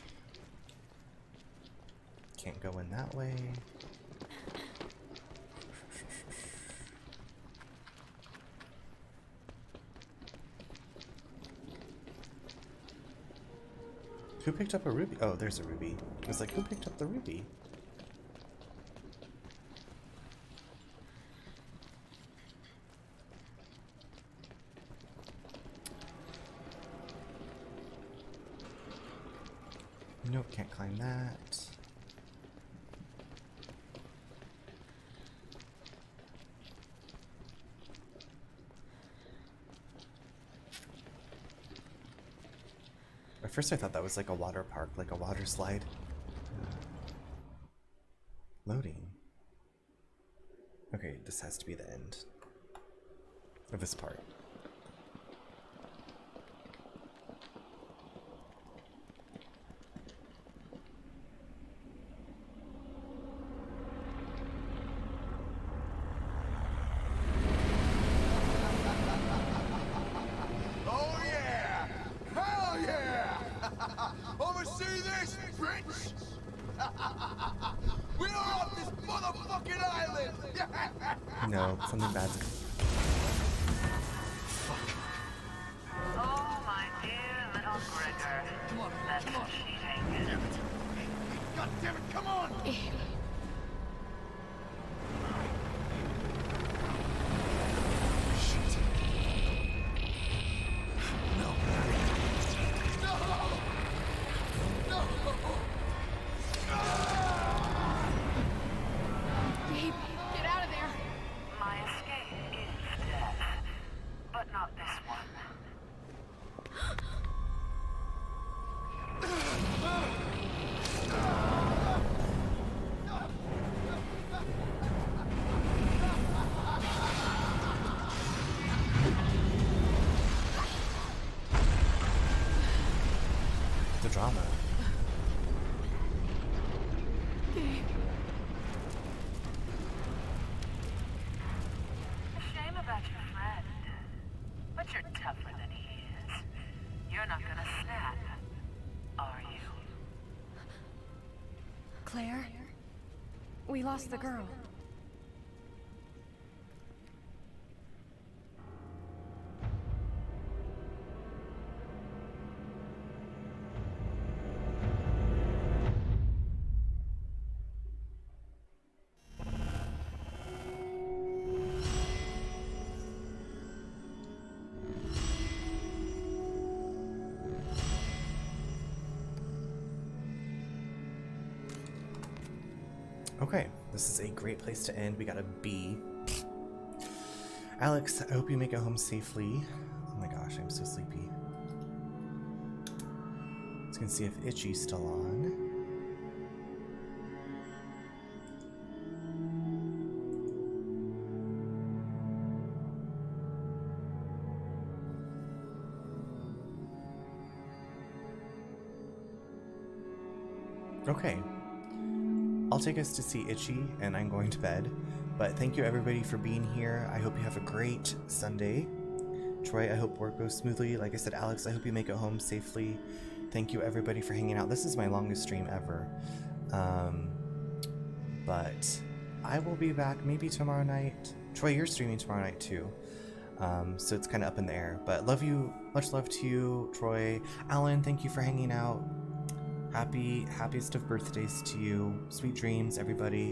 Can't go in that way. Who picked up a ruby? Oh, there's a ruby. I was like, who picked up the ruby? Nope, can't climb that. At first I thought that was like a water park, like a water slide. Loading. Okay, this has to be the end of this part. Oh yeah! Hell yeah! Oversee this, bitch! We are off this motherfucking island! No, something bad's Oh, my dear little Gregor. That's cheating. God damn it, come on! Gabe, get out of there! My escape is death, but not this one. the drama. A shame about your friend. But you're tougher than he is. You're not gonna snap, are you? Claire? We lost the girl. Okay, this is a great place to end. We got a B. Alex, I hope you make it home safely. Oh my gosh, I'm so sleepy. Let's go see if Itchy's still on. Okay. I'll take us to see Itchy, and I'm going to bed. But thank you everybody for being here. I hope you have a great Sunday. Troy, I hope work goes smoothly. Like I said, Alex, I hope you make it home safely. Thank you everybody for hanging out. This is my longest stream ever. But I will be back maybe tomorrow night. Troy, you're streaming tomorrow night too. So it's kind of up in the air. But love you. Much love to you, Troy. Alan, thank you for hanging out. Happiest of birthdays to you. Sweet dreams, everybody.